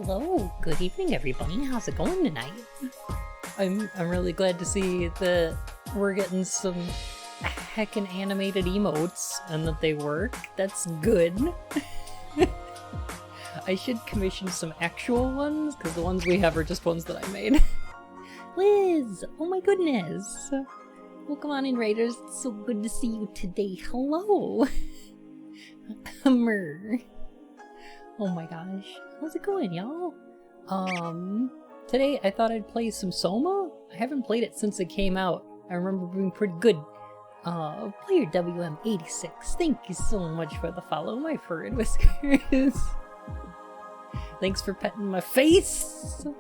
Hello, good evening everybody. How's it going tonight? I'm really glad to see that we're getting some heckin' animated emotes and that they work. That's good. I should commission some actual ones, because the ones we have are just ones that I made. Liz! Oh my goodness! Welcome on in, Raiders. It's so good to see you today. Hello! Hummer. Oh my gosh. How's it going, y'all? Today I thought I'd play some SOwOMA. I haven't played it since it came out. I remember being pretty good. Player WM86, thank you so much for the follow, my fur and whiskers. Thanks for petting my face. It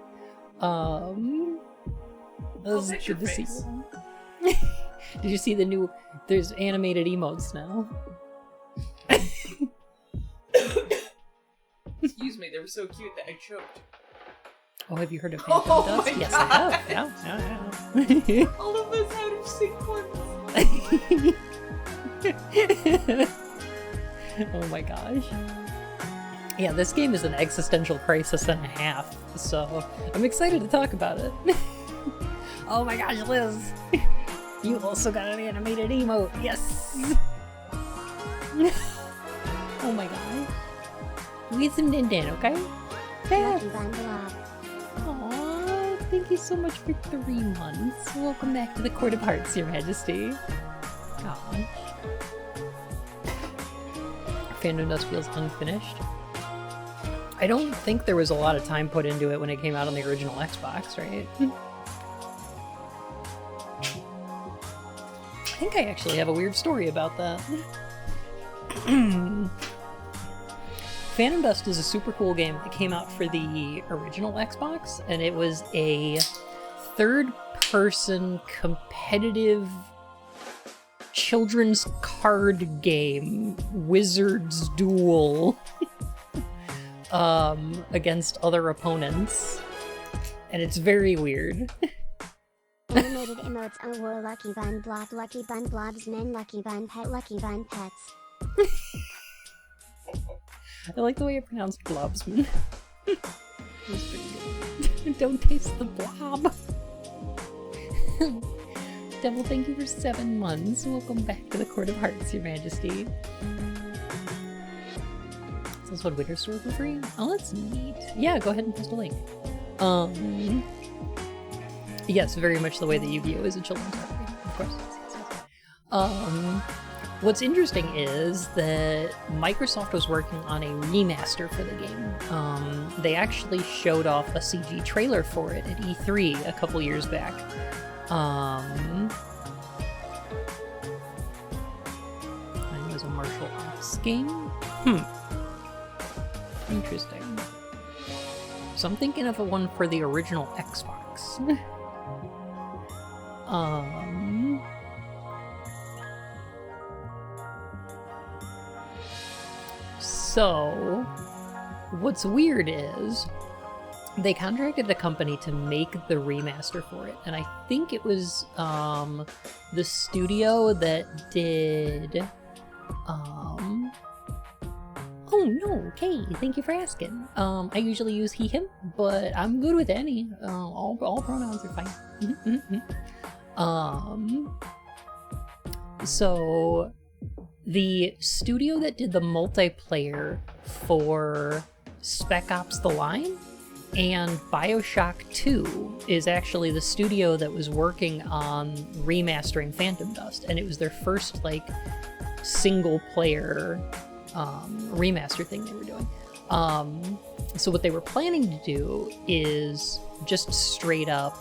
was good to see you. Did you see the new, there's animated emotes now? Excuse me, they were so cute that I choked. Oh, have you heard of Phantom Dust? Yes, God. I have. Yeah. All of those out of sequence. Oh my gosh. Yeah, this game is an existential crisis and a half, so I'm excited to talk about it. Oh my gosh, Liz! You also got an animated emote, yes! Oh my gosh. We zoomed in, okay? Yeah. Aww, thank you so much for 3 months. Welcome back to the Court of Hearts, Your Majesty. Gosh. Phantom Dust feels unfinished. I don't think there was a lot of time put into it when it came out on the original Xbox, right? I think I actually have a weird story about that. Phantom Dust is a super cool game that came out for the original Xbox, and it was a third-person competitive children's card game, Wizard's Duel, against other opponents, and it's very weird. Animated emotes. Oh, war, lucky bun blob, lucky bun blobs, men, lucky bun pet, lucky bun pets. I like the way I pronounced blobsman. That's pretty good. Don't taste the blob. Devil, thank you for 7 months. Welcome back to the Court of Hearts, Your Majesty. Is this one Winter Store for free? Oh, that's neat. Yeah, go ahead and post a link. Yes, very much the way that Yu-Gi-Oh! Is a children's card game, of course. What's interesting is that Microsoft was working on a remaster for the game. They actually showed off a CG trailer for it at E3 a couple years back. I think it was a martial arts game? Interesting. So I'm thinking of a one for the original Xbox. So, what's weird is they contracted a company to make the remaster for it, and I think it was the studio that did oh no, okay, thank you for asking. I usually use he, him, but I'm good with any. All pronouns are fine. So the studio that did the multiplayer for Spec Ops: The Line and BioShock 2 is actually the studio that was working on remastering Phantom Dust, and it was their first, like, single-player remaster thing they were doing. So what they were planning to do is just straight up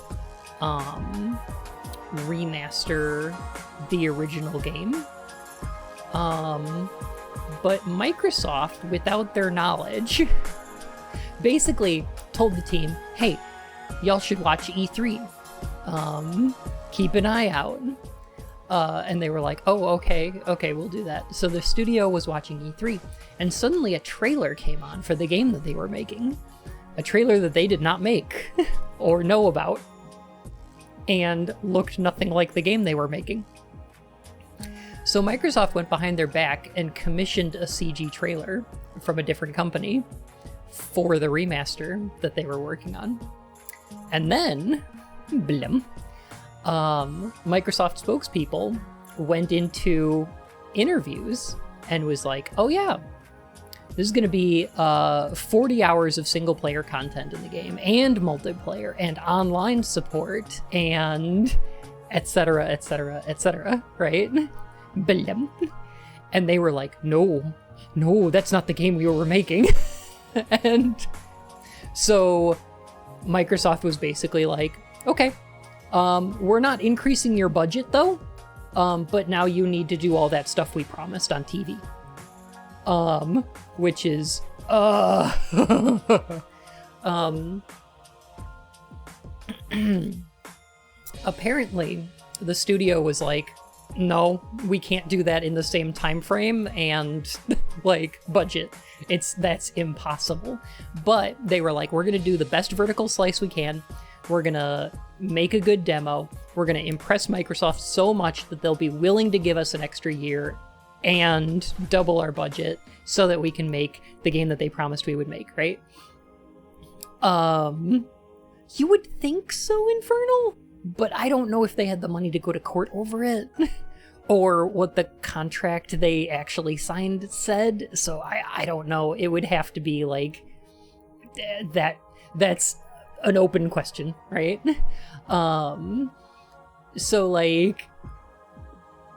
remaster the original game. But Microsoft, without their knowledge, basically told the team, hey, y'all should watch E3. Keep an eye out. And they were like, oh, okay, we'll do that. So the studio was watching E3, and suddenly a trailer came on for the game that they were making. A trailer that they did not make or know about, and looked nothing like the game they were making. So Microsoft went behind their back and commissioned a CG trailer from a different company for the remaster that they were working on. And then, blum, Microsoft spokespeople went into interviews and was like, oh yeah, this is going to be 40 hours of single player content in the game, and multiplayer, and online support, and etc., etc., etc., right? Blum. And they were like, no, that's not the game we were making. And so Microsoft was basically like, okay, we're not increasing your budget though, but now you need to do all that stuff we promised on TV. Which is, apparently the studio was like, no, we can't do that in the same time frame and like budget. That's impossible. But they were like, we're gonna do the best vertical slice we can. We're gonna make a good demo. We're gonna impress Microsoft so much that they'll be willing to give us an extra year and double our budget so that we can make the game that they promised we would make, right? You would think so, Infernal, but I don't know if they had the money to go to court over it or what the contract they actually signed said. So I don't know. It would have to be like that's an open question, right? So like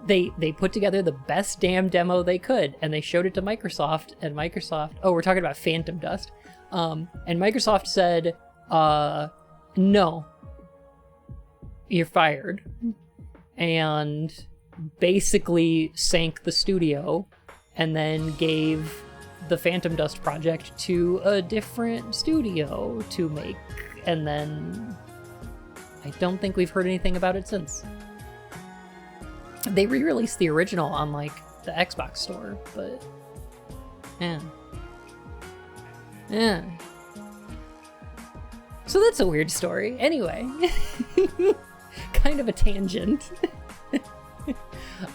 they put together the best damn demo they could, and they showed it to Microsoft, and Microsoft, oh, we're talking about Phantom Dust, and Microsoft said, no, you're fired, and basically sank the studio, and then gave the Phantom Dust project to a different studio to make, and then I don't think we've heard anything about it since. They re-released the original on, like, the Xbox store, but... Yeah. So that's a weird story. Anyway. Kind of a tangent.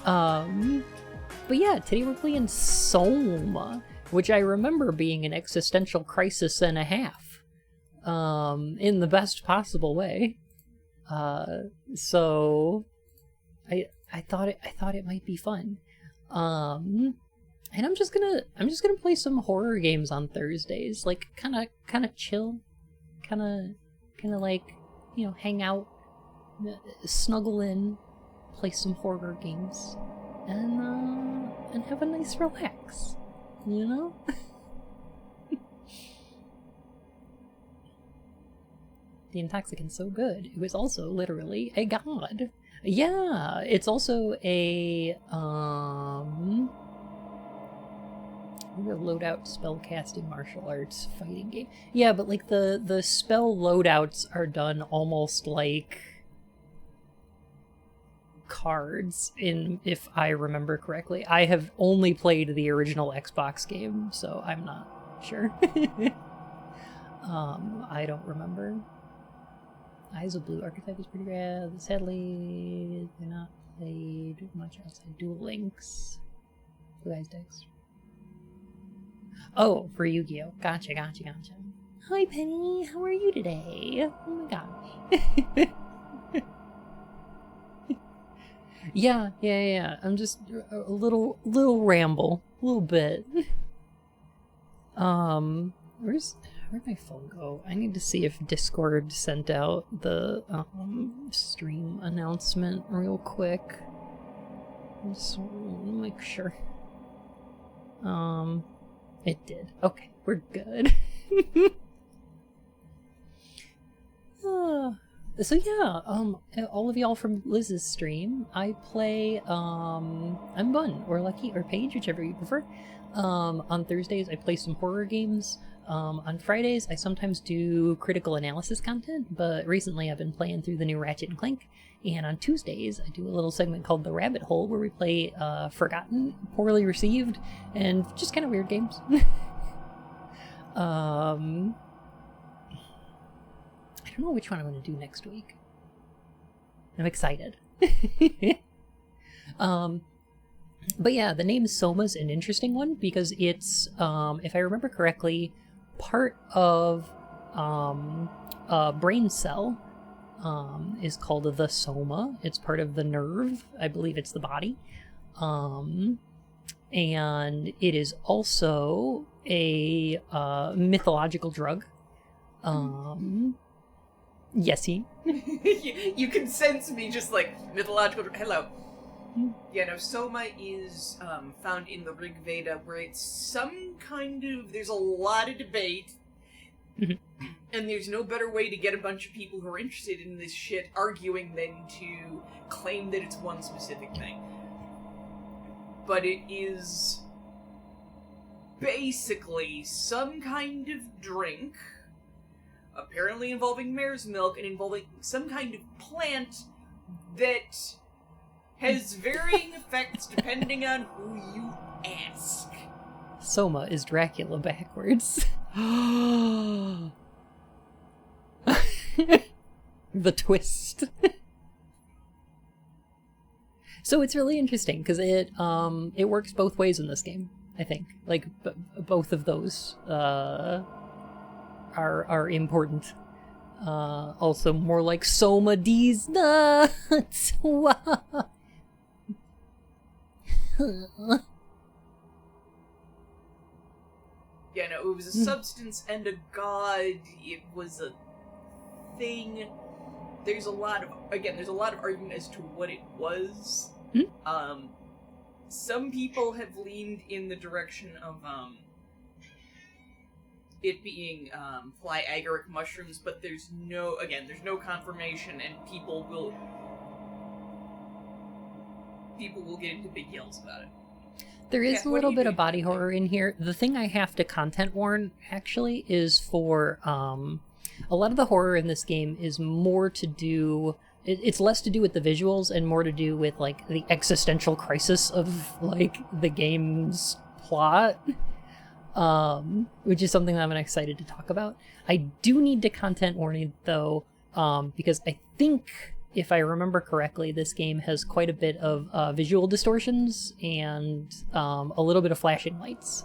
But yeah, today we're playing SOwOMA, which I remember being an existential crisis and a half. In the best possible way. So... I thought it might be fun. And I'm just gonna play some horror games on Thursdays, like kinda chill, kinda like, you know, hang out, snuggle in, play some horror games, and have a nice relax, you know? The intoxicant's so good, it was also literally a god. Yeah, it's also a loadout spellcasting martial arts fighting game. Yeah, but like the spell loadouts are done almost like cards, if I remember correctly. I have only played the original Xbox game, so I'm not sure. I don't remember. Eyes of Blue archetype is pretty rad. Sadly, they're not played much outside Duel Links. Blue Eyes decks. Oh, for Yu-Gi-Oh! Gotcha. Hi, Penny. How are you today? Oh my gosh. Yeah. I'm just a little ramble. A little bit. Where'd my phone go? I need to see if Discord sent out the stream announcement real quick. Just make sure. It did. Okay, we're good. So yeah, all of y'all from Liz's stream, I play, I'm Bun, or Lucky, or Paige, whichever you prefer. On Thursdays, I play some horror games. On Fridays, I sometimes do critical analysis content, but recently I've been playing through the new Ratchet & Clank. And on Tuesdays, I do a little segment called The Rabbit Hole, where we play forgotten, poorly received, and just kind of weird games. I don't know which one I'm going to do next week. I'm excited. But yeah, the name SOwOMA's an interesting one because it's, if I remember correctly, part of a brain cell is called the soma. It's part of the nerve. I believe it's the body. And it is also a mythological drug. Yes, You can sense me just like mythological. Hello. Yeah, no, Soma is found in the Rig Veda, where it's some kind of. There's a lot of debate, and there's no better way to get a bunch of people who are interested in this shit arguing than to claim that it's one specific thing. But it is basically some kind of drink, apparently involving mare's milk and involving some kind of plant that has varying effects depending on who you ask. Soma is Dracula backwards. The twist. So it's really interesting because it works both ways in this game. I think like both of those are important. Also more like Soma D's nuts. Yeah, no, it was a substance and a god. It was a thing. There's a lot of argument as to what it was. Some people have leaned in the direction of it being fly agaric mushrooms, but there's no confirmation, and people will get into big yells about it. There is a little bit of body horror in here. The thing I have to content warn, actually, is for a lot of the horror in this game is more to do... It's less to do with the visuals and more to do with, like, the existential crisis of, like, the game's plot. Which is something that I'm excited to talk about. I do need to content warning, though, because I think... if I remember correctly, this game has quite a bit of visual distortions and a little bit of flashing lights.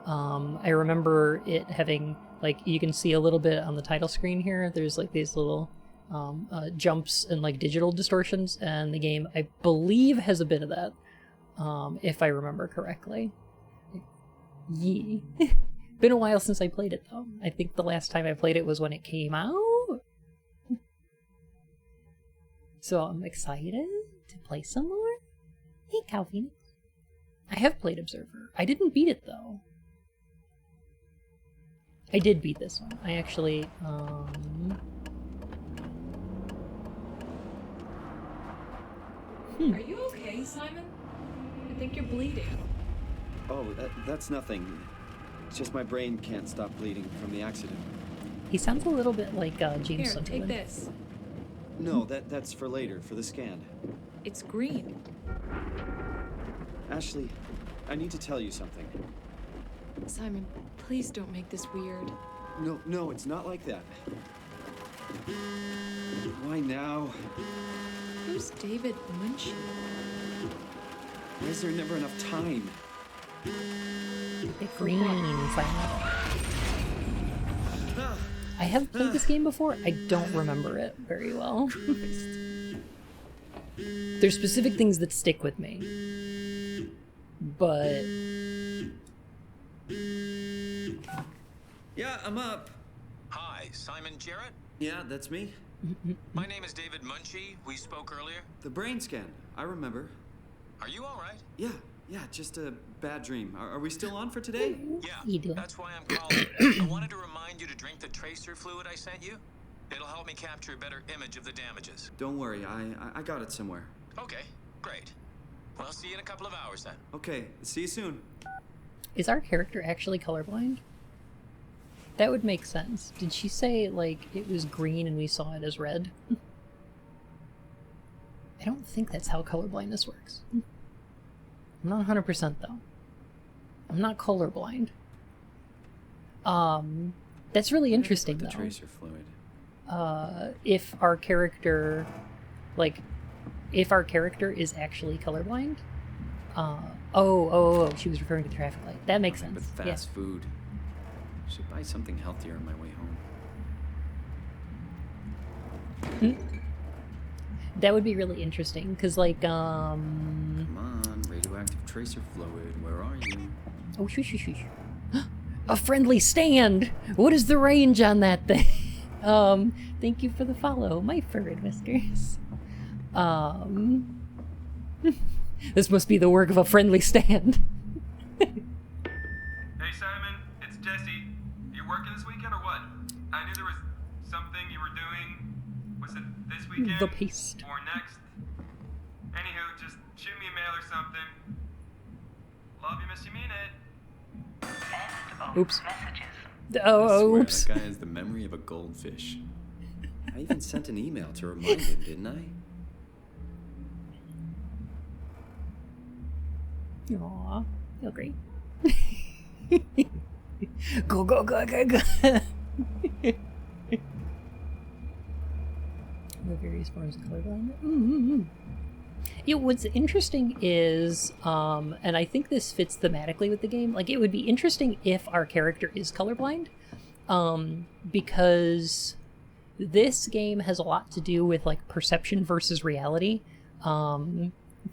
I remember it having, like, you can see a little bit on the title screen here. There's, like, these little jumps and, like, digital distortions, and the game, I believe, has a bit of that, if I remember correctly. Yee. Been a while since I played it, though. I think the last time I played it was when it came out. So I'm excited to play some more. Hey, Cow Phoenix. I have played Observer. I didn't beat it, though. I did beat this one. I actually, Are you okay, Simon? I think you're bleeding. Oh, that's nothing. It's just my brain can't stop bleeding from the accident. He sounds a little bit like James Here, Sunderland. take this. No, that's for later, for the scan. It's green. Ashley, I need to tell you something. Simon, please don't make this weird. No, it's not like that. Why now? Who's David Munchie? Why is there never enough time? The green silent. I have played this game before. I don't remember it very well. There's specific things that stick with me. But... Yeah, I'm up. Hi, Simon Jarrett? Yeah, that's me. My name is David Munchie. We spoke earlier. The brain scan. I remember. Are you all right? Yeah, just a bad dream. Are we still on for today? Yeah, You do. that's why I'm calling. I wanted to remind you to drink the tracer fluid I sent you. It'll help me capture a better image of the damages. Don't worry, I got it somewhere. Okay, great. Well, see you in a couple of hours then. Okay, see you soon. Is our character actually colorblind? That would make sense. Did she say, like, it was green and we saw it as red? I don't think that's how colorblindness works. I'm not 100% though. I'm not colorblind. That's really interesting The though. tracer fluid. If our character, like, if our character is actually colorblind. Oh, she was referring to the traffic light. That makes sense. But Yeah. fast food. Should buy something healthier on my way home. That would be really interesting, because, like, Come on, radioactive tracer fluid, where are you? Oh, shush. A friendly stand! What is the range on that thing? Thank you for the follow, my fur and whiskers. This must be the work of a friendly stand. Hey Simon, it's Jesse. You working this weekend or what? I knew there was something you were doing. Was it this weekend? The paste. Or next? Anywho, just shoot me a mail or something. Love you, miss you, mean it. Oops. I Oh, swear, oops. that guy has the memory of a goldfish. I even sent an email to remind him, didn't I? Aw, feel great. Go. The various forms of colorblind. Yeah, what's interesting is, and I think this fits thematically with the game, like, it would be interesting if our character is colorblind, because this game has a lot to do with, like, perception versus reality,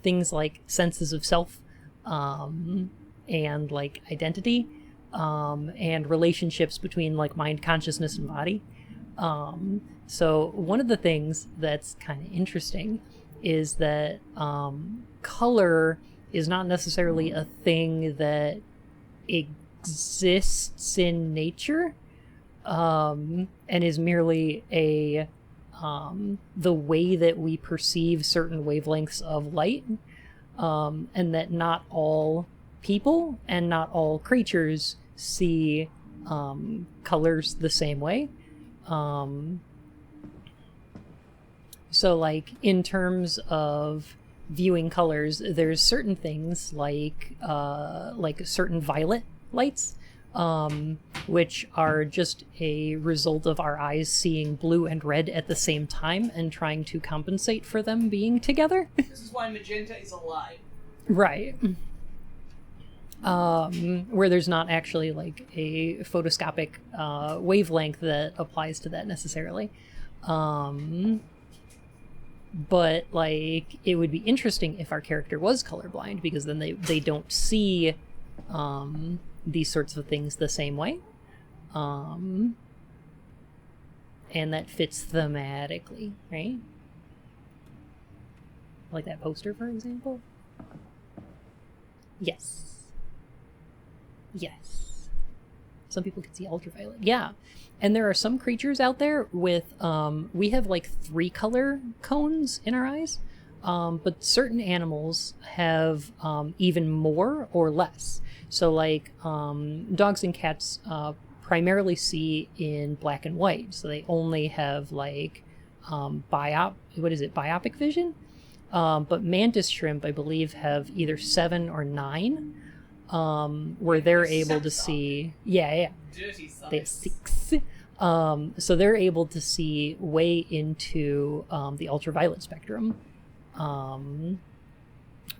things like senses of self, and, like, identity, and relationships between, like, mind, consciousness, and body. So one of the things that's kind of interesting is that color is not necessarily a thing that exists in nature, and is merely a the way that we perceive certain wavelengths of light, and that not all people and not all creatures see colors the same way. So, like, in terms of viewing colors, there's certain things like certain violet lights, which are just a result of our eyes seeing blue and red at the same time and trying to compensate for them being together. This is why magenta is alive. Right. Where there's not actually, like, a photoscopic wavelength that applies to that necessarily. But, like, it would be interesting if our character was colorblind, because then they don't see these sorts of things the same way. And that fits thematically, right? Like that poster, for example? Yes. Some people can see ultraviolet. Yeah. And there are some creatures out there with, we have like 3 color cones in our eyes, but certain animals have even more or less. So, like, dogs and cats primarily see in black and white, so they only have, like, biopic vision? But mantis shrimp, I believe, have either 7 or 9, where they're able to see... Yeah. Dirty science. They have 6. So they're able to see way into the ultraviolet spectrum,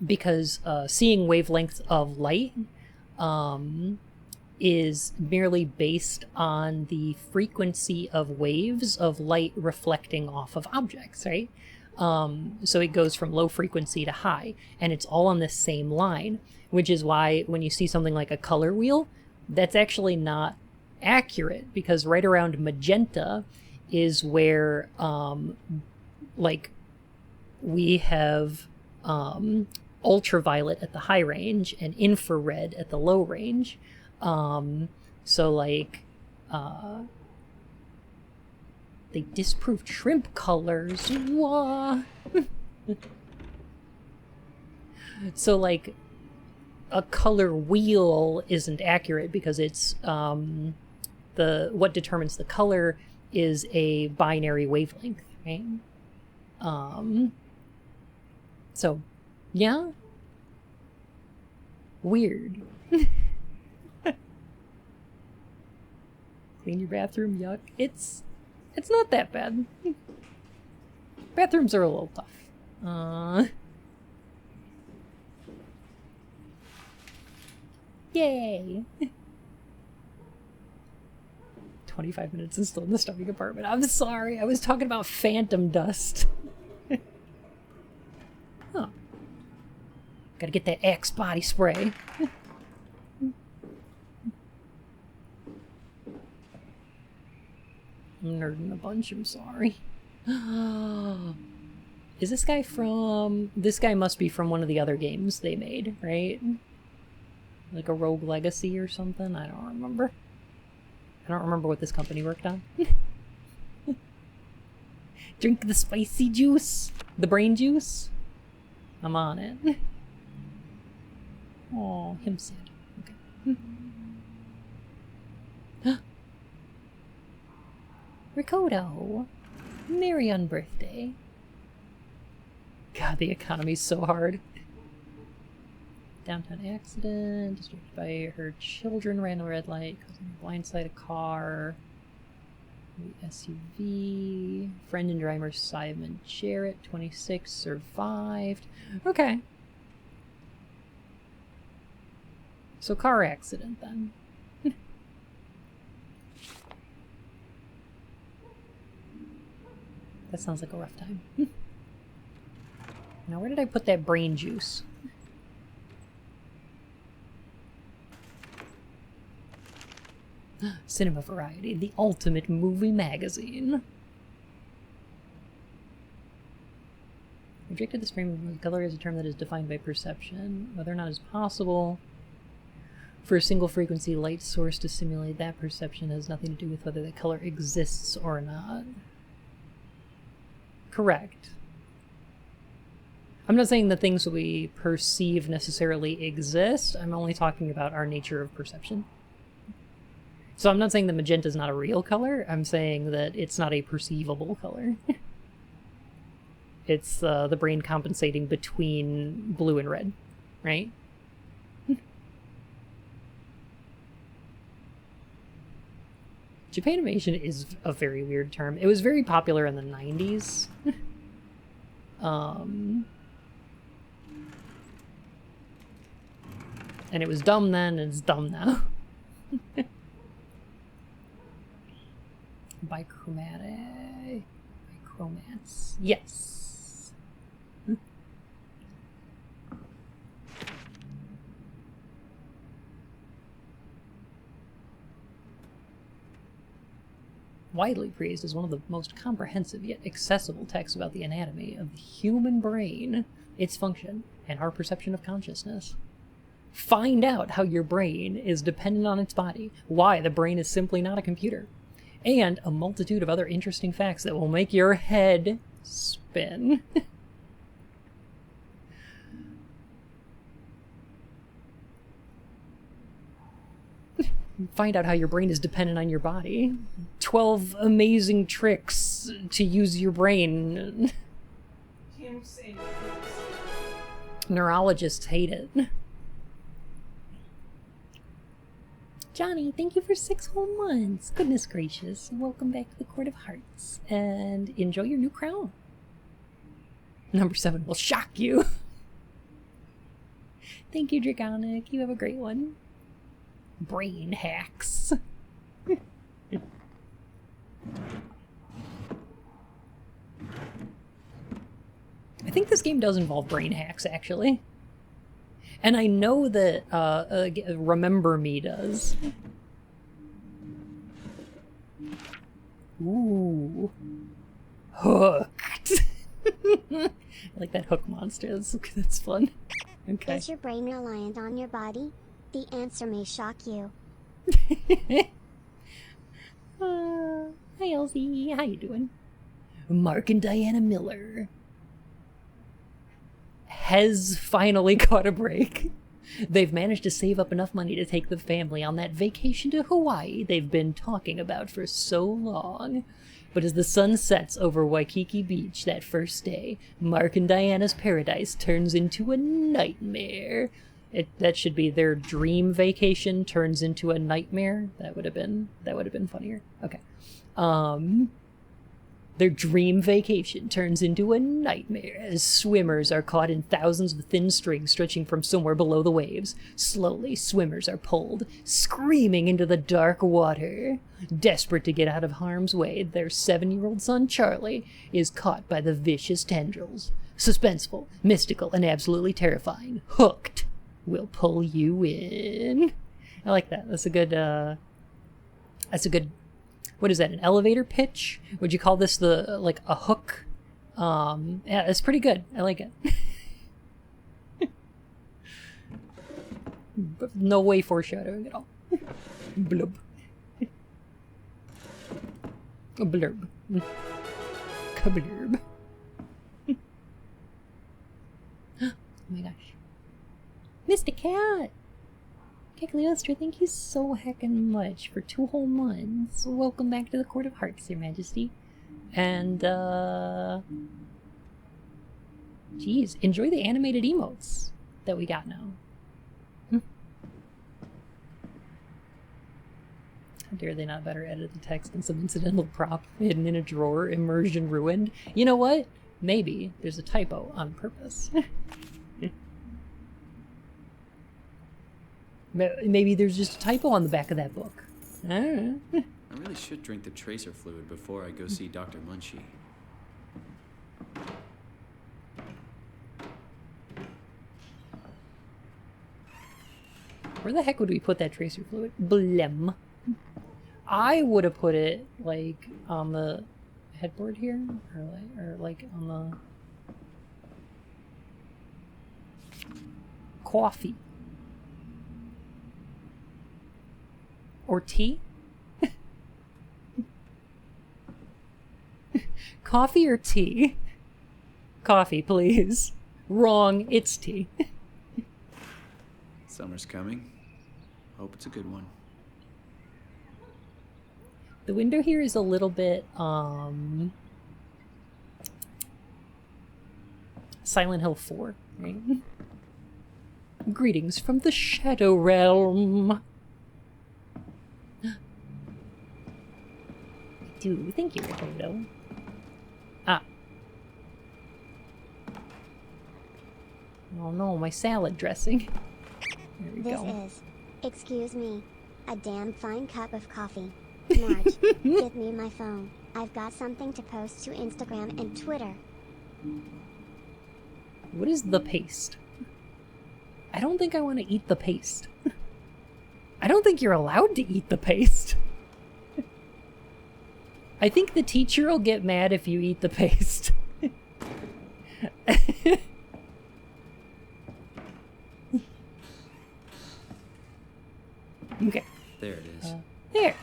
because seeing wavelengths of light is merely based on the frequency of waves of light reflecting off of objects, right? So it goes from low frequency to high, and it's all on the same line, which is why when you see something like a color wheel, that's actually not accurate, because right around magenta is where like we have ultraviolet at the high range and infrared at the low range. So, like, they disproved shrimp colors. Wah. So, like, a color wheel isn't accurate because it's what determines the color is a binary wavelength, right? So, yeah. Weird. Clean your bathroom, yuck. It's not that bad. Bathrooms are a little tough. Yay. 25 minutes and still in the stuffy compartment. I'm sorry. I was talking about phantom dust. Huh. Gotta get that Axe body spray. I'm nerding a bunch, I'm sorry. Is this guy from... This guy must be from one of the other games they made, right? Like a Rogue Legacy or something? I don't remember. I don't remember what this company worked on. Drink the spicy juice. The brain juice. I'm on it. Oh, him sad. Okay. Ricoto. Merry on birthday. God, the economy's so hard. Downtown accident, distracted by her children, ran a red light, causing a blindside a car. The SUV. Friend and driver Simon Jarrett, 26, survived. Okay. So car accident then. That sounds like a rough time. Now where did I put that brain juice? Cinema Variety, the ultimate movie magazine. Rejected this frame of color is a term that is defined by perception, whether or not it's possible for a single frequency light source to simulate that perception has nothing to do with whether the color exists or not. Correct. I'm not saying the things we perceive necessarily exist, I'm only talking about our nature of perception. So I'm not saying that magenta is not a real color, I'm saying that it's not a perceivable color. It's the brain compensating between blue and red, right? Japanimation is a very weird term. It was very popular in the 90s. And it was dumb then, and it's dumb now. Bichromatic. Bichromats. Yes. Widely praised as one of the most comprehensive yet accessible texts about the anatomy of the human brain, its function, and our perception of consciousness. Find out how your brain is dependent on its body, why the brain is simply not a computer, and a multitude of other interesting facts that will make your head spin. Find out how your brain is dependent on your body. 12 amazing tricks to use your brain. Neurologists hate it. Johnny, thank you for 6 whole months. Goodness gracious. Welcome back to the Court of Hearts. And enjoy your new crown. Number 7 will shock you. Thank you, Draconic. You have a great one. Brain hacks. I think this game does involve brain hacks, actually. And I know that Remember Me does. Ooh. Hooked. I like that hook monster. That's fun. Okay. Is your brain reliant on your body? The answer may shock you. Hi, Elsie. How you doing? Mark and Diana Miller has finally caught a break. They've managed to save up enough money to take the family on that vacation to Hawaii they've been talking about for so long. But as the sun sets over Waikiki Beach that first day, Mark and Diana's paradise turns into a nightmare. That should be their dream vacation turns into a nightmare. That would have been funnier. Okay. Their dream vacation turns into a nightmare as swimmers are caught in thousands of thin strings stretching from somewhere below the waves. Slowly, swimmers are pulled, screaming into the dark water. Desperate to get out of harm's way, their 7-year-old son Charlie is caught by the vicious tendrils. Suspenseful, mystical, and absolutely terrifying. Hooked will pull you in. I like that. That's a good, what is that, an elevator pitch? Would you call this like a hook? Yeah, it's pretty good. I like it. But no way foreshadowing at all. Blub. A blurb. Kablurb. Oh my gosh. Mr. Cat! Cagliostro, thank you so heckin' much for 2 whole months. Welcome back to the Court of Hearts, Your Majesty. And, geez, enjoy the animated emotes that we got now. How dare they not better edit the text than some incidental prop hidden in a drawer, immersion ruined? You know what? Maybe there's a typo on purpose. Maybe there's just a typo on the back of that book. I don't know. I really should drink the tracer fluid before I go see Dr. Munchie. Where the heck would we put that tracer fluid? Blem. I would have put it like on the headboard here, or like on the coffee or tea. Coffee or tea? Coffee, please. Wrong, it's tea. Summer's coming. Hope it's a good one. The window here is a little bit, Silent Hill 4, right? Greetings from the Shadow Realm. I do. Thank you, Ricardo. Ah. Oh no, my salad dressing. There we go. This is, excuse me, a damn fine cup of coffee. Marge, give me my phone. I've got something to post to Instagram and Twitter. What is the paste? I don't think I want to eat the paste. I don't think you're allowed to eat the paste. I think the teacher will get mad if you eat the paste. Okay. There it is. There.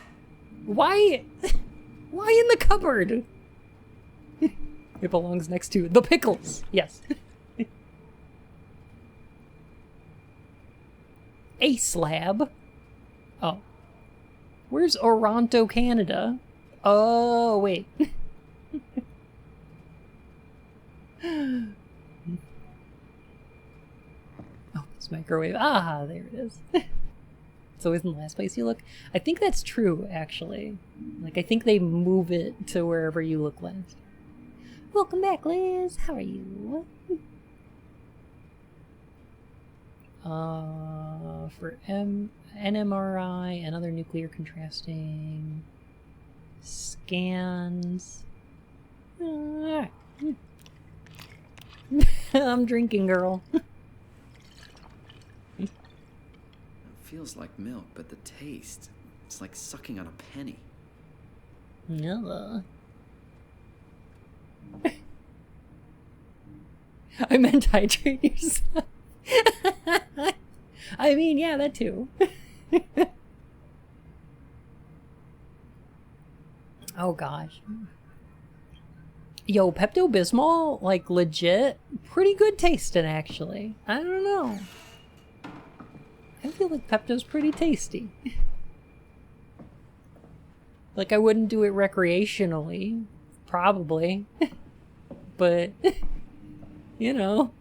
Why? Why in the cupboard? It belongs next to the pickles. Yes. A slab. Oh. Where's Oronto, Canada? Oh, wait. Oh, it's microwave. Ah, there it is. It's always in the last place you look. I think that's true, actually. Like, I think they move it to wherever you look last. Welcome back, Liz. How are you? For NMRI and other nuclear contrasting scans. Alright. I'm drinking, girl. It feels like milk, but the taste, it's like sucking on a penny. No. I meant hydrate yourself. I mean, yeah, that too. Oh gosh. Yo, Pepto-Bismol, like, legit, pretty good tasting, actually. I don't know. I feel like Pepto's pretty tasty. Like, I wouldn't do it recreationally, probably. But, you know.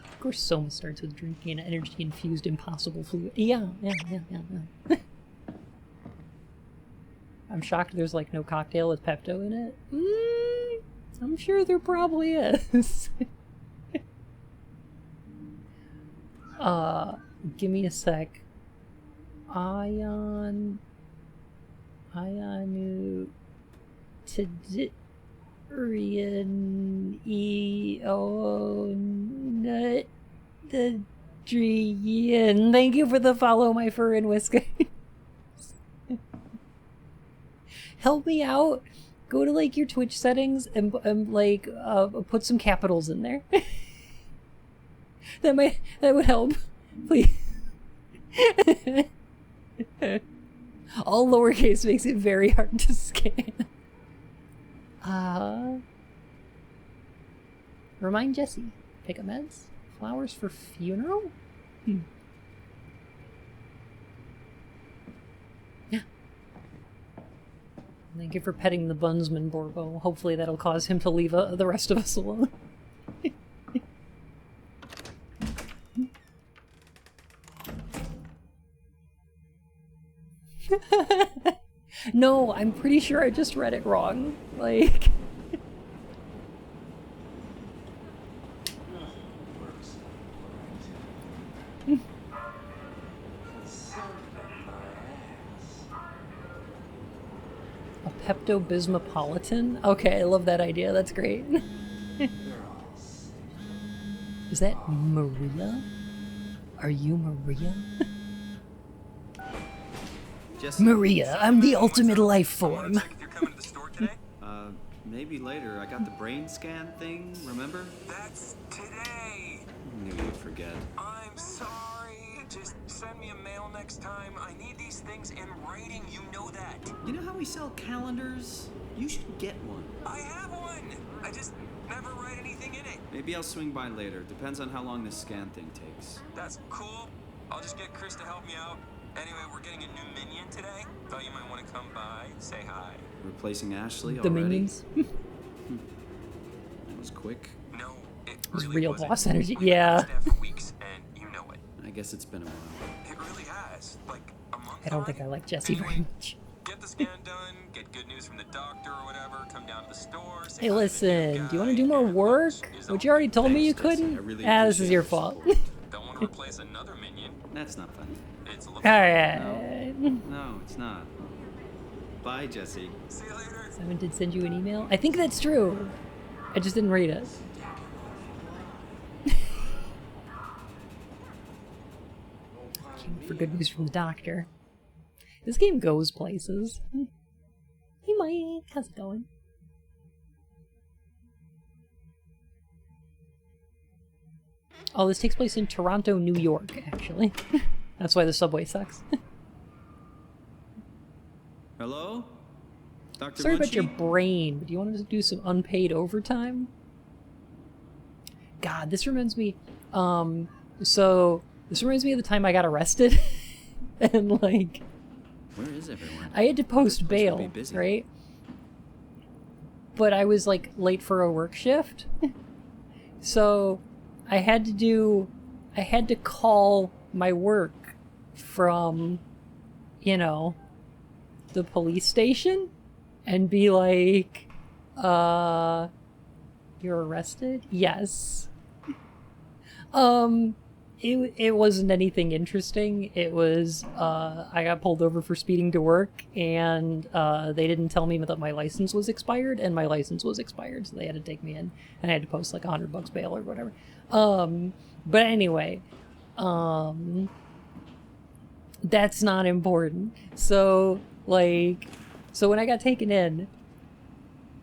Of course, SOwOMA starts with drinking an energy-infused impossible fluid. Yeah. I'm shocked there's, like, no cocktail with Pepto in it. I'm sure there probably is. Give me a sec. Ionu Tidrian Eonadrian. Thank you for the follow, my fur and whiskers. Help me out. Go to like your Twitch settings and like put some capitals in there. that would help. Please. All lowercase makes it very hard to scan. Remind Jesse. Pick up meds. Flowers for funeral? Yeah. Thank you for petting the bunsman, Borbo. Hopefully that'll cause him to leave the rest of us alone. No, I'm pretty sure I just read it wrong. Like... A Pepto-Bismopolitan? Okay, I love that idea. That's great. Is that Maria? Are you Maria? Jesse, Maria, I'm the ultimate life form. Check if you're coming to the store today. maybe later. I got the brain scan thing, remember? That's today. Knew you'd forget. I'm sorry. Just send me a mail next time. I need these things in writing. You know that. You know how we sell calendars? You should get one. I have one. I just never write anything in it. Maybe I'll swing by later. Depends on how long this scan thing takes. That's cool. I'll just get Chris to help me out. Anyway, we're getting a new minion today. Thought you might want to come by, say hi. Replacing Ashley The already? minions. That was quick. No, it was really real wasn't. boss energy. We've been Yeah. on staff for weeks, and you know it. I guess it's been a while. It really has. Like a month I don't think I already. like Jesse very much. Get the scan done, get good news from the doctor or whatever, come down to the store, say Hey, hi to the new listen, do you want to guy, do more and work? is Which you already told me you Thanks, Jesse. couldn't? I really This is appreciate your your fault. support. Don't want to replace another minion. That's not funny. It's a little. Alright. No, it's not. Bye, Jesse. See you later. Simon did send you an email? I think that's true. I just didn't read it. For good news from the doctor. This game goes places. He might. How's it going? Oh, this takes place in Toronto, New York, actually. That's why the subway sucks. Hello? Dr. Sorry about Munchie? your brain, but do you want to do some unpaid overtime? God, this reminds me, this reminds me of the time I got arrested. And, like, Where is everyone? I had to post This place will bail, be busy. right? But I was, like, late for a work shift. So, I had to call my work from, you know, the police station and be like, you're arrested? Yes. It wasn't anything interesting. It was, I got pulled over for speeding to work, and they didn't tell me that my license was expired, and my license was expired, so they had to take me in, and I had to post like $100 bail or whatever. But anyway, that's not important. So, like, so when I got taken in,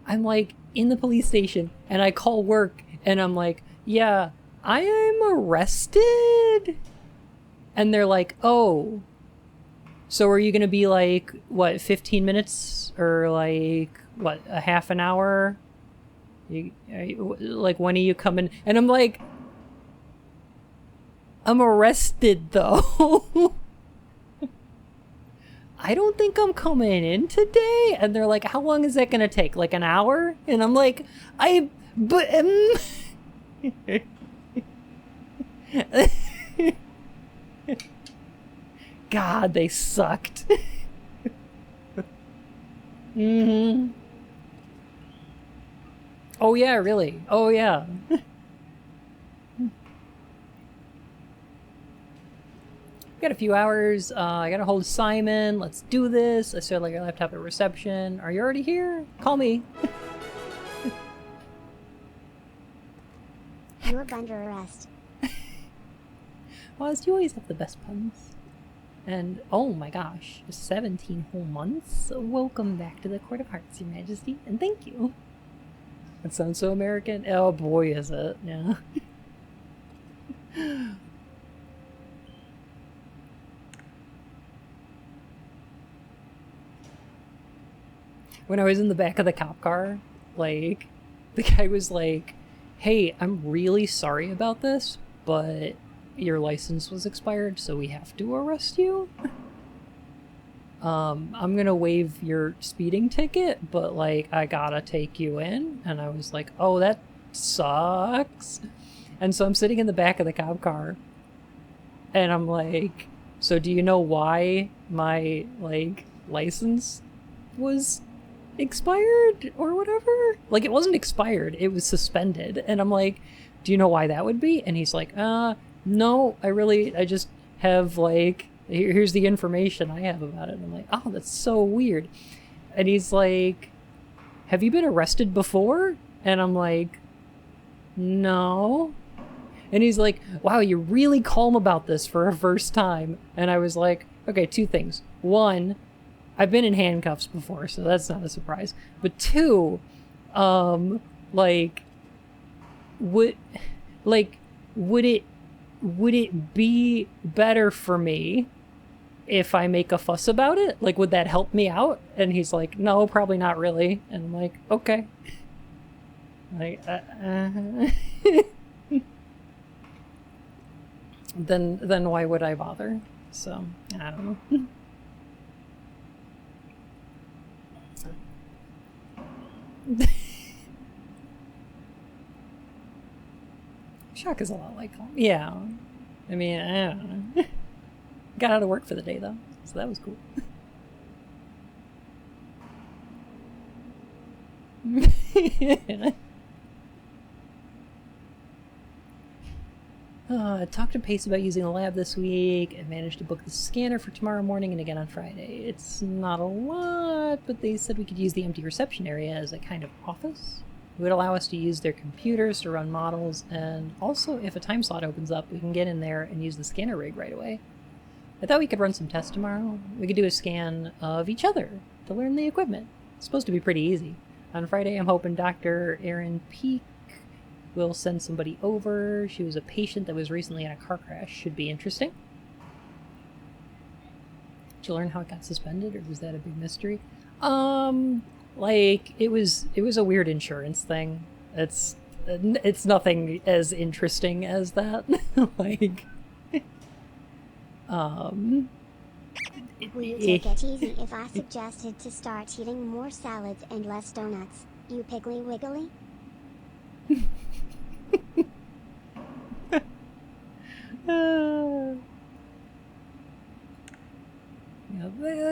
I'm like in the police station, and I call work, and I'm like, yeah, I am arrested. And they're like, oh, so are you going to be like, what, 15 minutes or like, what, a half an hour? Like, when are you coming? And I'm like, I'm arrested though. I don't think I'm coming in today. And they're like, how long is that going to take? Like an hour? And I'm like, God, they sucked. Mm-hmm. Oh yeah, really. Oh yeah. Got a few hours. I gotta hold Simon. Let's do this. I still like your laptop at reception. Are you already here? Call me. You're under arrest. Oz, you always have the best puns. And oh my gosh, 17 whole months. Welcome back to the Court of Hearts, Your Majesty, and thank you. That sounds so American. Oh boy, is it? Yeah. When I was in the back of the cop car, like, the guy was like, hey, I'm really sorry about this, but your license was expired, so we have to arrest you. I'm gonna waive your speeding ticket, but, like, I gotta take you in. And I was like, oh, that sucks. And so I'm sitting in the back of the cop car, and I'm like, so do you know why my, like, license was expired or whatever? Like, it wasn't expired, it was suspended. And I'm like, do you know why that would be? And he's like, no, I just have, like, here's the information I have about it. And I'm like, oh, that's so weird. And he's like, have you been arrested before? And I'm like, no. And he's like, wow, you're really calm about this for a first time. And I was like, okay, two things. One, I've been in handcuffs before, so that's not a surprise. But two, like, would it be better for me if I make a fuss about it? Like, would that help me out? And he's like, no, probably not really. And I'm like, okay. Like, then why would I bother? So, I don't know. Shock is a lot like home. Yeah. I mean, I don't know. Got out of work for the day, though, so that was cool. Talked to Pace about using the lab this week and managed to book the scanner for tomorrow morning and again on Friday. It's not a lot, but they said we could use the empty reception area as a kind of office. It would allow us to use their computers to run models, and also if a time slot opens up, we can get in there and use the scanner rig right away. I thought we could run some tests tomorrow. We could do a scan of each other to learn the equipment. It's supposed to be pretty easy. On Friday, I'm hoping Dr. Erin Peak will send somebody over. She was a patient that was recently in a car crash. Should be interesting. Did you learn how it got suspended, or was that a big mystery? Like, it was a weird insurance thing. It's nothing as interesting as that. Like, Will you take it easy if I suggested to start eating more salads and less donuts, you piggly wiggly?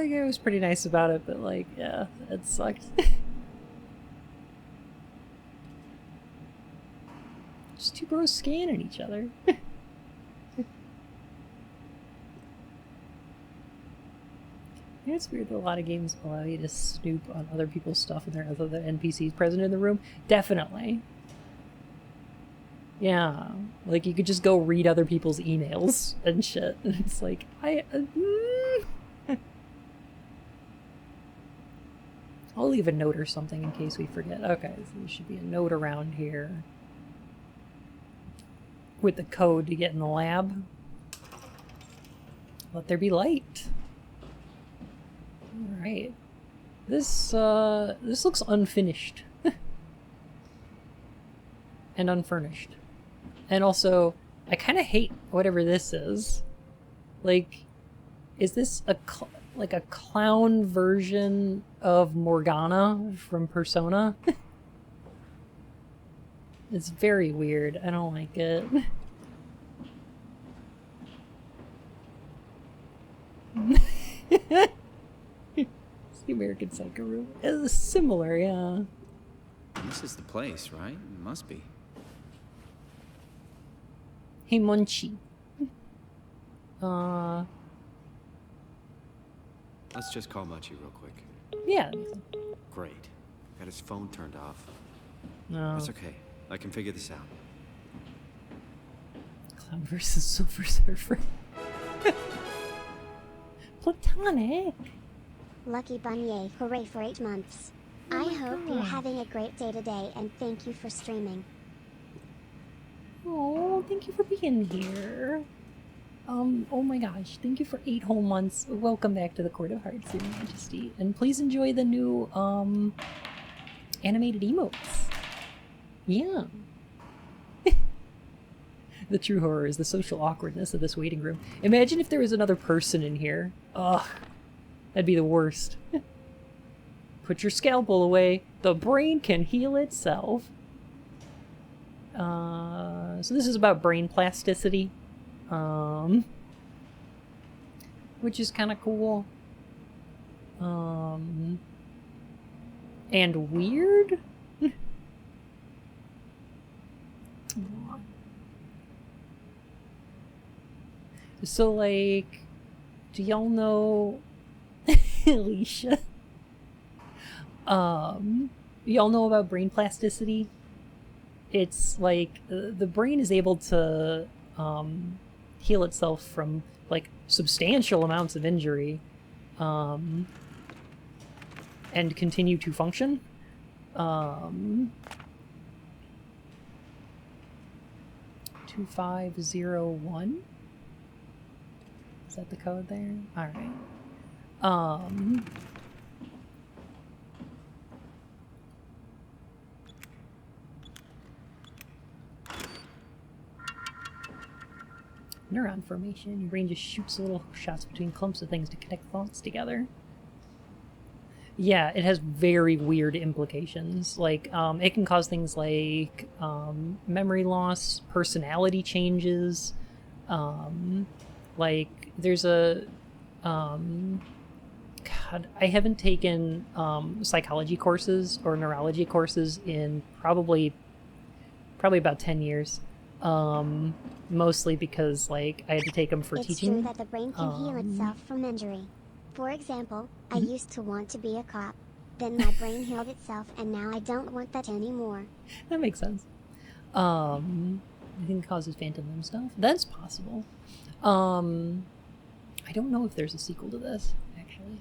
Yeah, it was pretty nice about it, but, like, yeah, it sucked. Just two bros scanning each other. Yeah, it's weird that a lot of games allow you to snoop on other people's stuff and there are other NPCs present in the room. Definitely. Yeah. Like, you could just go read other people's emails and shit. And it's like, I'll leave a note or something in case we forget. Okay, so there should be a note around here with the code to get in the lab. Let there be light. Alright. This looks unfinished. And unfurnished. And also, I kind of hate whatever this is. Like, is this like a clown version of Morgana from Persona? It's very weird. I don't like it. It's the American Psycho room. It's similar, yeah. This is the place, right? It must be. Hey, Munchie. Let's just call Machi real quick. Yeah. Great. Got his phone turned off. No. That's okay. I can figure this out. Clown versus Silver Surfer. Platonic. Lucky Bunye, hooray for 8 months. I hope you're having a great day today and thank you for streaming. Oh, thank you for being here. Oh my gosh, thank you for 8 whole months. Welcome back to the Court of Hearts, Your Majesty. And please enjoy the new, animated emotes. Yeah. The true horror is the social awkwardness of this waiting room. Imagine if there was another person in here. Ugh. That'd be the worst. Put your scalpel away. The brain can heal itself. So this is about brain plasticity. Which is kind of cool. And weird? So, like, do y'all know Alicia? Y'all know about brain plasticity? It's like the brain is able to heal itself from like substantial amounts of injury and continue to function. 2501. Is that the code there? All right. Neuron formation. Your brain just shoots little shots between clumps of things to connect thoughts together. Yeah, it has very weird implications. Like, it can cause things like memory loss, personality changes. Like, there's a... God, I haven't taken psychology courses or neurology courses in probably about 10 years. Mostly because, like, I had to take them for teaching. It's true that the brain can heal itself from injury. For example, I used to want to be a cop. Then my brain healed itself and now I don't want that anymore. That makes sense. I think it causes phantom limb stuff. That's possible. I don't know if there's a sequel to this, actually.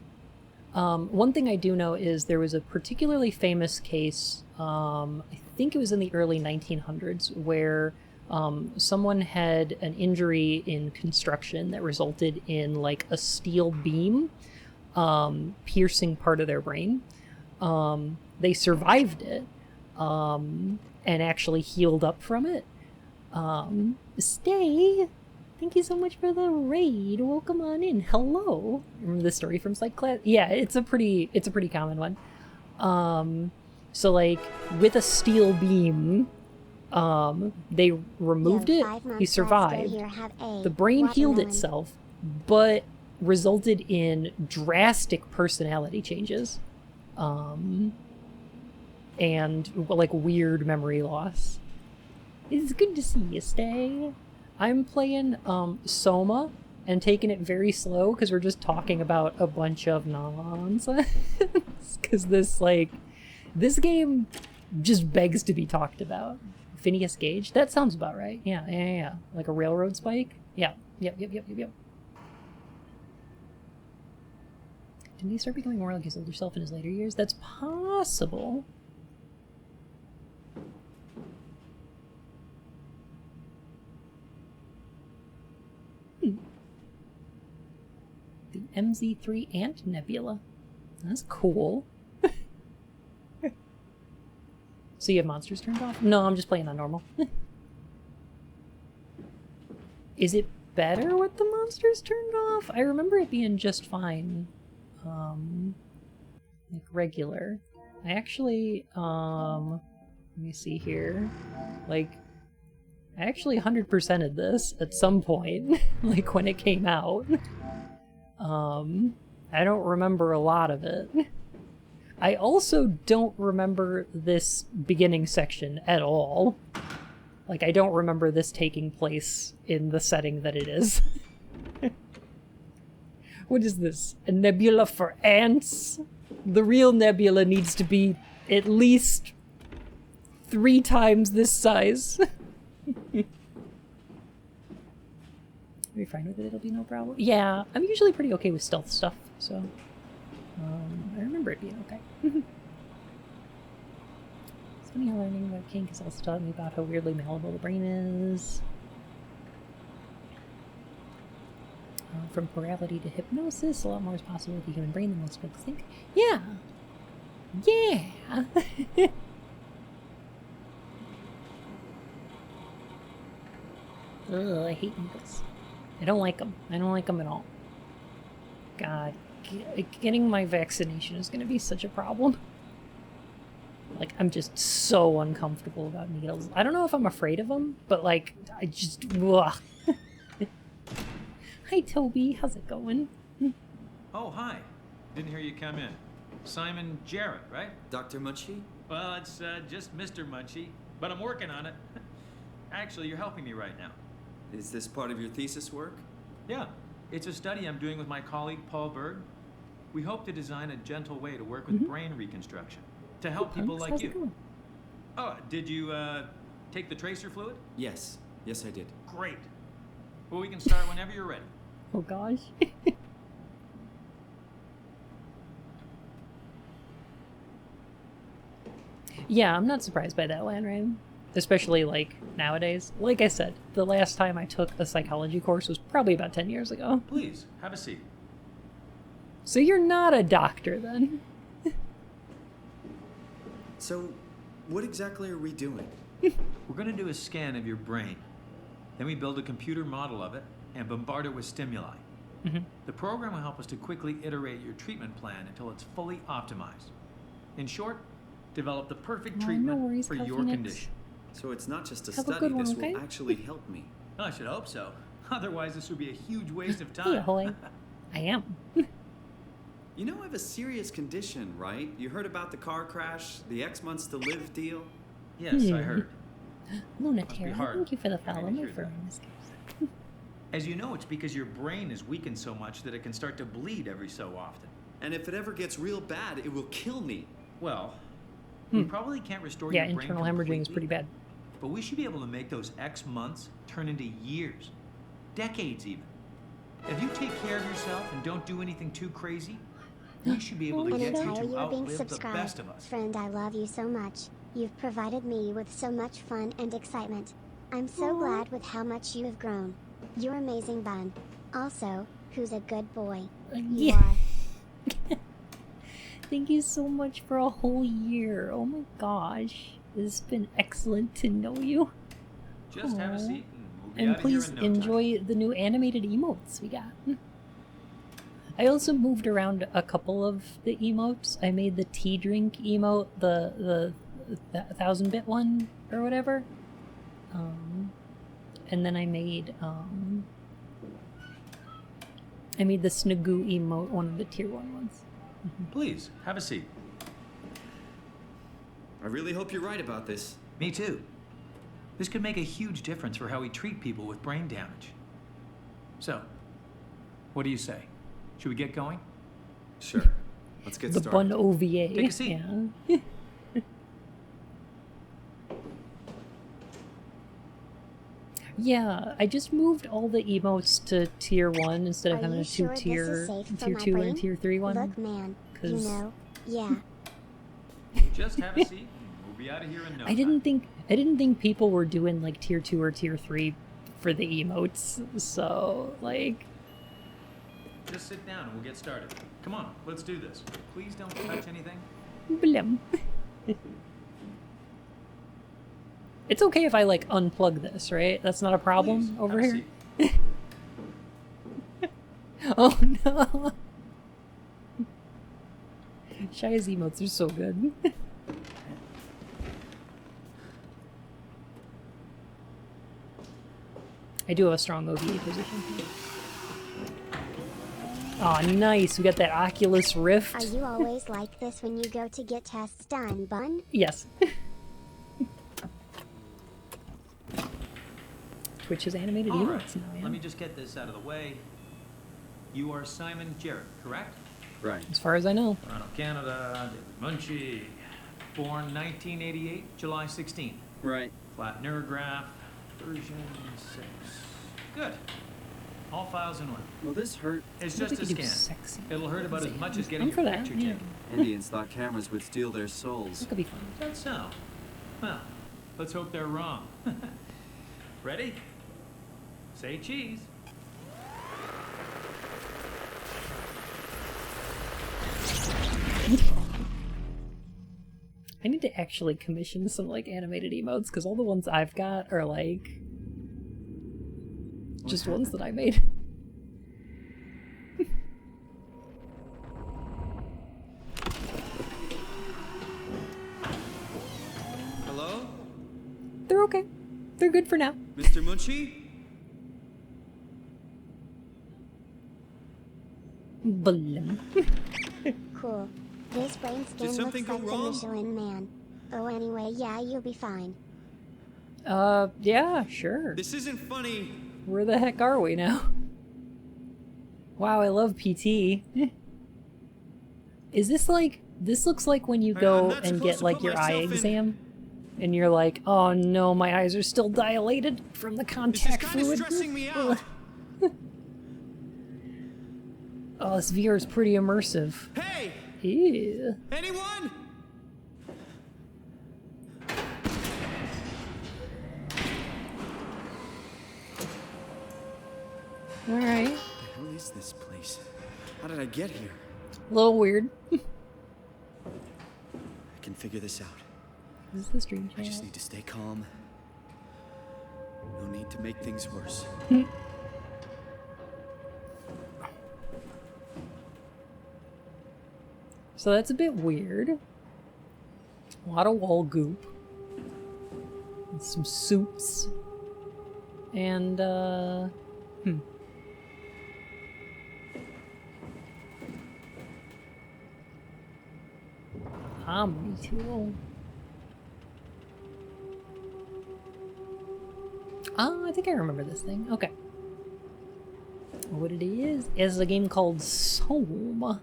One thing I do know is there was a particularly famous case, I think it was in the early 1900s, where someone had an injury in construction that resulted in like a steel beam piercing part of their brain. They survived it and actually healed up from it. Stay. Thank you so much for the raid. Welcome on in. Hello. Remember the story from psych class? Yeah, it's a pretty common one. So like with a steel beam, they removed it. He survived. The brain healed itself, but resulted in drastic personality changes, and like weird memory loss. It's good to see you, Stay. I'm playing SOwOMA and taking it very slow because we're just talking about a bunch of nonsense. Because this game just begs to be talked about. Phineas Gage? That sounds about right. Yeah. Like a railroad spike? Yeah. Yep. Didn't he start becoming more like his older self in his later years? That's possible. The MZ3 Ant Nebula. That's cool. So you have monsters turned off? No, I'm just playing on normal. Is it better with the monsters turned off? I remember it being just fine. Like regular. I actually, let me see here. Like, I actually 100%ed this at some point, like when it came out. I don't remember a lot of it. I also don't remember this beginning section at all. Like, I don't remember this taking place in the setting that it is. What is this? A nebula for ants? The real nebula needs to be at least 3 times this size. Are you fine with it? It'll be no problem. Yeah, I'm usually pretty okay with stealth stuff, so I remember it being okay. It's funny how learning about kink has also taught me about how weirdly malleable the brain is. From plurality to hypnosis, a lot more is possible with the human brain than most folks think. Yeah! Yeah! Ugh, I hate needles. I don't like them. I don't like them at all. God, getting my vaccination is going to be such a problem. Like, I'm just so uncomfortable about needles. I don't know if I'm afraid of them, but like, I just... Ugh. Hi, Toby. How's it going? Oh, hi. Didn't hear you come in. Simon Jarrett, right? Dr. Munchie? Well, it's just Mr. Munchie, but I'm working on it. Actually, you're helping me right now. Is this part of your thesis work? Yeah, it's a study I'm doing with my colleague Paul Berg. We hope to design a gentle way to work with brain reconstruction to help people like How's it you. going? Oh, did you take the tracer fluid? Yes. Yes, I did. Great. Well, we can start whenever you're ready. Oh gosh. Yeah, I'm not surprised by that, Landram. Especially, like, nowadays. Like I said, the last time I took a psychology course was probably about 10 years ago. Please, have a seat. So you're not a doctor, then? So, what exactly are we doing? We're going to do a scan of your brain. Then we build a computer model of it and bombard it with stimuli. The program will help us to quickly iterate your treatment plan until it's fully optimized. In short, develop the perfect No treatment worries, for Pal your Phoenix. condition. So it's not just a Have a study, good one, this okay? will actually help me. Well, I should hope so. Otherwise, this would be a huge waste of Hey, time. Ahoy. I am. You know I have a serious condition, right? You heard about the car crash, the X months to live deal? Yes, I heard. Lunatera, hard. thank you for the Sorry to follow, my hear that. friends. As you know, it's because your brain is weakened so much that it can start to bleed every so often. And if it ever gets real bad, it will kill me. Well, we probably can't restore Yeah, your brain internal hemorrhaging is pretty completely, bad. but we should be able to make those X months turn into years, decades even. If you take care of yourself and don't do anything too crazy, we should be able to And get you entire to you being outlive the subscribed. best of us. Friend, I love you so much. You've provided me with so much fun and excitement. I'm so glad with how much you have grown. You're amazing, Bun. Also, who's a good boy? You Yeah. are. Thank you so much for a whole year. Oh my gosh. It's been excellent to know you. Just have a Aw. seat and we'll be And out of here please in no time. enjoy the new animated emotes we got. I also moved around a couple of the emotes. I made the tea drink emote, the 1000-bit one or whatever. And then I made the Snagoo emote, one of the tier 1 ones. Please, have a seat. I really hope you're right about this. Me too. This could make a huge difference for how we treat people with brain damage. So, what do you say? Should we get going? Sure. Let's get The started. Bun OVA. Take a seat. Yeah. Yeah, I just moved all the emotes to tier 1 instead of Are having you a sure this is tier safe for tier my 2 brain? and tier 3 one. Look, man. You 'cause- know. Yeah. Just have a seat and we'll be out of here in no I time. didn't think people were doing like tier 2 or tier 3 for the emotes. So, like, Just sit down and we'll get started. Come on, let's do this. Please don't touch anything. blem. It's okay if I like unplug this, right? That's not a problem Please, over have a here. seat. Oh no. Shia's emotes are so good. I do have a strong OVA position. Oh, nice. We got that Oculus Rift. Are you always like this when you go to get tests done, Bun? Yes. Twitch has animated All emotes right, now, yeah. let me just get this out of the way. You are Simon Jarrett, correct? Right. As far as I know. Toronto, Canada, David Munchie. Born 1988, July 16th. Right. Flat neurograph, version 6. Good. All files in order. Will this hurt? It's What just if a we could do scan. sexy It'll hurt about as exam? much as getting I'm for your that. picture Yeah. taken. Indians thought cameras would steal their souls. That could be fun. That's so. Well, let's hope they're wrong. Ready? Say cheese. I need to actually commission some like animated emotes because all the ones I've got are like just ones that I made. Hello? They're okay. They're good for now. Mr. Munchie? Blum. Cool. This brain scan looks something like go the wrong? Michelin Man. Oh, anyway, yeah, you'll be fine. Yeah, sure. This isn't funny. Where the heck are we now? Wow, I love PT. Is this like, this looks like when you I'm go not and supposed get to like put your eye myself in- exam and you're like, oh no, my eyes are still dilated from the This is contact kind of fluid. stressing me Ugh. out. Oh, this VR is pretty immersive. Hey! Ew. Anyone? Alright. What the hell is this place? How did I get here? A little weird. I can figure this out. This is the stream I just channel. need to stay calm. No need to make things worse. So that's a bit weird. A lot of wall goop. And some soups. And, Omni tool. Ah, I think I remember this thing. Okay. What it is a game called SOwOMA.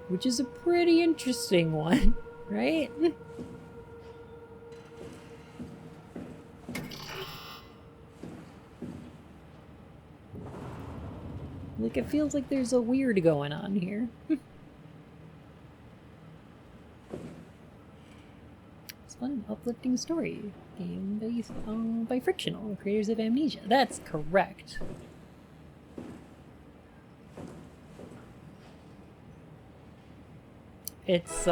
Which is a pretty interesting one, right? Like, it feels like there's a weird going on here. It's fun and uplifting story game based by Frictional, the creators of Amnesia. That's correct. It's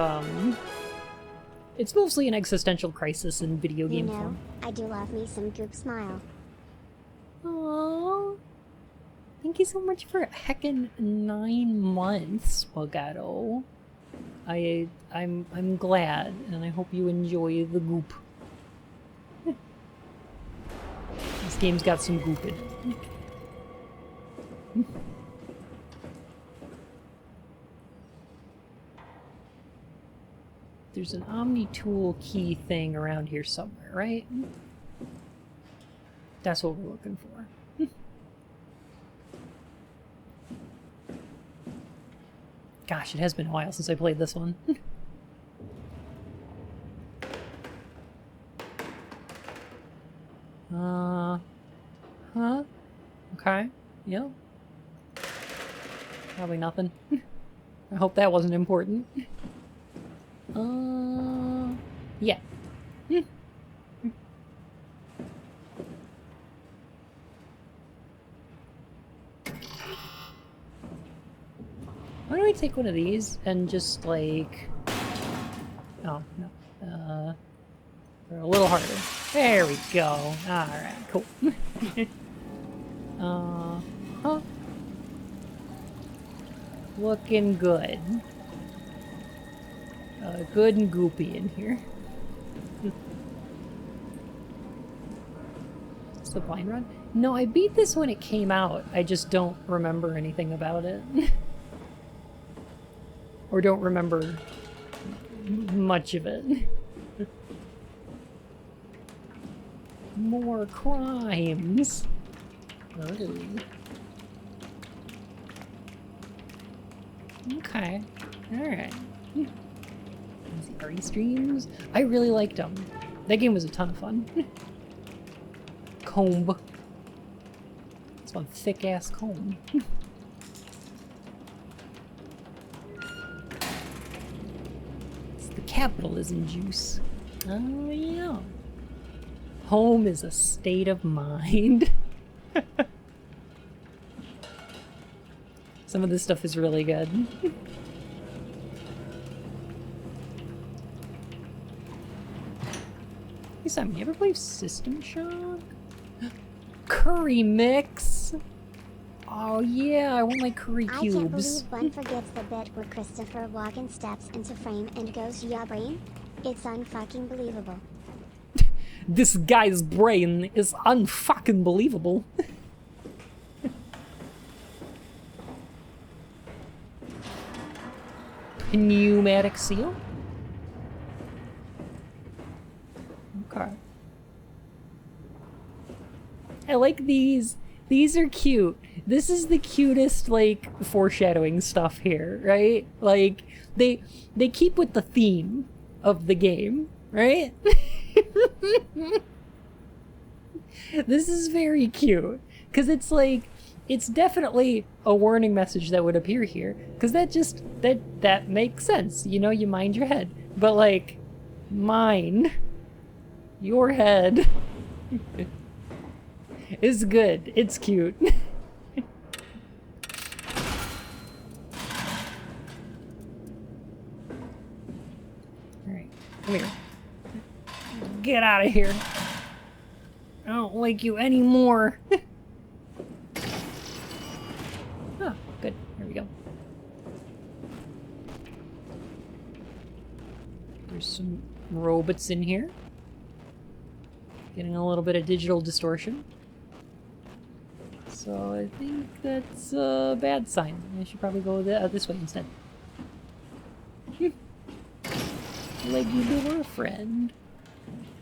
mostly an existential crisis in video You game know, form. I do love me some Goop Smile. Aww. Thank you so much for heckin' 9 months, Wagato. I'm glad, and I hope you enjoy the goop. This game's got some goop in it. There's an Omni tool key thing around here somewhere, right? That's what we're looking for. Gosh, it has been a while since I played this one. Huh? Okay. Yep. Probably nothing. I hope that wasn't important. Yeah. Why don't we take one of these and just like... Oh, no. They're a little harder. There we go. Alright, cool. Huh. Looking good. Good and goopy in here. Is the blind run? No, I beat this when it came out. I just don't remember anything about it. Or don't remember much of it. More crimes. Oh. Okay. Alright. ZRE streams. I really liked them. That game was a ton of fun. Comb. It's one thick ass comb. It's the capitalism juice. Oh yeah. Home is a state of mind. Some of this stuff is really good. Hey Simon, you ever play System Shock? Curry mix! Oh yeah, I want my curry I cubes. can't believe one forgets the bit where Christopher Walken steps into frame and goes, "Ya brain?" It's unfucking believable. This guy's brain is unfucking believable. Pneumatic seal? Okay. I like these. These are cute. This is the cutest, like, foreshadowing stuff here, right? Like, they keep with the theme of the game, right? This is very cute. Because it's like, it's definitely a warning message that would appear here. Because that makes sense. You know, you mind your head. But, like, mine, your head, is good. It's cute. Alright, come here. Get out of here. I don't like you anymore. Oh, good. There we go. There's some robots in here. Getting a little bit of digital distortion. So I think that's a bad sign. I should probably go this way instead. Like you were a friend.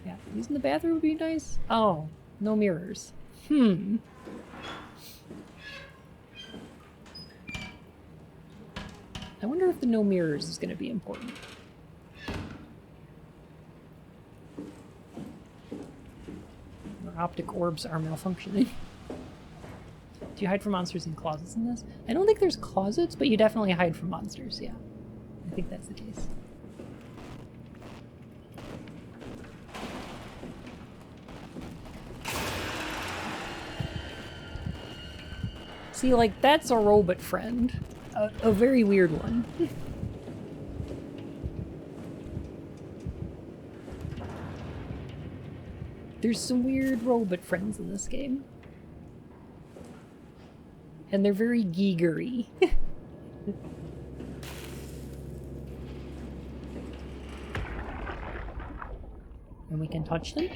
Yeah, using the bathroom would be nice. Oh, no mirrors. I wonder if the no mirrors is going to be important. Or optic orbs are malfunctioning. Do you hide from monsters in closets in this? I don't think there's closets, but you definitely hide from monsters, yeah. I think that's the case. See, like, that's a robot friend. A very weird one. There's some weird robot friends in this game. And they're very geegery. And we can touch them?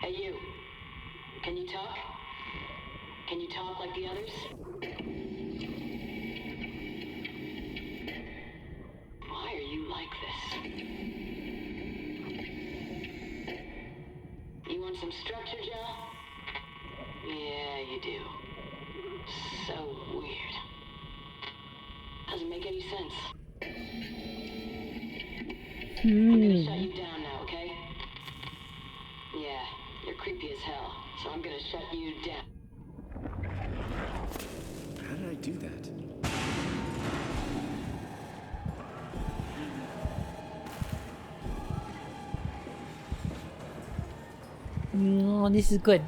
Hey you, can you talk? Can you talk like the others? Why are you like this? You want some structure, Joe? Yeah, you do. So weird. Doesn't make any sense. I'm gonna shut you down now, okay? Yeah, you're creepy as hell, so I'm gonna shut you down. How did I do that? Oh, this is good.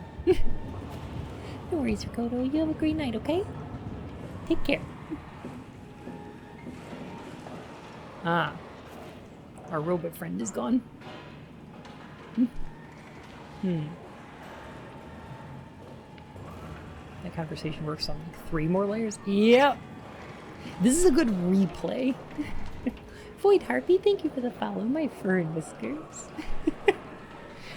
No worries, Ricoto. You have a great night, okay? Take care. Ah. Our robot friend is gone. That conversation works on like 3 more layers. Yep. This is a good replay. Void Harpy, thank you for the follow, my fur and whiskers.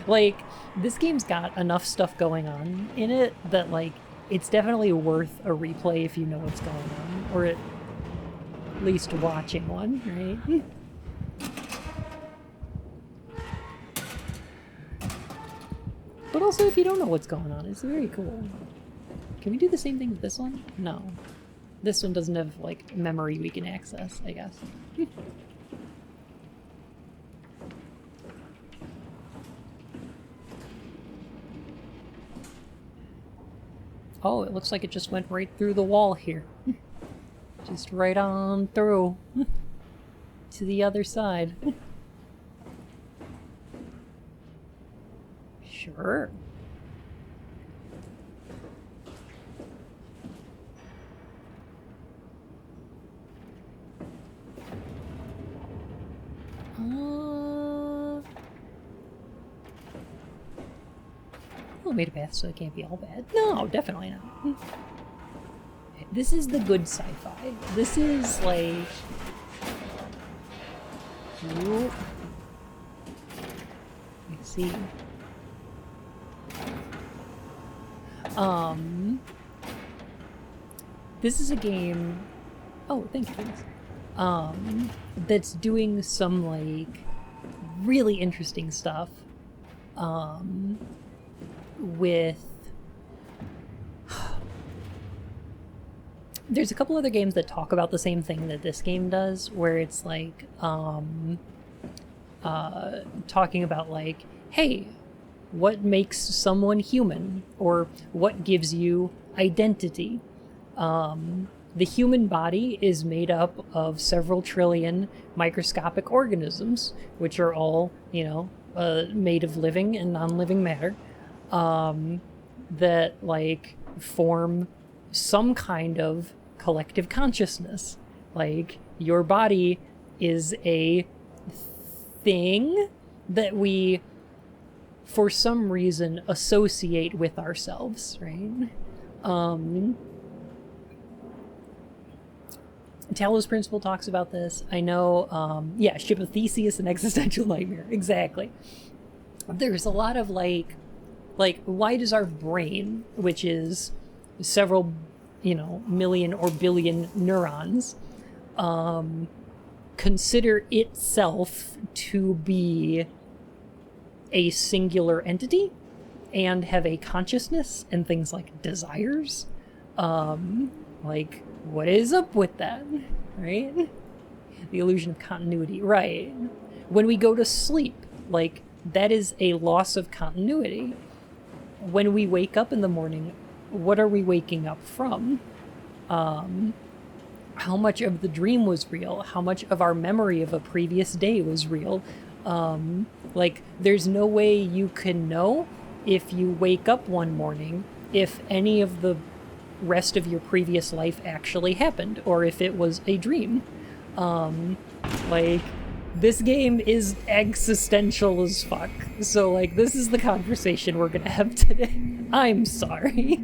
Like, this game's got enough stuff going on in it that, like, it's definitely worth a replay if you know what's going on. Or at least watching one, right? But also, if you don't know what's going on, it's very cool. Can we do the same thing with this one? No. This one doesn't have, like, memory we can access, I guess. Oh, it looks like it just went right through the wall here. Just right on through. To the other side. Sure. Well, made a path, so it can't be all bad. No, definitely not. This is the good sci-fi. This is like... Whoop. Let's see. This is a game... Oh, thank you. That's doing some, like, really interesting stuff. With... There's a couple other games that talk about the same thing that this game does, where it's like, talking about like, hey, what makes someone human? Or what gives you identity? The human body is made up of several trillion microscopic organisms, which are all, you know, made of living and non-living matter, that, like, form some kind of collective consciousness. Like, your body is a thing that we, for some reason, associate with ourselves, right? Talos Principle talks about this. I know, yeah, Ship of Theseus, an existential nightmare. Exactly. There's a lot of, like, why does our brain, which is several, you know, million or billion neurons, consider itself to be a singular entity and have a consciousness and things like desires? Like, what is up with that, right? The illusion of continuity, right? When we go to sleep, like, that is a loss of continuity. When we wake up in the morning, what are we waking up from? How much of the dream was real? How much of our memory of a previous day was real? Like, there's no way you can know if you wake up one morning if any of the rest of your previous life actually happened, or if it was a dream. Like, this game is existential as fuck. So, like, this is the conversation we're gonna have today. I'm sorry.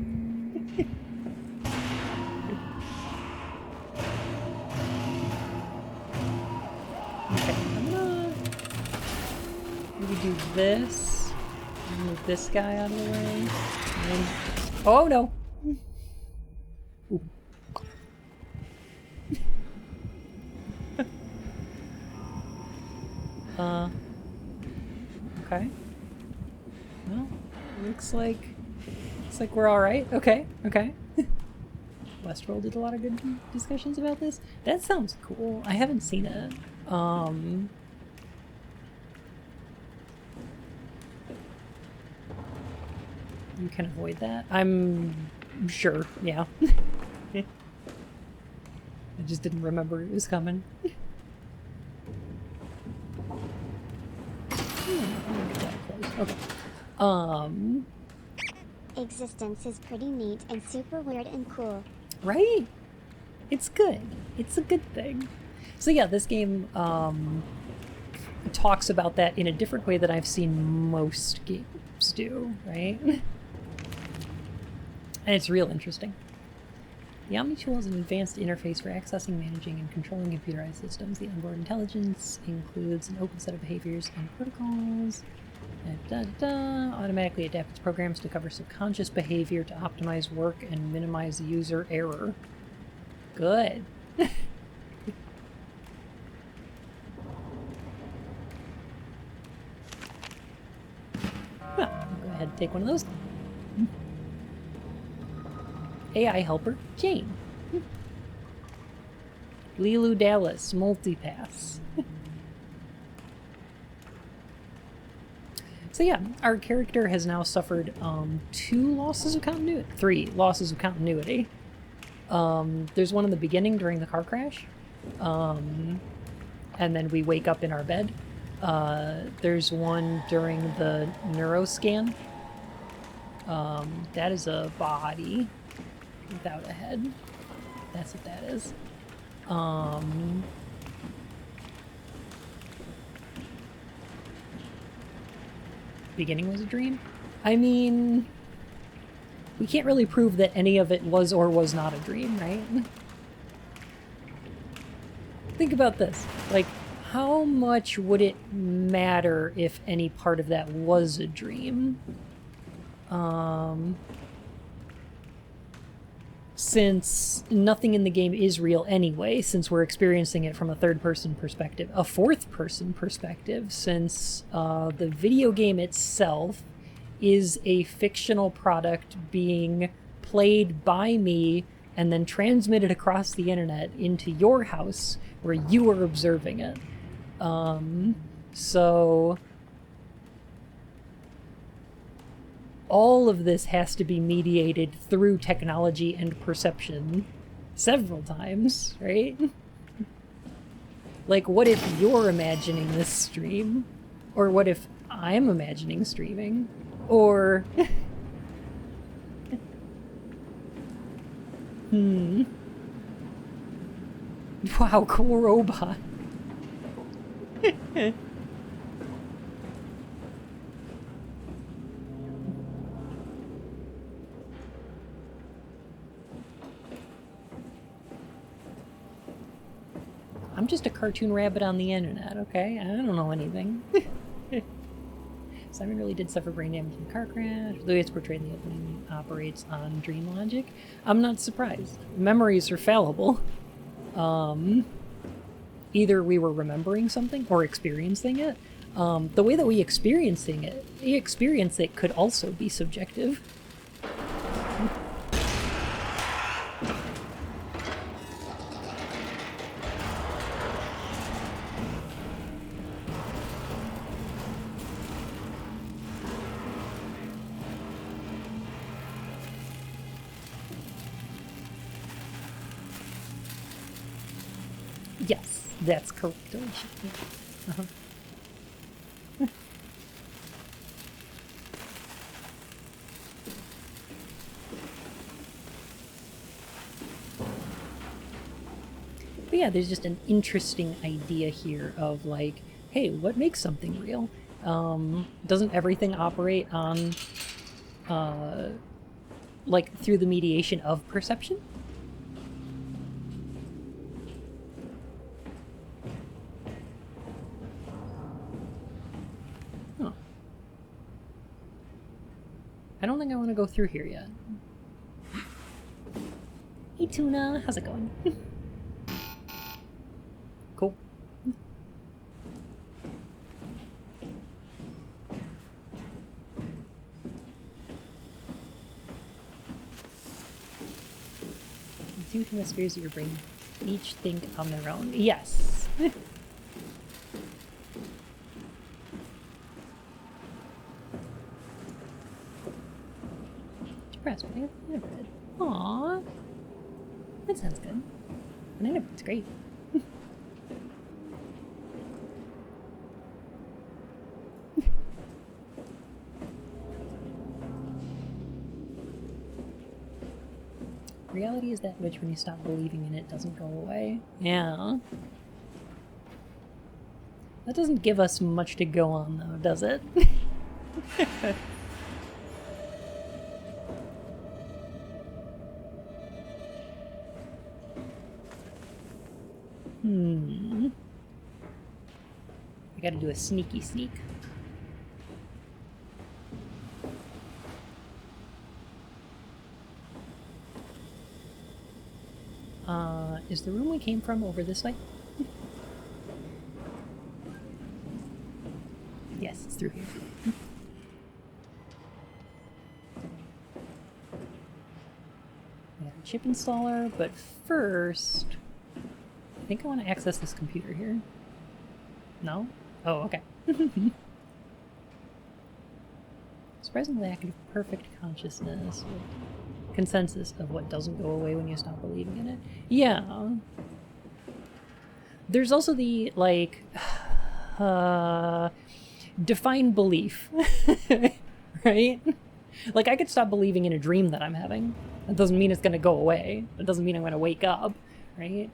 Okay, I'm gonna maybe do this. Move this guy out of the way. And then... Oh no! Ooh. Okay. Well, looks like we're all right. Okay, okay. Westworld did a lot of good discussions about this. That sounds cool. I haven't seen it. You can avoid that. I'm sure. Yeah. I just didn't remember it was coming. Okay. Existence is pretty neat and super weird and cool. Right? It's good. It's a good thing. So yeah, this game talks about that in a different way that I've seen most games do, right? And it's real interesting. The Omni tool is an advanced interface for accessing, managing, and controlling computerized systems. The onboard intelligence includes an open set of behaviors and protocols. Automatically adapt its programs to cover subconscious behavior to optimize work and minimize user error. Good. Well, I'll go ahead and take one of those. AI helper, Jane. Lilu Dallas, multipass. So yeah, our character has now suffered 2 losses of continuity, 3 losses of continuity. There's one in the beginning during the car crash, and then we wake up in our bed. There's one during the neuroscan. That is a body without a head. That's what that is. Beginning was a dream? I mean, we can't really prove that any of it was or was not a dream, right? Think about this. Like, how much would it matter if any part of that was a dream? Since nothing in the game is real anyway, since we're experiencing it from a third-person perspective. A fourth-person perspective, since the video game itself is a fictional product being played by me and then transmitted across the internet into your house where you are observing it. So all of this has to be mediated through technology and perception several times, right? Like, what if you're imagining this stream? Or what if I'm imagining streaming? Or... Wow, cool robot. I'm just a cartoon rabbit on the internet, okay? I don't know anything. Simon really did suffer brain damage in a car crash. The way it's portrayed in the opening operates on dream logic. I'm not surprised. Memories are fallible. Either we were remembering something or experiencing it. The way that we experience it could also be subjective. Yes, that's correct. Uh-huh. But yeah, there's just an interesting idea here of like, hey, what makes something real? Doesn't everything operate on, like, through the mediation of perception? I don't think I want to go through here yet. Hey Tuna, how's it going? Cool. Two hemispheres of your brain each think on their own. Yes. Depressed, right? Neighborhood. Aww. That sounds good. The neighborhood's great. Reality is that which, when you stop believing in it, doesn't go away. Yeah. That doesn't give us much to go on, though, does it? I gotta do a sneaky sneak. Is the room we came from over this way? Yes, it's through here. ship installer, but first, I think I want to access this computer here. No? Oh, okay. Surprisingly, lack of perfect consciousness. Consensus of what doesn't go away when you stop believing in it. Yeah. There's also the, like, define belief, right? Like, I could stop believing in a dream that I'm having. That doesn't mean it's going to go away. It doesn't mean I'm going to wake up, right?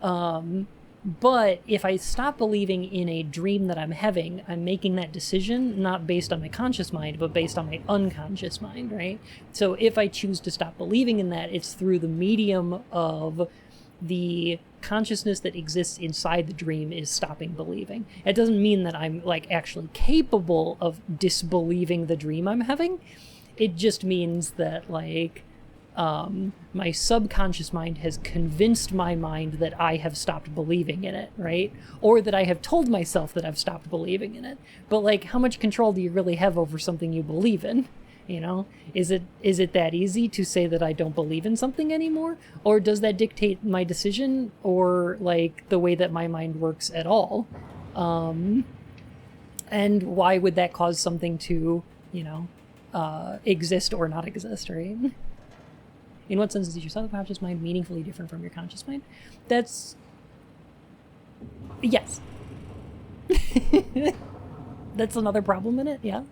But if I stop believing in a dream that I'm having, I'm making that decision not based on my conscious mind, but based on my unconscious mind, right? So if I choose to stop believing in that, it's through the medium of the consciousness that exists inside the dream is stopping believing. It doesn't mean that I'm, like, actually capable of disbelieving the dream I'm having. It just means that, like, my subconscious mind has convinced my mind that I have stopped believing in it, right? Or that I have told myself that I've stopped believing in it. But, like, how much control do you really have over something you believe in? You know? Is it that easy to say that I don't believe in something anymore? Or does that dictate my decision or, like, the way that my mind works at all? And why would that cause something to, you know, exist or not exist, right? In what sense is your subconscious mind meaningfully different from your conscious mind? That's... yes. That's another problem in it, yeah.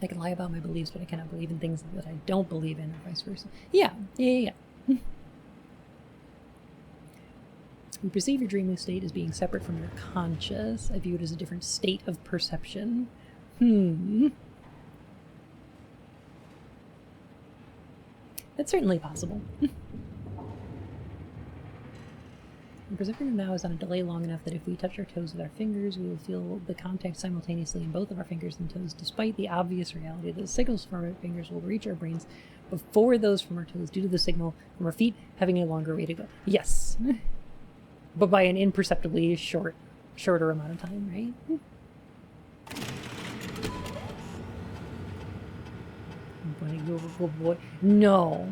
I can lie about my beliefs, but I cannot believe in things that I don't believe in, or vice versa. Yeah. We perceive your dreaming state as being separate from your conscious. I view it as a different state of perception. That's certainly possible. The perception now is on a delay long enough that if we touch our toes with our fingers, we will feel the contact simultaneously in both of our fingers and toes, despite the obvious reality that the signals from our fingers will reach our brains before those from our toes, due to the signal from our feet having a longer way to go. Yes. But by an imperceptibly shorter amount of time, right? No,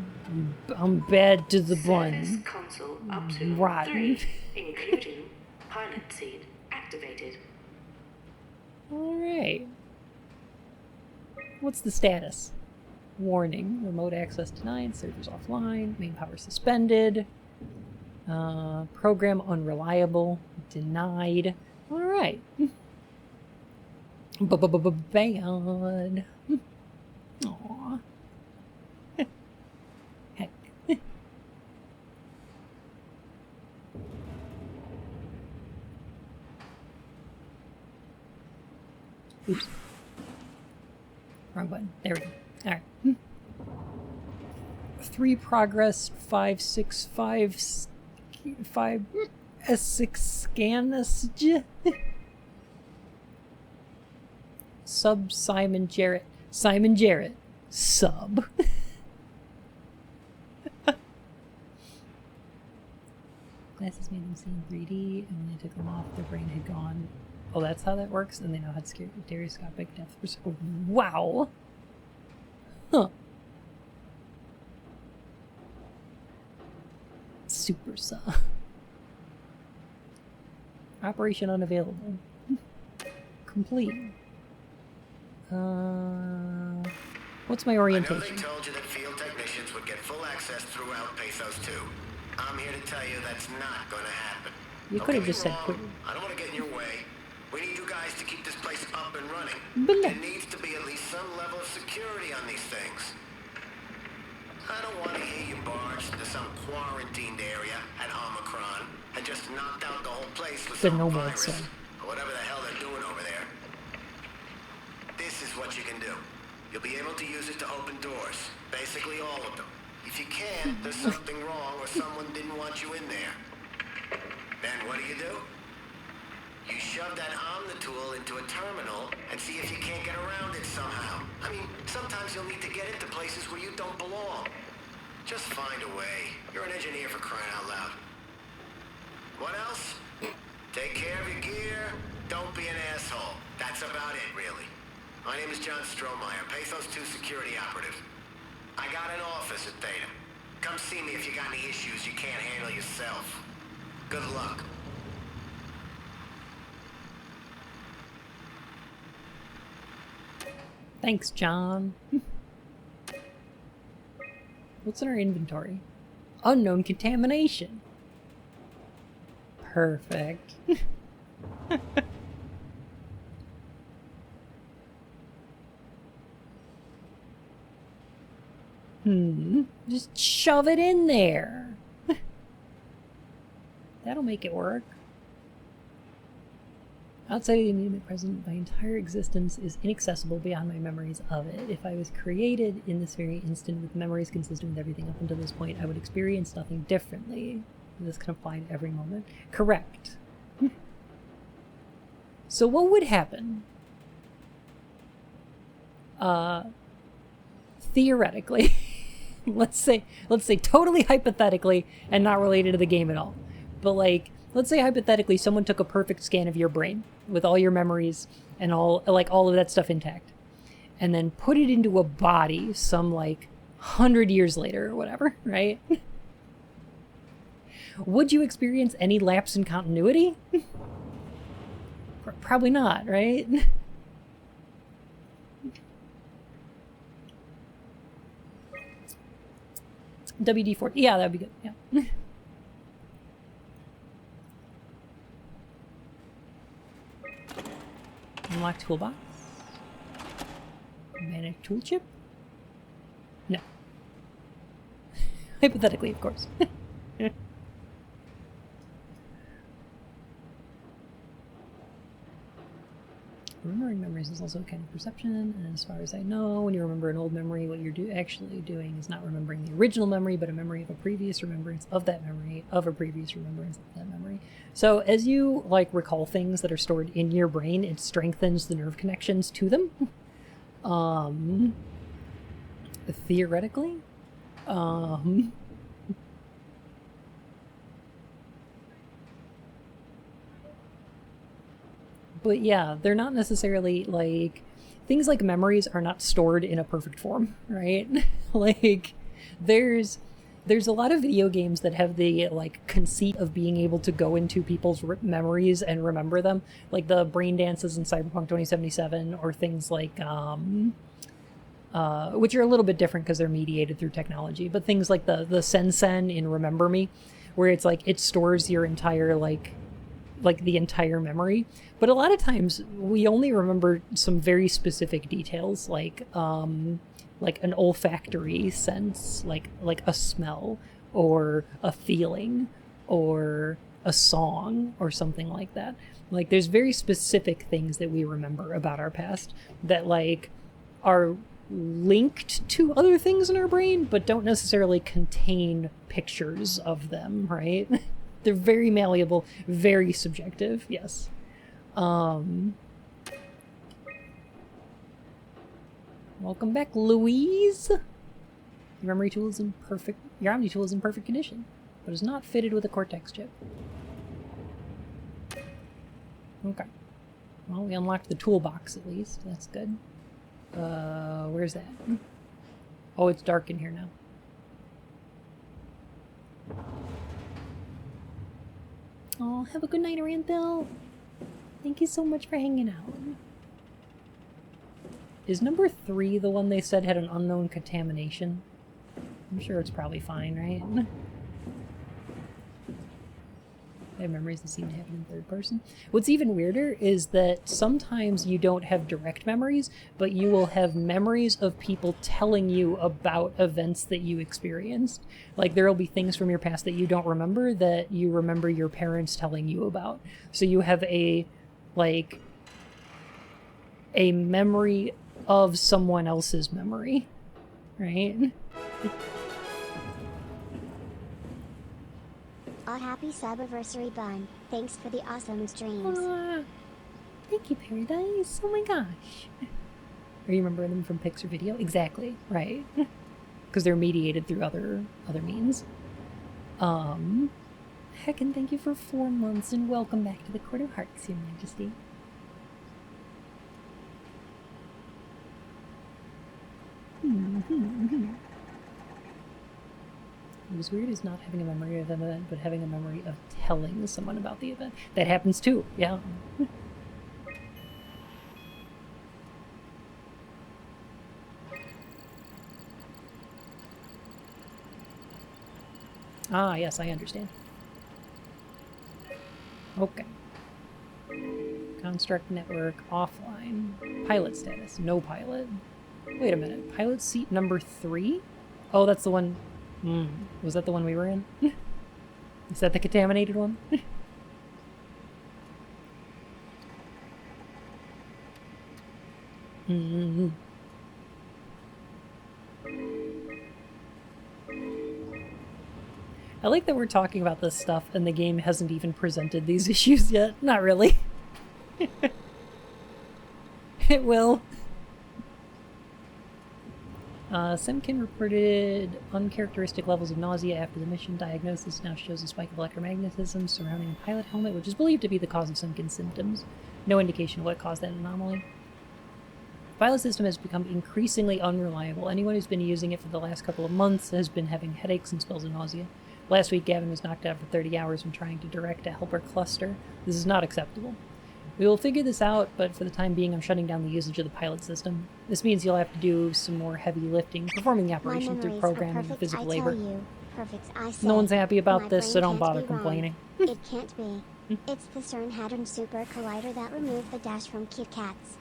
I'm bad to the bun. Console up to Rotten. 3, including pilot seat activated. All right. What's the status? Warning: remote access denied. Servers offline. Main power suspended. Program unreliable. Denied. All right. Bad. Aww. Heck. Oops. Wrong button. There we go. Alright. 3 progress, 5, 6, 5, 5, S6 scan, sub Simon Jarrett. Simon Jarrett. Sub. Glasses made them see in 3D, and when they took them off, their brain had gone. Oh, that's how that works? And they now had stereoscopic depth perception. Wow! Huh. Super sub. Operation unavailable. Complete. What's my orientation? I know they told you that field technicians would get full access throughout Pathos 2. I'm here to tell you that's not going to happen. You could have just said quick. I don't want to get in your way. We need you guys to keep this place up and running. But There needs to be at least some level of security on these things. I don't want to hear you barged into some quarantined area at Omicron and just knocked out the whole place with The some nomad virus son. or whatever the hell they're doing over there. This is what you can do. You'll be able to use it to open doors. Basically all of them. If you can't, there's something wrong or someone didn't want you in there. Then what do? You shove that Omnitool into a terminal and see if you can't get around it somehow. I mean, sometimes you'll need to get into places where you don't belong. Just find a way. You're an engineer, for crying out loud. What else? Take care of your gear. Don't be an asshole. That's about it, really. My name is John Strohmeyer, Pathos 2 security operative. I got an office at Theta. Come see me if you got any issues you can't handle yourself. Good luck. Thanks, John. What's in our inventory? Unknown contamination. Perfect. Just shove it in there. That'll make it work. Outside of the immediate present, my entire existence is inaccessible beyond my memories of it. If I was created in this very instant with memories consistent with everything up until this point, I would experience nothing differently. This can apply to every moment. Correct. So what would happen? Theoretically, let's say totally hypothetically and not related to the game at all. But like, let's say hypothetically someone took a perfect scan of your brain with all your memories and all of that stuff intact, and then put it into a body some like 100 years later or whatever, right? Would you experience any lapse in continuity? Probably not, right? WD-40. Yeah, that'd be good. Yeah. Unlock toolbox. Manage tool chip? No. Hypothetically, of course. Remembering memories is also a kind of perception, and as far as I know, when you remember an old memory, what you're actually doing is not remembering the original memory, but a memory of a previous remembrance of that memory, of a previous remembrance of that memory. So as you, like, recall things that are stored in your brain, it strengthens the nerve connections to them. Theoretically. But yeah, they're not necessarily, like, things like memories are not stored in a perfect form, right? Like, there's a lot of video games that have the, like, conceit of being able to go into people's memories and remember them, like the brain dances in Cyberpunk 2077, or things like, which are a little bit different because they're mediated through technology, but things like the Sensen in Remember Me, where it's like, it stores your entire, like the entire memory. But a lot of times we only remember some very specific details, like an olfactory sense, like a smell or a feeling or a song or something like that. Like, there's very specific things that we remember about our past that, like, are linked to other things in our brain but don't necessarily contain pictures of them, right? They're very malleable, very subjective, yes. Welcome back, Louise. Your memory tool is in perfect... Your Omni tool is in perfect condition, but is not fitted with a Cortex chip. Okay. Well, we unlocked the toolbox at least. That's good. Where's that? Oh, it's dark in here now. Oh, have a good night, Aranthil. Thank you so much for hanging out. Is number 3 the one they said had an unknown contamination? I'm sure it's probably fine, right? I have memories that seem to happen in third person. What's even weirder is that sometimes you don't have direct memories, but you will have memories of people telling you about events that you experienced. Like, there will be things from your past that you don't remember that you remember your parents telling you about. So you have a memory of someone else's memory, right? A happy sub-anniversary, Bun. Thanks for the awesome streams. Thank you, Paradise. Oh my gosh. Are you remembering them from Pixar Video? Exactly, right. Because they're mediated through other means. Heckin', thank you for 4 months, and welcome back to the Court of Hearts, Your Majesty. It was weird as not having a memory of an event, but having a memory of telling someone about the event. That happens too, yeah. Ah, yes, I understand. Okay. Construct network offline. Pilot status. No pilot. Wait a minute. Pilot seat number 3? Oh, that's the one... Was that the one we were in? Is that the contaminated one? I like that we're talking about this stuff and the game hasn't even presented these issues yet. Not really. It will. Semkin reported uncharacteristic levels of nausea after the mission. Diagnosis now shows a spike of electromagnetism surrounding the pilot helmet, which is believed to be the cause of Semkin's symptoms. No indication of what caused that anomaly. The pilot system has become increasingly unreliable. Anyone who's been using it for the last couple of months has been having headaches and spells of nausea. Last week, Gavin was knocked out for 30 hours when trying to direct a helper cluster. This is not acceptable. We will figure this out, but for the time being, I'm shutting down the usage of the pilot system. This means you'll have to do some more heavy lifting, performing the operation through programming and physical labor. No one's happy about this, so don't bother complaining. It can't be. It's the CERN Hadron Super Collider that removed the dash from Kit Kats.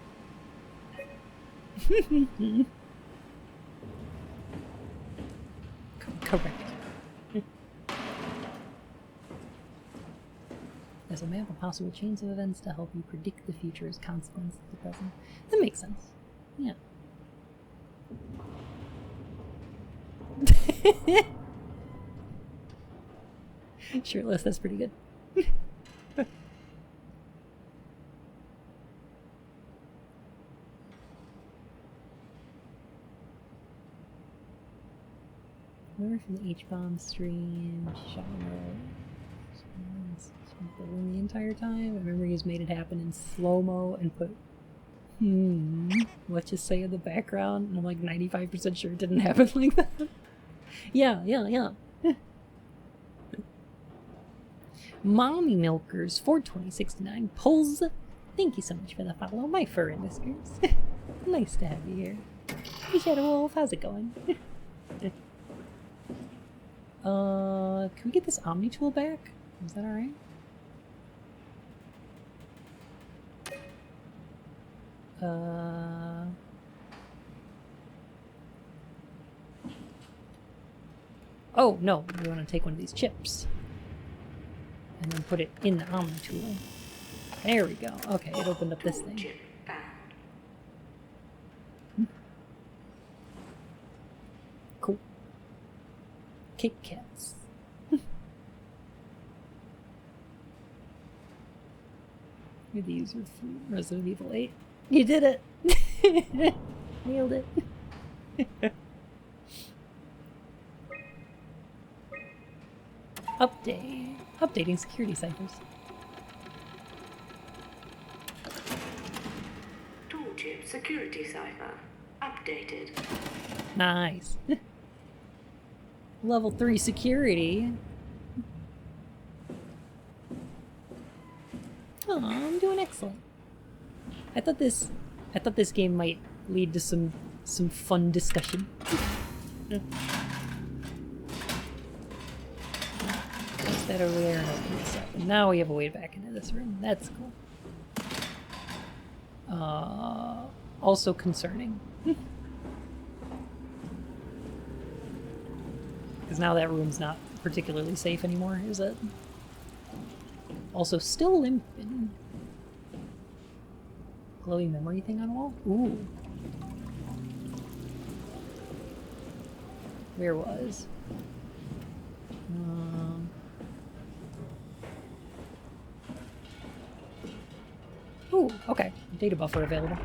Correct. There's a map of possible chains of events to help you predict the future as consequence of the present. That makes sense. Yeah. Shirtless, that's pretty good. Remember from the H-bomb stream, shot the entire time. I remember he's made it happen in slow-mo and put let's just say in the background, and I'm like 95% sure it didn't happen like that. Yeah. Mommy Milkers 42069 pulls. Thank you so much for the follow, my fur and whiskers. Nice to have you here. Hey Shadow Wolf, how's it going? Can we get this Omni tool back? Is that alright? Oh, no. We want to take one of these chips. And then put it in the Omni tool. There we go. Okay, it opened up this thing. Cool. Kit Kats. These are from Resident Evil 8. You did it! Nailed it. Update. Updating security ciphers. Tooltip security cipher. Updated. Nice. Level 3 security. Oh, I'm doing excellent. I thought this game might lead to some fun discussion. Place that over there and open this up. And now we have a way back into this room. That's cool. Also concerning. Because now that room's not particularly safe anymore, is it? Also still limping. Glowing memory thing on wall? Ooh. Where was? Ooh, okay. Data buffer available.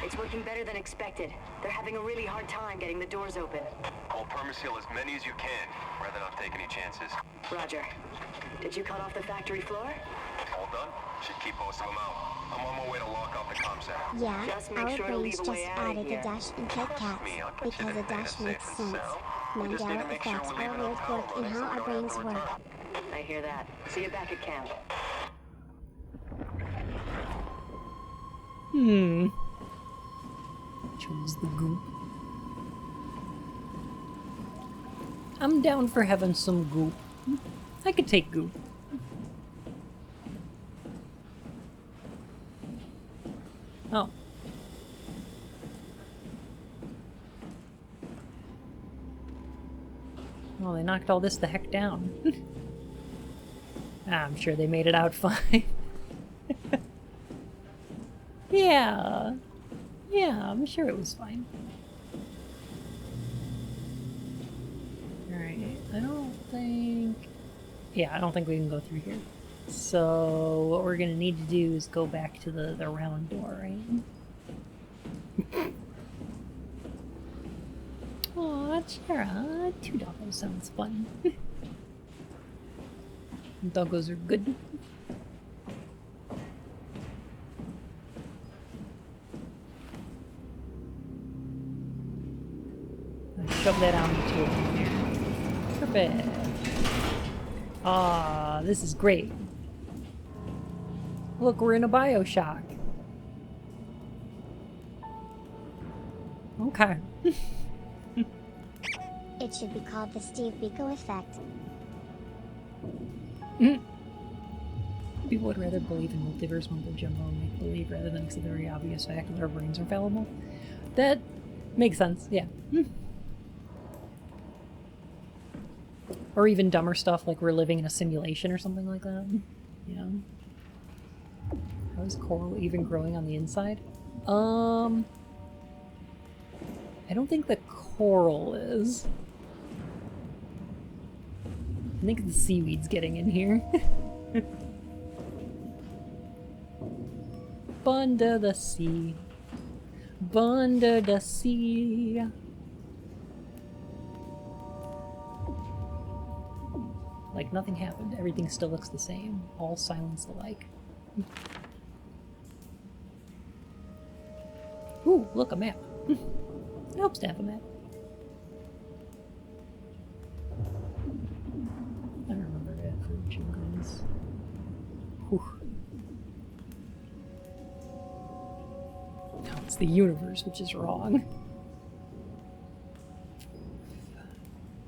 It's working better than expected. They're having a really hard time getting the doors open. I'll permaseal as many as you can, rather not take any chances. Roger. Did you cut off the factory floor? All done? Should keep most of them out. I'm on my way to lock off the comm center. Yeah, Just make our sure to brains leave a just way out of added a here. dash in Kit Kats Me, I'll because consider a dash Dana makes safe and sense. sound. We just need to Mandela make sure effects we're leaving are enough weird work power in money so how we our don't have brains to work. return. I hear that. See you back at camp. Choose the goop. I'm down for having some goop. I could take goop. Oh. Well, they knocked all this the heck down. I'm sure they made it out fine. Yeah. Yeah, I'm sure it was fine. Alright, I don't think... Yeah, I don't think we can go through here. So, what we're gonna need to do is go back to the round door, right? Aw, Chara, $2 sounds fun. Doggos are good. Shove that on the tube in there. Perfect. Ah, this is great. Look, we're in a Bioshock. Okay. It should be called the Steve Biko effect. People would rather believe in multiverse mumbo jumbo and make believe rather than accept the very obvious fact that our brains are fallible. That makes sense, yeah. Or even dumber stuff like we're living in a simulation or something like that. Yeah. How is coral even growing on the inside? I don't think the coral is. I think the seaweed's getting in here. Under the sea. Under the sea. Like nothing happened. Everything still looks the same. All silence alike. Ooh, look, a map. It helps to have a map. I don't remember that for Jinglings. Whew. No, it's the universe, which is wrong.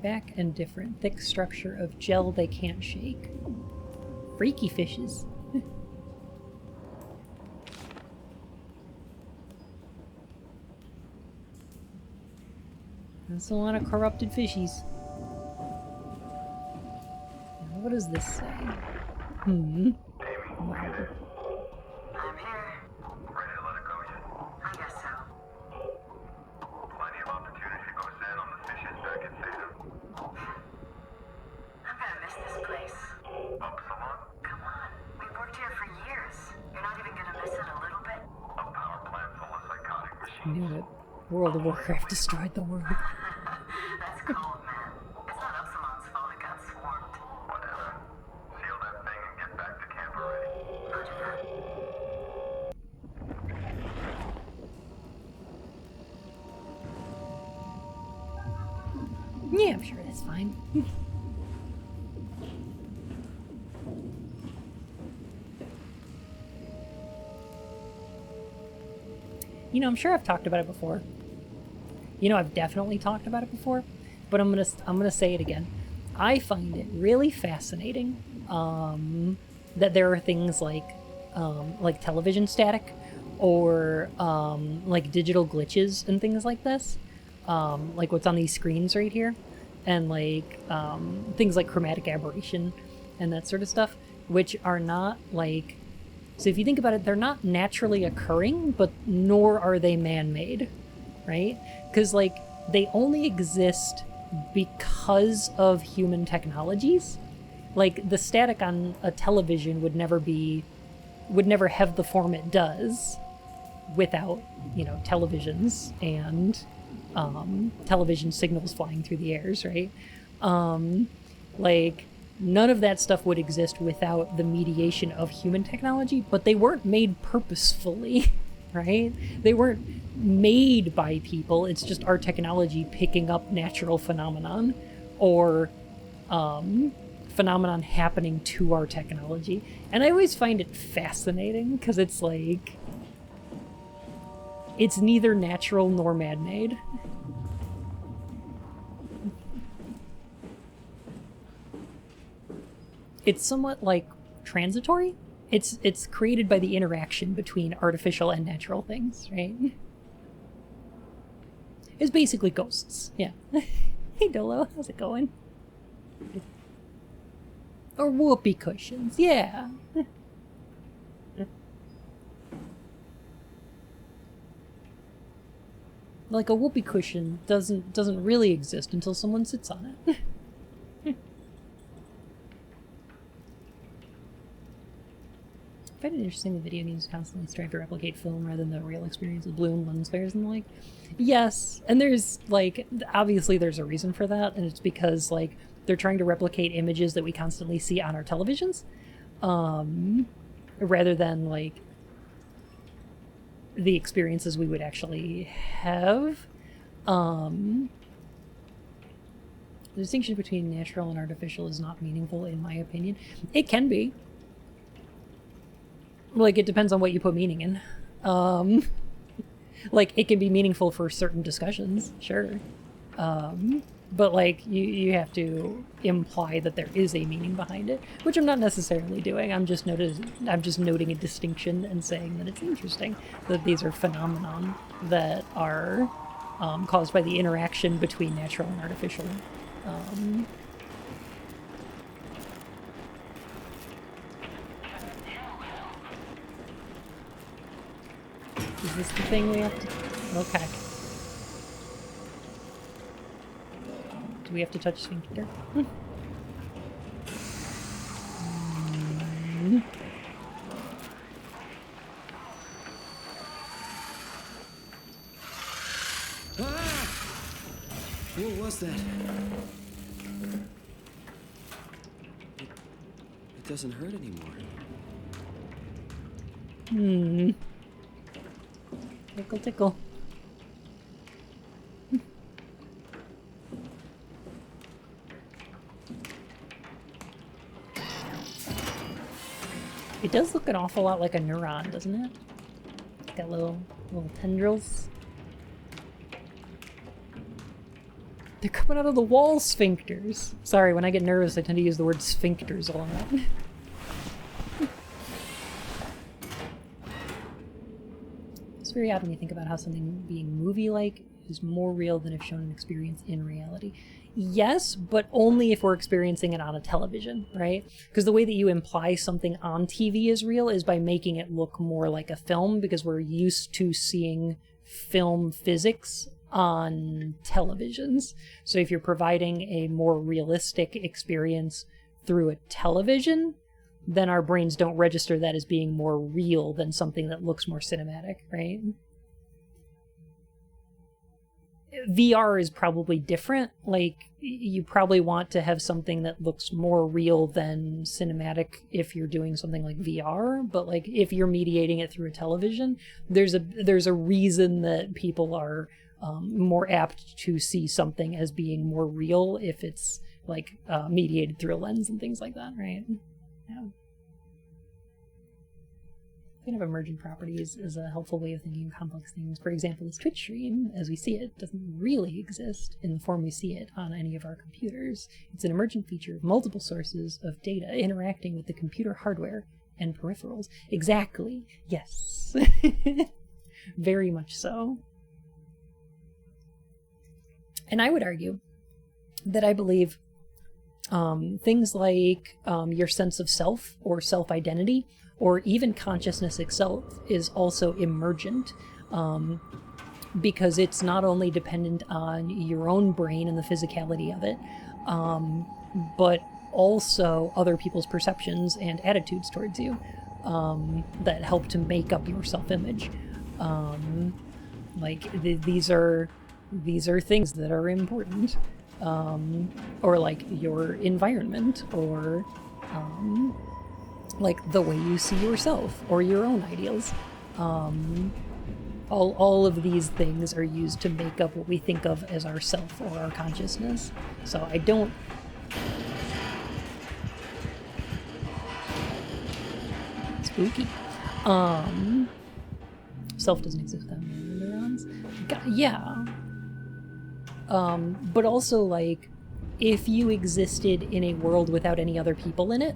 Back and different. Thick structure of gel they can't shake. Freaky fishes. That's a lot of corrupted fishies. Now, what does this say? Wow. I'm here. Ready to let it go yet? I guess so. Plenty of opportunity to go zen on the fishes back at Theta. I'm gonna miss this place. Upsilon? Come on. We've worked here for years. You're not even gonna miss it a little bit? A power plant full of psychotic I machines. knew it. World of Warcraft destroyed the world. That's cold, man. It's not Upsilon's fault it got swarmed. Whatever. Seal that thing and get back to camp already. Roger that. Yeah, I'm sure that's fine. You know, I'm sure I've talked about it before. You know, I've definitely talked about it before, but I'm gonna say it again. I find it really fascinating that there are things like television static or like digital glitches and things like this, like what's on these screens right here, and like things like chromatic aberration and that sort of stuff, which are not like. So if you think about it, they're not naturally occurring, but nor are they man-made, right? Because like they only exist because of human technologies. Like the static on a television would never have the form it does without, you know, televisions and television signals flying through the airs, right? Like None of that stuff would exist without the mediation of human technology, but they weren't made purposefully, right? They weren't made by people. It's just our technology picking up natural phenomenon or phenomenon happening to our technology. And I always find it fascinating because it's like, it's neither natural nor man-made. It's somewhat like transitory. It's created by the interaction between artificial and natural things, right? It's basically ghosts, yeah. Hey Dolo, how's it going? Or whoopee cushions, yeah. Like a whoopee cushion doesn't really exist until someone sits on it. I find it interesting that video games constantly strive to replicate film rather than the real experience of balloon lens flares and the like. Yes, and there's, like, obviously there's a reason for that, and it's because, like, they're trying to replicate images that we constantly see on our televisions, rather than, like, the experiences we would actually have. The distinction between natural and artificial is not meaningful, in my opinion. It can be. Like, it depends on what you put meaning in. Like, it can be meaningful for certain discussions, sure. But, like, you have to imply that there is a meaning behind it, which I'm not necessarily doing. I'm just noting a distinction and saying that it's interesting that these are phenomenon that are caused by the interaction between natural and artificial. Is this the thing we have to... Okay. Do we have to touch sphincter? Ah! What was that? It doesn't hurt anymore. Tickle, tickle. It does look an awful lot like a neuron, doesn't it? It's got little tendrils. They're coming out of the wall sphincters. Sorry, when I get nervous, I tend to use the word sphincters a lot. It's very odd when you think about how something being movie-like is more real than if shown an experience in reality. Yes, but only if we're experiencing it on a television, right? Because the way that you imply something on TV is real is by making it look more like a film, because we're used to seeing film physics on televisions. So if you're providing a more realistic experience through a television, then our brains don't register that as being more real than something that looks more cinematic, right? VR is probably different. Like, you probably want to have something that looks more real than cinematic if you're doing something like VR, but like if you're mediating it through a television, there's a reason that people are more apt to see something as being more real if it's like mediated through a lens and things like that, right? Yeah. Kind of emergent properties is a helpful way of thinking of complex things. For example, this Twitch stream, as we see it, doesn't really exist in the form we see it on any of our computers. It's an emergent feature of multiple sources of data interacting with the computer hardware and peripherals. Exactly. Yes. Very much so. And I would argue that I believe things like your sense of self or self-identity or even consciousness itself is also emergent, because it's not only dependent on your own brain and the physicality of it, but also other people's perceptions and attitudes towards you that help to make up your self-image. These are things that are important. or like your environment, or like the way you see yourself or your own ideals. All of these things are used to make up what we think of as our self or our consciousness. So I don't... Spooky. Self doesn't exist without neurons. Yeah. But also, like, if you existed in a world without any other people in it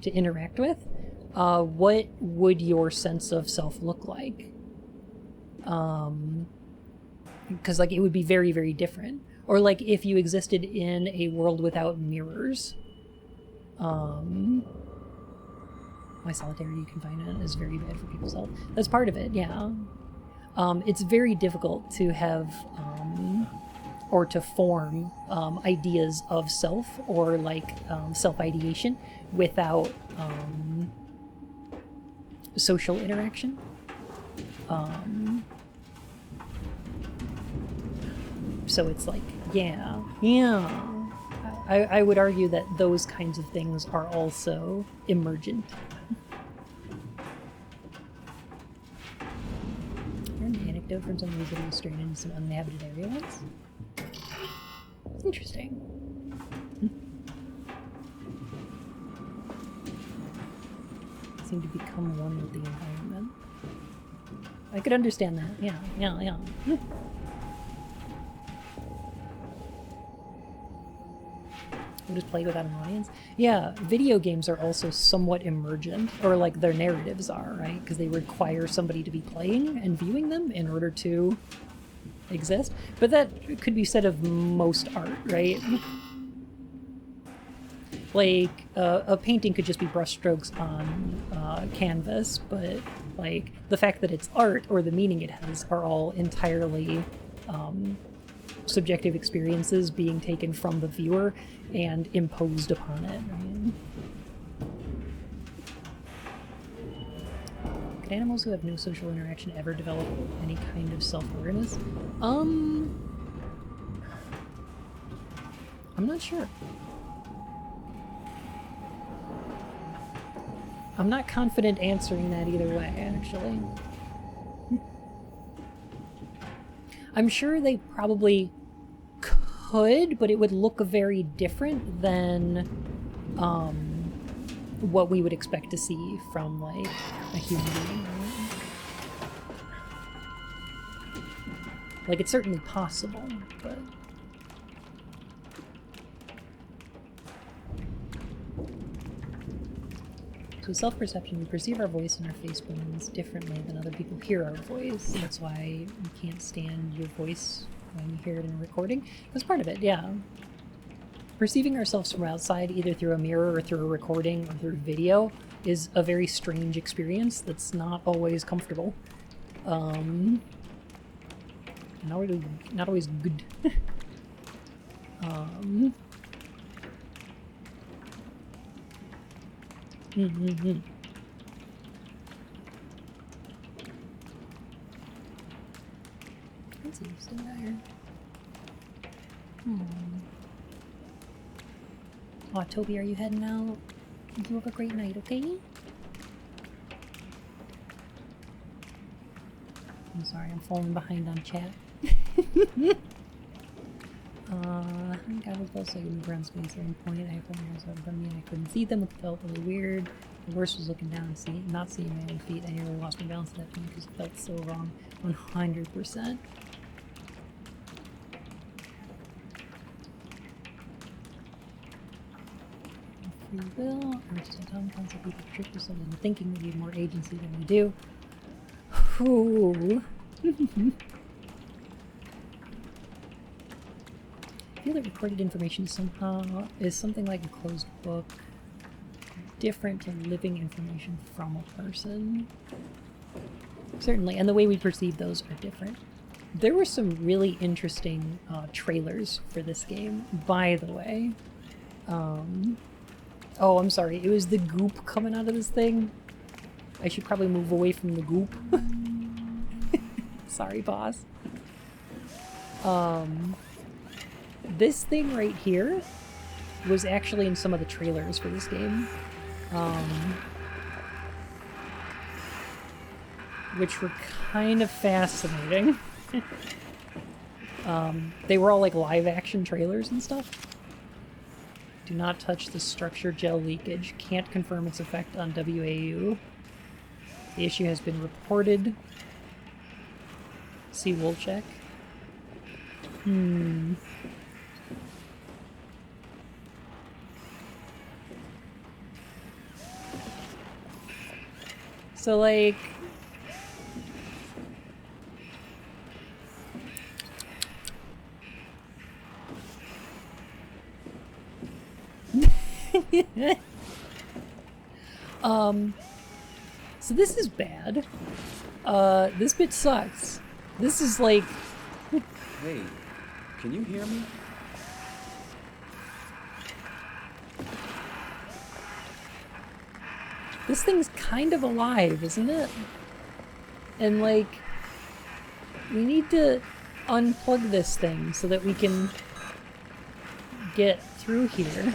to interact with, what would your sense of self look like? Because, like, it would be very, very different. Or, like, if you existed in a world without mirrors, my solitary confinement is very bad for people's health. That's part of it, yeah. It's very difficult to have, or to form ideas of self, or like self-ideation without social interaction. So it's like, yeah. I would argue that those kinds of things are also emergent. An anecdote from someone who's getting straight into some uninhabited area once. Interesting. Seem to become one with the environment. I could understand that. Yeah. We'll just play without an audience. Yeah, video games are also somewhat emergent, or like their narratives are, right? Because they require somebody to be playing and viewing them in order to exist. But that could be said of most art, right? Like, a painting could just be brushstrokes on canvas, but like the fact that it's art or the meaning it has are all entirely subjective experiences being taken from the viewer and imposed upon it, right? Could animals who have no social interaction ever develop any kind of self-awareness? I'm not sure. I'm not confident answering that either way, actually. I'm sure they probably could, but it would look very different than what we would expect to see from, like, a human being. Right? Like, it's certainly possible, but... So self-perception, we perceive our voice and our face bones differently than other people hear our voice. That's why you can't stand your voice when you hear it in a recording. That's part of it, yeah. Perceiving ourselves from outside, either through a mirror or through a recording or through video, is a very strange experience that's not always comfortable. Not always good. Let's see, still there. Oh, Toby, are you heading out? You have a great night, okay? I'm sorry, I'm falling behind on chat. I think I was also in the ground space at one point. I felt myself from me and I couldn't see them. It felt really weird. The worst was looking down and not seeing my own feet. I nearly lost my balance at that point because it felt so wrong. 100%. Free will. I'm still telling concept people trick yourself into thinking that you have more agency than we do. Ooh. I feel that recorded information somehow is something like a closed book, different to living information from a person. Certainly, and the way we perceive those are different. There were some really interesting trailers for this game, by the way. Oh, I'm sorry, it was the goop coming out of this thing. I should probably move away from the goop. Sorry, boss. this thing right here was actually in some of the trailers for this game. Which were kind of fascinating. They were all like live action trailers and stuff. Do not touch the structure gel leakage. Can't confirm its effect on WAU. The issue has been reported. See wool check. So like so this is bad. This bit sucks. This is like... Hey, can you hear me? This thing's kind of alive, isn't it? And like... we need to unplug this thing so that we can get through here.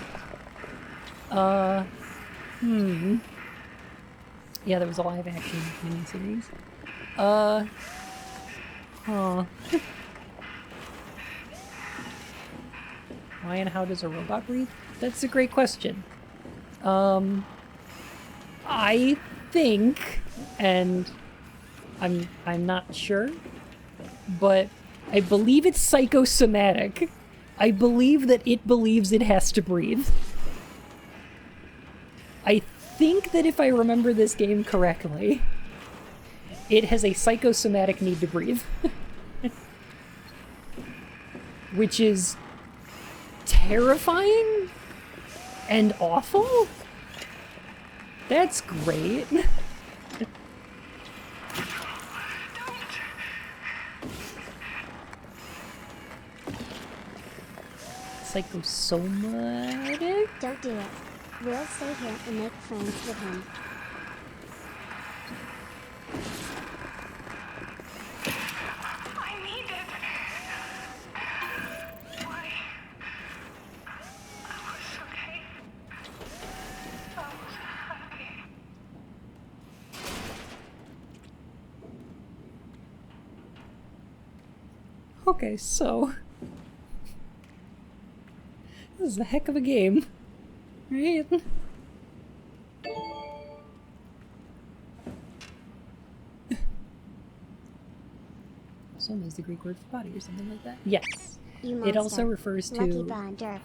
Yeah, there was a live action miniseries. Why and how does a robot breathe? That's a great question. I think, and I'm not sure, but I believe it's psychosomatic. I believe that it believes it has to breathe. I think that if I remember this game correctly, it has a psychosomatic need to breathe. Which is terrifying and awful. That's great. Psychosomatic? Don't do it. We'll stay here and make friends with him. I need it. Why? I was okay. I was happy. Okay, so... this is a heck of a game. Right? SOwOMA is the Greek word for body or something like that. Yes. You It also monster. refers Lucky to... bonder.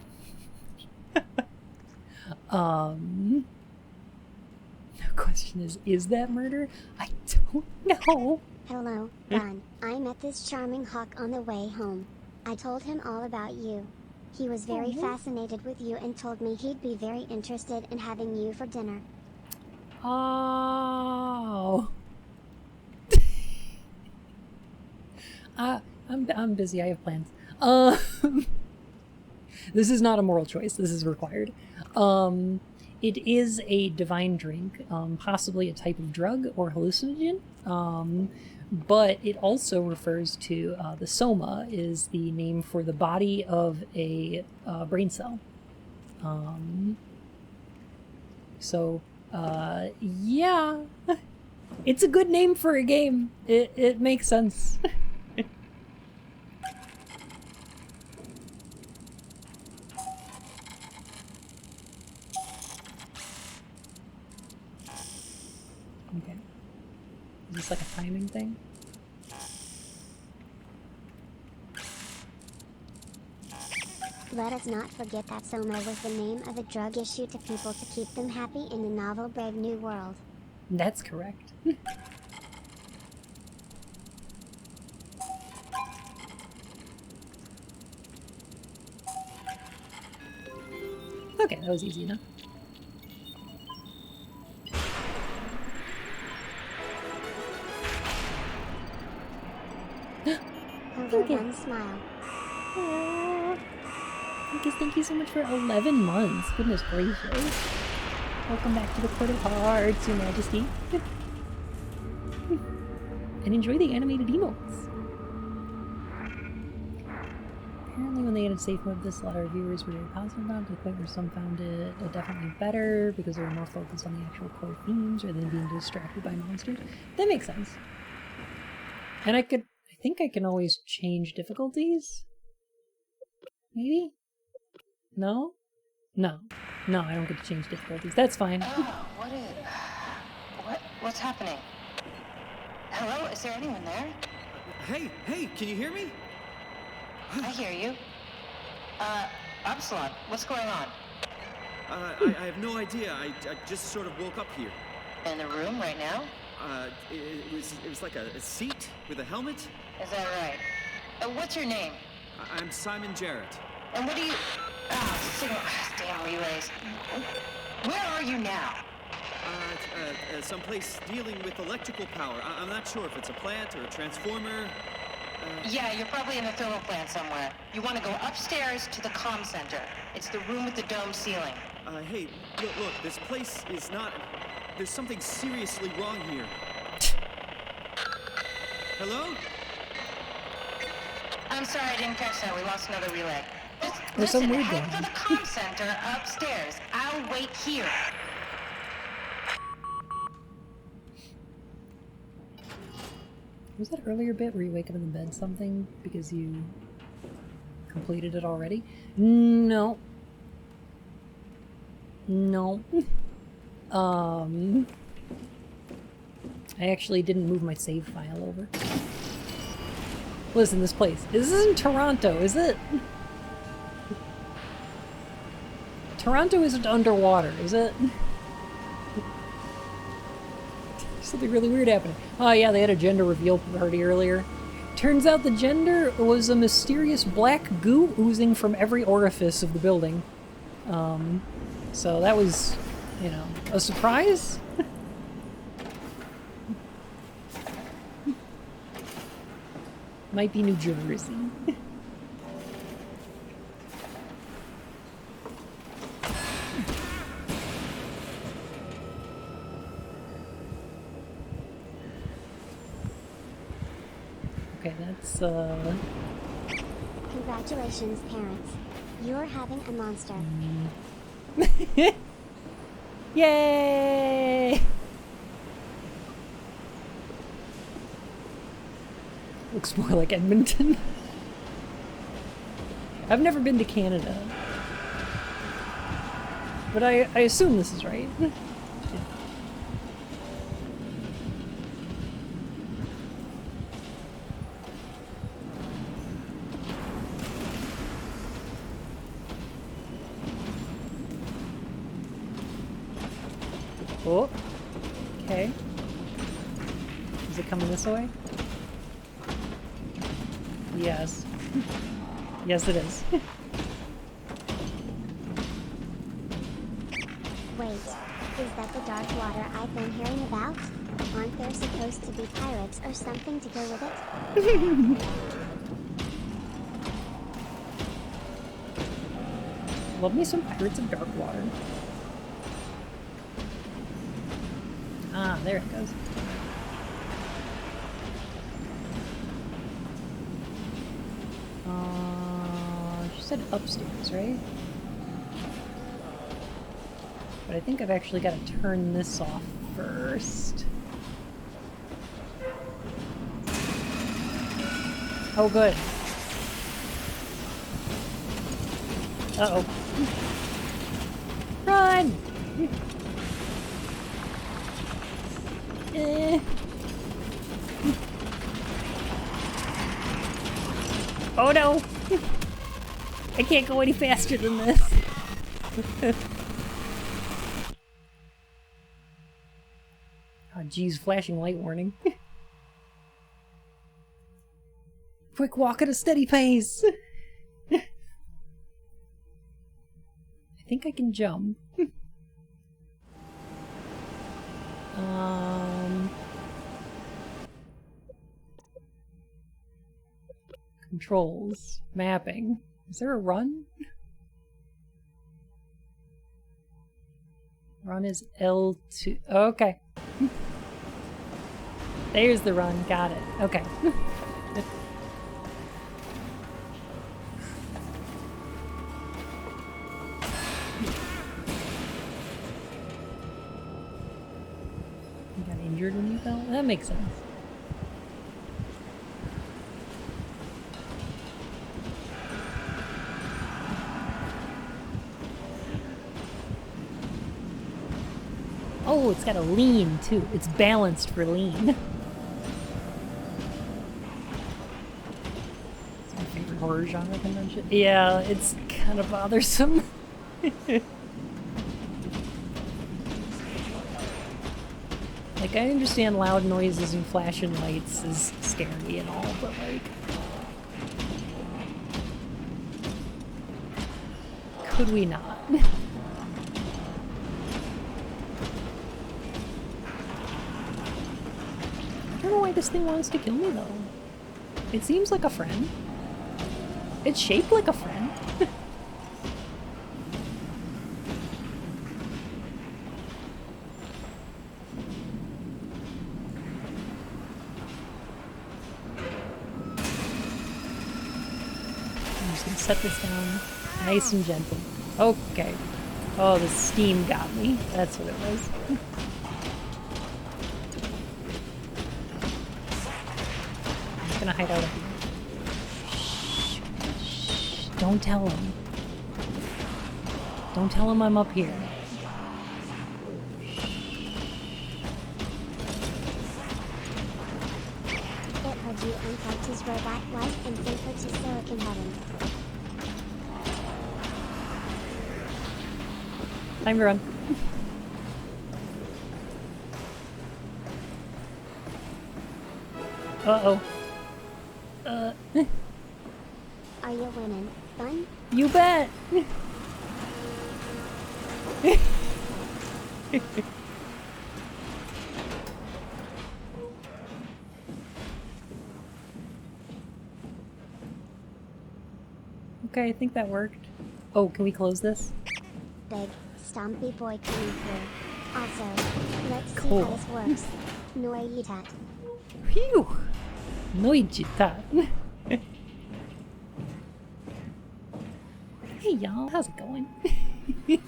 The question is that murder? I don't know. Hello, Bun. I met this charming hawk on the way home. I told him all about you. He was very fascinated with you and told me he'd be very interested in having you for dinner. Oh. I'm busy. I have plans. This is not a moral choice. This is required. It is a divine drink, possibly a type of drug or hallucinogen. But it also refers to the soma is the name for the body of a brain cell. Yeah, it's a good name for a game. It makes sense. Okay. Is this like a timing thing? Let us not forget that SOwOMA was the name of a drug issued to people to keep them happy in the novel Brave New World. That's correct. Okay, that was easy enough. Hello, Bun, smile. Lucas, thank you so much for 11 months. Goodness gracious. Welcome back to the Court of Hearts, Your Majesty. And enjoy the animated emotes. Apparently when they added safe mode, this a lot of viewers were very positive about it, to the point where some found it definitely better because they were more focused on the actual core themes rather than being distracted by monsters. That makes sense. And I think I can always change difficulties? Maybe? No? No. No, I don't get to change difficulties. That's fine. Oh, what's happening? Hello, is there anyone there? Hey, can you hear me? I hear you. Upsilon, what's going on? I have no idea. I just sort of woke up here. In the room right now? It was like a seat with a helmet. Is that right? What's your name? I'm Simon Jarrett. And what do you... damn relays. Where are you now? Someplace dealing with electrical power. I'm not sure if it's a plant or a transformer. Yeah, you're probably in the thermal plant somewhere. You want to go upstairs to the comm center. It's the room with the dome ceiling. Hey, look, this place is not... There's something seriously wrong here. Hello? I'm sorry, I didn't catch that. We lost another relay. There's some Listen, weird head going for on. the comm center upstairs. I'll wait here. Was that earlier bit where you wake up in the bed something because you completed it already? No. No. I actually didn't move my save file over. Listen, this place. This isn't Toronto, is it? Toronto isn't underwater, is it? Something really weird happening. Oh yeah, they had a gender reveal party earlier. Turns out the gender was a mysterious black goo oozing from every orifice of the building. So that was, you know, a surprise? Might be New Jersey. Okay, that's, Congratulations, parents. You're having a monster. Yay! Looks more like Edmonton. I've never been to Canada. But I assume this is right. Oh, okay. Is it coming this way? Yes. Yes, it is. Wait, is that the dark water I've been hearing about? Aren't there supposed to be pirates or something to go with it? Love me some Pirates of Dark Water. Ah, there it goes. She said upstairs, right? But I think I've actually got to turn this off first. Oh, good. Uh-oh. Run! Oh no! I can't go any faster than this. Oh geez, flashing light warning. Quick walk at a steady pace! I think I can jump. Controls. Mapping. Is there a run? Run is L2. Okay. There's the run. Got it. Okay. injured when you fell? That makes sense. Oh, it's got a lean too. It's balanced for lean. It's my favorite horror genre convention. Yeah, it's kind of bothersome. Like, I understand loud noises and flashing lights is scary and all, but like... Could we not? I don't know why this thing wants to kill me, though. It seems like a friend. It's shaped like a friend. I'm just gonna set this down nice and gentle. Okay. Oh, the steam got me. That's what it was. Gonna hide out of here. Shh. Shh. Don't tell him. Don't tell him I'm up here. It heard you unplugged his robot wife and sent her to Silicon Heaven. Time to run. Uh-oh. Are you winning, Bun? You bet! Okay, I think that worked. Oh, can we close this? Big, stompy boy coming through. Also, let's see Cool. how this works. Noitat. Phew! Noijitat. Hey y'all, how's it going? Hey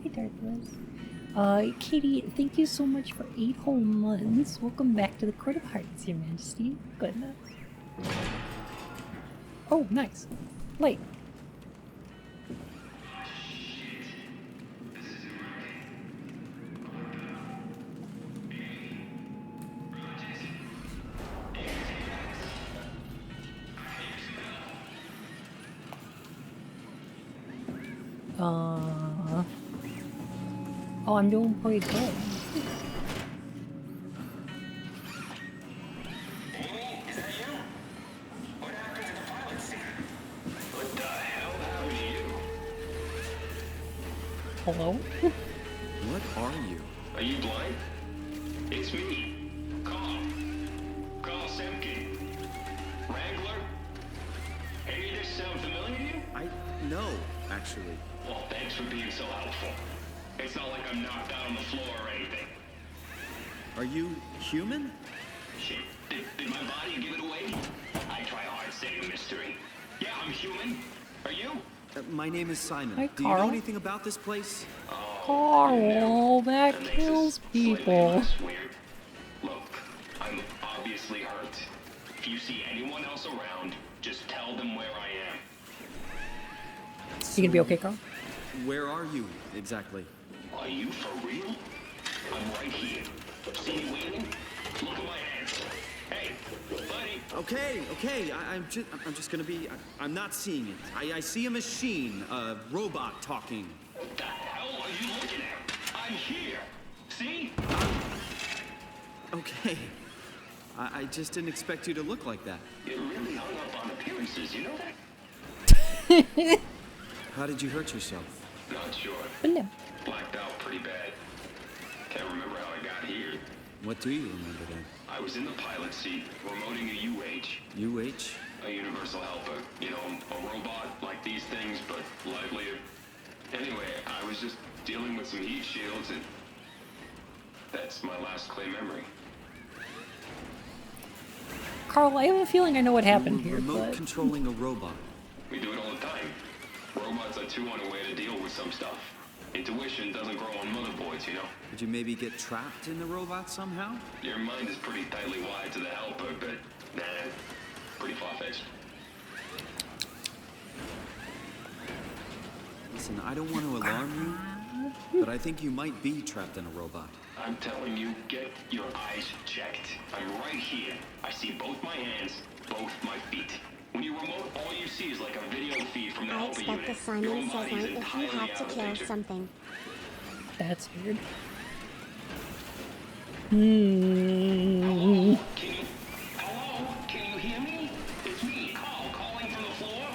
Darkless. Katie, thank you so much for 8 whole months. Welcome back to the Court of Hearts, Your Majesty. Goodness. Oh, nice. Light. Oh, I'm doing pretty good. Hello? What are you? Are you blind? It's me. Carl Semkin. Wrangler? Any of this sound familiar to you? No, actually. Well, thanks for being so helpful. It's not like I'm knocked out on the floor or anything. Are you human? Shit, did my body give it away? I try hard staying a mystery. Yeah, I'm human. Are you? My name is Simon. Hi, Do you know Carl. anything about this place? Carl, that kills people. Less weird. Look, I'm obviously hurt. If you see anyone else around, just tell them where I am. You gonna be okay, Carl? Where are you exactly? Are you for real? I'm right here. See me waiting? Look at my hands. Hey, buddy. Okay. I'm just gonna be. I'm not seeing it. I see a machine, a robot talking. What the hell are you looking at? I'm here. See? Okay. I just didn't expect you to look like that. You're really hung up on appearances, you know that? How did you hurt yourself? Not sure. No. Blacked out pretty bad. Can't remember how I got here. What do you remember then? I was in the pilot seat, remoting a UH. UH? A universal helper. You know, a robot like these things, but livelier. Anyway, I was just dealing with some heat shields and that's my last clear memory. Carl, I have a feeling I know what happened here, Remote but... controlling a robot. We do it all the time. Robots are too on a way to deal with some stuff. Intuition doesn't grow on motherboards, you know? Could you maybe get trapped in the robot somehow? Your mind is pretty tightly wired to the helper, but nah, pretty far-fetched. Listen, I don't want to alarm you, but I think you might be trapped in a robot. I'm telling you, get your eyes checked. I'm right here. I see both my hands, both my feet. When you remote, all you see is like a video feed from the I helper expect unit. the Simon Your says body is if you entirely had to out of the kill picture. something. That's weird. Hello? Can you hear me? It's me, Carl, calling from the floor.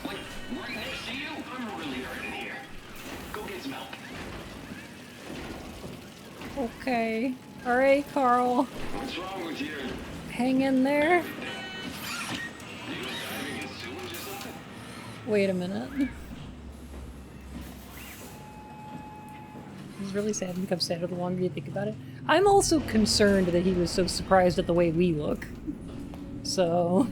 Like, right next to you. I'm really hurting here. Go get some help. Okay. Alright, Carl. What's wrong with you? Hang in there. You diving in sewage or something? Wait a minute. He's really sad and becomes sadder the longer you think about it. I'm also concerned that he was so surprised at the way we look. So,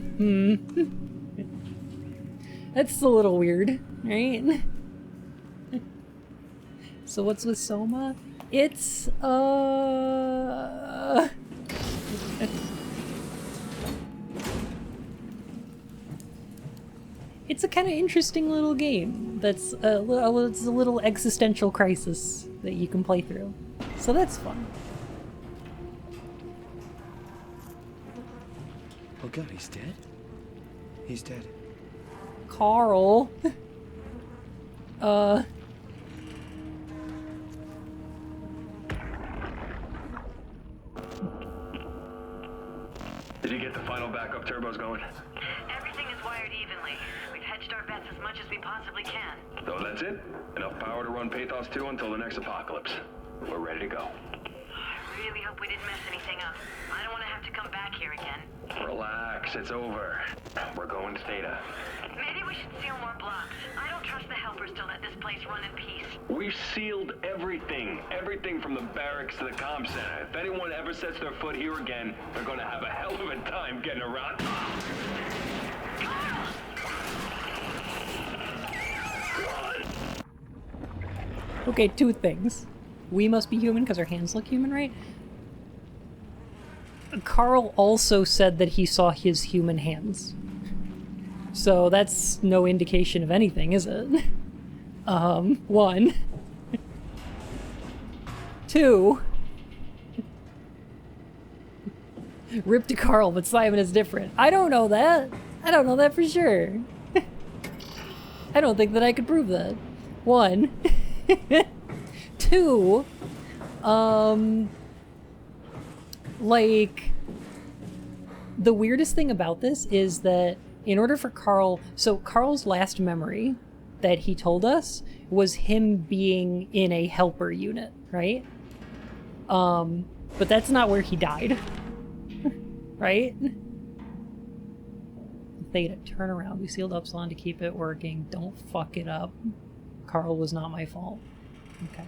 that's a little weird, right? So what's with SOwOMA? It's, it's a kind of interesting little game that's it's a little existential crisis that you can play through. So that's fun. Oh god, he's dead? He's dead. Carl. Did you get the final backup turbos going? Everything is wired evenly. We've hedged our bets as much as we possibly can. So that's it? Enough power to run Pathos 2 until the next apocalypse. We're ready to go. I really hope we didn't mess anything up. I don't want to have to come back here again. Relax, it's over. We're going theta. Maybe we should seal more blocks. I don't trust the helpers to let this place run in peace. We've sealed everything. Everything from the barracks to the comm center. If anyone ever sets their foot here again, they're gonna have a hell of a time getting around. Okay, two things. We must be human because our hands look human, right? Carl also said that he saw his human hands. So that's no indication of anything, is it? One. Two. Rip to Carl, but Simon is different. I don't know that. I don't know that for sure. I don't think that I could prove that. One. Two. Like, the weirdest thing about this is that in order for Carl, so Carl's last memory that he told us was him being in a helper unit, right? But that's not where he died. Right? Theta, turn around. We sealed Upsilon to keep it working. Don't fuck it up. Carl was not my fault. Okay.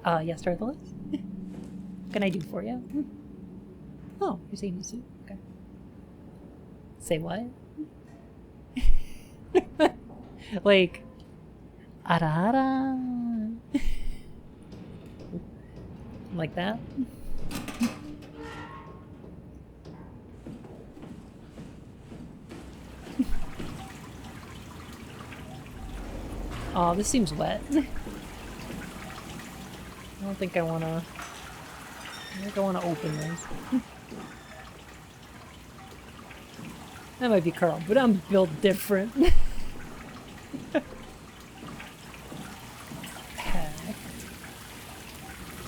Yeah, start the list. What can I do for you? Oh, you're saying you suit. Okay. Say what? Like, ara ara. Like that? Oh, this seems wet. I don't think I wanna... I think I wanna open this. That might be Carl, but I'm built different. Heck.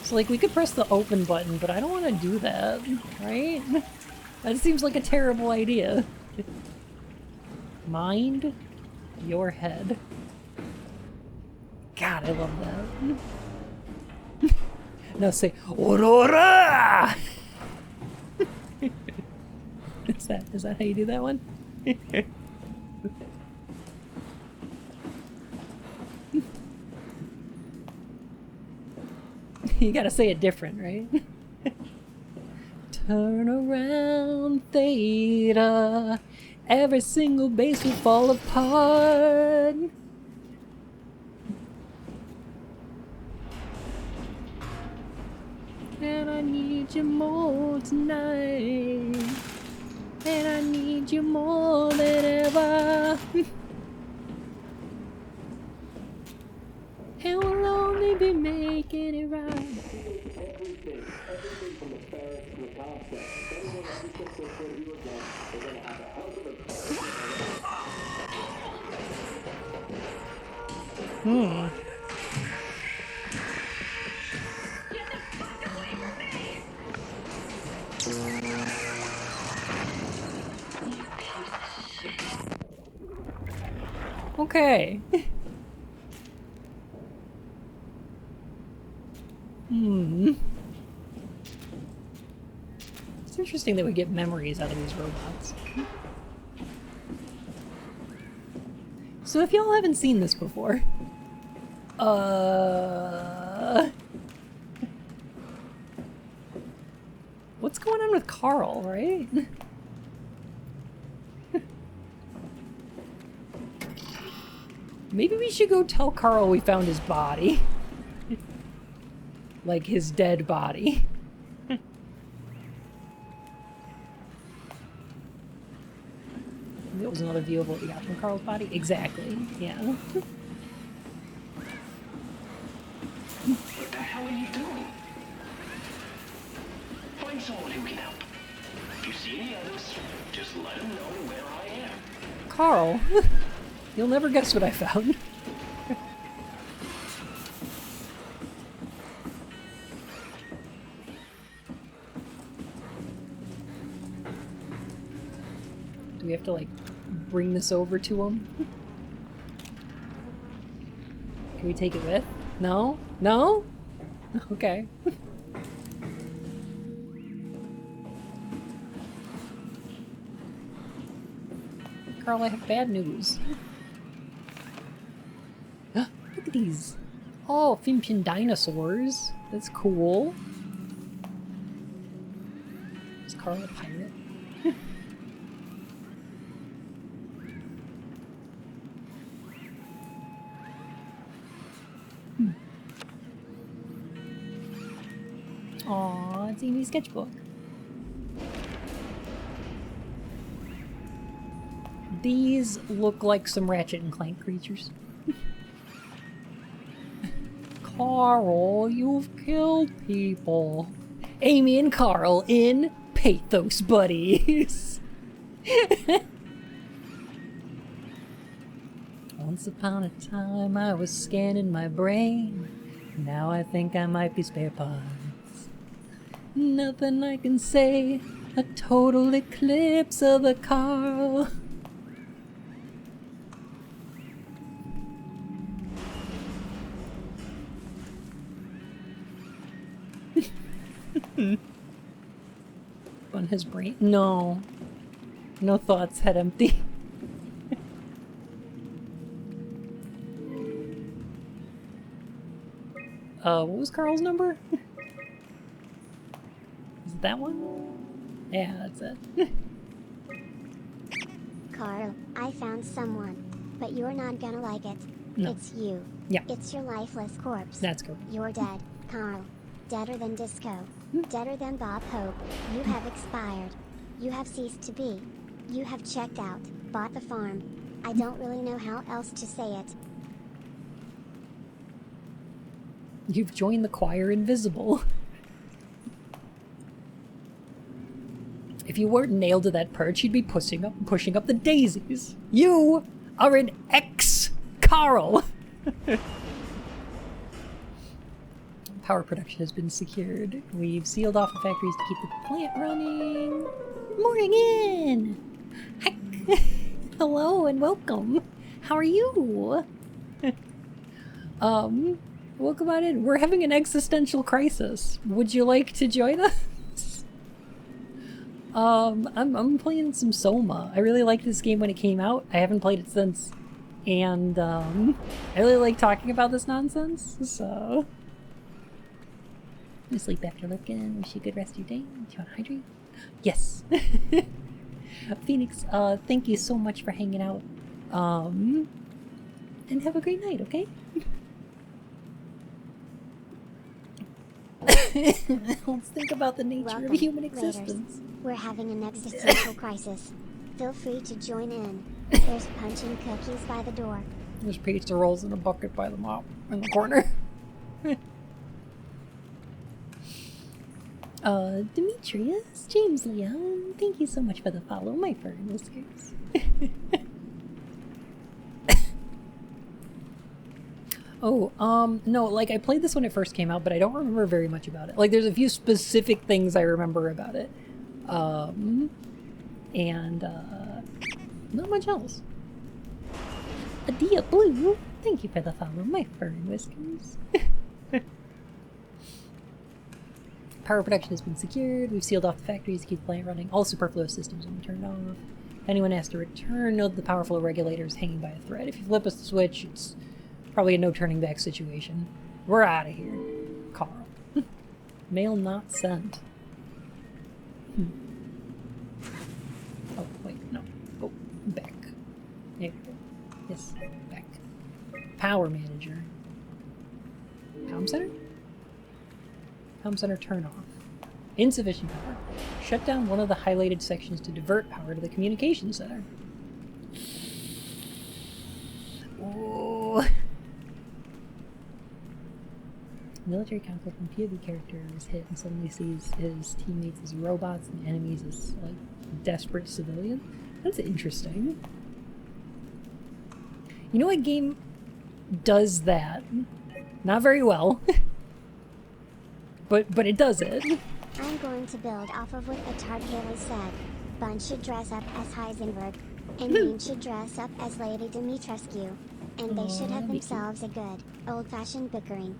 So like, we could press the open button, but I don't want to do that, right? That seems like a terrible idea. Mind your head. God, I love that. Now say, Aurora! Is that how you do that one? You gotta say it different, right? Turn around, Theta. Every single base will fall apart. need you more tonight. And I need you more than ever. And we'll only be making it right. Everything from the ferret to the concept. Anyone ever gets this review again, they're gonna have a hell of a Get the fuck away from me! Okay. It's interesting that we get memories out of these robots. So if y'all haven't seen this before, what's going on with Carl, right? Maybe we should go tell Carl we found his body. Like his dead body. That was another view of what we got from Carl's body? Exactly, yeah. What the hell are you doing? Find someone who can help. If you see any others, just let them know where I am. Carl, you'll never guess what I found. Do we have to, like, bring this over to him? Can we take it with? No? No? Okay. Carl, I have bad news. Look at these. Oh, Finpin dinosaurs. That's cool. Is Carl a pirate? Aw, it's Amy's sketchbook. These look like some Ratchet and Clank creatures. Carl, you've killed people. Amy and Carl in Pathos Buddies. Once upon a time I was scanning my brain. Now I think I might be spare parts. Nothing I can say. A total eclipse of a Carl. On his brain? No. No thoughts, head empty. What was Carl's number? Is it that one? Yeah, that's it. Carl, I found someone, but you're not gonna like it. No. It's you. Yeah. It's your lifeless corpse. That's correct. You're dead, Carl. Deader than Disco. Deader than Bob Hope. You have expired. You have ceased to be. You have checked out, bought the farm. I don't really know how else to say it. You've joined the choir invisible. If you weren't nailed to that perch, you'd be pushing up the daisies. You are an ex-Carl! Power production has been secured. We've sealed off the factories to keep the plant running. Morgan! Hi. Hello and welcome. How are you? Welcome on in. We're having an existential crisis. Would you like to join us? I'm playing some SOwOMA. I really liked this game when it came out. I haven't played it since. And, I really like talking about this nonsense, so... You sleep after looking. Wish you a good rest of your day. Do you want to hydrate? Yes. Phoenix, thank you so much for hanging out. And have a great night, okay? Let's think about the nature Welcome, of human Raiders. existence. We're having an existential crisis. Feel free to join in. There's punch and cookies by the door. There's pizza rolls in a bucket by the mop in the corner. Demetrius, James Leon, thank you so much for the follow, my fur and whiskers. Oh, no, like, I played this when it first came out, but I don't remember very much about it. Like, there's a few specific things I remember about it. Not much else. Adia Blue, thank you for the follow, my fur and whiskers. Power production has been secured. We've sealed off the factories to keep the plant running. All superfluous systems will be turned off. If anyone has to return, know that the power flow regulator is hanging by a thread. If you flip a switch, it's probably a no turning back situation. We're out of here. Carl. Mail not sent. Oh, wait, no. Go back. There we go. Yes, back. Power manager. Comm center? Comm center turn off. Insufficient power. Shut down one of the highlighted sections to divert power to the communication center. Oh. Military conflict when POV character is hit and suddenly sees his teammates as robots and enemies as like desperate civilians. That's interesting. You know what game does that? Not very well. but it does it. I'm going to build off of what Atard Haley said. Bun should dress up as Heisenberg, and Bean should dress up as Lady Dimitrescu, and they should have themselves a good, old-fashioned bickering.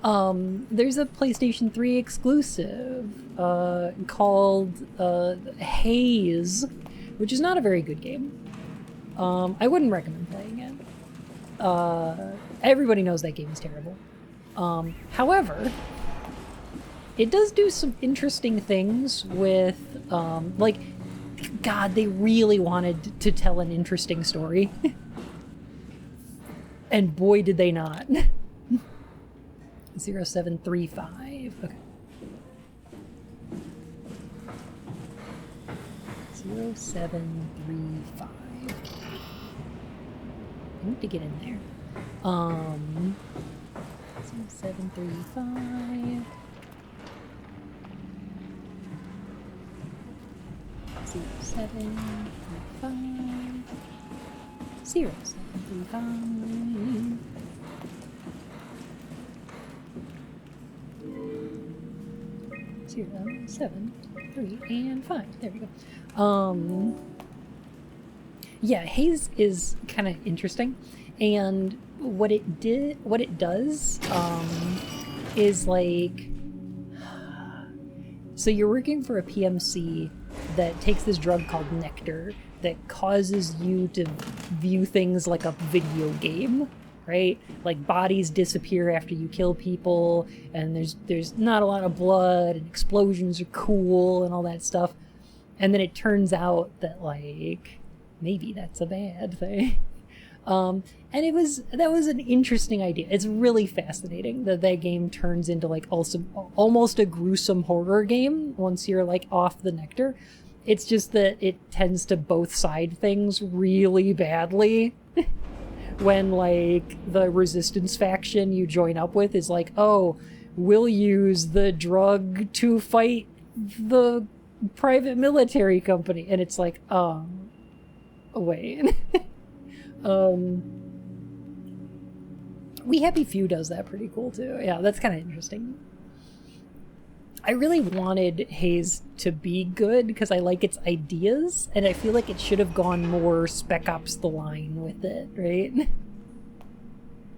There's a PlayStation 3 exclusive called Haze, which is not a very good game. I wouldn't recommend playing it. Everybody knows that game is terrible. However, it does do some interesting things with, like, God, they really wanted to tell an interesting story. And boy, did they not. 0735. Okay. 0735. I need to get in there. 0735. 0735. 0735. 7, 3, and 5. There we go. Yeah, Haze is kind of interesting, and what it does, is like, so you're working for a PMC that takes this drug called Nectar that causes you to view things like a video game. Right? Like bodies disappear after you kill people, and there's not a lot of blood, and explosions are cool and all that stuff. And then it turns out that like maybe that's a bad thing. And that was an interesting idea. It's really fascinating that game turns into like also almost a gruesome horror game once you're like off the Nectar. It's just that it tends to both side things really badly. When, like, the resistance faction you join up with is like, oh, we'll use the drug to fight the private military company. And it's like, wait. We Happy Few does that pretty cool, too. Yeah, that's kind of interesting. I really wanted Haze to be good because I like its ideas, and I feel like it should have gone more Spec Ops The Line with it, right?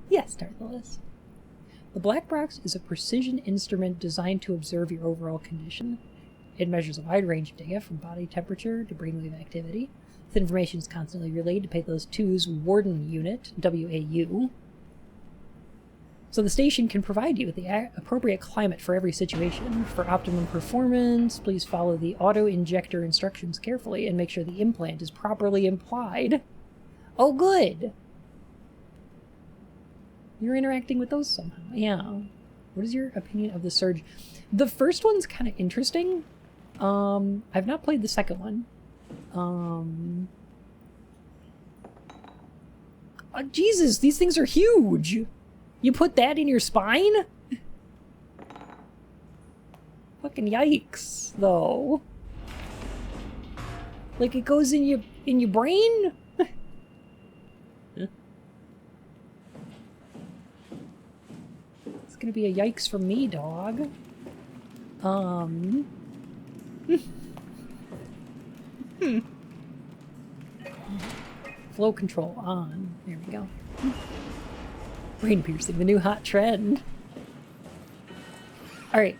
Yes, Darthelus. The Black Box is a precision instrument designed to observe your overall condition. It measures a wide range of data from body temperature to brainwave activity. This information is constantly relayed to Pathos 2's Warden Unit, WAU. So the station can provide you with the appropriate climate for every situation. For optimum performance, please follow the auto-injector instructions carefully and make sure the implant is properly applied. Oh, good! You're interacting with those somehow. Yeah. What is your opinion of the Surge? The first one's kind of interesting. I've not played the second one. Jesus, these things are huge! You put that in your spine? Fucking yikes, though. Like it goes in your brain? It's gonna be a yikes from me, dog. Flow control on. There we go. Brain piercing, the new hot trend. Alright.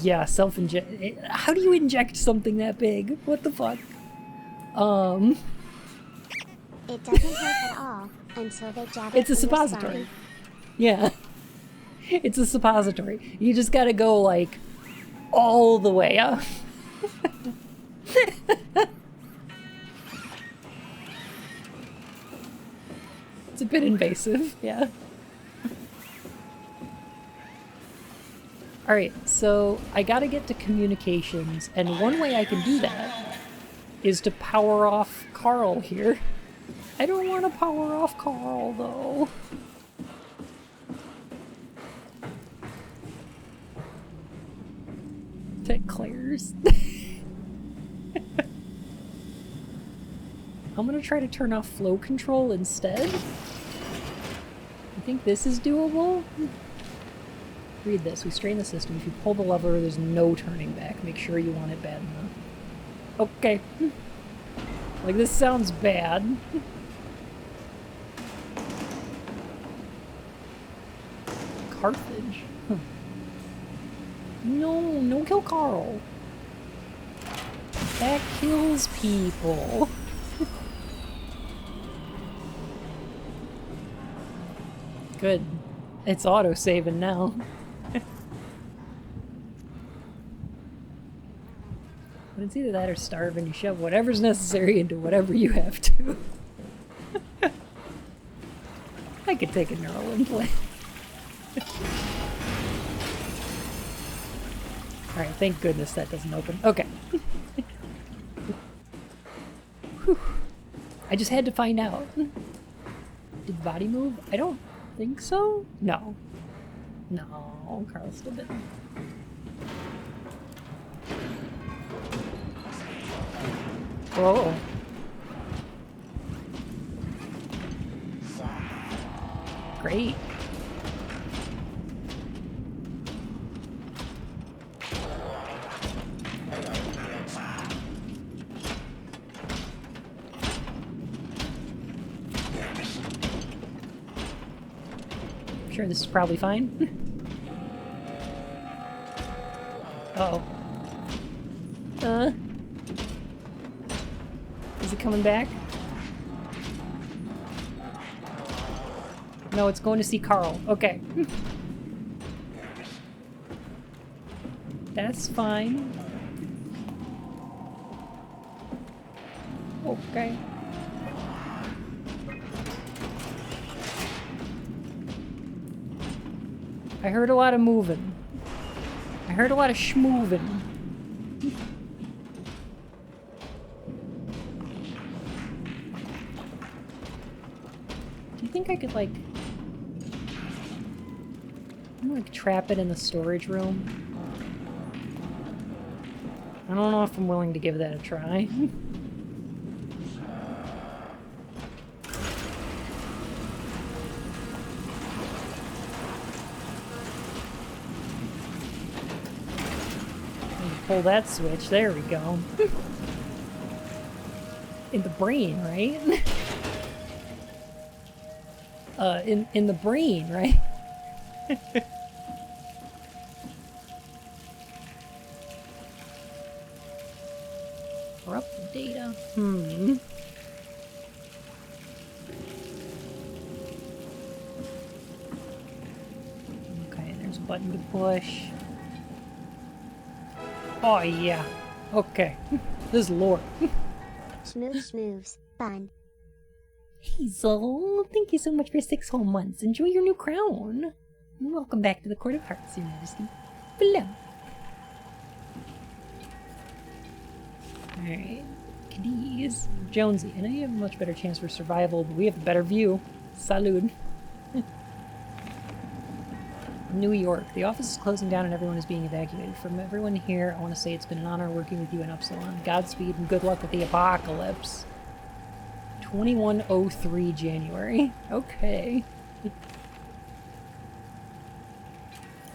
Yeah, self-inject. How do you inject something that big? What the fuck? It doesn't hurt at all until they jab it It's a in your suppository. spine. Yeah. It's a suppository. You just gotta go, like, all the way up. It's a bit invasive, yeah. Alright, so I gotta get to communications, and one way I can do that is to power off Carl here. I don't want to power off Carl, though. Pet Claire's. I'm gonna try to turn off flow control instead. I think this is doable. Read this. We strain the system. If you pull the lever, there's no turning back. Make sure you want it bad enough. Okay. Like, this sounds bad. Carthage. Huh. No, don't kill Carl. That kills people. Good. It's auto-saving now. But it's either that or starve, and you shove whatever's necessary into whatever you have to. I could take a neural implant. Alright, thank goodness that doesn't open. Okay. Whew. I just had to find out. Did the body move? I don't think so? No. No, Carl still didn't. Whoa. Great. I'm sure this is probably fine. Uh-oh. Is it coming back? No, it's going to see Carl. Okay. That's fine. Okay. I heard a lot of moving. I heard a lot of schmoovin'. Do you think I could, like trap it in the storage room? I don't know if I'm willing to give that a try. Pull that switch. There we go. In the brain, right? In the brain, right? Corrupt data. Okay, there's a button to push. Oh yeah. Okay. This is lore. Schmoove, fun. Hazel, thank you so much for 6 whole months. Enjoy your new crown. Welcome back to the Court of Hearts, Your Majesty. Hello. Alright. Cadiz. Jonesy. I know you have a much better chance for survival, but we have a better view. Salud. New York. The office is closing down and everyone is being evacuated. From everyone here, I want to say it's been an honor working with you in Upsilon. Godspeed and good luck with the apocalypse. 2103 January. Okay.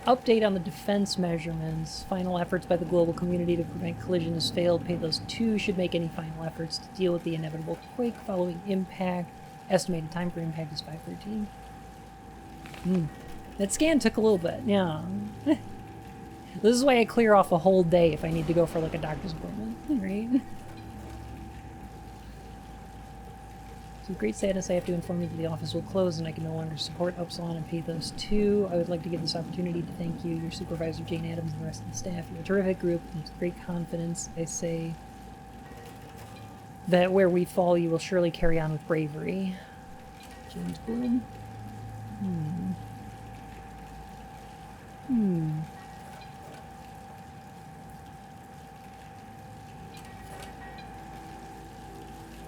Update on the defense measurements. Final efforts by the global community to prevent collisions failed. Pathos 2 should make any final efforts to deal with the inevitable quake following impact. Estimated time for impact is 5:13. That scan took a little bit, yeah. This is why I clear off a whole day if I need to go for like a doctor's appointment, right? So great sadness, I have to inform you that the office will close and I can no longer support Upsilon and Pathos 2. I would like to give this opportunity to thank you, your supervisor Jane Adams, and the rest of the staff. You're a terrific group, and with great confidence I say that where we fall you will surely carry on with bravery. James Bloom.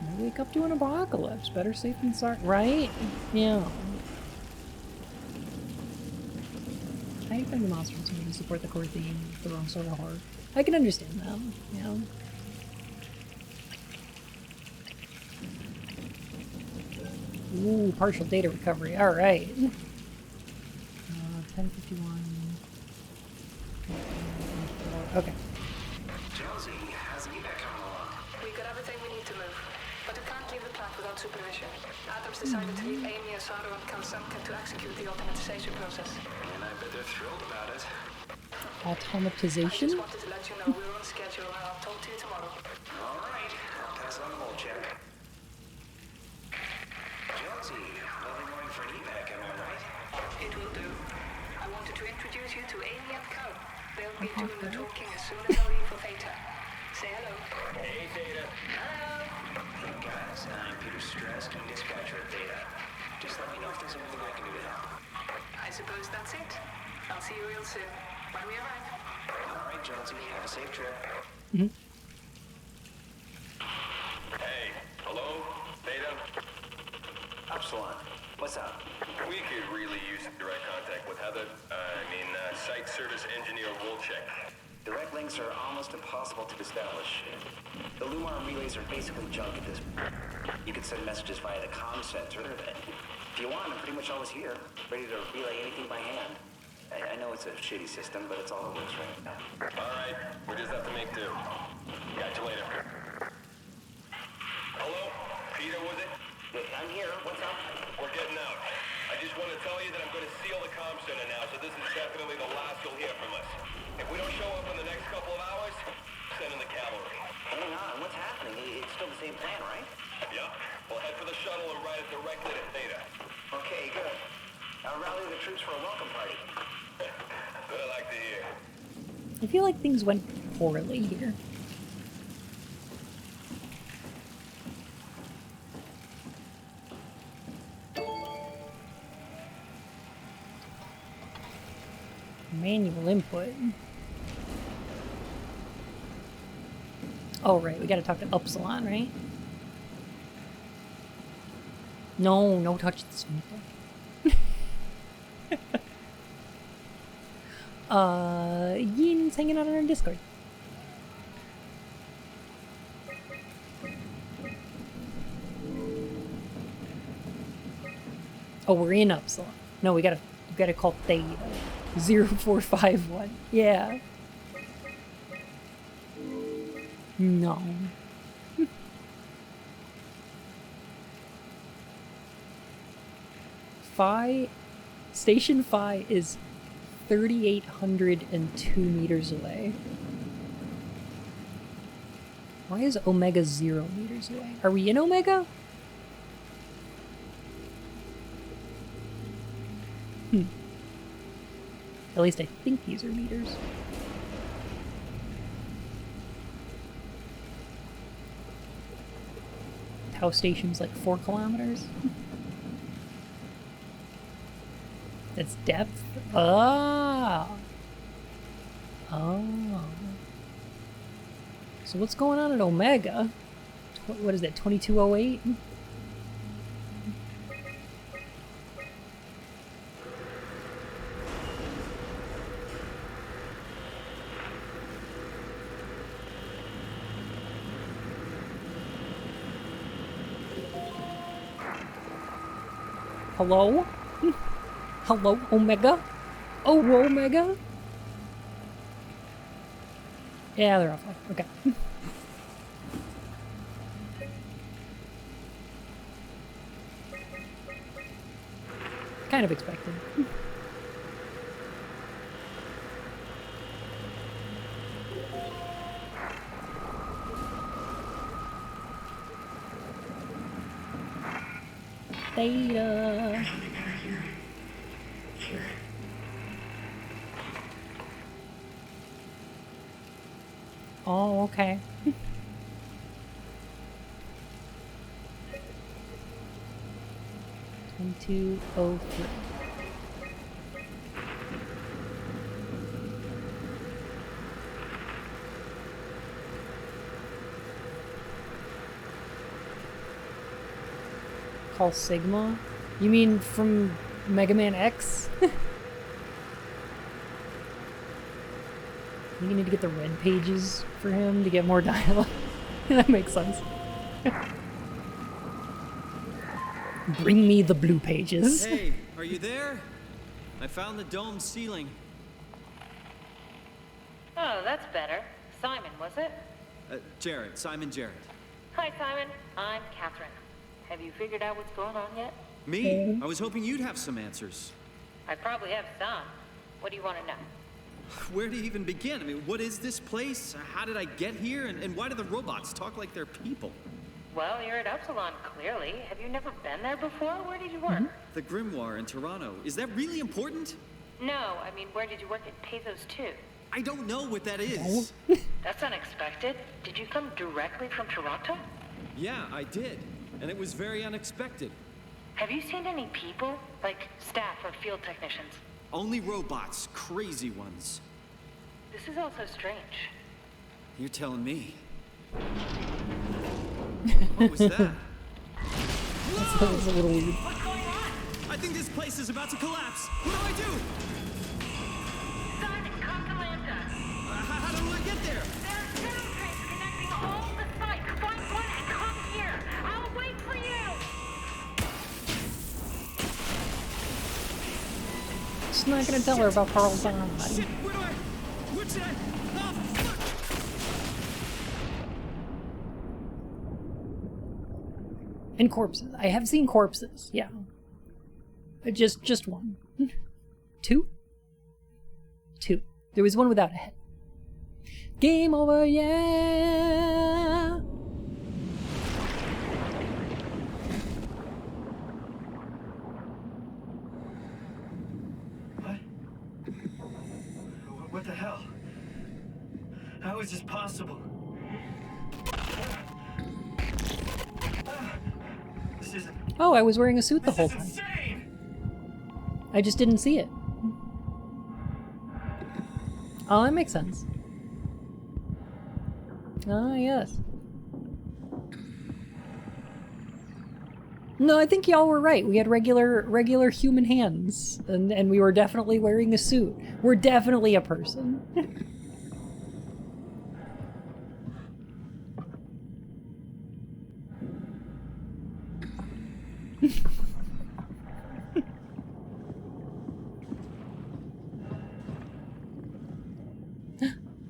I wake up to an apocalypse. Better safe than sorry, right? Yeah. I find the monsters who support the core theme, the wrong sort of horror. I can understand that, yeah. Ooh, partial data recovery. Alright. 1051. Okay. Jonesy, how's the evac coming along? We got everything we need to move, but we can't leave the plant without supervision. Adams decided to leave Amy, Asaro, and Kansanka to execute the automatization process. And I bet they're thrilled about it. Automatization? I just wanted to let you know we're on schedule, and I'll talk to you tomorrow. All right, I'll pass on the whole check. Jonesy, lovely morning for an evac, am I right? It will do. I wanted to introduce you to Amy and Cal. They'll be doing the talking as soon as I leave for Theta. Say hello. Hey, Theta. Hello. Hey, guys, I'm Peter Stress, and dispatcher at Theta. Just let me know if there's anything I can do to help. I suppose that's it. I'll see you real soon, when we arrive. All right, Jonesy, have a safe trip. Hey, hello? Theta? Upsilon, what's up? We could really use direct contact with Heather. Site service engineer Wolchek. Direct links are almost impossible to establish. The Lumar relays are basically junk at this point. You can send messages via the comm center. If you want, I'm pretty much always here, ready to relay anything by hand. I know it's a shitty system, but it's all that works right now. All right, we just have to make do. Catch you later. Hello? Peter, was it? I'm here. What's up? We're getting out. I just want to tell you that I'm going to seal the comm center now, so this is definitely the last you'll hear from us. If we don't show up in the next couple of hours, send in the cavalry. Hang on. What's happening? It's still the same plan, right? Yeah. We'll head for the shuttle and ride it directly to Theta. Okay, good. I'll rally the troops for a welcome party. That's what I like to hear. I feel like things went poorly here. Manual input. Oh, right. We gotta talk to Upsilon, right? No, no touch this one. Yin's hanging out on our Discord. Oh, we're in Upsilon. No, we gotta call Theta. 0451. Yeah. No. Station Phi is 3,802 meters away. Why is Omega 0 meters away? Are we in Omega? At least I think these are meters. Tau station's like 4 kilometers. It's depth? Ah. Oh. So what's going on at Omega? What is that, 2208? Hello? Hello, Omega? Oh, Omega? Yeah, they're offline. Okay. Kind of expected. Theta. Oh, okay. 2203. Call Sigma? You mean from Mega Man X? You need to get the red pages for him to get more dialogue. That makes sense. Bring me the blue pages. Hey, are you there? I found the dome ceiling. Oh, that's better. Simon, was it? Jared, Simon Jared. Hi, Simon. I'm Catherine. Have you figured out what's going on yet? Me? I was hoping you'd have some answers. I probably have some. What do you want to know? Where do you even begin? I mean, what is this place? How did I get here? And why do the robots talk like they're people? Well, you're at Upsilon, clearly. Have you never been there before? Where did you work? The Grimoire in Toronto. Is that really important? No, I mean, where did you work at Pezos 2? I don't know what that is. That's unexpected. Did you come directly from Toronto? Yeah, I did. And it was very unexpected. Have you seen any people? Like staff or field technicians? Only robots, crazy ones. This is all so strange. You're telling me. What was that? That was a little weird. What's going on? I think this place is about to collapse. What do I do? Simon, come to Lambda. How do I get there? There are tunnel trains connecting all the sites. Find one and come here. I'll wait for you. She's not gonna tell her about Carl Zahn. Shit, what should I? Oh, fuck. And corpses. I have seen corpses, yeah. Just one. Two? Two. There was one without a head. Game over, yeah! What the hell? How is this possible? This isn't... Oh, I was wearing a suit the whole time. Insane! I just didn't see it. Oh, that makes sense. Ah, yes. No, I think y'all were right. We had regular human hands, and we were definitely wearing a suit. We're definitely a person.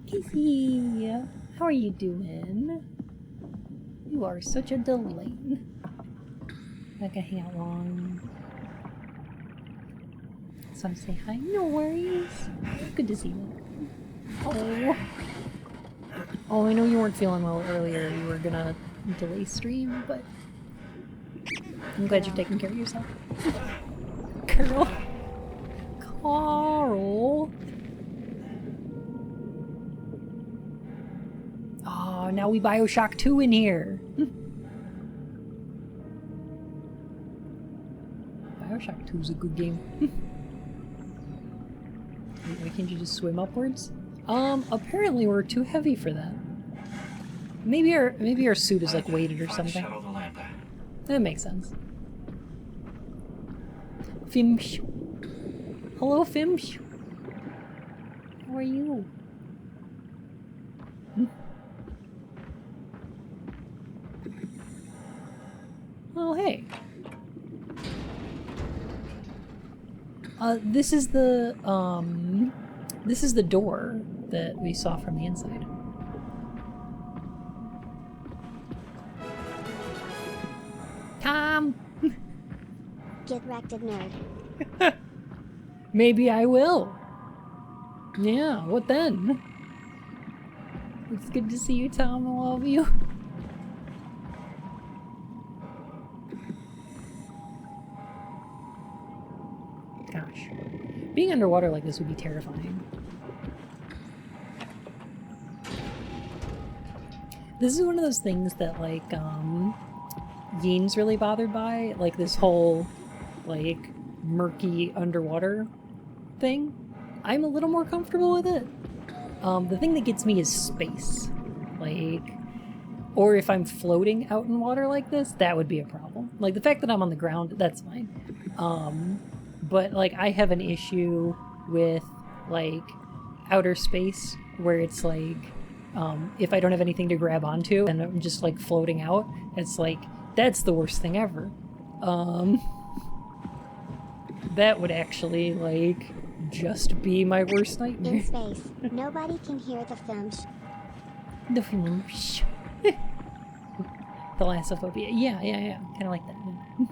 Kissy, how are you doing? You are such a delight. Not gonna hang out long. Some say hi. No worries. Good to see you. Oh. Oh, I know you weren't feeling well earlier. You were gonna delay stream, but I'm glad you're taking care of yourself. Carl. Carl. Oh, now we Bioshock 2 in here. Bioshock 2 is a good game. can't you just swim upwards? Apparently we're too heavy for that. Maybe our suit is like weighted or something. That makes sense. Fimsh. Hello, Fimsh. How are you? Oh, hey. This is the door that we saw from the inside. Tom! Get wrecked, nerd. Maybe I will. Yeah, what then? It's good to see you, Tom. I love you. Gosh. Being underwater like this would be terrifying. This is one of those things that, like, Yin's really bothered by. Like, this whole, like, murky underwater thing. I'm a little more comfortable with it. The thing that gets me is space. Like, or if I'm floating out in water like this, that would be a problem. Like, the fact that I'm on the ground, that's fine. But, like, I have an issue with, like, outer space where it's, like, if I don't have anything to grab onto and I'm just, like, floating out, it's, like, that's the worst thing ever. That would actually, like, just be my worst nightmare. In space, nobody can hear the films. The films. Thalassophobia. Yeah. Kind of like that. Yeah.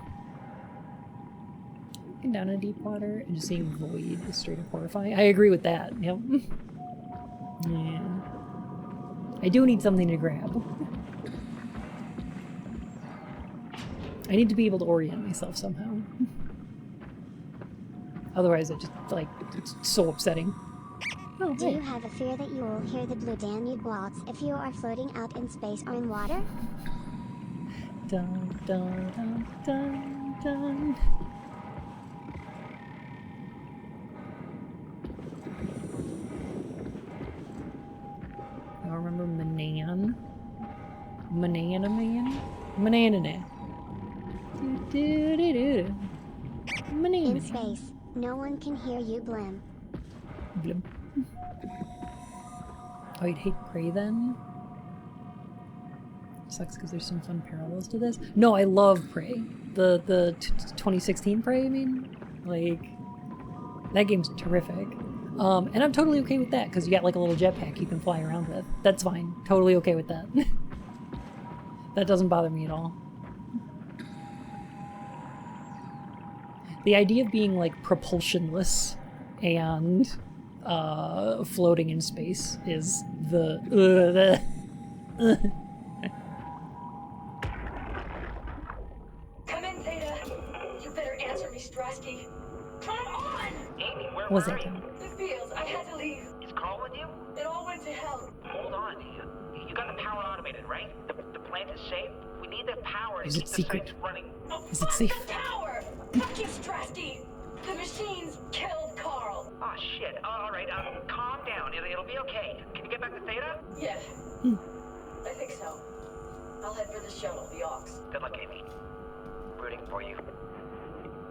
Looking down in deep water and just seeing void is straight up horrifying. I agree with that. Yep. Yeah. I do need something to grab. I need to be able to orient myself somehow. Otherwise, it just, like, it's so upsetting. Oh, Do you have a fear that you will hear the Blue Danube waltz if you are floating out in space or in water? Dun, dun, dun, dun, dun. I remember Manan. Manana Man? Manana. In space, no one can hear you blim. Blim. Oh, you'd hate Prey then? Sucks because there's some fun parallels to this. No, I love Prey. The 2016 Prey, I mean? Like, that game's terrific. And I'm totally okay with that because you got like a little jetpack you can fly around with. That's fine. Totally okay with that. That doesn't bother me at all. The idea of being like propulsionless and floating in space is the Come in, Theta. You better answer me, Strasky. Come on! Amy, where was were that? you? The fields. I had to leave. Is Carl with you? It all went to hell. Hold on. You got the power automated, right? The plant is safe. We need the power to Is keep it the secret? sites running. Is it safe? The power! Fuck you, Strasky! The machines killed Carl. Oh shit. All right. Calm down. It'll be okay. Can you get back to Theta? Yeah. I think so. I'll head for the shuttle, the Aux. Good luck, Amy. Rooting for you.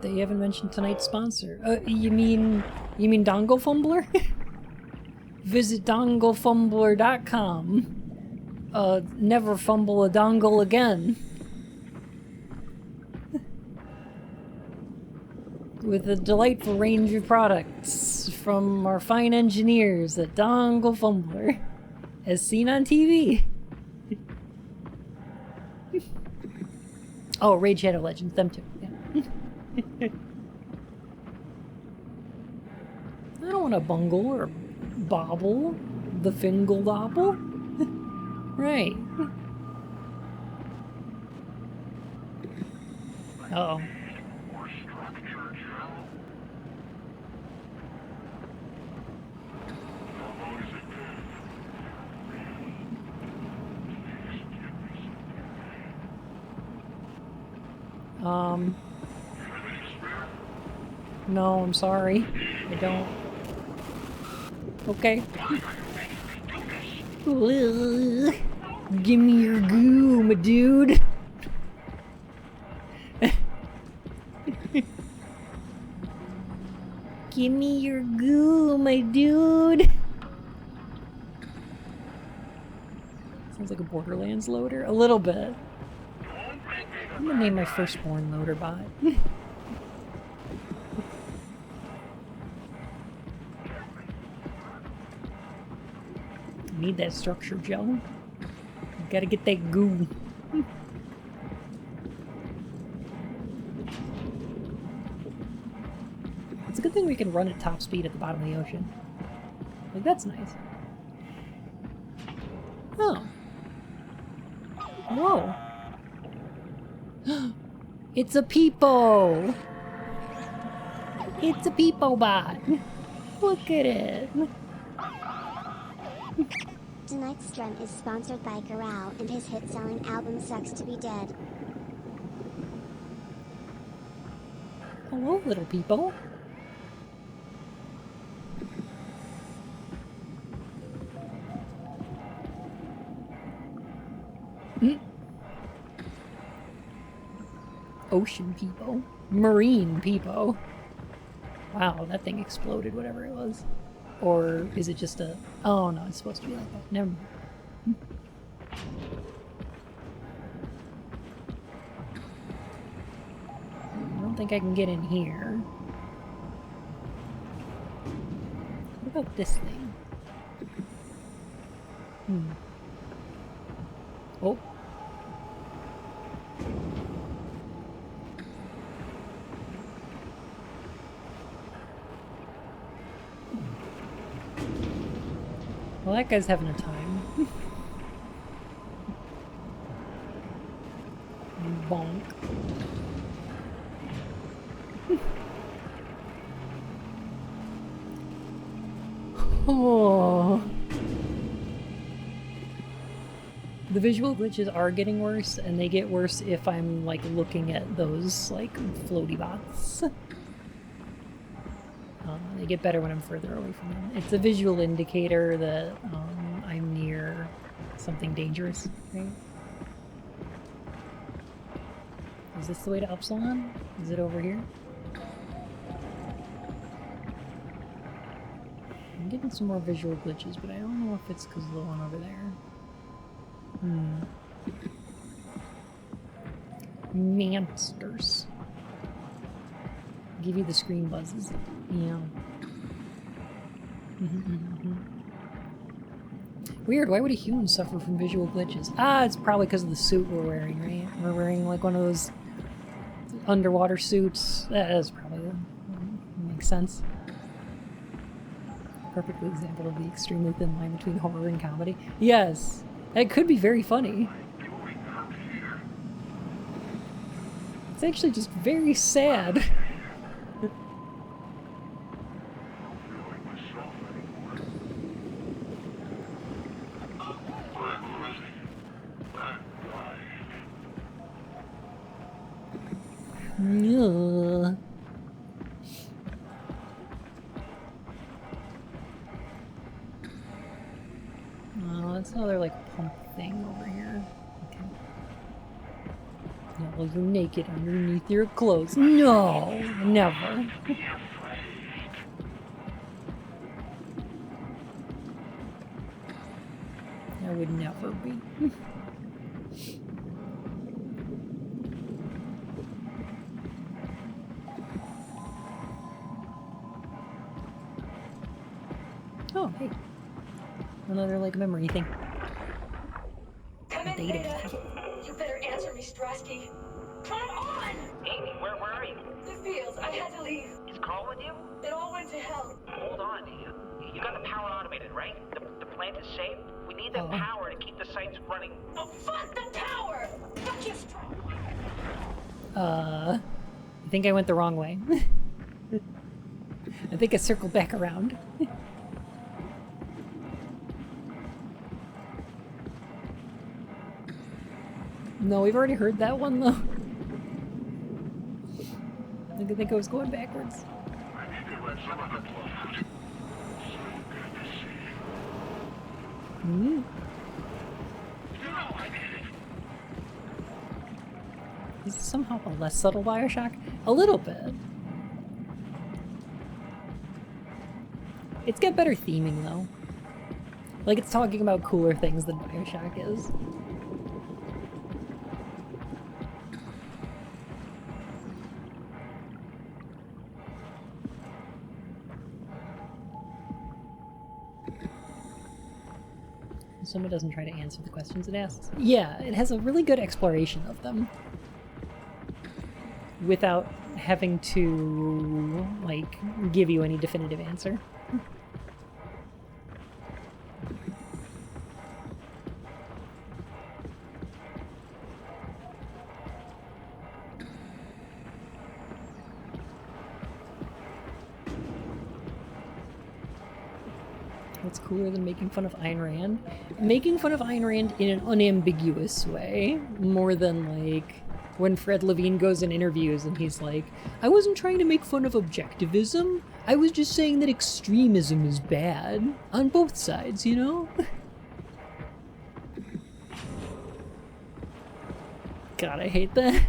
They haven't mentioned tonight's sponsor. You mean Dongle Fumbler? Visit donglefumbler.com. Never fumble a dongle again. With a delightful range of products from our fine engineers at Dongle Fumbler, as seen on TV. Oh, Raid Shadow Legends, them too. Yeah. I don't want to bungle or bobble the fingle dobble. Right. Uh-oh. No, I'm sorry. I don't. Okay. Ugh. Give me your goo, my dude. Give me your goo, my dude. Sounds like a Borderlands loader. A little bit. I'm gonna name my firstborn loader bot. Need that structure, Joe. Gotta get that goo. It's a good thing we can run at top speed at the bottom of the ocean. Like, that's nice. Oh. Whoa. It's a peepo! It's a peepo bot! Look at it! Tonight's stream is sponsored by Garau and his hit-selling album Sucks to Be Dead. Hello, little people. Ocean people. Marine people. Wow, that thing exploded, whatever it was. Or is it just a... Oh no, it's supposed to be like that. Never mind. I don't think I can get in here. What about this thing? Oh. Well, that guy's having a time. Bonk. Oh. The visual glitches are getting worse, and they get worse if I'm, like, looking at those, like, floaty bots. They get better when I'm further away from them. It's a visual indicator that I'm near something dangerous, right? Is this the way to Upsilon? Is it over here? I'm getting some more visual glitches, but I don't know if it's because of the one over there. Monsters. Give you the screen buzzes. Yeah. Weird, why would a human suffer from visual glitches? Ah, it's probably because of the suit we're wearing, right? We're wearing like one of those underwater suits. That's probably makes sense. Perfect example of the extremely thin line between horror and comedy. Yes, it could be very funny. It's actually just very sad. Ugh. Oh, that's another like pump thing over here. Okay. Yeah, well, you're naked underneath your clothes. No, never. I would never be. Oh, hey. Another, like, memory thing. Come in, Beta. You better answer me, Strasky. Come on! Amy, where are you? The fields. I had to leave. Is Carl with you? It all went to hell. Hold on. You got the power automated, right? The plant is safe? We need the power to keep the sites running. Oh, fuck the power! Fuck you, strong. I think I went the wrong way. I think I circled back around. No, we've already heard that one, though. I think I was going backwards. Mm. Is this somehow a less subtle Bioshock? A little bit. It's got better theming though. Like it's talking about cooler things than Bioshock is. SOwOMA doesn't try to answer the questions it asks. Yeah, it has a really good exploration of them. Without having to, like, give you any definitive answer. What's cooler than making fun of Ayn Rand? Making fun of Ayn Rand in an unambiguous way, more than like when Fred Levine goes in interviews and he's like, I wasn't trying to make fun of objectivism, I was just saying that extremism is bad on both sides, you know? God, I hate that.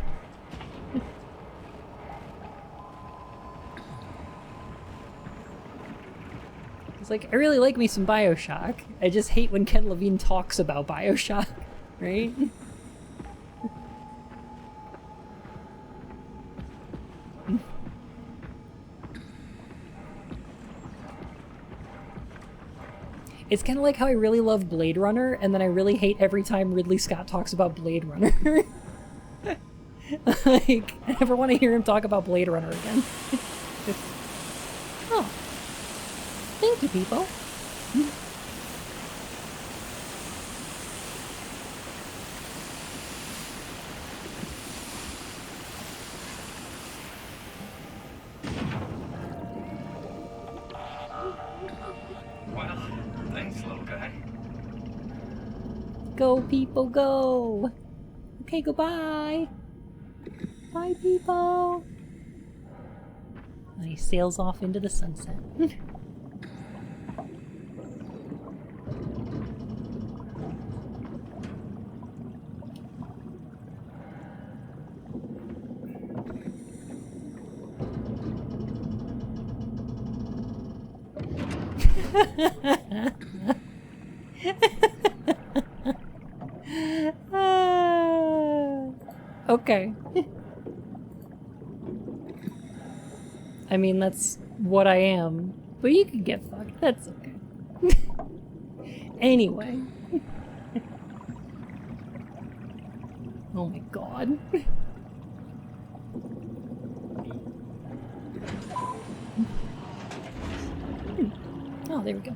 It's like, I really like me some Bioshock. I just hate when Ken Levine talks about Bioshock, right? It's kind of like how I really love Blade Runner, and then I really hate every time Ridley Scott talks about Blade Runner. Like, I never want to hear him talk about Blade Runner again. Oh. Thank you, people. Well, thanks, little guy. Go, people, go! Okay, goodbye! Bye, people! And he sails off into the sunset. Okay. I mean, that's what I am. But you can get fucked. That's okay. Anyway. Oh my god. Oh, there we go.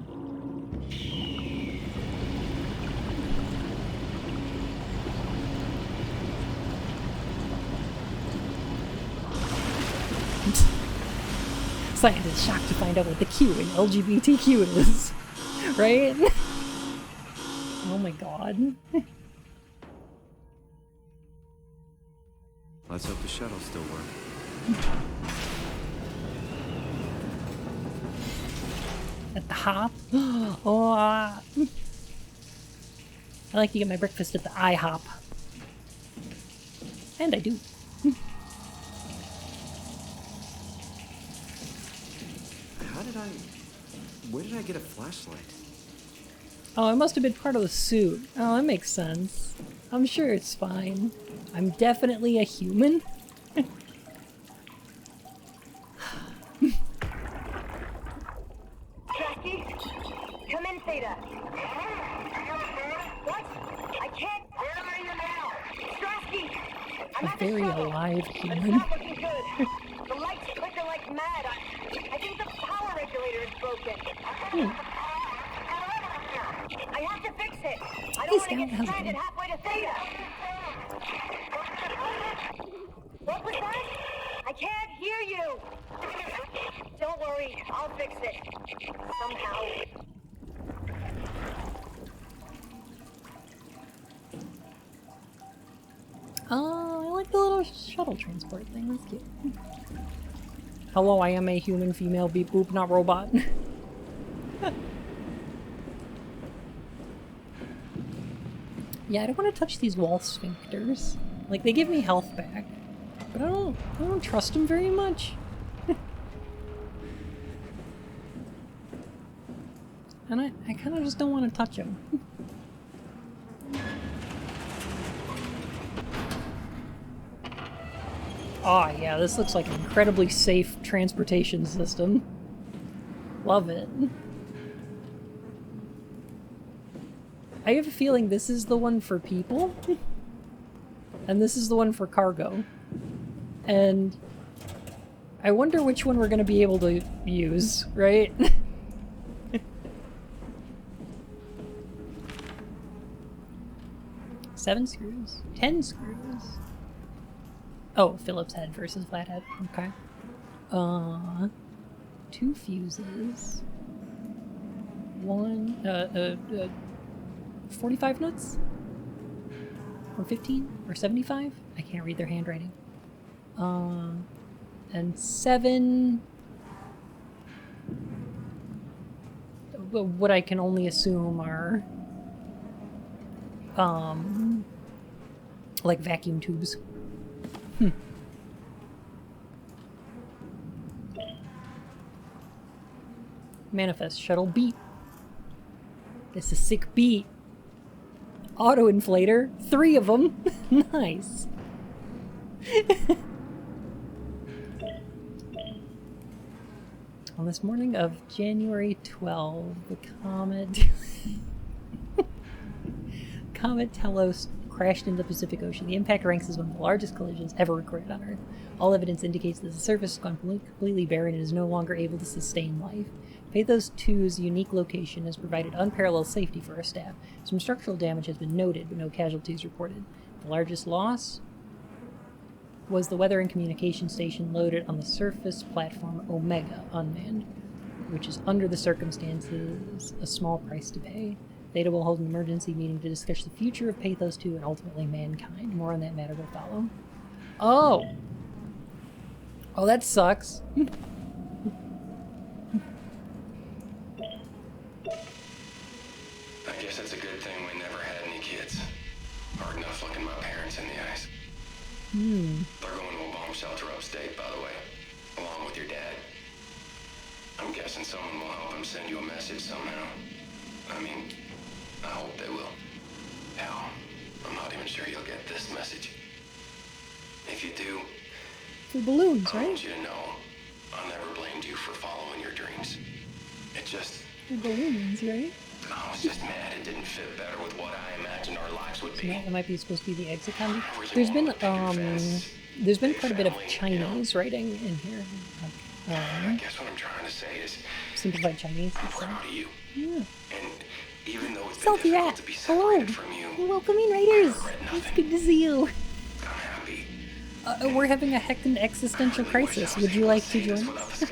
Scientists shocked to find out what the Q in LGBTQ is. Right? Oh my god. Let's hope the shuttle still works. At the hop? Oh, I like to get my breakfast at the IHOP. And I do. Where did I get a flashlight? Oh, I must have been part of the suit. Oh, that makes sense. I'm sure it's fine. I'm definitely a human. Jackie? Come in, Theta. What? I can't. Where are you now? Strasky! I'm A at the very shuttle. alive It's human. not looking good. The lights flicker like mad. I think the power regulator is broken. I have to fix it. I don't want to get stranded halfway to Theta. What was that? I can't hear you. Don't worry, I'll fix it. Somehow. Oh, I like the little shuttle transport thing. That's cute. Hello, I am a human female beep boop, not robot. Yeah, I don't want to touch these wall sphincters. Like, they give me health back, but I don't trust them very much. And I kind of just don't want to touch them. Oh yeah, this looks like an incredibly safe transportation system. Love it. I have a feeling this is the one for people, and this is the one for cargo. And I wonder which one we're going to be able to use, right? 7 screws? 10 screws? Oh, Phillips head versus flathead. Okay. 2 fuses. 45 nuts? Or 15? Or 75? I can't read their handwriting. And 7... what I can only assume are... like vacuum tubes. Manifest shuttle beat. This is sick beat. Auto inflator. 3 of them. Nice. On this morning of January 12, the Comet Telos crashed into the Pacific Ocean. The impact ranks as one of the largest collisions ever recorded on Earth. All evidence indicates that the surface has gone completely barren and is no longer able to sustain life. Pathos 2's unique location has provided unparalleled safety for our staff. Some structural damage has been noted, but no casualties reported. The largest loss was the weather and communication station loaded on the surface platform Omega, unmanned, which is, under the circumstances, a small price to pay. Theta will hold an emergency meeting to discuss the future of Pathos 2 and ultimately mankind. More on that matter will follow. Oh! Oh, that sucks. I guess it's a good thing we never had any kids. Hard enough looking my parents in the eyes. They're going to a bomb shelter upstate, by the way, along with your dad. I'm guessing someone will help him send you a message somehow. I mean, I hope they will. Hell, I'm not even sure you'll get this message. If you do, For balloons, I right? want you to know I never blamed you for following your dreams. It just, For balloons, right? I was just mad it didn't fit better with what I imagined our lives would So be. that might be supposed to be the exit combi. There's been quite a bit of Chinese writing in here. I guess what I'm trying to say is, Simplified Chinese. I'm proud of you. Yeah. And even though it's been Salty difficult Rat, to be hello! separated from you, Welcome in, Raiders! It's good to see you. I'm happy. We're having a heckin' existential crisis. Would you like to join us?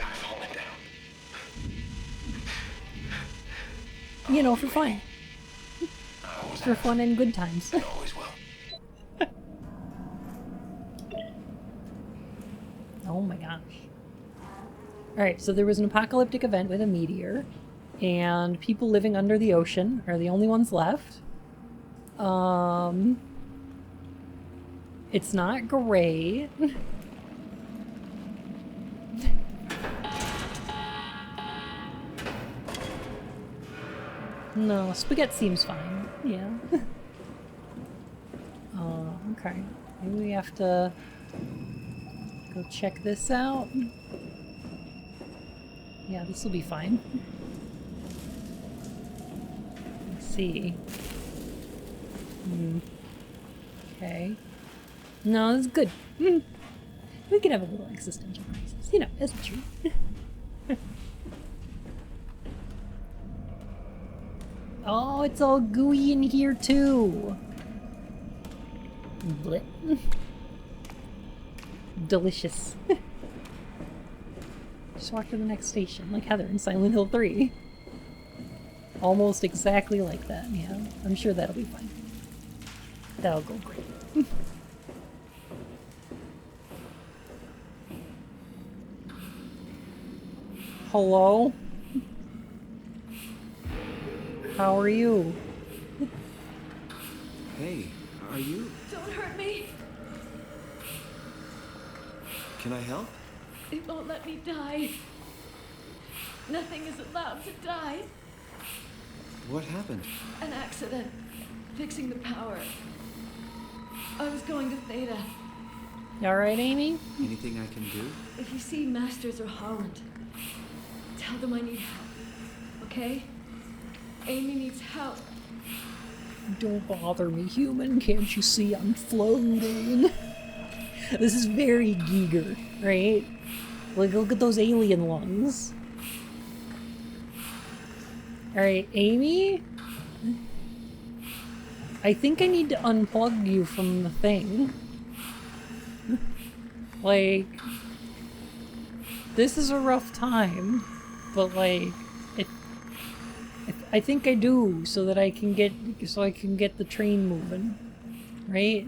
You know, for fun. For fun and good times. Always will. Oh my gosh. Alright, so there was an apocalyptic event with a meteor, and people living under the ocean are the only ones left. It's not great. No, spaghetti seems fine. Yeah. Okay. Maybe we have to go check this out. Yeah, this will be fine. Let's see. Okay. No, this is good. We can have a little existential crisis. You know, as a treat. Oh, it's all gooey in here too. Blech. Delicious. Just walk to the next station, like Heather in Silent Hill 3. Almost exactly like that, yeah. I'm sure that'll be fine. That'll go great. Hello? How are you? Hey, are you... Don't hurt me. Can I help? It won't let me die. Nothing is allowed to die. What happened? An accident. Fixing the power. I was going to Theta. You alright, Amy? Anything I can do? If you see Masters or Holland, tell them I need help. Okay? Amy needs help. Don't bother me, human. Can't you see I'm floating? This is very Giger, right? Like, look at those alien lungs. Alright, Amy? I think I need to unplug you from the thing. Like, this is a rough time, but like, I think I do, so that I can get the train moving, right?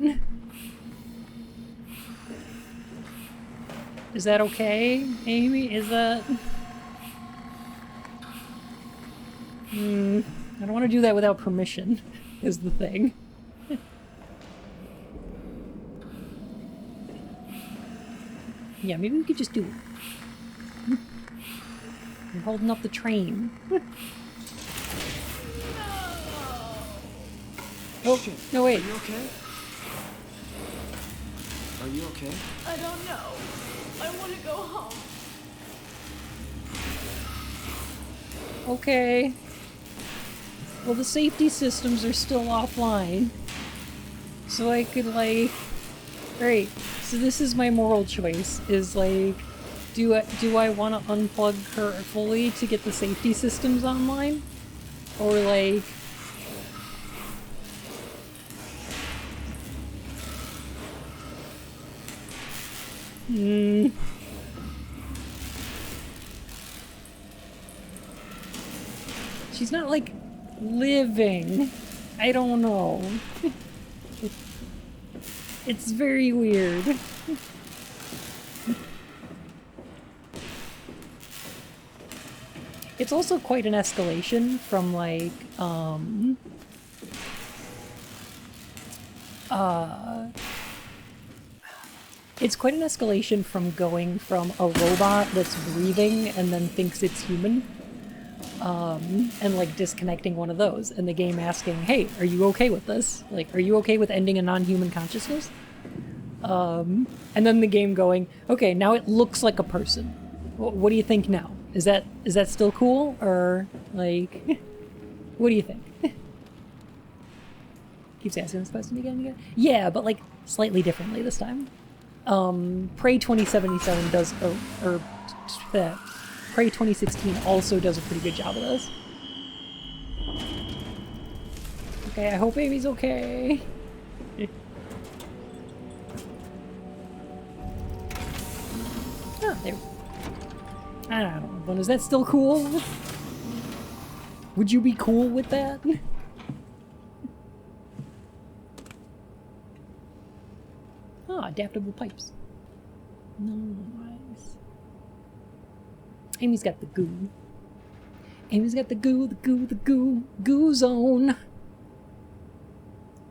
Is that okay, Amy? Is that? I don't want to do that without permission, is the thing. Yeah, maybe we could just do it. You're holding up the train. Oh, shit. No, wait. Are you okay? Are you okay? I don't know. I want to go home. Okay. Well, the safety systems are still offline. So I could, like... Right. So this is my moral choice, is like... Do I want to unplug her fully to get the safety systems online? Or, like... She's not, like, living. I don't know. It's very weird. It's also quite an escalation from, like, it's quite an escalation from going from a robot that's breathing and then thinks it's human, and like disconnecting one of those, and the game asking, hey, are you okay with this? Like, are you okay with ending a non-human consciousness? And then the game going, okay, now it looks like a person. What do you think now? Is that still cool? Or, like, what do you think? Keeps asking this question again and again. Yeah, but like slightly differently this time. Prey 2077 does, or Prey 2016 also does a pretty good job of this. Okay, I hope Amy's okay. Oh, there. I don't know, but is that still cool? Would you be cool with that? Ah, adaptable pipes. Nice. Amy's got the goo. Amy's got the goo, the goo, the goo. Goo zone.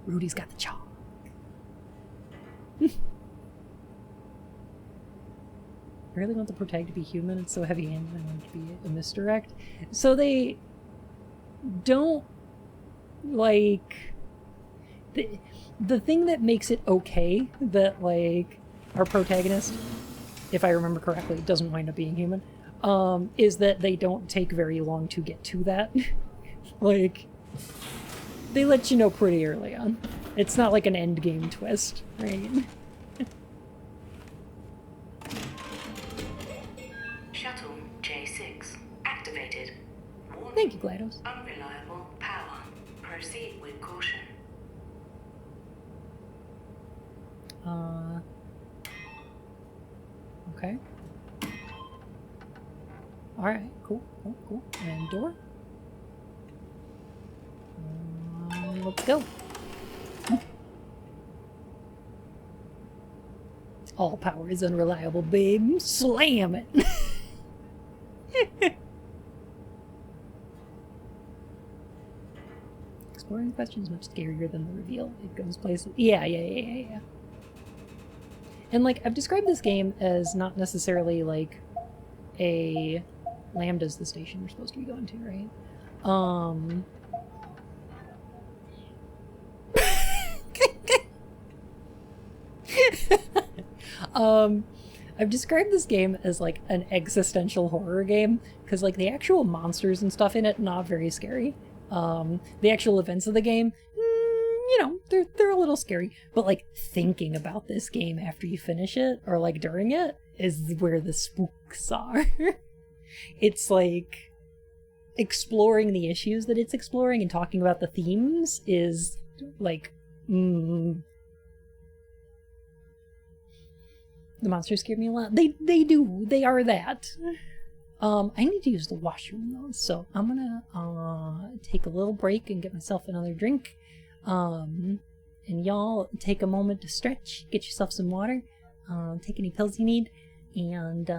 Rudy's got the chalk. I really want the protag to be human. It's so heavy-handed. I want it to be a misdirect. So they don't, like... The thing that makes it okay that, like, our protagonist, if I remember correctly, doesn't wind up being human, is that they don't take very long to get to that. Like, they let you know pretty early on. It's not like an endgame twist, right? Shuttle J6 activated. Warning. Thank you, GLaDOS. Unreliable power. Proceed with caution. Okay. Alright, cool. And door. Let's go. All power is unreliable, babe. Slam it. Exploring the question is much scarier than the reveal. It goes places. Yeah. And like, I've described this game as not necessarily like a Lambda's the station you're supposed to be going to, right? I've described this game as like an existential horror game because like the actual monsters and stuff in it, not very scary. The actual events of the game, you know, they're a little scary, but like thinking about this game after you finish it or like during it is where the spooks are. It's like exploring the issues that it's exploring and talking about the themes is like the monsters scared me a lot. They do. They are that. I need to use the washroom though, so I'm gonna take a little break and get myself another drink. And y'all take a moment to stretch, get yourself some water, take any pills you need, and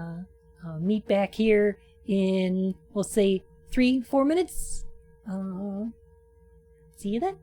meet back here in, we'll say, 3-4 minutes. See you then.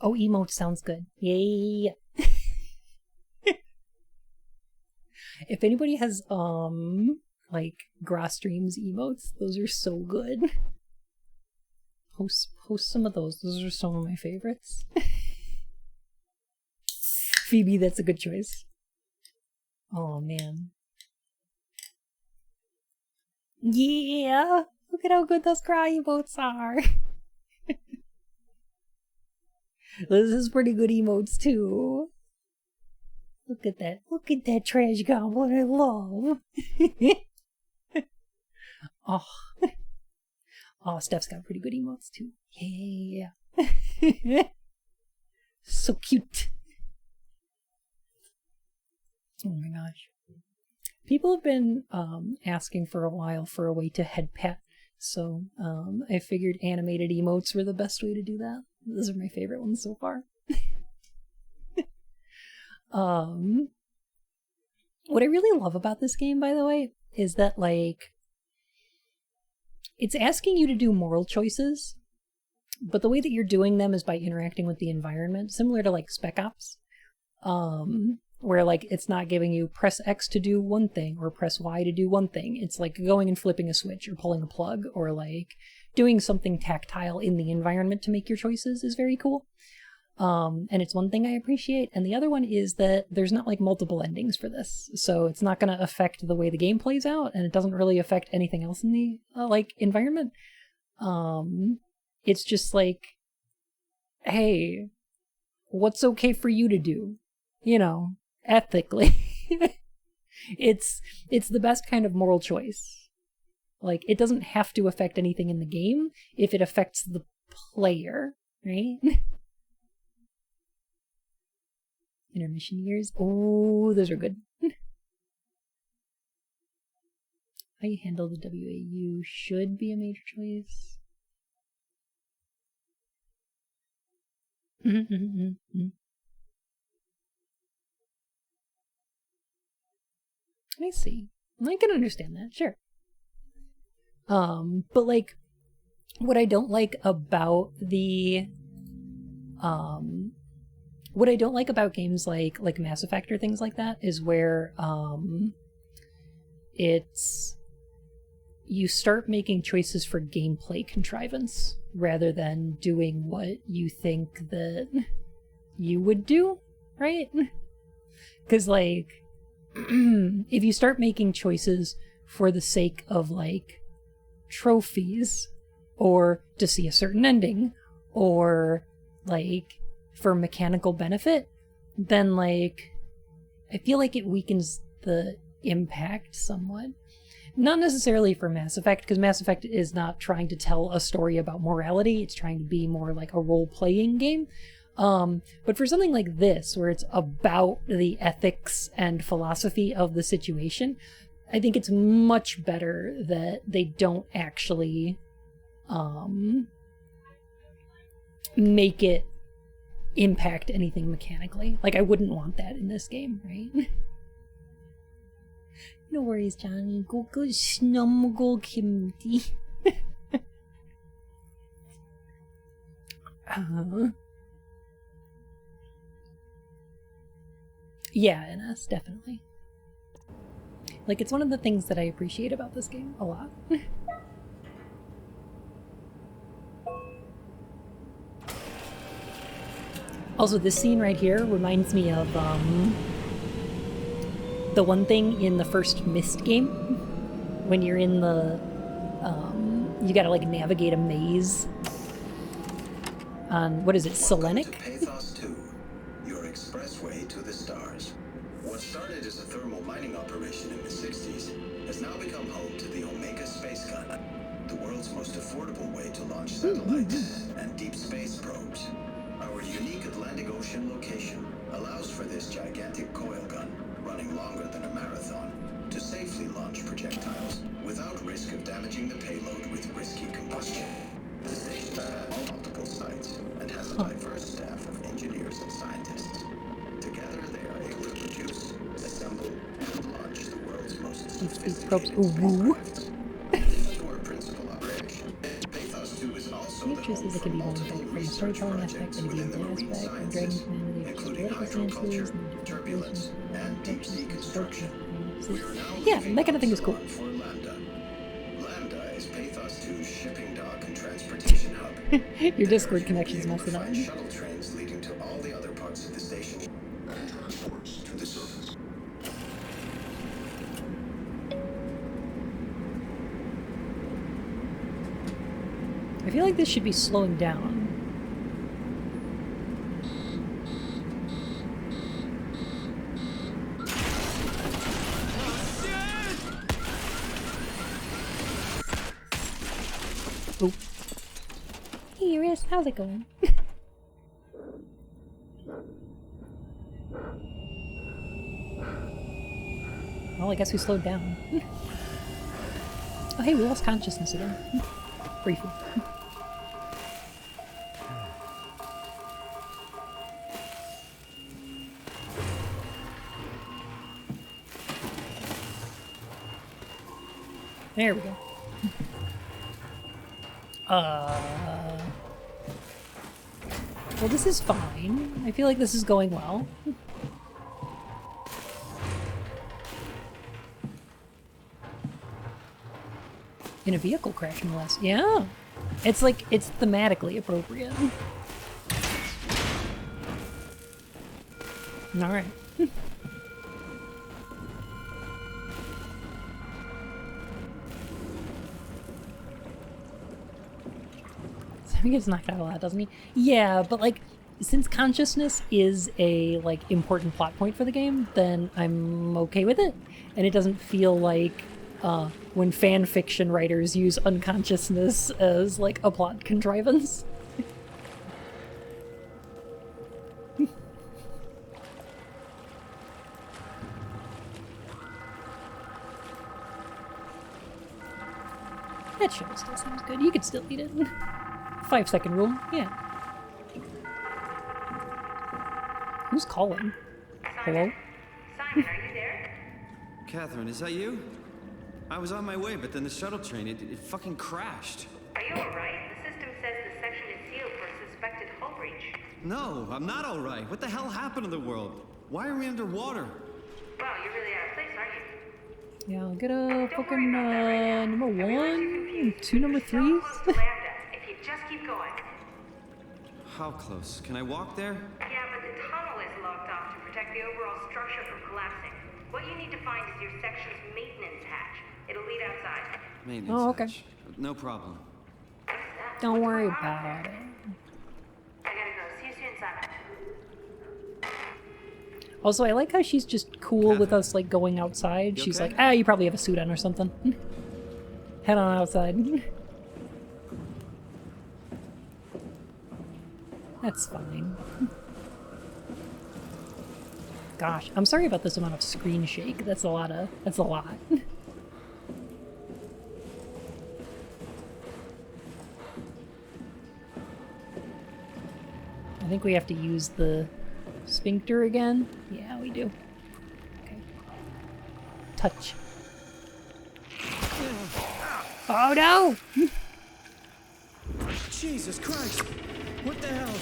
Oh, emote sounds good. Yay. If anybody has, like, Grass Streams emotes, those are so good. Post some of those. Those are some of my favorites. Phoebe, that's a good choice. Oh, man. Yeah! Look at how good those cry emotes are. This is pretty good emotes, too. Look at that. Look at that trash goblin I love. Oh. Oh, Steph's got pretty good emotes, too. Yeah. So cute. Oh my gosh. People have been asking for a while for a way to head pat, so I figured animated emotes were the best way to do that. Those are my favorite ones so far. What I really love about this game, by the way, is that, like, it's asking you to do moral choices, but the way that you're doing them is by interacting with the environment, similar to like Spec Ops, where like it's not giving you press X to do one thing or press Y to do one thing. It's like going and flipping a switch or pulling a plug or like doing something tactile in the environment to make your choices is very cool. And it's one thing I appreciate. And the other one is that there's not like multiple endings for this. So it's not going to affect the way the game plays out, and it doesn't really affect anything else in the like environment. It's just like, hey, what's okay for you to do? You know, ethically. It's the best kind of moral choice. Like, it doesn't have to affect anything in the game if it affects the player, right? Intermission years. Oh, those are good. How you handle the WAU should be a major choice. I see. I can understand that, sure. But like, what I don't like about the what I don't like about games like Mass Effect or things like that is where it's you start making choices for gameplay contrivance rather than doing what you think that you would do, right? Because like if you start making choices for the sake of like trophies or to see a certain ending or like for mechanical benefit, then like I feel like it weakens the impact somewhat. Not necessarily for Mass Effect, because Mass Effect is not trying to tell a story about morality, it's trying to be more like a role-playing game. But for something like this, where it's about the ethics and philosophy of the situation, I think it's much better that they don't actually make it impact anything mechanically. Like, I wouldn't want that in this game, right? No worries, Johnny. Go snuggle Kimty. Yeah, NS, definitely. Like, it's one of the things that I appreciate about this game a lot. Also, this scene right here reminds me of the one thing in the first Myst game when you're in the you gotta like navigate a maze on, what is it, Selenic? Pathos 2, your expressway to the stars. What started as a thermal mining operation in the 60s has now become home to the Omega space gun, the world's most affordable way to launch satellites and deep space probes. Our unique Atlantic Ocean location allows for this gigantic coil gun, running longer than a marathon, to safely launch projectiles without risk of damaging the payload with risky combustion. The station has multiple sites and has a diverse staff of engineers and scientists. Together, they are able to produce, assemble, and launch the world's most sophisticated spacecraft. This is our principal operation. Pathos 2 is also the home for multiple research projects within the marine sciences, including hydroculture, turbulence, and deep sea construction. Yeah, that kind of thing is cool. For Lambda. Lambda is Pathos 2's shipping dock and transportation hub. Your Discord connection's messing up. Shuttle trains leading to all the other parts of the station and transports to the surface. I feel like this should be slowing down. Oh. Hey, Iris, how's it going? Well, I guess we slowed down. Oh, hey, we lost consciousness again. Briefly. There we go. Well, this is fine. I feel like this is going well. In a vehicle crash, no less. Yeah. It's like, it's thematically appropriate. Alright. So he gets knocked out a lot, doesn't he? Yeah, but like, since consciousness is a like important plot point for the game, then I'm okay with it. And it doesn't feel like when fan fiction writers use unconsciousness as like a plot contrivance. That show still sounds good. You could still eat it. 5-second rule, yeah. Who's calling? Hello? Simon, are you there? Catherine, is that you? I was on my way, but then the shuttle train, it fucking crashed. Are you alright? The system says the section is sealed for a suspected hull breach. No, I'm not alright. What the hell happened to the world? Why are we underwater? Wow, you're really out of place, aren't you? Yeah, I'll get a fucking number 1, 2 number 3s. If you just keep going. How close? Can I walk there? Yeah, but the tunnel is locked off to protect the overall structure from collapsing. What you need to find is your section's maintenance hatch. It'll lead outside. Maintenance okay. hatch. No problem. Don't worry about it. I gotta go. See you soon, Simon. Also, I like how she's just cool with us, like, going outside. She's okay? like, ah, you probably have a suit on or something. Head on outside. That's fine. Gosh, I'm sorry about this amount of screen shake. That's a lot. I think we have to use the sphincter again. Yeah, we do. Okay. Touch. Oh no! Jesus Christ! What the hell?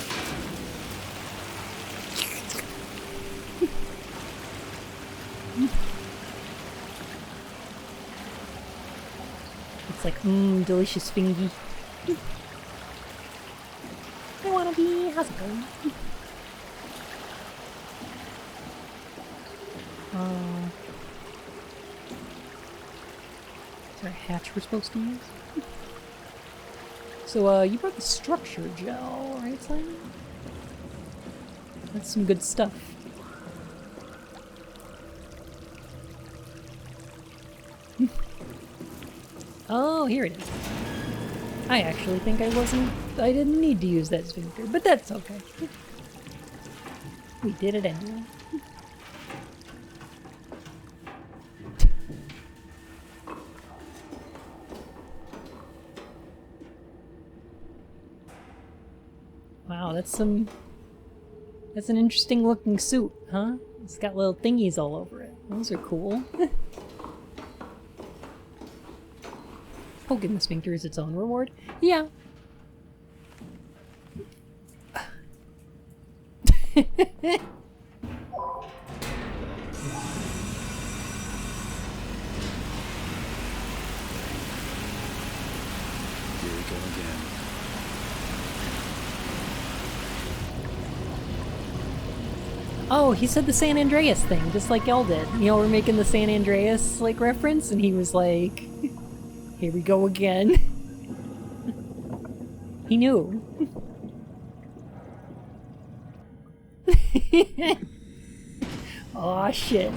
It's like, delicious fingy. I wanna be. How's it going? Is there a hatch we're supposed to use? So, you brought the structure gel, right, Simon? That's some good stuff. Oh, here it is. I actually think I didn't need to use that sphincter, but that's okay. We did it anyway. Wow, that's an interesting looking suit, huh? It's got little thingies all over it. Those are cool. Poking the sphincter is its own reward. Yeah. Here we go again. Oh, he said the San Andreas thing, just like y'all did. You know, we're making the San Andreas, like, reference, and he was like, here we go again. He knew. Aw, shit.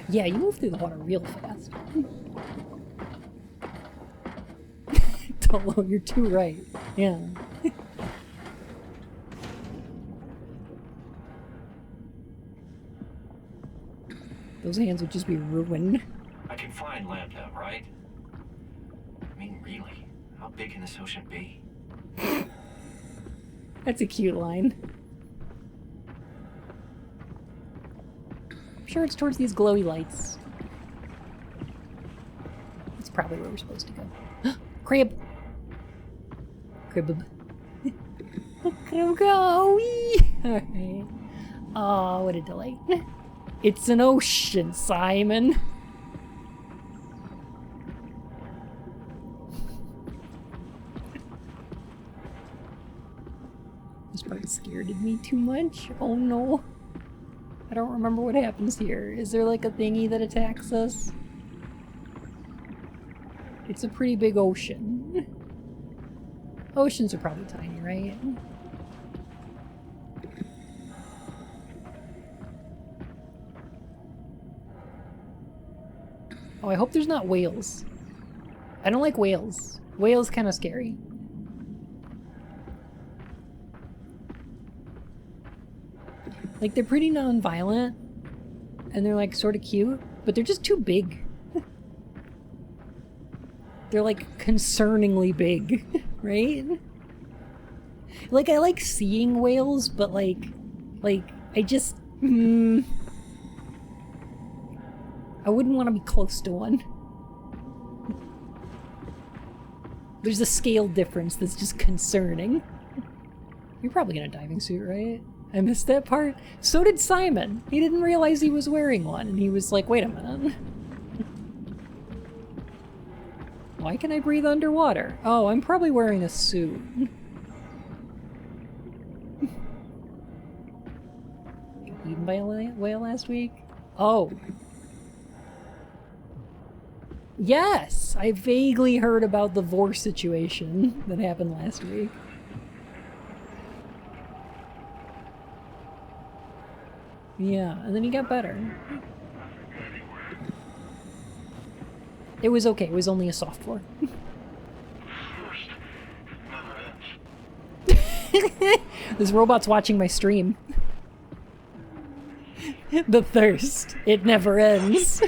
Yeah, you move through the water real fast. Tolo, you're too right. Yeah. Those hands would just be ruined. I can find Lambda, right? I mean, really, how big can this ocean be? That's a cute line. sure it's towards these glowy lights. That's probably where we're supposed to go. Crib! Crib. Crib go! Alright. Oh, what a delight. It's an ocean, Simon. This part scared me too much. Oh no. I don't remember what happens here. Is there like a thingy that attacks us? It's a pretty big ocean. Oceans are probably tiny, right? Oh, I hope there's not whales. I don't like whales. Whales kind of scary. Like, they're pretty non-violent, and they're like sort of cute, but they're just too big. They're like concerningly big, right? Like, I like seeing whales, but like I just, I wouldn't want to be close to one. There's a scale difference that's just concerning. You're probably in a diving suit, right? I missed that part. So did Simon. He didn't realize he was wearing one, and he was like, wait a minute. Why can I breathe underwater? Oh, I'm probably wearing a suit. Eaten by a whale last week? Oh. Yes! I vaguely heard about the Vor situation that happened last week. Yeah, and then he got better. It was okay, it was only a soft floor. This robot's watching my stream. The thirst. It never ends.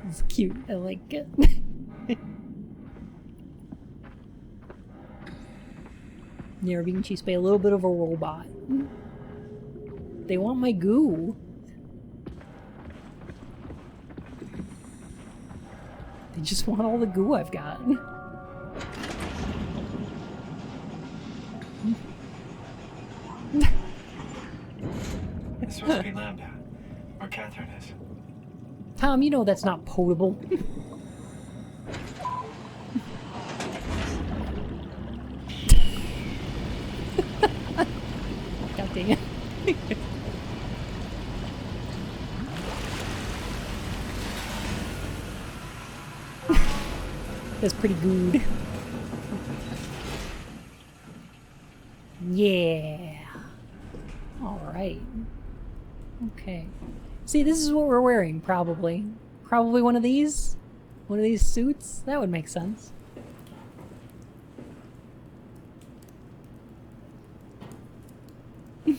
It's cute. I like it. Yeah, we're being chased by a little bit of a robot. They want my goo. They just want all the goo I've got. It's supposed to be Lambda, where Catherine is. Tom, you know that's not potable. God dang it. That's pretty good. Yeah. Alright. Okay. See, this is what we're wearing, probably. Probably one of these? One of these suits? That would make sense. It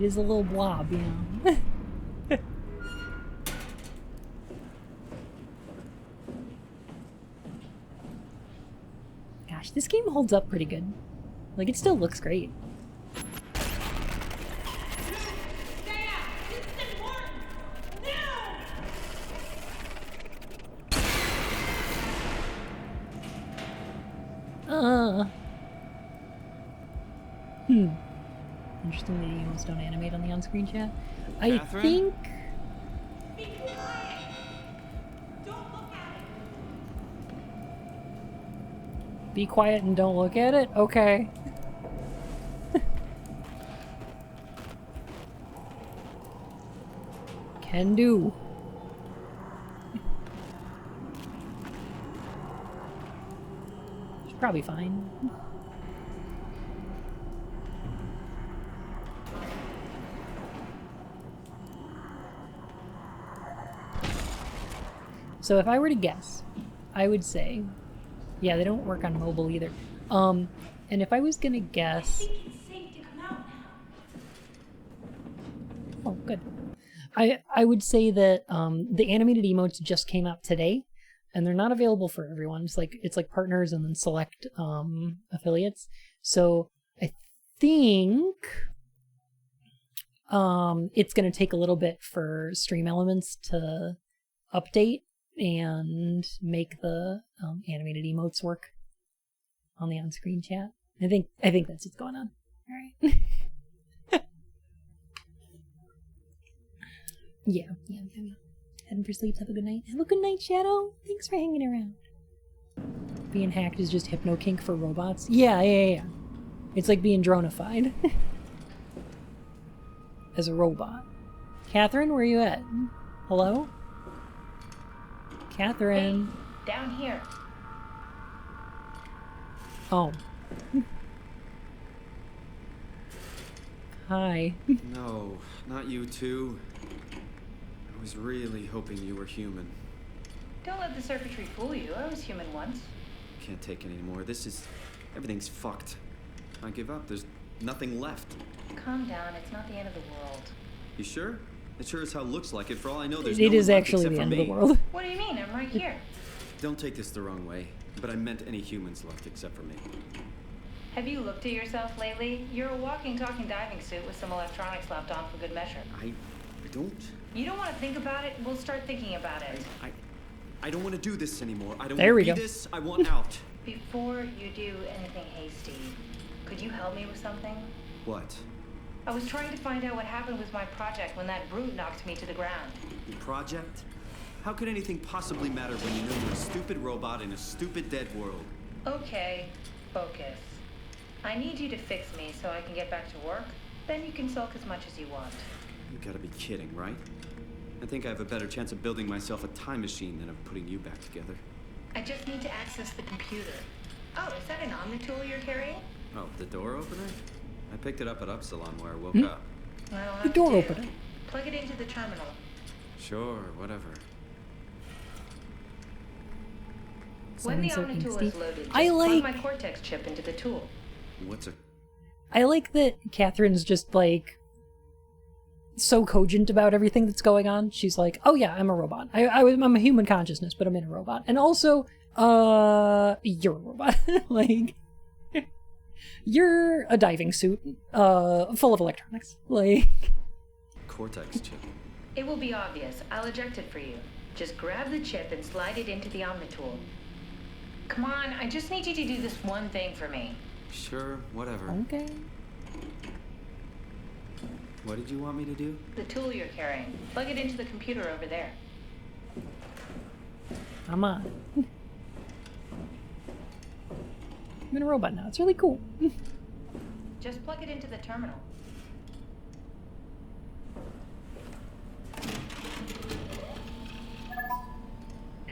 is a little blob, you know. Gosh, this game holds up pretty good. Like, it still looks great. Interesting that you almost don't animate on the on-screen chat. I think... Be quiet and don't look at it? Okay. Can do. She's probably fine. So if I were to guess, I would say, yeah, they don't work on mobile either. And if I was gonna guess, Oh, good. I would say that the animated emotes just came out today, and they're not available for everyone. It's like partners and then select affiliates. So I think it's going to take a little bit for Stream Elements to update and make the animated emotes work on the on-screen chat. I think that's what's going on. All right. Yeah. Heading for sleep. Have a good night. Have a good night, Shadow. Thanks for hanging around. Being hacked is just hypno kink for robots. Yeah. It's like being dronified as a robot. Catherine, where are you at? Hello? Catherine. Hey, down here. Oh. Hi. No, not you too. I was really hoping you were human. Don't let the circuitry fool you. I was human once. Can't take any more. Everything's fucked. I give up. There's nothing left. Calm down. It's not the end of the world. You sure? It sure as hell looks like it. For all I know, there's It no is one left actually except the for end of me. the world. What do you mean? I'm right here. Don't take this the wrong way, but I meant any humans left except for me. Have you looked at yourself lately? You're a walking, talking diving suit with some electronics slapped on for good measure. I don't. You don't want to think about it? We'll start thinking about it. I don't want to do this anymore. I don't There want we to be go. this. I want out. Before you do anything hasty, could you help me with something? What? I was trying to find out what happened with my project when that brute knocked me to the ground. Your project? How could anything possibly matter when you know you're a stupid robot in a stupid dead world? Okay, focus. I need you to fix me so I can get back to work. Then you can sulk as much as you want. You gotta be kidding, right? I think I have a better chance of building myself a time machine than of putting you back together. I just need to access the computer. Oh, is that an Omnitool you're carrying? Oh, the door opener? I picked it up at Upsilon where I woke up. That'll have The to door do. opener. Plug it into the terminal. Sure, whatever. When the Sounds so Omnitool angsty. is loaded, just I plug like- my Cortex chip into the tool. What's a... I like that Catherine's just like so cogent about everything that's going on. She's like, "Oh yeah, I'm a robot. I'm a human consciousness, but I'm in a robot." And also, you're a robot. Like, you're a diving suit, full of electronics. Like, Cortex chip. It will be obvious. I'll eject it for you. Just grab the chip and slide it into the Omnitool. Come on, I just need you to do this one thing for me. Sure, whatever. okay. What did you want me to do? The tool you're carrying. Plug it into the computer over there. I'm on. I'm in a robot now. It's really cool. Just plug it into the terminal.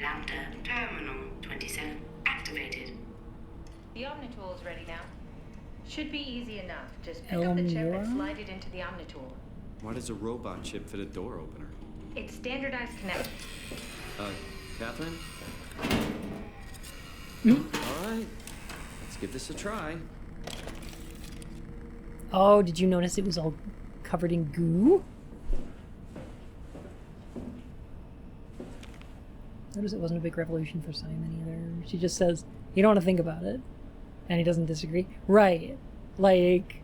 Lambda Terminal 27 activated. The Omnitool is ready now. Should be easy enough. Just pick up the chip and slide it into the Omnitool. Why does a robot chip fit a door opener? It's standardized connect. Catherine? Alright. Let's give this a try. Oh, did you notice it was all covered in goo? Notice it wasn't a big revolution for Simon either. She just says, you don't want to think about it. And he doesn't disagree. Right. Like...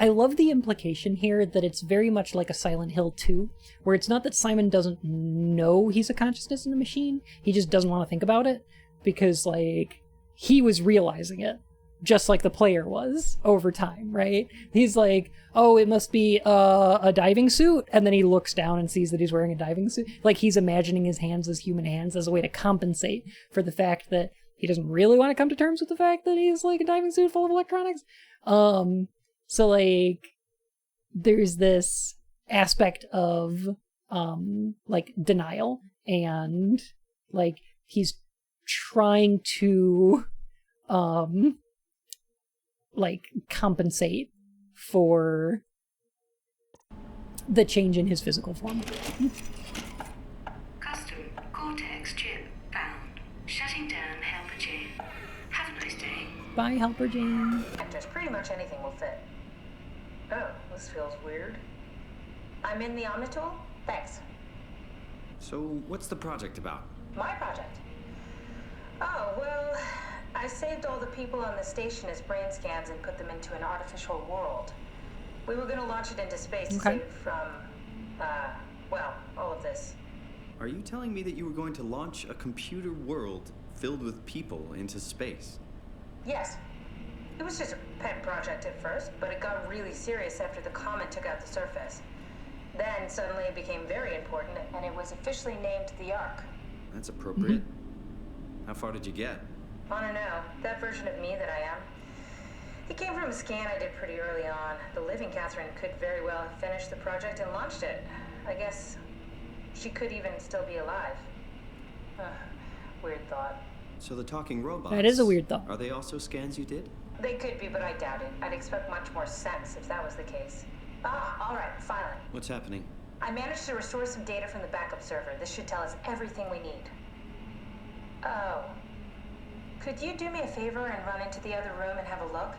I love the implication here that it's very much like a Silent Hill 2, where it's not that Simon doesn't know he's a consciousness in the machine, he just doesn't want to think about it, because, like, he was realizing it, just like the player was, over time, right? He's like, oh, it must be a diving suit, and then he looks down and sees that he's wearing a diving suit. Like, he's imagining his hands as human hands as a way to compensate for the fact that he doesn't really want to come to terms with the fact that he's, like, a diving suit full of electronics. So, like, there's this aspect of, like, denial, and, like, he's trying to, like, compensate for the change in his physical form. Custom Cortex chip found. Shutting down Helper Jane. Have a nice day. Bye, Helper Jane. Just pretty much anything will fit. Oh, this feels weird. I'm in the Omnitool? Thanks. So, what's the project about? My project? Oh, well, I saved all the people on the station as brain scans and put them into an artificial world. We were gonna launch it into space to save it from, well, all of this. Are you telling me that you were going to launch a computer world filled with people into space? Yes. It was just a pet project at first, but it got really serious after the comet took out the surface. Then suddenly it became very important, and it was officially named the Ark. That's appropriate. How far did you get? I don't know. That version of me that I am. It came from a scan I did pretty early on. The living Catherine could very well have finished the project and launched it. I guess she could even still be alive. Weird thought. So the talking robots... That is a weird thought. Are they also scans you did? They could be, but I doubt it. I'd expect much more sense if that was the case. All right, finally. What's happening? I managed to restore some data from the backup server. This should tell us everything we need. Oh. Could you do me a favor and run into the other room and have a look?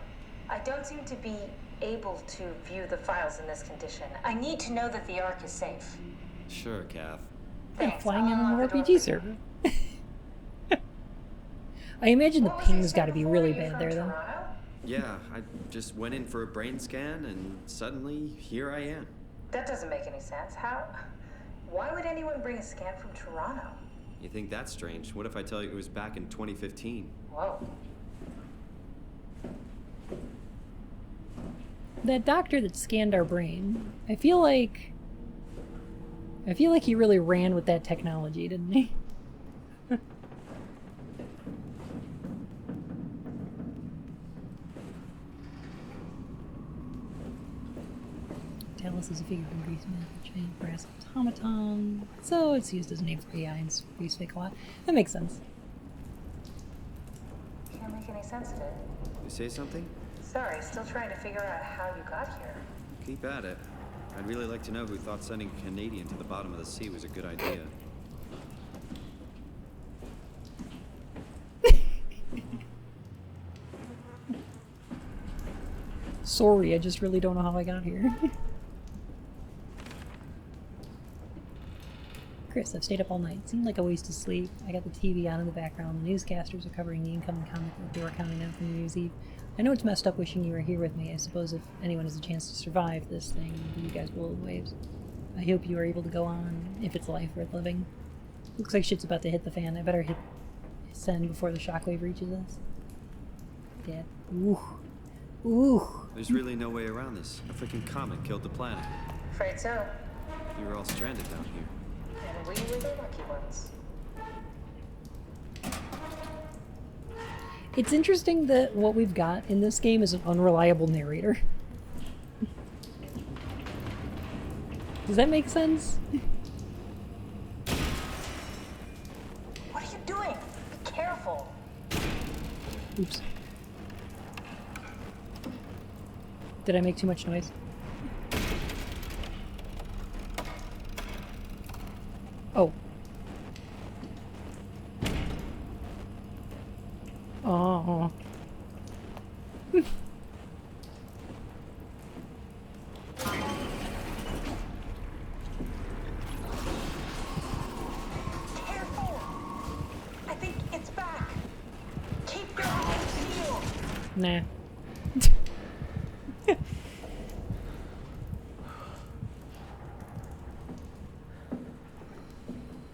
I don't seem to be able to view the files in this condition. I need to know that the Ark is safe. Sure, Kath. Yeah, flying in an RPG server. I imagine the ping's got to be really bad there, though. Yeah, I just went in for a brain scan, and suddenly, here I am. That doesn't make any sense. How? Why would anyone bring a scan from Toronto? You think that's strange? What if I tell you it was back in 2015? Whoa. That doctor that scanned our brain, I feel like he really ran with that technology, didn't he? Talus is a figure from Greece myth, a giant brass automaton, so it's used as a name for AI in space fake a lot. That makes sense. Can't make any sense of it. You say something? Sorry, still trying to figure out how you got here. Keep at it. I'd really like to know who thought sending a Canadian to the bottom of the sea was a good idea. Sorry, I just really don't know how I got here. Chris, I've stayed up all night. It seemed like a waste of sleep. I got the TV on in the background. The newscasters are covering the incoming comet that they were counting down from New Year's Eve. I know it's messed up wishing you were here with me. I suppose if anyone has a chance to survive this thing, you guys will the waves. I hope you are able to go on, if it's life worth living. Looks like shit's about to hit the fan. I better hit send before the shockwave reaches us. Dad. Ooh. Ooh. There's really no way around this. A freaking comet killed the planet. Afraid so. You were all stranded down here. And we were the lucky ones. It's interesting that what we've got in this game is an unreliable narrator. Does that make sense? What are you doing? Be careful. Oops. Did I make too much noise? Oh. Oh. Careful! I think it's back. Keep your eyes peeled. Nah.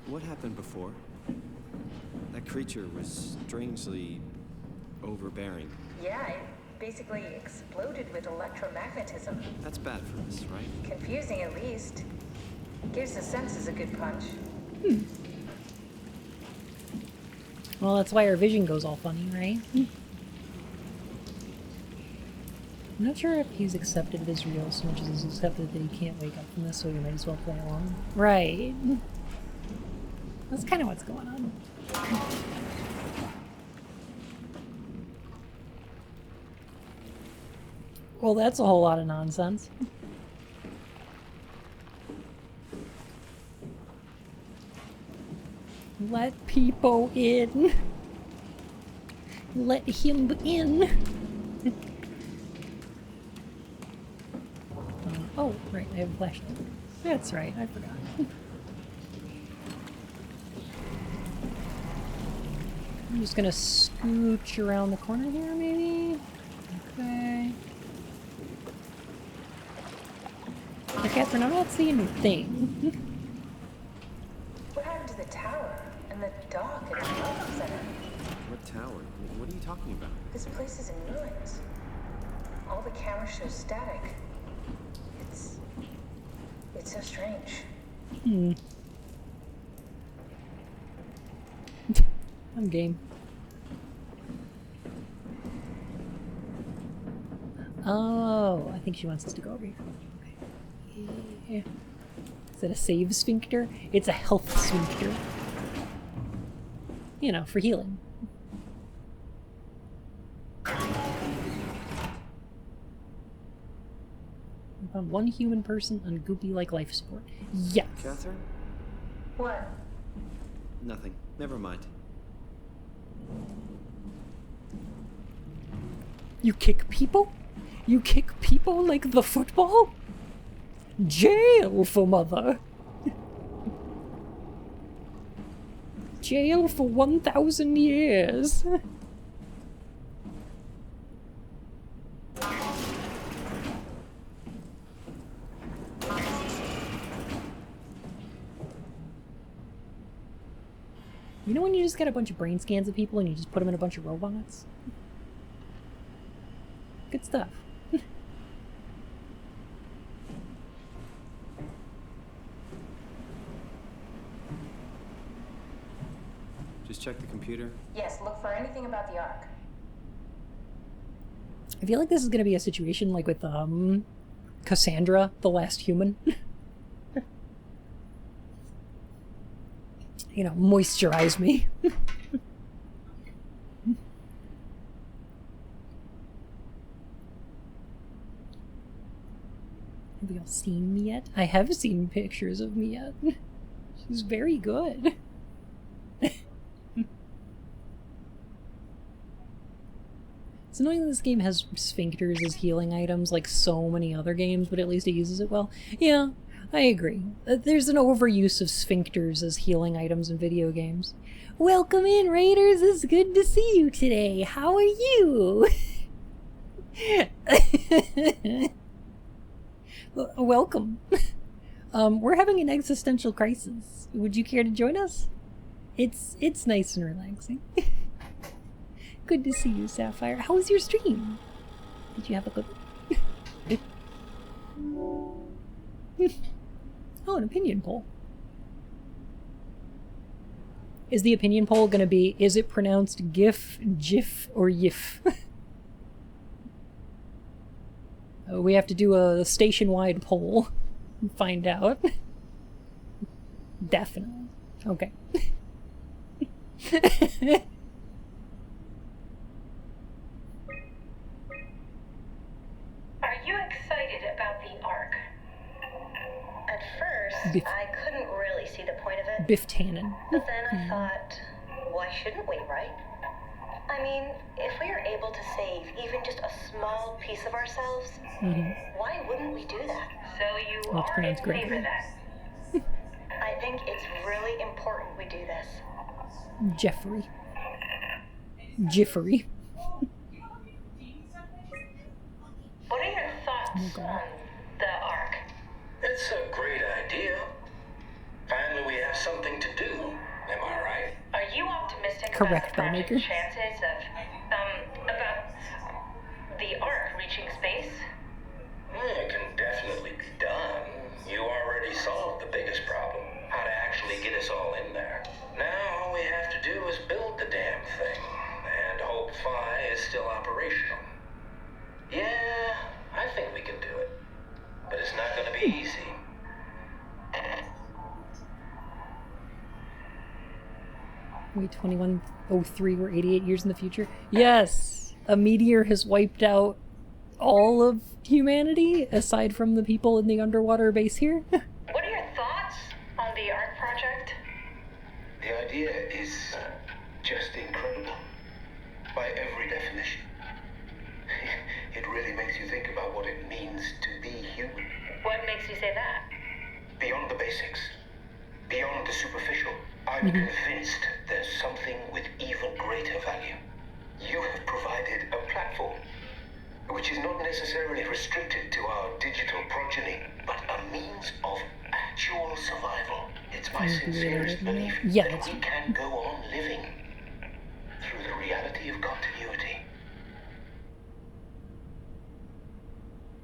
What happened before? That creature was strangely overbearing. Yeah, it basically exploded with electromagnetism. That's bad for us, right? Confusing at least. Gives the senses a good punch. Well, that's why our vision goes all funny, right? I'm not sure if he's accepted it as real so much as he's accepted that he can't wake up from this, so he might as well play along. Right. That's kind of what's going on. Well, that's a whole lot of nonsense. Let people in. Let him in. Oh, right, I have a flashlight. That's right, I forgot. I'm just gonna scooch around the corner here, maybe? Okay. Hey, Catherine, I'm not seeing anything. What happened to the tower and the dock and the welcome center? What tower? What are you talking about? This place is in ruins. All the cameras show static. It's so strange. I'm game. Oh, I think she wants us to go over here. Okay. Yeah. Is that a save sphincter? It's a health sphincter. You know, for healing. I found one human person on goopy-like life support. Yes. Catherine? What? Nothing. Never mind. You kick people? You kick people like the football? Jail for mother. Jail for 1,000 years. You know when you just get a bunch of brain scans of people and you just put them in a bunch of robots? Good stuff. Just check the computer. Yes, look for anything about the Ark. I feel like this is going to be a situation like with Cassandra, the last human. You know, moisturize me. Have you all seen me yet? I have seen pictures of me yet. She's very good. It's annoying that this game has sphincters as healing items like so many other games, but at least it uses it well. Yeah, I agree. There's an overuse of sphincters as healing items in video games. Welcome in, Raiders! It's good to see you today. How are you? Welcome. We're having an existential crisis. Would you care to join us? It's nice and relaxing. Good to see you, Sapphire. How was your stream? Did you have a good one? Oh, an opinion poll. Is the opinion poll gonna be, is it pronounced GIF, JIF, or YIF? We have to do a station-wide poll and find out. Definitely. Okay. Are you excited about the Ark? At first, Biff. I couldn't really see the point of it. Biff Tannen. But then I thought, why shouldn't we, right? I mean, if we are able to save even just a small piece of ourselves, why wouldn't we do that? So you Well, it's are in pronounced favor Gregory. then? I think it's really important we do this. Jeffrey. Jiffery. What are your thoughts Oh, God. on the Ark? It's a great idea. Finally, we have something to do. Am I right? Are you optimistic Correct, about the filmmaker. project's chances of, about the Ark reaching space? It can definitely be done. You already solved the biggest problem. How to actually get us all in there. Now all we have to do is build the damn thing. And hope Phi is still operational. Yeah, I think we can do it. But it's not gonna be easy. Wait, 2103, we're 88 years in the future? Yes! A meteor has wiped out all of humanity, aside from the people in the underwater base here. What are your thoughts on the Ark project? The idea is just incredible. By every definition. It really makes you think about what it means to be human. What makes you say that? Beyond the basics, beyond the superficial, I'm convinced there's something with even greater value. You have provided a platform, which is not necessarily restricted to our digital progeny, but a means of actual survival. It's my sincerest belief that we can go on living through the reality of continuity.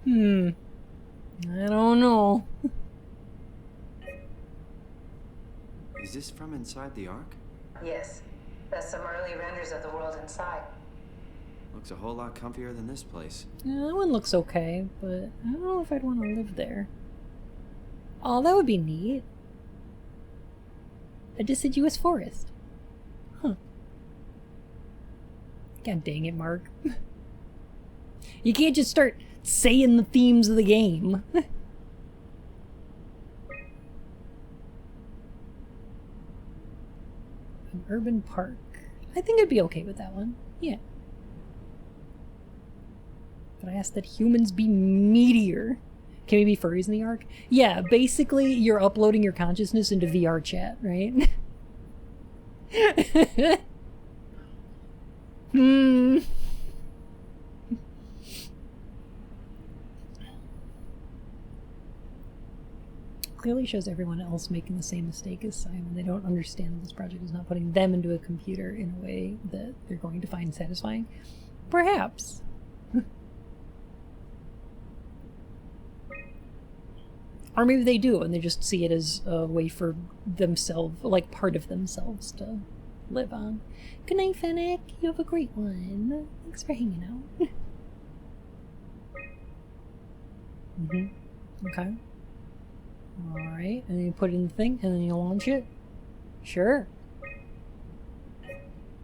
I don't know. Is this from inside the Ark? Yes. That's some early renders of the world inside. Looks a whole lot comfier than this place. Yeah, that one looks okay, but I don't know if I'd want to live there. Oh, that would be neat. A deciduous forest. Huh. God dang it, Mark. You can't just start saying the themes of the game. An urban park. I think I'd be okay with that one. Yeah. But I asked that humans be meatier. Can we be furries in the Ark? Yeah, basically you're uploading your consciousness into VR chat, right? Clearly shows everyone else making the same mistake as Simon. They don't understand that this project is not putting them into a computer in a way that they're going to find satisfying. Perhaps. Or maybe they do, and they just see it as a way for themselves, like part of themselves, to live on. Good night, Fennec. You have a great one. Thanks for hanging out. Okay. Alright, and then you put it in the thing, and then you launch it? Sure.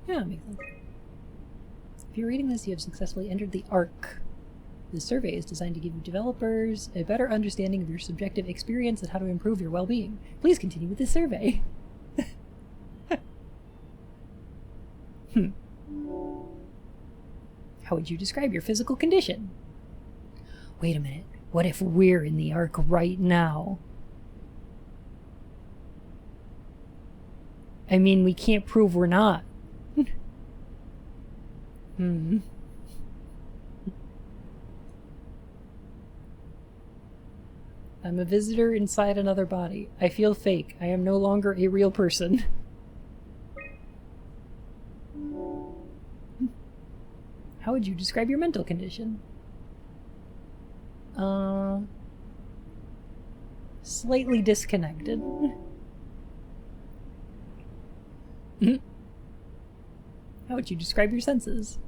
Yeah, that makes sense. If you're reading this, you have successfully entered the Ark. This survey is designed to give you developers a better understanding of your subjective experience and how to improve your well-being. Please continue with this survey. How would you describe your physical condition? Wait a minute. What if we're in the Ark right now? I mean, we can't prove we're not. I'm a visitor inside another body. I feel fake. I am no longer a real person. How would you describe your mental condition? Slightly disconnected. How would you describe your senses?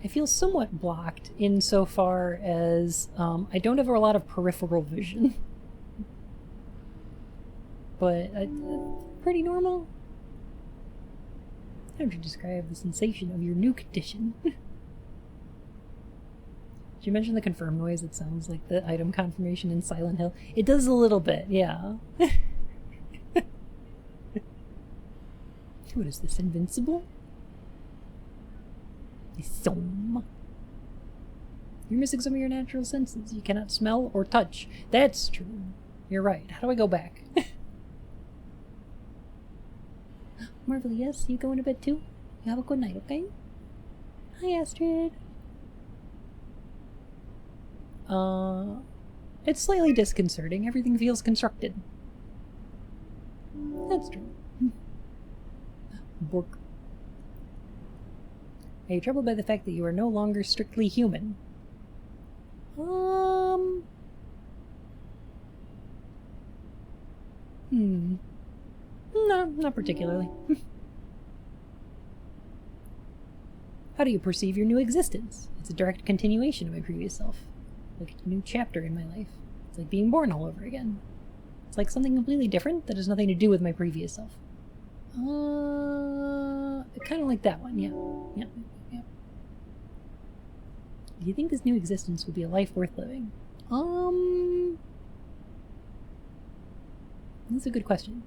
I feel somewhat blocked insofar as I don't have a lot of peripheral vision. But pretty normal. How would you describe the sensation of your new condition? Did you mention the confirm noise? It sounds like the item confirmation in Silent Hill. It does a little bit, yeah. What is this, invincible? SOwOMA. You're missing some of your natural senses. You cannot smell or touch. That's true. You're right. How do I go back? Marvel, yes? You going to bed too? You have a good night, okay? Hi, Astrid. It's slightly disconcerting. Everything feels constructed. That's true. Bork. Are you troubled by the fact that you are no longer strictly human? No, not particularly. How do you perceive your new existence? It's a direct continuation of my previous self. Like a new chapter in my life. It's like being born all over again. It's like something completely different that has nothing to do with my previous self. Kind of like that one, yeah. Yeah. Do you think this new existence would be a life worth living? That's a good question.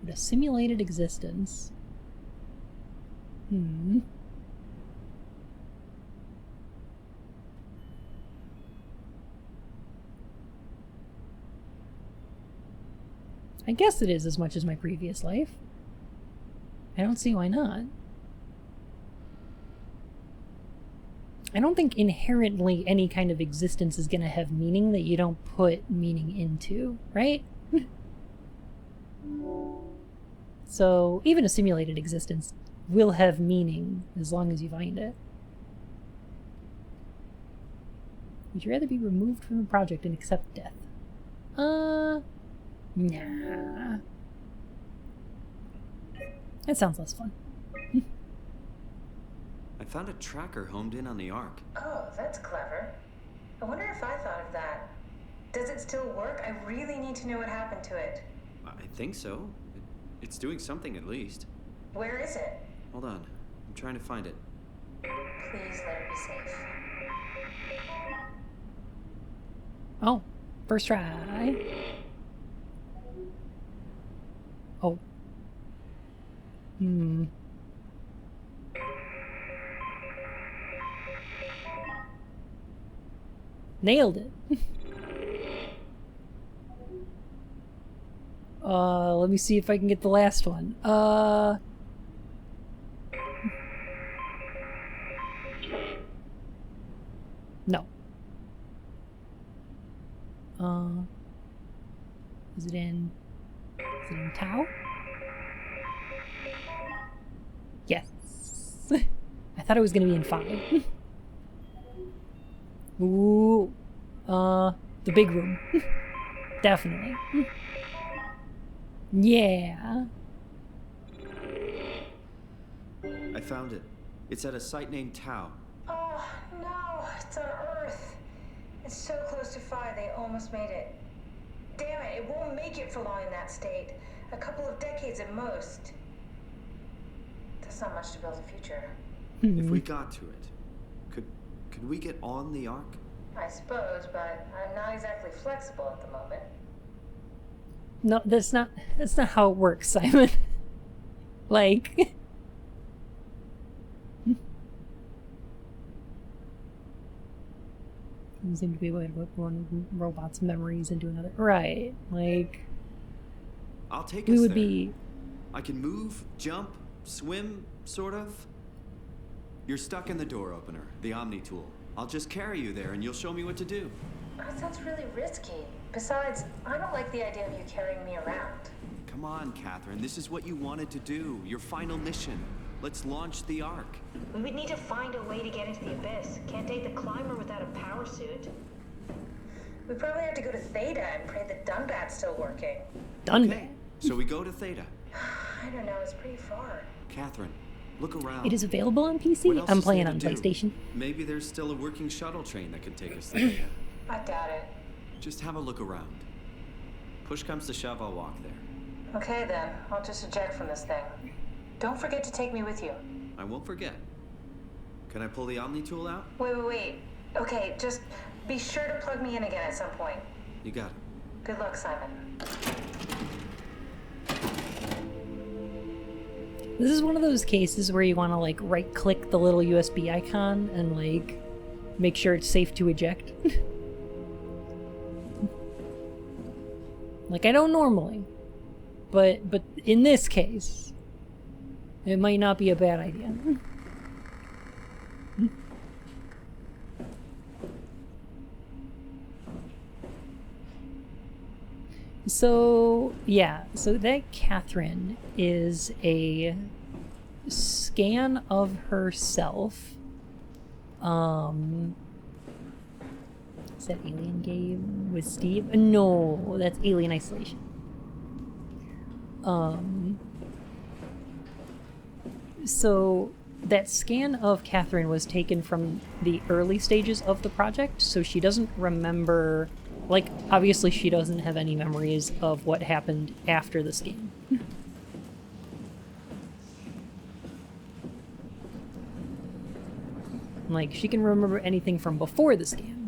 But a simulated existence. I guess it is as much as my previous life. I don't see why not. I don't think inherently any kind of existence is going to have meaning that you don't put meaning into, right? So even a simulated existence will have meaning as long as you find it. Would you rather be removed from the project and accept death? Nah. That sounds less fun. I found a tracker homed in on the Ark. Oh, that's clever. I wonder if I thought of that. Does it still work? I really need to know what happened to it. I think so. It's doing something at least. Where is it? Hold on. I'm trying to find it. Please let it be safe. Oh, first try. Oh. Nailed it. Let me see if I can get the last one. No. Is it in Tau? Yes. I thought it was gonna be in 5. Ooh. The big room. Definitely. Yeah. I found it. It's at a site named Tau. Oh, no. It's on Earth. It's so close to Phi, they almost made it. Damn it, it won't make it for long in that state. A couple of decades at most. That's not much to build a future. If we got to it, could we get on the Ark? I suppose, but I'm not exactly flexible at the moment. No, that's not how it works, Simon. Like you seem to be able to put one robot's memories into another. Right. Like I'll take we us would there. be I can move, jump, swim, sort of. You're stuck in the door opener, the Omni tool. I'll just carry you there and you'll show me what to do. That sounds really risky. Besides, I don't like the idea of you carrying me around. Come on, Catherine. This is what you wanted to do. Your final mission. Let's launch the Ark. We would need to find a way to get into the Abyss. Can't take the climber without a power suit. We probably have to go to Theta and pray that Dunbat's still working. Dunbat? Okay, so we go to Theta. I don't know, it's pretty far. Catherine, look around. It is available on What PC? else I'm is playing there on to do? PlayStation. Maybe there's still a working shuttle train that could take us to Theta. I doubt it. Just have a look around. Push comes to shove, I'll walk there. Okay then, I'll just eject from this thing. Don't forget to take me with you. I won't forget. Can I pull the Omni tool out? Wait. Okay, just be sure to plug me in again at some point. You got it. Good luck, Simon. This is one of those cases where you want to like right click the little USB icon and like make sure it's safe to eject. Like I don't normally, but in this case, it might not be a bad idea. So yeah, so that Catherine is a scan of herself. Is that Alien Game with Steve? No, that's Alien Isolation. So that scan of Catherine was taken from the early stages of the project, so she doesn't remember, like, obviously she doesn't have any memories of what happened after the scan. Like, she can remember anything from before the scan.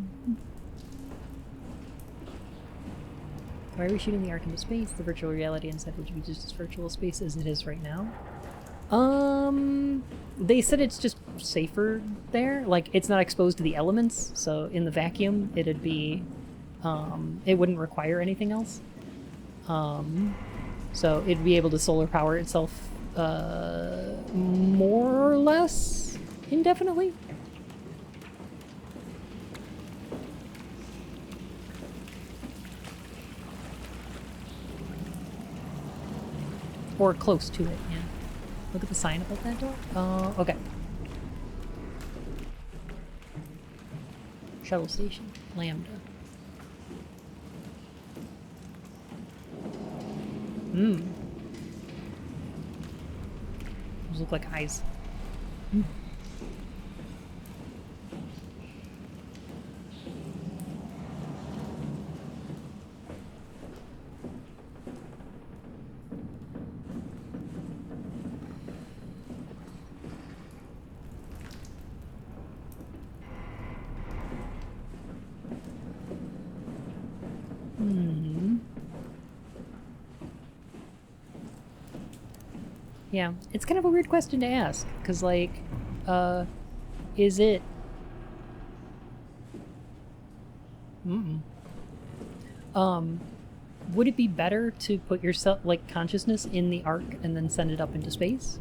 Why are we shooting the arc into space? The virtual reality inside would be just as virtual space as it is right now. They said it's just safer there. Like, it's not exposed to the elements, so in the vacuum, it'd be, it wouldn't require anything else. So it'd be able to solar power itself, more or less indefinitely. Or close to it, yeah. Look at the sign above that door. Okay. Shuttle station. Lambda. Those look like eyes. Yeah, it's kind of a weird question to ask, because, like, is it... would it be better to put yourself, like, consciousness in the arc and then send it up into space?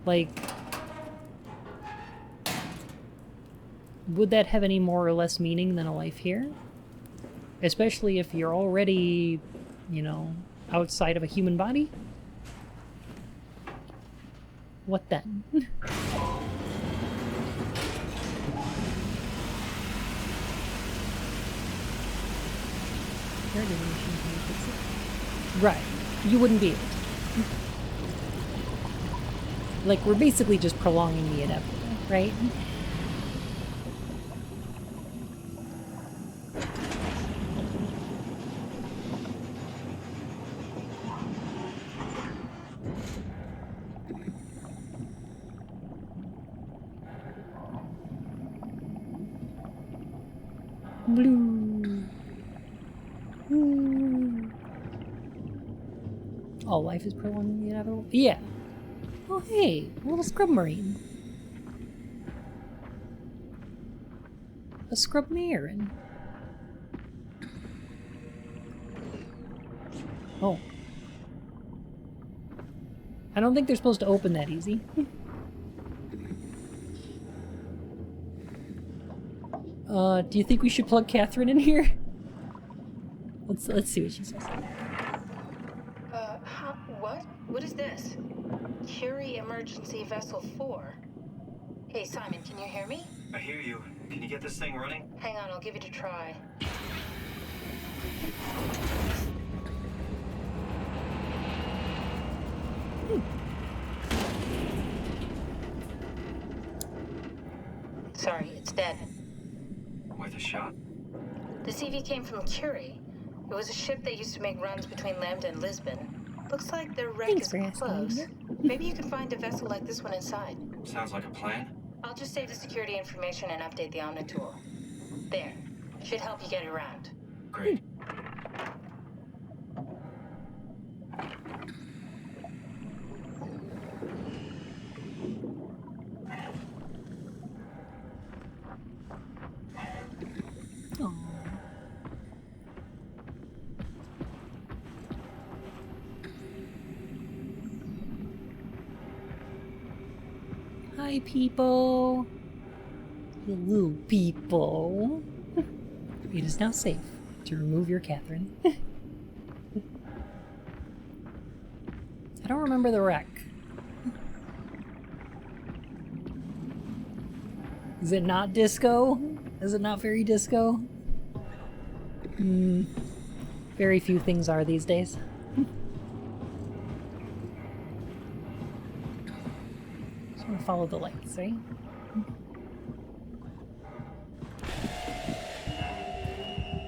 Like, would that have any more or less meaning than a life here? Especially if you're already, you know, outside of a human body? What then? Right. You wouldn't be able to. Like, we're basically just prolonging the inevitable, right? Blue. Ooh. All life is prolonging the inevitable? Yeah. Oh, hey, a little scrub marine. A scrub marine. Oh. I don't think they're supposed to open that easy. Do you think we should plug Catherine in here? Let's see what she says. What? What is this? Curie Emergency Vessel 4. Hey, Simon, can you hear me? I hear you. Can you get this thing running? Hang on, I'll give it a try. Sorry, it's dead. Worth a shot. The CV came from Curie. It was a ship that used to make runs between Lambda and Lisbon. Looks like their wreck is close. Maybe you can find a vessel like this one inside. Sounds like a plan. I'll just save the security information and update the Omni tool. There. Should help you get around. Great. Hi, people. Hello, people. It is now safe to remove your Catherine. I don't remember the wreck. Is it not disco? Is it not very disco? Very few things are these days. Just want to follow the lights, right?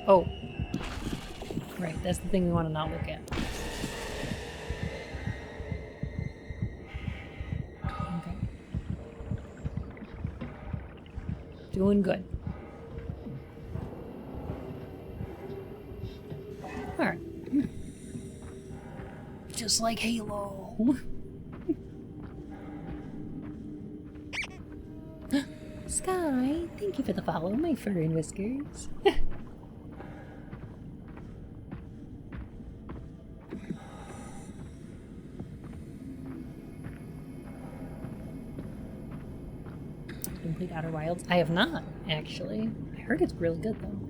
Oh. Right, that's the thing we want to not look at. Okay. Doing good. Alright. Just like Halo. Sky, thank you for the follow, my fur and whiskers. Complete Outer Wilds? I have not, actually. I heard it's really good, though.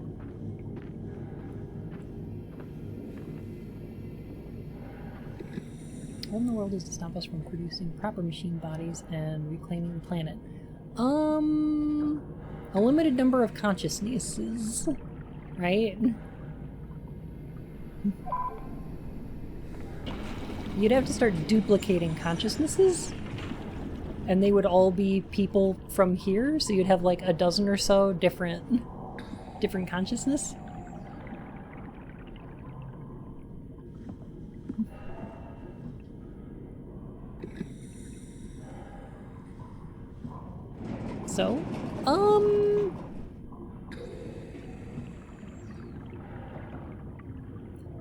What in the world is to stop us from producing proper machine bodies and reclaiming the planet? A limited number of consciousnesses, right? You'd have to start duplicating consciousnesses, and they would all be people from here, so you'd have like a dozen or so different consciousness.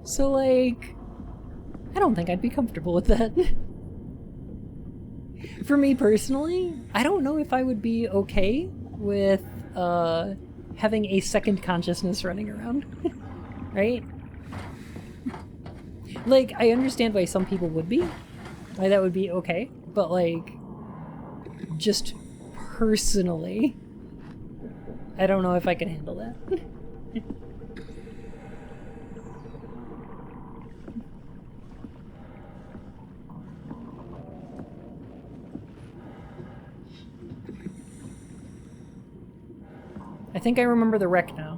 So like, I don't think I'd be comfortable with that. For me personally, I don't know if I would be okay with having a second consciousness running around, right? Like, I understand why some people would be, why that would be okay, but like, just personally, I don't know if I can handle that. I think I remember the wreck now,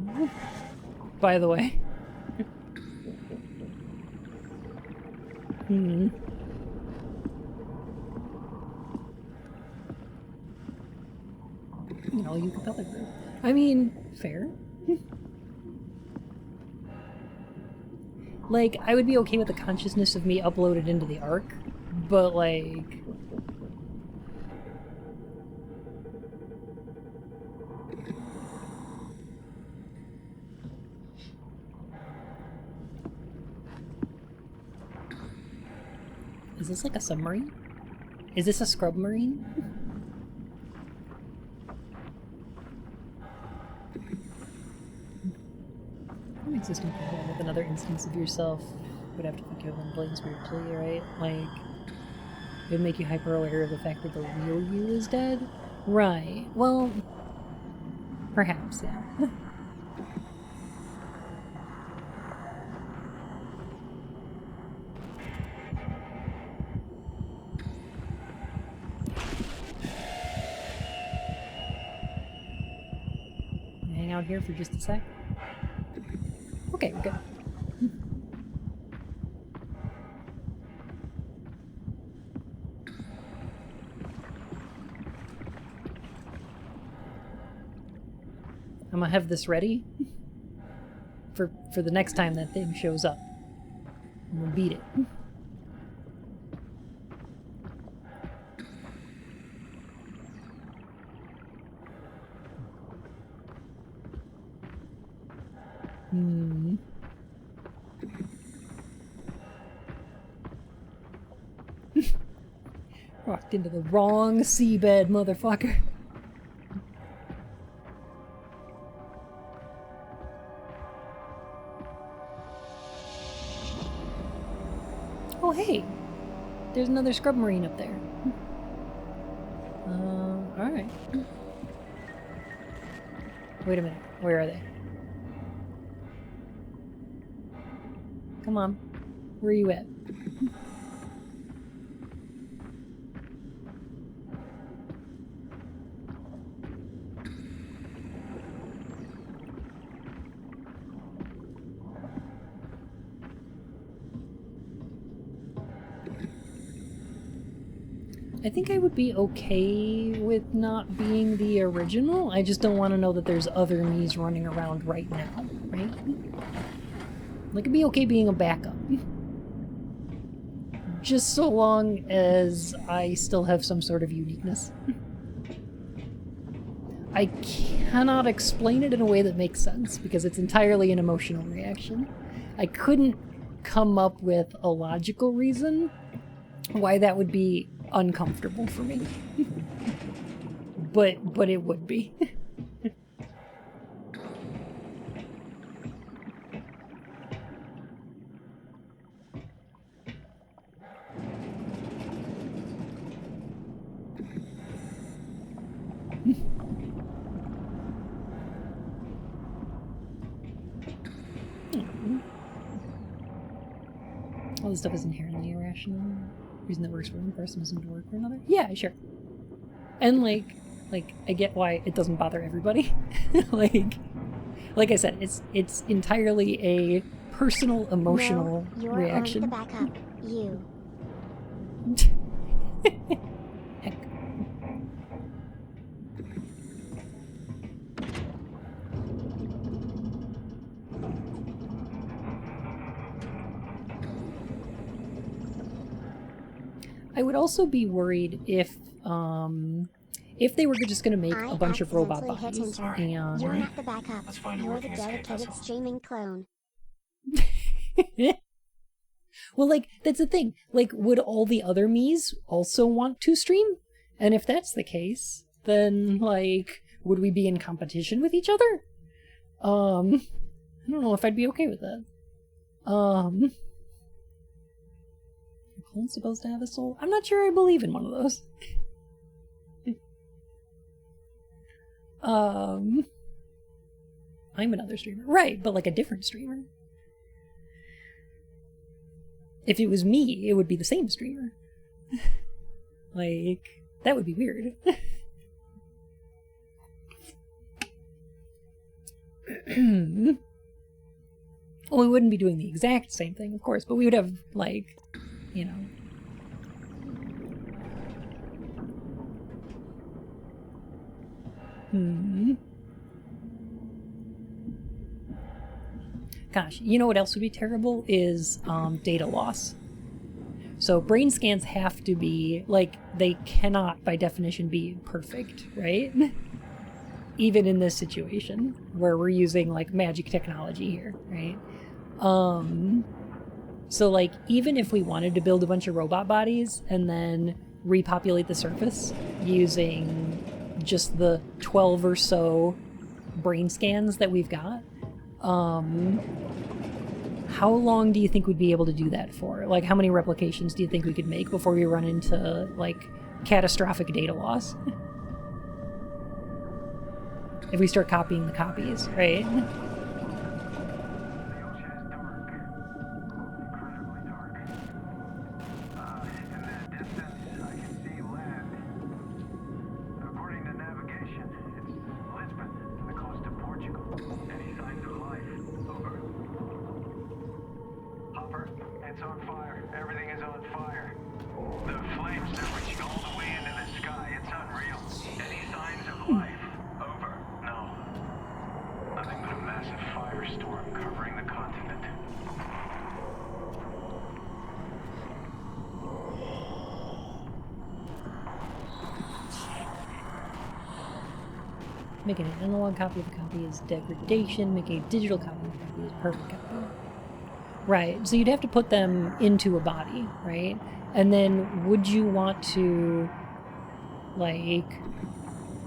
by the way. You know, you could probably. I mean, fair. Like, I would be okay with the consciousness of me uploaded into the Ark, but like... Is this like a submarine? Is this a scrub marine? An existing program with another instance of yourself would have to think of blatant spiritually, right? Like, it would make you hyper aware of the fact that the real you is dead? Right. Well, perhaps, yeah. Hang out here for just a sec. Okay, we're good. I'm gonna have this ready for the next time that thing shows up. I'm gonna beat it. Walked into the wrong seabed, motherfucker. Oh, hey! There's another scrub marine up there. Alright. Wait a minute. Where are they? Come on. Where are you at? I think I would be okay with not being the original. I just don't want to know that there's other me's running around right now, right? Like, it'd be okay being a backup. Just so long as I still have some sort of uniqueness. I cannot explain it in a way that makes sense, because it's entirely an emotional reaction. I couldn't come up with a logical reason why that would be uncomfortable for me. But it would be. All this stuff is inherently irrational. Reason that works for one person doesn't work for another. Yeah, sure. And like I get why it doesn't bother everybody. like I said, it's entirely a personal, emotional no, you're reaction. On the backup. You. Heck. I would also be worried if they were just going to make a bunch of robot bodies and You're not the backup. You're the dedicated streaming clone. Well, like, that's the thing. Like, would all the other Miis also want to stream? And if that's the case, then, like, would we be in competition with each other? I don't know if I'd be okay with that. Are clones supposed to have a soul? I'm not sure I believe in one of those. I'm another streamer. Right, but like a different streamer. If it was me, it would be the same streamer. Like, that would be weird. Well, we wouldn't be doing the exact same thing, of course, but we would have, like, you know. Gosh, you know what else would be terrible is data loss. So brain scans have to be, like, they cannot by definition be perfect, right? Even in this situation where we're using like magic technology here, right? So like, even if we wanted to build a bunch of robot bodies and then repopulate the surface using just the 12 or so brain scans that we've got, how long do you think we'd be able to do that for? Like, how many replications do you think we could make before we run into, like, catastrophic data loss? If we start copying the copies, right? Making an analog copy of a copy is degradation. Making a digital copy of a copy is perfect copy. Right, so you'd have to put them into a body, right? And then would you want to, like,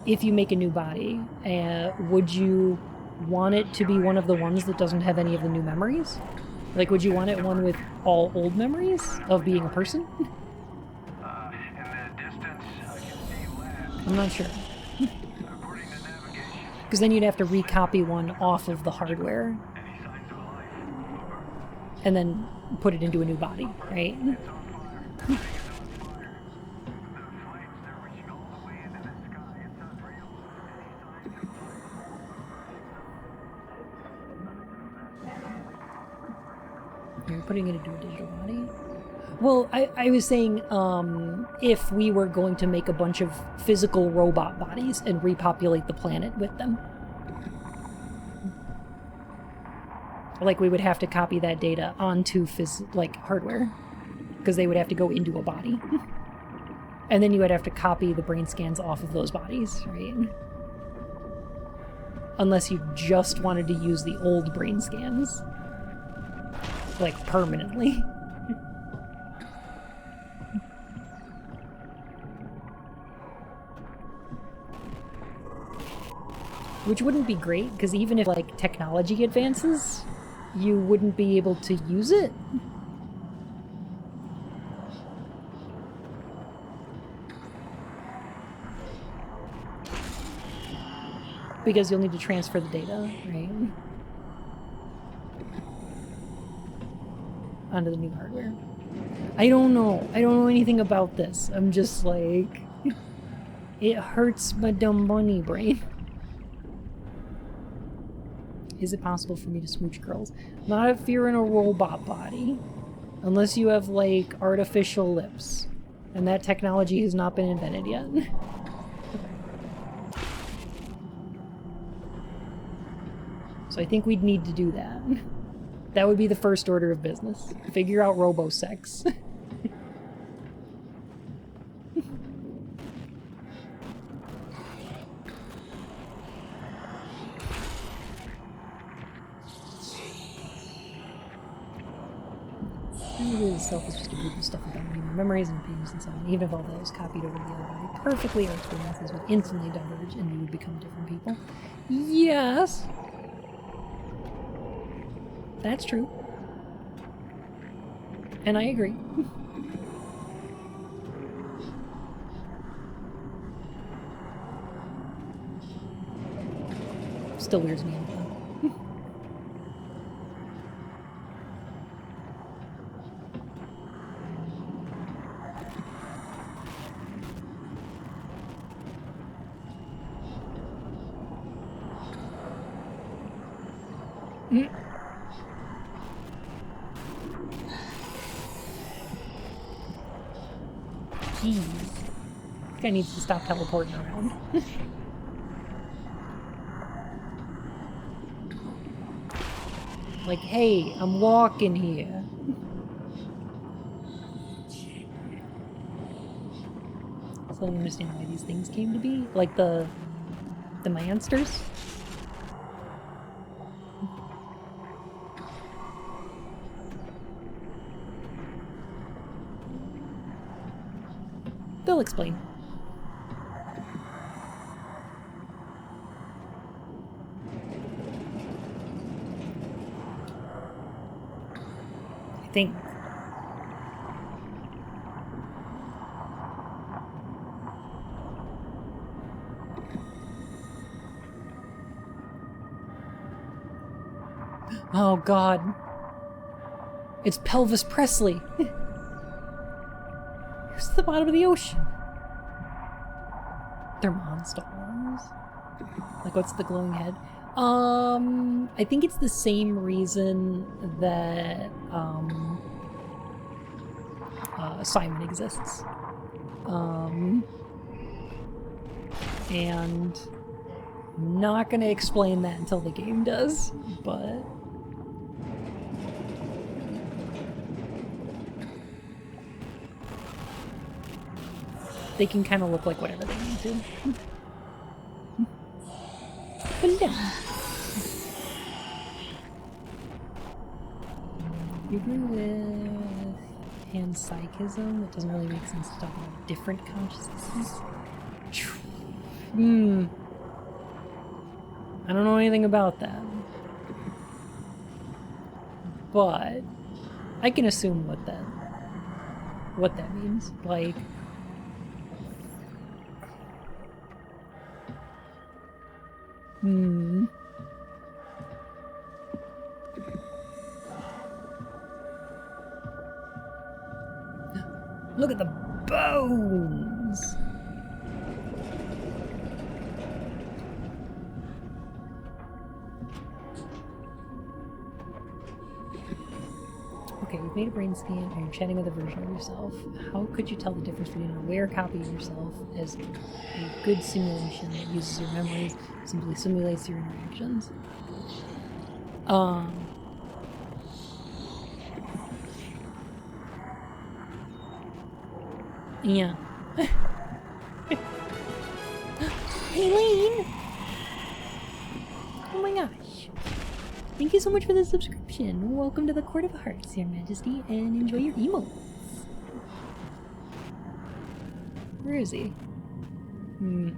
if you make a new body, would you want it to be one of the ones that doesn't have any of the new memories? Like, would you want it one with all old memories of being a person? I'm not sure. Because then you'd have to recopy one off of the hardware and then put it into a new body, right? You're putting it into a digital body? Well, I was saying, if we were going to make a bunch of physical robot bodies and repopulate the planet with them. Like, we would have to copy that data onto hardware, because they would have to go into a body. And then you would have to copy the brain scans off of those bodies, right? Unless you just wanted to use the old brain scans. Like, permanently. Which wouldn't be great, because even if, like, technology advances, you wouldn't be able to use it. Because you'll need to transfer the data, right? Onto the new hardware. I don't know. I don't know anything about this. I'm just like... It hurts my dumb bunny brain. Is it possible for me to smooch girls? Not if you're in a robot body. Unless you have, like, artificial lips. And that technology has not been invented yet. So I think we'd need to do that. That would be the first order of business. Figure out robo-sex. Maybe itself is just a group of stuff about human memories and opinions and so on. Even if all that was copied over to the other body, perfectly our experiences would instantly diverge and we would become different people. Yes! That's true. And I agree. Still weirds me out though. Jeez. This guy needs to stop teleporting around. Like, hey, I'm walking here. So I don't understand why these things came to be. Like the monsters. They'll explain. I think. Oh God. It's Pelvis Presley. Who's at the bottom of the ocean? They're monsters. Like, what's the glowing head? I think it's the same reason that Simon exists. And I'm not gonna explain that until the game does, but they can kind of look like whatever they need to. But yeah. You agree with panpsychism? It doesn't really make sense to talk about different consciousnesses. I don't know anything about that. But I can assume what that means. Like, look at the bones! Okay, you've made a brain scan and you're chatting with a version of yourself. How could you tell the difference between an aware copy of yourself as a good simulation that uses your memories, simply simulates your interactions? Yeah. Aileen! Oh my gosh. Thank you so much for the subscription. celebration. Welcome to the Court of Hearts, Your Majesty, and enjoy your emotes. Where is he? There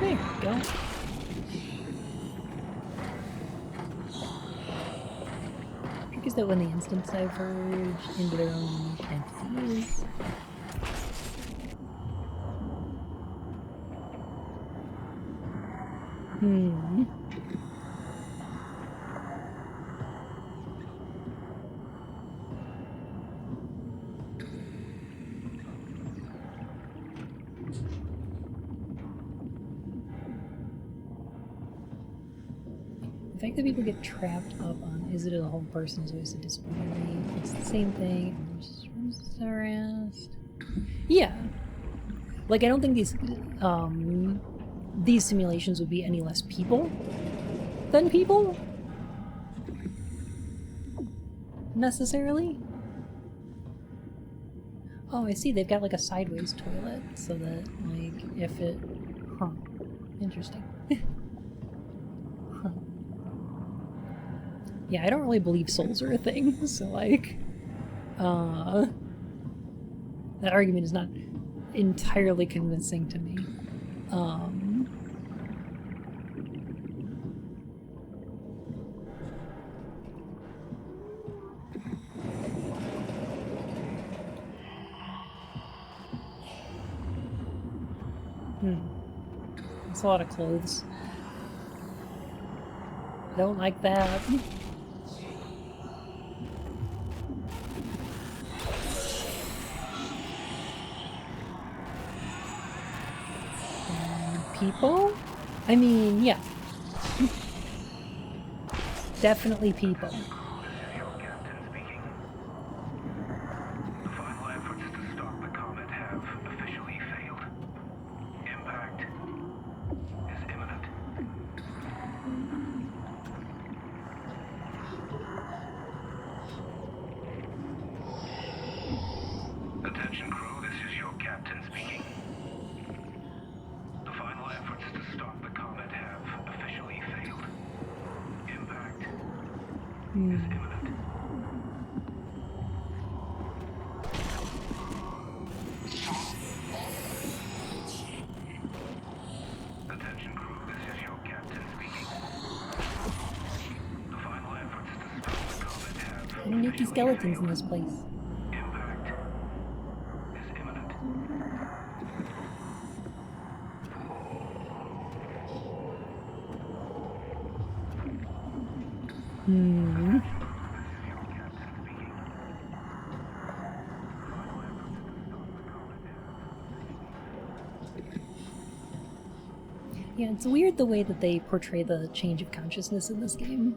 we go. Trick is that when the instants diverge into their own entities. The fact that people get trapped up on is it a whole person is always a disappointing. It's the same thing. Just harassed. Yeah. Like, I don't think these simulations would be any less people than people. Necessarily. Oh, I see. They've got like a sideways toilet so that, like, if it... Huh. Interesting. Huh. Yeah, I don't really believe souls are a thing, so, like, that argument is not entirely convincing to me. That's a lot of clothes. I don't like that. People? I mean, yeah. Definitely people. Attention crew, this is your captain speaking. The final efforts to stop the comet have officially failed. Impact is imminent. Attention crew, this is your captain speaking. The final efforts to stop the comet have Nuki skeletons in this place. Yeah, it's weird the way that they portray the change of consciousness in this game.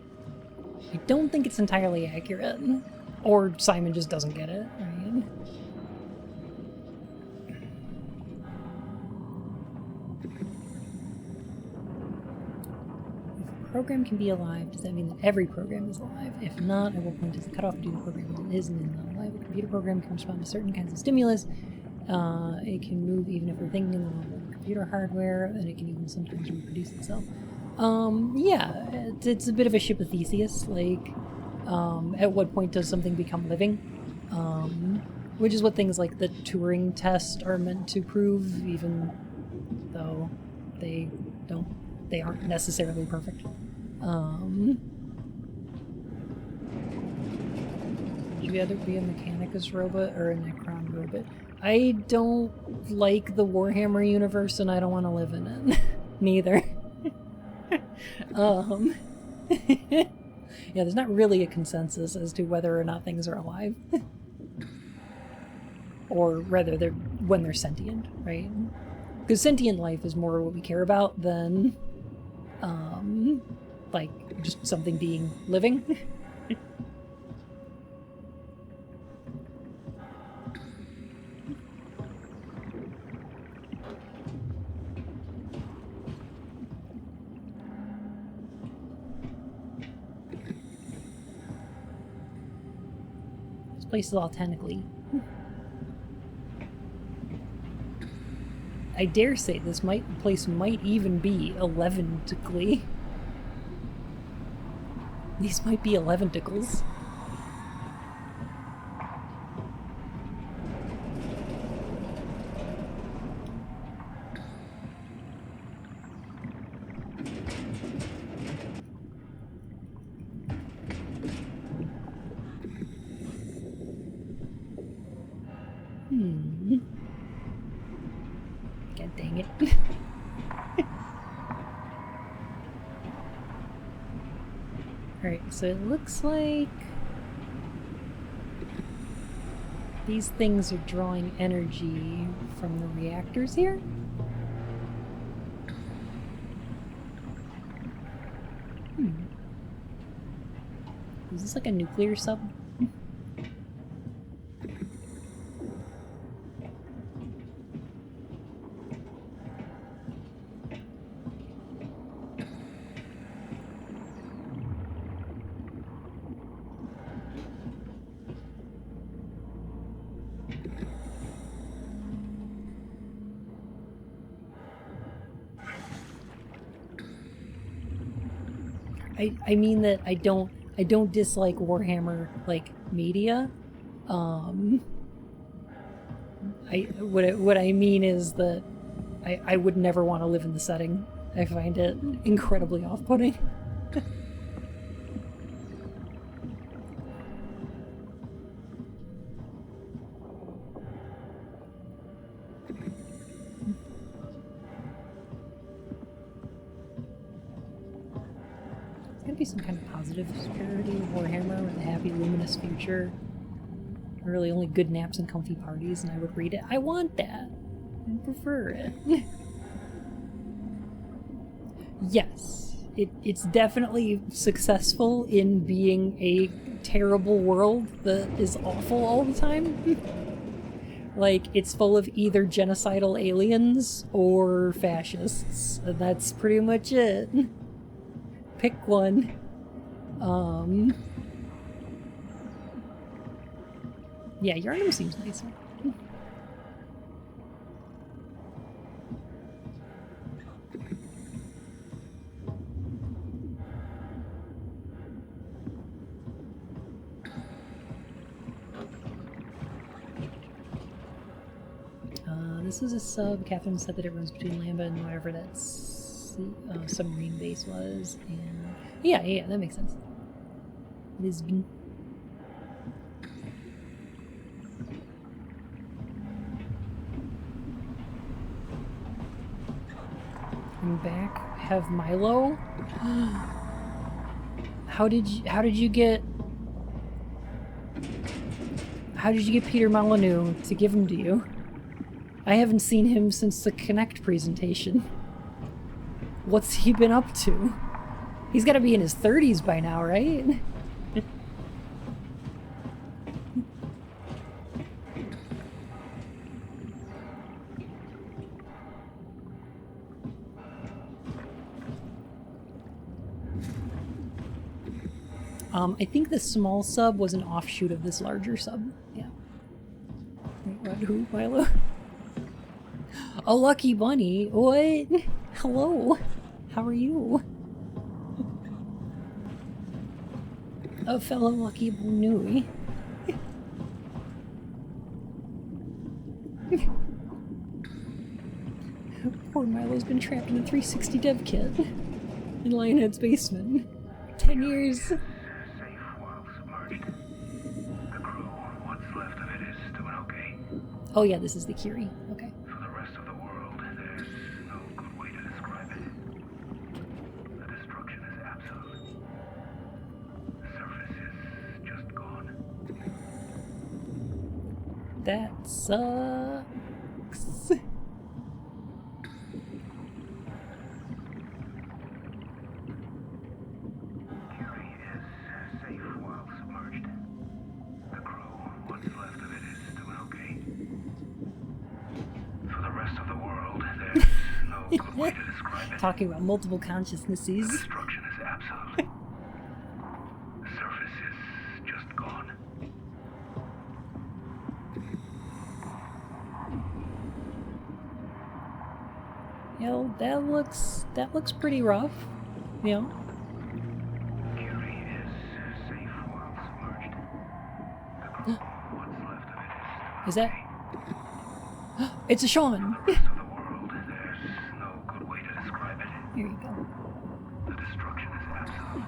I don't think it's entirely accurate. Or Simon just doesn't get it, right? If a program can be alive, does that mean that every program is alive? If not, at what point does the cutoff do the program isn't not alive? A computer program can respond to certain kinds of stimulus. It can move even if we're thinking in the level of computer hardware, and it can even sometimes reproduce itself. Yeah, it's a bit of a ship of Theseus, like, at what point does something become living? Which is what things like the Turing test are meant to prove, even though they aren't necessarily perfect. Should we either be a Mechanicus robot or a Necron robot? I don't like the Warhammer universe and I don't want to live in it. Neither. Yeah, there's not really a consensus as to whether or not things are alive. Or rather, when they're sentient, right? Because sentient life is more what we care about than, like, just something being living. This place is all tentacly. I dare say this place might even be 11-tically. These might be 11-ticles. God dang it. Alright, so it looks like these things are drawing energy from the reactors here? Is this like a nuclear sub? I mean that I don't dislike Warhammer like media. What I mean is that I would never want to live in the setting. I find it incredibly off-putting. Some kind of positive security of Warhammer with a happy, luminous future. Really only good naps and comfy parties, and I would read it. I want that. I prefer it. Yes, it's definitely successful in being a terrible world that is awful all the time. Like, it's full of either genocidal aliens or fascists, and that's pretty much it. Pick one. Yeah, Yharnam seems nicer. This is a sub. Catherine said that it runs between Lambda and whatever that submarine base was. And yeah, that makes sense. Lisbon. I'm back. Have Milo. How did you get Peter Molyneux to give him to you? I haven't seen him since the Connect presentation. What's he been up to? He's got to be in his 30s by now, right? I think the small sub was an offshoot of this larger sub. Yeah. Wait, what? Who? Milo? A lucky bunny? What? Hello? How are you? A fellow lucky bunny. Poor Milo's been trapped in a 360 dev kit in Lionhead's basement. 10 years. Oh yeah, this is the Curie. Okay. For the rest of the world, there's no good way to describe it. The destruction is absolute. The surface is just gone. That sucks. Curie is safe while submerged. The crew, what's left of it, is doing okay. For the rest of the world, there's no good way to describe it. Talking about multiple consciousnesses. The destruction is absolute. The surface is just gone. that looks pretty rough, you know. Is that? It's a shaman. Here you go. The destruction is absolute.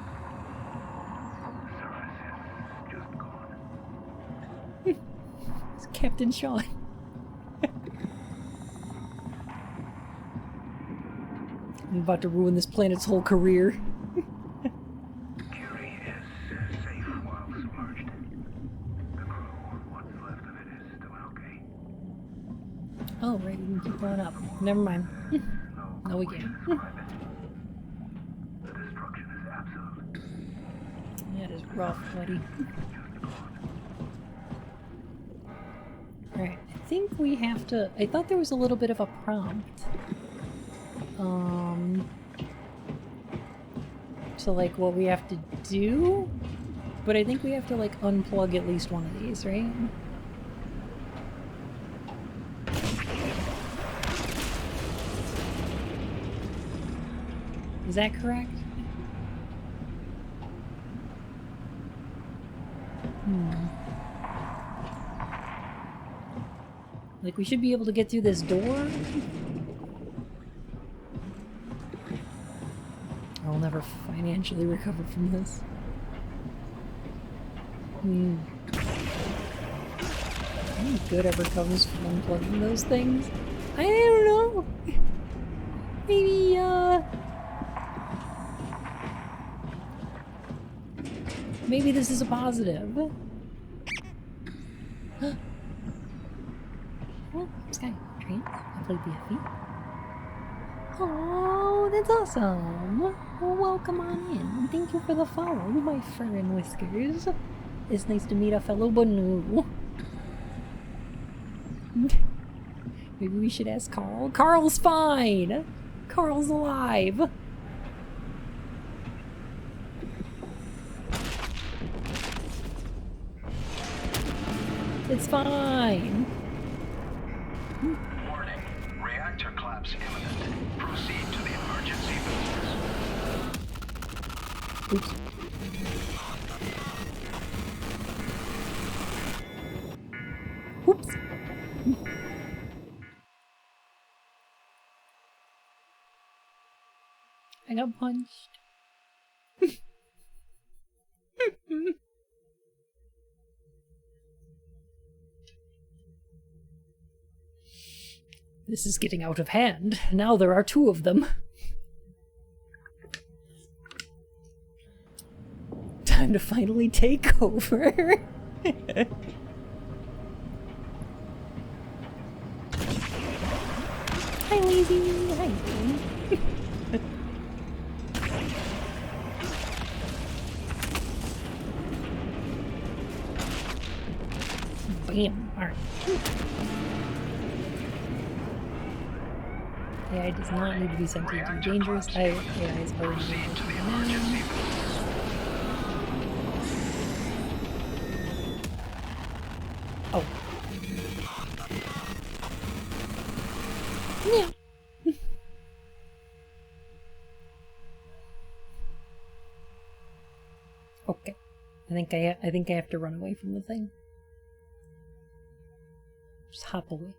The surface is just gone. It's Captain Sean. I'm about to ruin this planet's whole career. Curie is safe while submerged. The crew, what's left of it, is doing okay. Oh, right, we can keep going up. Never mind. No, we can't. The destruction is absolute. That is rough, buddy. Alright, I think we have to... I thought there was a little bit of a prompt. So, like, what we have to do? But I think we have to, like, unplug at least one of these, right? Is that correct? Like, we should be able to get through this door? I'll never financially recover from this. Any good ever comes from unplugging those things? I don't know! Maybe, maybe this is a positive. Oh, Sky, Trance, I played BFE. Oh, that's awesome! Well, welcome on in. Thank you for the follow, my fur and whiskers. It's nice to meet a fellow Banu. Maybe we should ask Carl. Carl's fine! Carl's alive! It's fine! Warning. Reactor collapse imminent. Proceed to the emergency business. Oops. Oops. I got punched. This is getting out of hand. Now there are two of them. Time to finally take over. Hi, Lazy. Hi. Bam. Alright. AI does not need to be sent into dangerous. AI is already dangerous now. Oh. Yeah. Okay. I think I have to run away from the thing. Just hop away.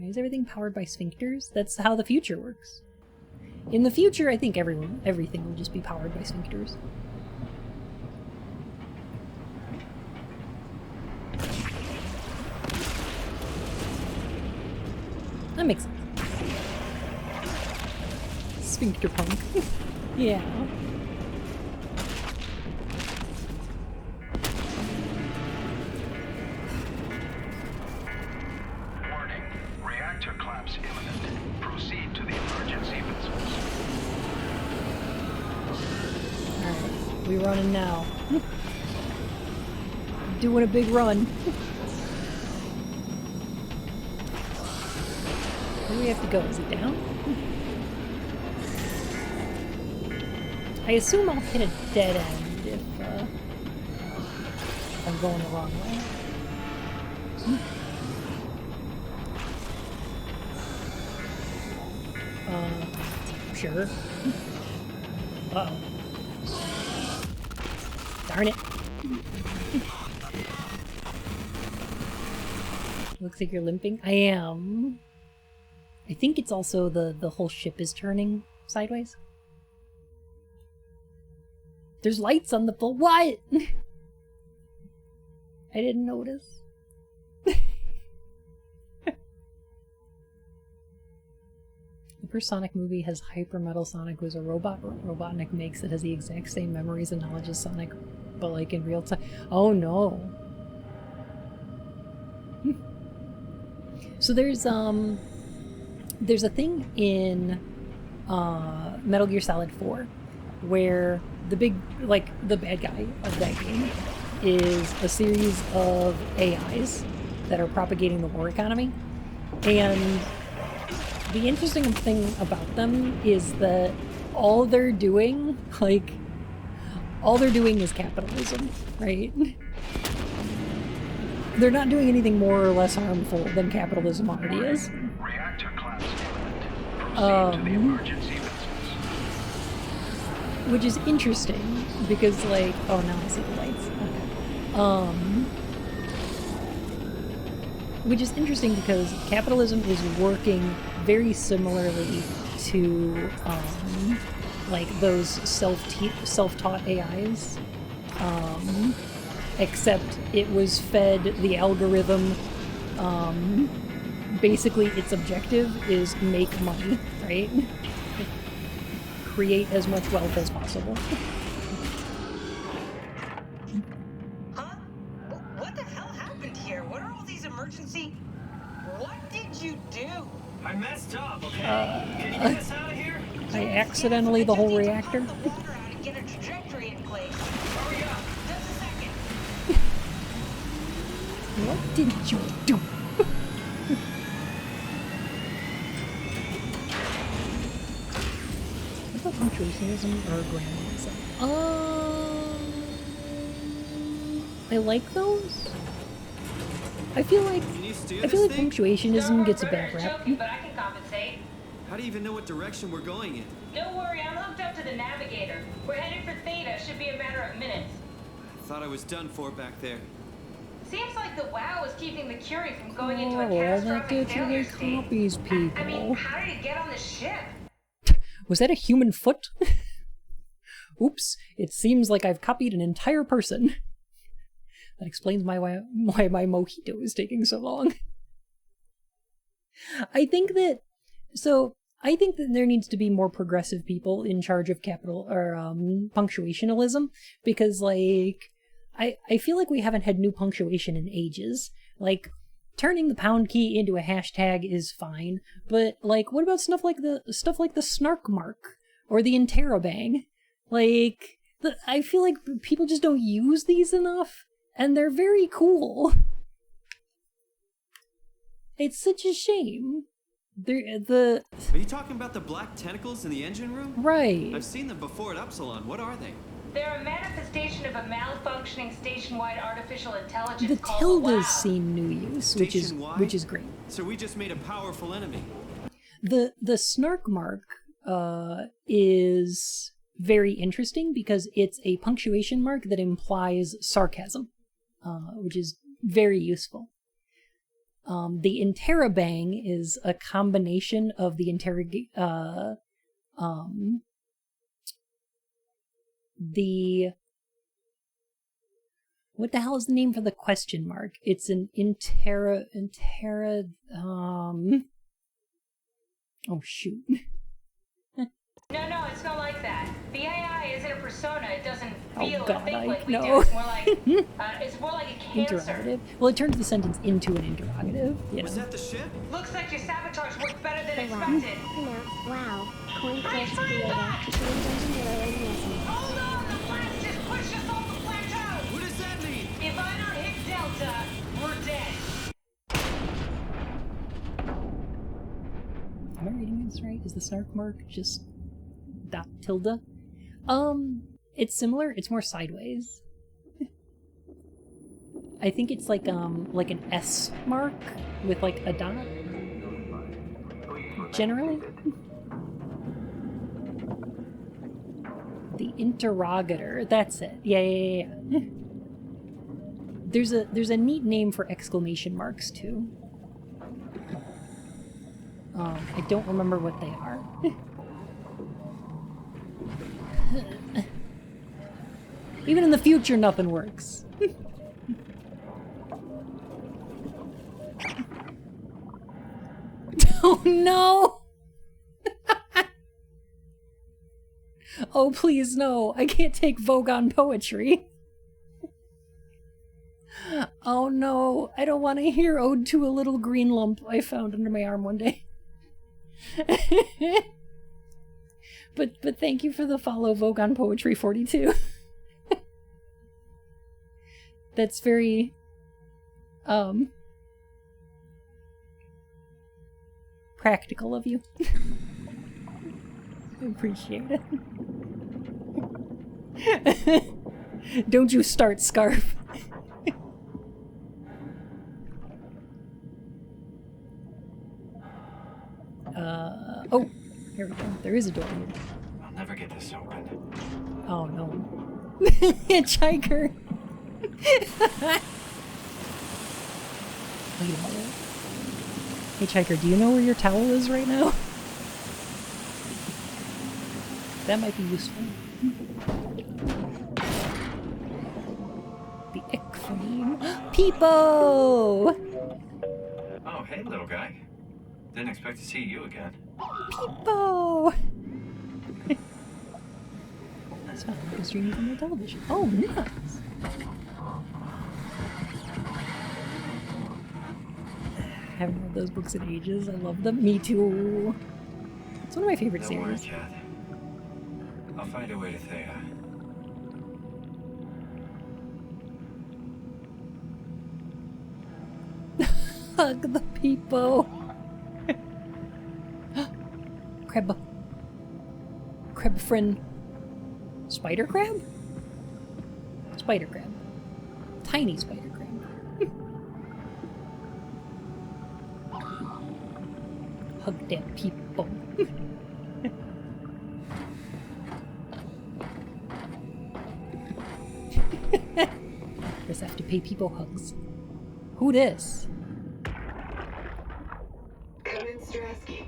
Is everything powered by sphincters? That's how the future works. In the future, I think everything will just be powered by sphincters. That makes sense. Sphincter punk. Yeah. Warning. Reactor collapse imminent. Proceed to the emergency business. Alright, we running now. Doing a big run. Where do we have to go? Is it down? I assume I'll hit a dead end if I'm going the wrong way. Sure. Uh-oh. Darn it. Looks like you're limping. I am. I think it's also the whole ship is turning sideways. There's lights on the full. What? I didn't notice. The first Sonic movie has Hyper Metal Sonic, who's a robot Robotnik makes that has the exact same memories and knowledge as Sonic, but like in real time. Oh no. So there's a thing in Metal Gear Solid 4 where the bad guy of that game is a series of AIs that are propagating the war economy. And the interesting thing about them is that all they're doing is capitalism, right? They're not doing anything more or less harmful than capitalism already is. Reactor class imminent. Proceed to the emergency business. Which is interesting because, like, oh, now I see the lights. Okay. Which is interesting because capitalism is working very similarly to like those self-taught AIs. Except it was fed the algorithm. Basically, its objective is make money, right? Create as much wealth as possible. Huh? What the hell happened here? What are all these emergency... What did you do? I messed up, okay? Can you get us out of here? I accidentally the whole reactor. The water out and get a trajectory in place. Hurry up! Just a second. What did you do? What about punctuationism or grammarism? I like those. I feel like punctuationism gets a bad rap. Joking, but I can compensate. How do you even know what direction we're going in? Don't worry, I'm hooked up to the navigator. We're headed for Theta. Should be a matter of minutes. I thought I was done for back there. Seems like the WoW is keeping the Curie from going into a Oh, that catastrophic gets you failure the state. copies, people. I mean, how did it get on the ship? Was that a human foot? Oops, it seems like I've copied an entire person. That explains why my mojito is taking so long. I think that there needs to be more progressive people in charge of capital or punctuationalism, because like I feel like we haven't had new punctuation in ages. Like turning the pound key into a hashtag is fine, but like what about stuff like the snark mark or the interrobang? Like I feel like people just don't use these enough, and they're very cool. It's such a shame. Are you talking about the black tentacles in the engine room? Right. I've seen them before at Upsilon. What are they? They're a manifestation of a malfunctioning station-wide artificial intelligence The called tildes WoW. seem new use, which is great. So we just made a powerful enemy. The snark mark is very interesting because it's a punctuation mark that implies sarcasm, which is very useful. The interrobang is a combination of the what the hell is the name for the question mark? It's an oh shoot. No, it's not like that. The AI isn't a persona. It doesn't feel or God, think like we no. do. It's more like a cancer. Interrogative. Well, it turns the sentence into an interrogative. You Was know. that the ship? Looks like your sabotage worked better than Wow. expected. Wow. Coin Hey, first fire creator. back! Change engineer and lesson. Hold on, the blast just pushed us off the plateau. What does that mean? If I don't hit Delta, we're dead. Am I reading this right? Is the snark mark just dot tilde? It's similar. It's more sideways. I think it's like an S mark with like a dot. Generally. The interrogator. That's it. Yeah. There's a neat name for exclamation marks too. I don't remember what they are. Even in the future, nothing works. Oh no! Oh please no, I can't take Vogue on poetry. Oh no, I don't want to hear Ode to a Little Green Lump I found under my arm one day. But thank you for the follow, Vogue on Poetry 42. That's very practical of you. I appreciate it. Don't you start, Scarf. Oh, here we go. There is a door here. I'll never get this open. Oh no. Hitchhiker. Wait a minute. Hitchhiker, do you know where your towel is right now? That might be useful. The Ick-frame. Peepo! Oh, hey, little guy. Didn't expect to see you again. Peepo! That's not like a streaming from the television. Oh, nice! I haven't read those books in ages. I love them. Me too. It's one of my favorite Don't worry, series. Cat. I'll find a way to Thea. Hug the Peepo! Crab. Crab friend. Spider crab? Spider crab. Tiny spider crab. Hug that Peepo. Just have to pay people hugs. Who this? Come in, Strasky.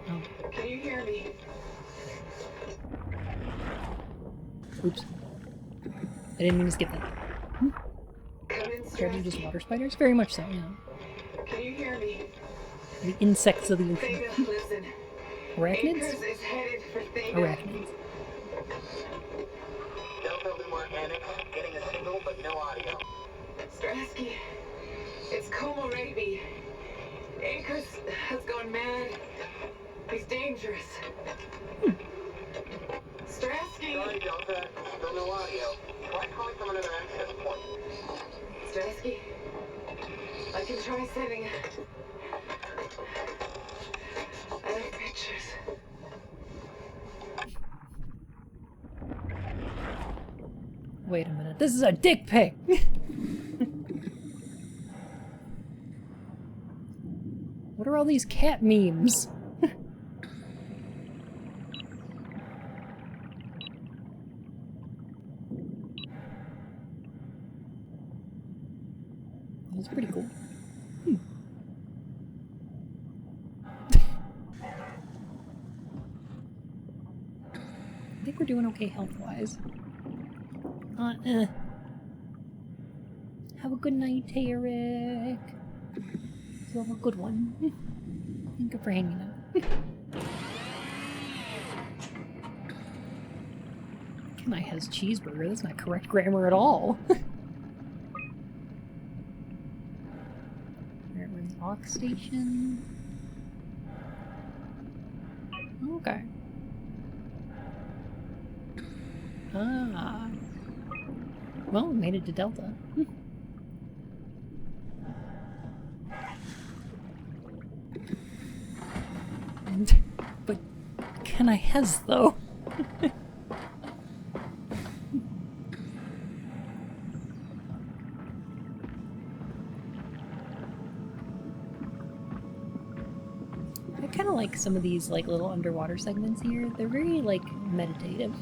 Oh. Can you hear me? Oops. I didn't mean to skip that. Come in, Crabs are just Strasky. water spiders? Very much so, yeah. Can you hear me? The insects of the ocean. Theta, listen. Arachnids? Acres is headed for Theta. Arachnids. Delta Lumar Annex, getting a signal but no audio. Strasky, it's Como Raby. Acres has gone mad. He's dangerous. Strasky! Sorry, Delta. Still no audio. Try calling from another access point. Strasky, I can try sending. I have pictures. Wait a minute. This is a dick pic! What are all these cat memes? That's pretty cool. I think we're doing okay health-wise. Have a good night, Tarek. You have a good one. Thank you for hanging out. Can I has cheeseburger? That's not correct grammar at all. Alright, we're in the aux station. Okay. Ah. Well, we made it to Delta. But can I has though? kind of like some of these like little underwater segments here. They're very like meditative.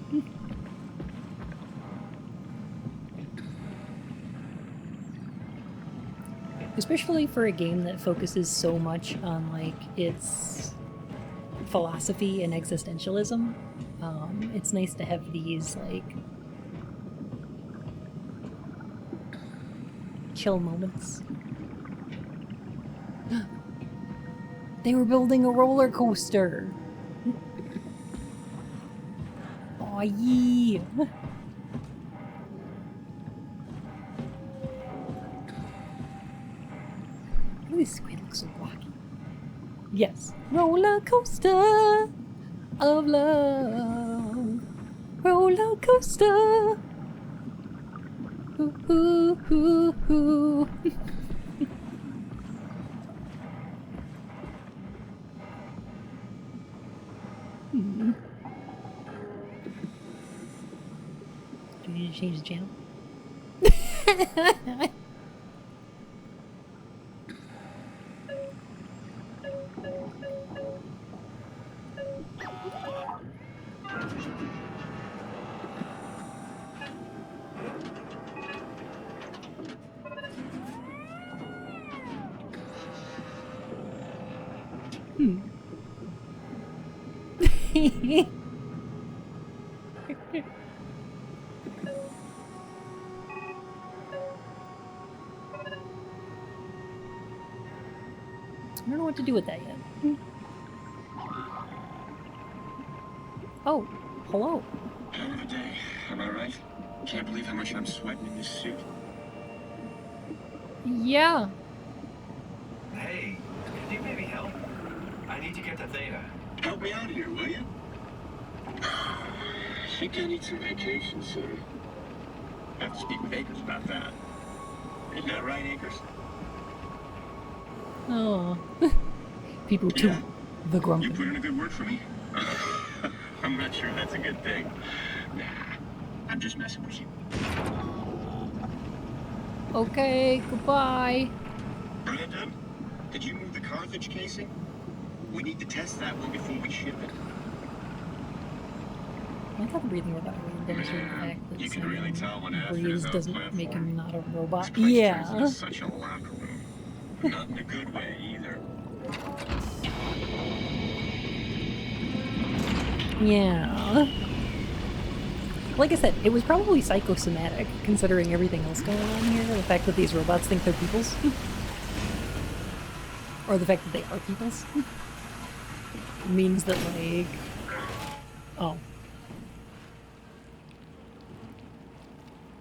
Especially for a game that focuses so much on like its philosophy and existentialism. It's nice to have these like chill moments. They were building a roller coaster. Oh yeah. This squid looks so wacky. Yes. Roller coaster of love. Roller coaster. Ooh, ooh, ooh, ooh. Do we need to change the channel? I don't know what to do with that yet. Oh, hello. Hell of a day, am I right? Can't believe how much I'm sweating in this suit. Yeah. Hey, can you maybe help? I need to get to Theta. Help me out here, will you? I think I need some vacation, sir. I have to speak with Akers about that. Isn't that right, Akers? Oh. People too. Yeah. The grumpy. You put in a good word for me? I'm not sure that's a good thing. Nah, I'm just messing with you. Okay, goodbye. Brandon, did you move the Carthage casing? We need to test that one before we ship it. I thought the breathing robot really demonstrated the fact that You can really tell when Alfred breathes is on doesn't platform. make him not a robot. This place Yeah. turns into such a locker room. Not in a good way either. Yeah. Like I said, it was probably psychosomatic, considering everything else going on here. The fact that these robots think they're peoples. Or the fact that they are peoples. Means that, like... Oh.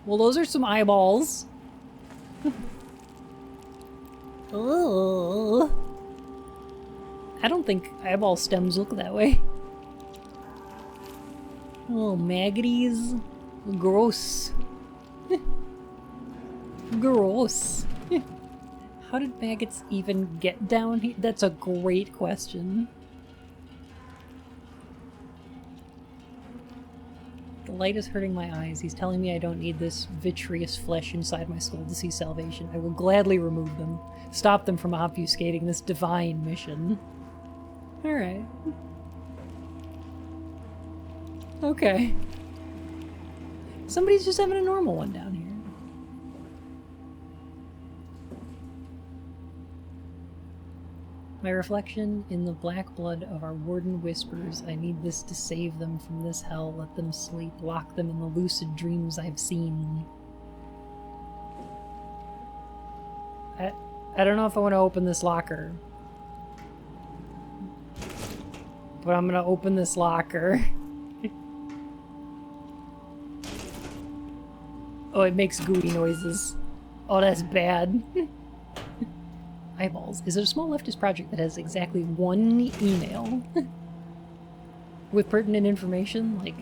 Well, those are some eyeballs. Ugh. I don't think eyeball stems look that way. Oh, maggoties. Gross. Gross. How did maggots even get down here? That's a great question. The light is hurting my eyes. He's telling me I don't need this vitreous flesh inside my skull to see salvation. I will gladly remove them. Stop them from obfuscating this divine mission. Alright. Okay. Somebody's just having a normal one down here. My reflection in the black blood of our warden whispers, I need this to save them from this hell. Let them sleep. Lock them in the lucid dreams I've seen. I don't know if I want to open this locker. But I'm gonna open this locker. Oh, it makes gooey noises. Oh, that's bad. Eyeballs. Is it a small leftist project that has exactly one email? With pertinent information? Like,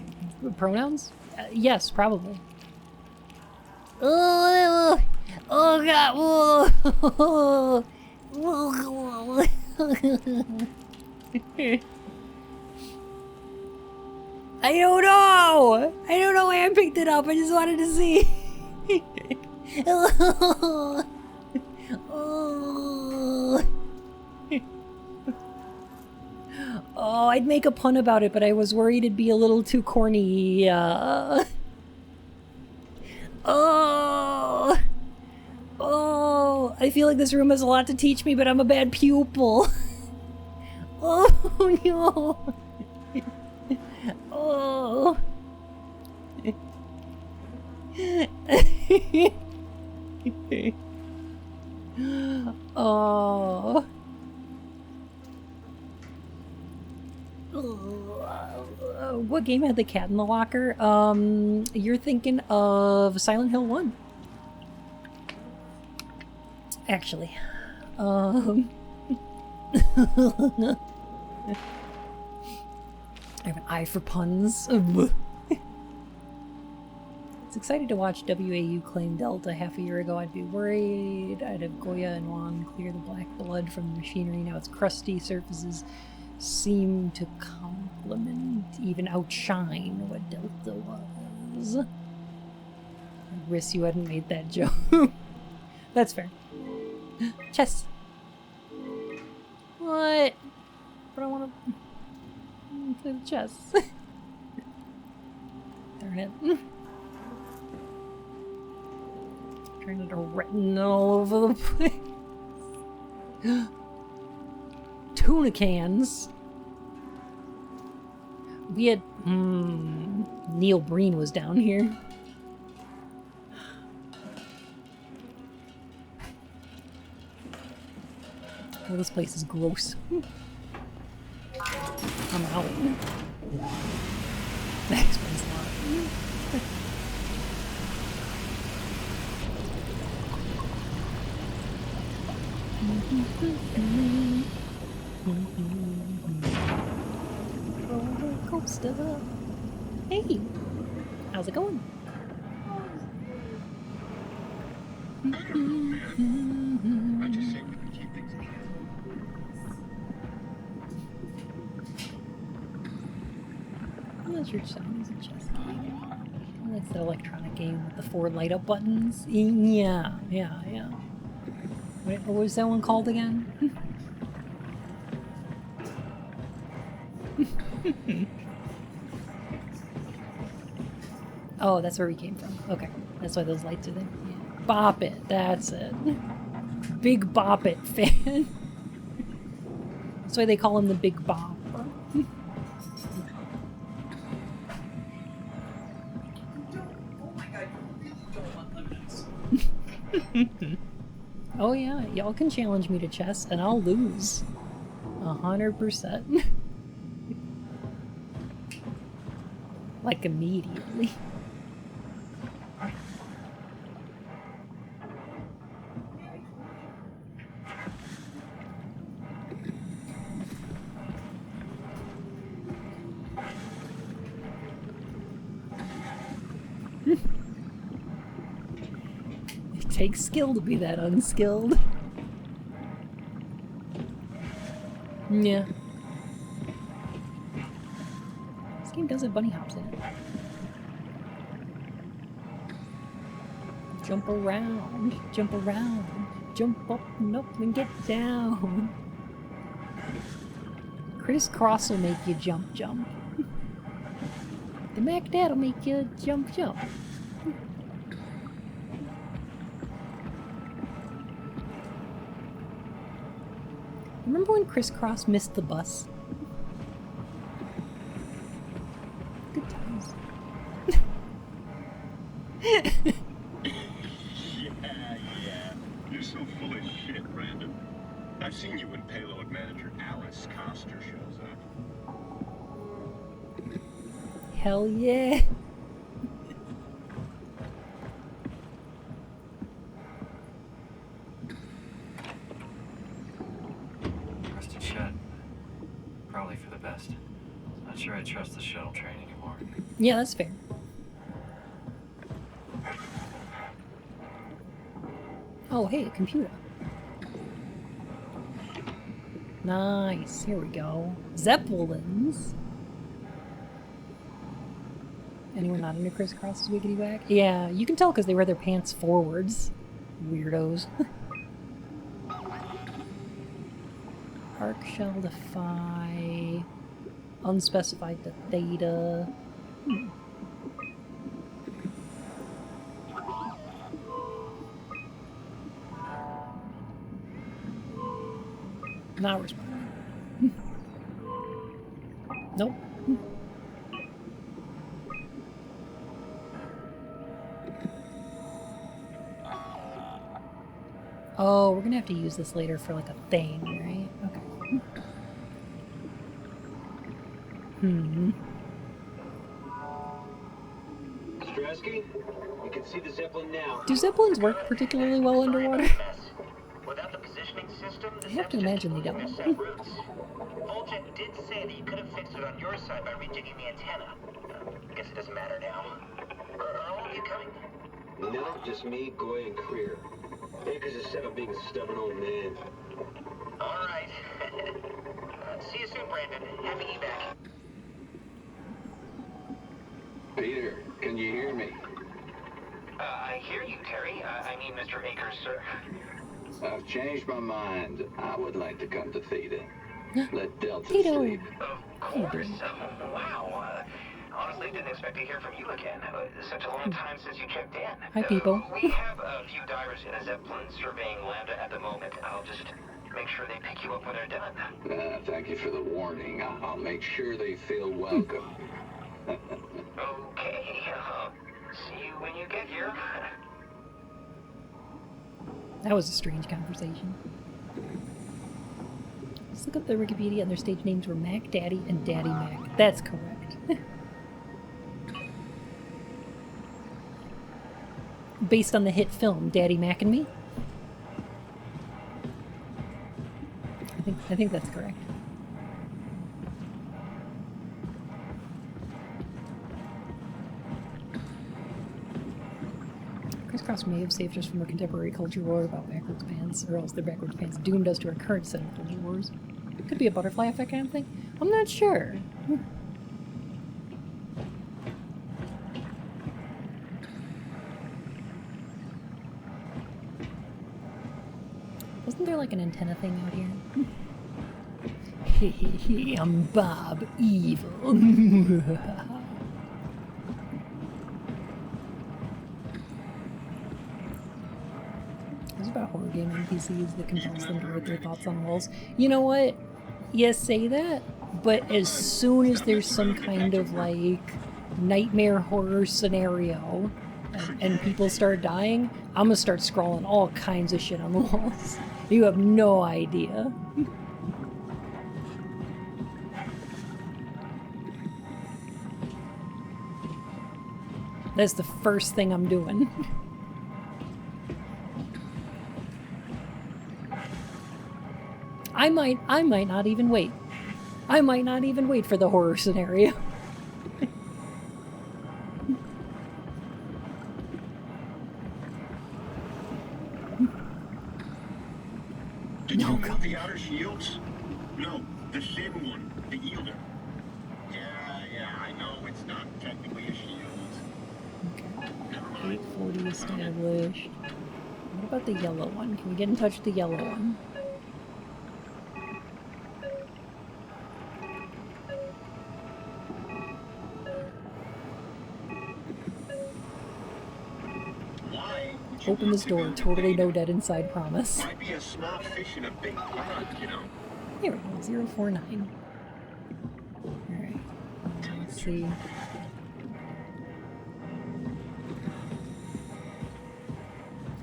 pronouns? Yes, probably. Oh, oh god. Oh. I don't know! I don't know why I picked it up, I just wanted to see. Oh, I'd make a pun about it, but I was worried it'd be a little too corny. Oh! Oh! I feel like this room has a lot to teach me, but I'm a bad pupil. Oh, no! Oh! Oh! What game had the cat in the locker? You're thinking of Silent Hill 1. Actually. I have an eye for puns. It's exciting to watch WAU claim Delta. Half a year ago I'd be worried. I'd have Goya and Juan clear the black blood from the machinery. Now it's crusty surfaces seem to complement, even outshine what Delta was. I wish you hadn't made that joke. That's fair. Chess. What? But I want to play the chess. Darn it. Trying to retin all over the place. Tuna cans. We had Neil Breen was down here. Well, this place is gross. I'm out. That explains a lot. Roller coaster. Hey, how's it going? I just say we can keep things easy. That's your Chinese and chess. That's the electronic game with the 4 light up buttons. Yeah. What was that one called again? Oh, that's where we came from. Okay. That's why those lights are there. Yeah. Bop It. That's it. Big Bop It fan. That's why they call him the Big Bopper. Oh yeah, y'all can challenge me to chess and I'll lose. 100%. Like immediately. It takes skill to be that unskilled. Yeah. This game does have bunny hops in it. Jump around, jump up and up and get down. Crisscross will make you jump. The Mac Dad will make you jump. Remember when Crisscross missed the bus? Good times. Yeah. You're so full of shit, Brandon. I've seen you when payload manager Alice Coster shows up. Hell yeah. Rusted shut. Probably for the best. Not sure I trust the shuttle train anymore. Yeah, that's fair. Oh, hey, a computer. Nice. Here we go. Zeppelins. Anyone not into Crisscross's Wiggity Wag? Yeah, you can tell because they wear their pants forwards. Weirdos. Park shall defy. Unspecified to Theta. Not responding. Nope. Oh, we're gonna have to use this later for like a thing, right? Okay. Strasky, you can see the Zeppelin now. Do Zeppelins work particularly well underwater? Without the positioning system, the I have to imagine they don't. Voljet did say that you could have fixed it on your side by rejigging the antenna. Guess it doesn't matter now. Are all of you coming? No, just me, Goy, and Creer. Akers is set on being a stubborn old man. All right. See you soon, Brandon. Happy evac. Peter, can you hear me? I hear you, Terry. I mean, Mr. Akers, sir. I've changed my mind. I would like to come to Theta. Let Delta Tito. sleep. Of course. Wow. Honestly, didn't expect to hear from you again. Such a long time since you checked in. Hi, people. We have a few divers in a Zeppelin surveying Lambda at the moment. I'll just make sure they pick you up when they're done. Thank you for the warning. I'll make sure they feel welcome. Okay. See you when you get here. That was a strange conversation. Let's look up the Wikipedia, and their stage names were Mac Daddy and Daddy Mac. That's correct. Based on the hit film Daddy Mac and Me. I think that's correct. Crisscross may have saved us from a contemporary culture war about backwards pants, or else their backwards pants doomed us to our current set of culture wars. Could be a butterfly effect kind of thing. I'm not sure. Wasn't there like an antenna thing out here? Hey, I'm Bob Evil. There's about horror game NPCs that compels them to write their thoughts on walls. You know what? You say that, but as soon as there's some kind of like nightmare horror scenario and people start dying, I'm gonna start scrawling all kinds of shit on the walls. You have no idea. That's the first thing I'm doing. I might not even wait. I might not even wait for the horror scenario. Did you move the outer shields? No, the thin one, the yielder. Yeah, I know it's not technically a shield. Okay. 840 established. What about the yellow one? Can we get in touch with the yellow one? Open this door. Totally no dead inside, promise. Might be a small fish in a big pond, you know. Here we go, 049. Alright. Let's see.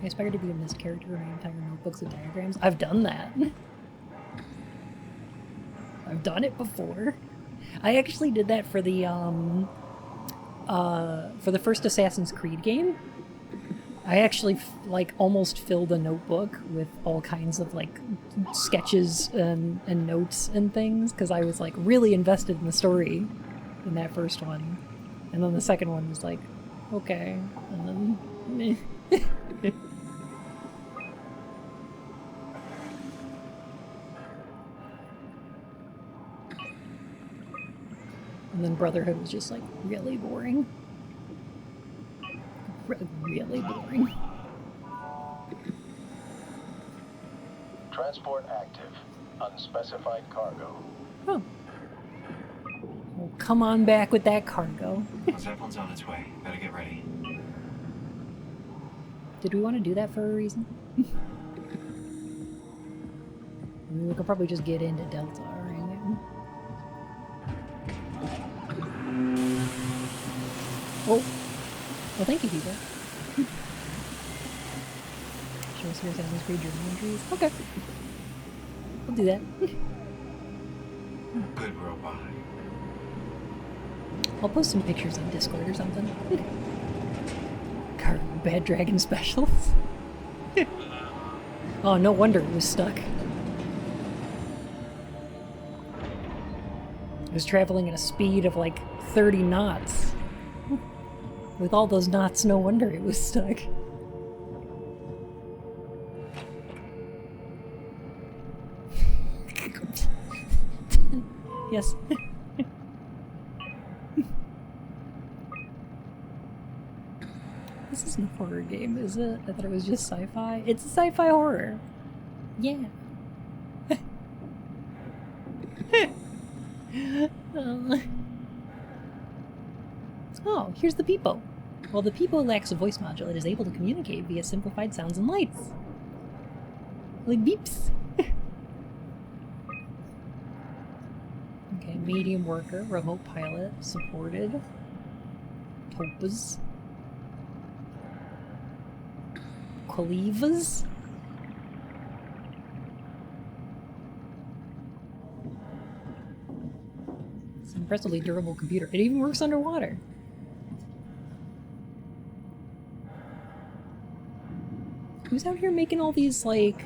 I aspire to be a missed character in my entire notebooks of diagrams. I've done that. I've done it before. I actually did that for the first Assassin's Creed game. I actually like almost filled a notebook with all kinds of like sketches and notes and things because I was like really invested in the story in that first one, and then the second one was like, okay, and then and then Brotherhood was just like really boring. Really boring. Transport active. Unspecified cargo. Oh. Well, come on back with that cargo. Zeppelin's on its way. Better get ready. Did we want to do that for a reason? I mean, we could probably just get into Delta, right? Oh. Well, thank you, people. Show us your Assassin's Creed journal entries. Okay. We'll do that. Good robot. I'll post some pictures on Discord or something. Cargo Bad Dragon specials. Oh, no wonder it was stuck. It was traveling at a speed of like 30 knots. With all those knots, no wonder it was stuck. Yes. This isn't a horror game, is it? I thought it was just sci-fi. It's a sci-fi horror. Yeah. Oh, here's the Peepo. While the Peepo lacks a voice module, it is able to communicate via simplified sounds and lights. Like beeps. Okay, medium worker, remote pilot, supported. Topas. Qualivas. It's an impressively durable computer. It even works underwater. Who's out here making all these, like,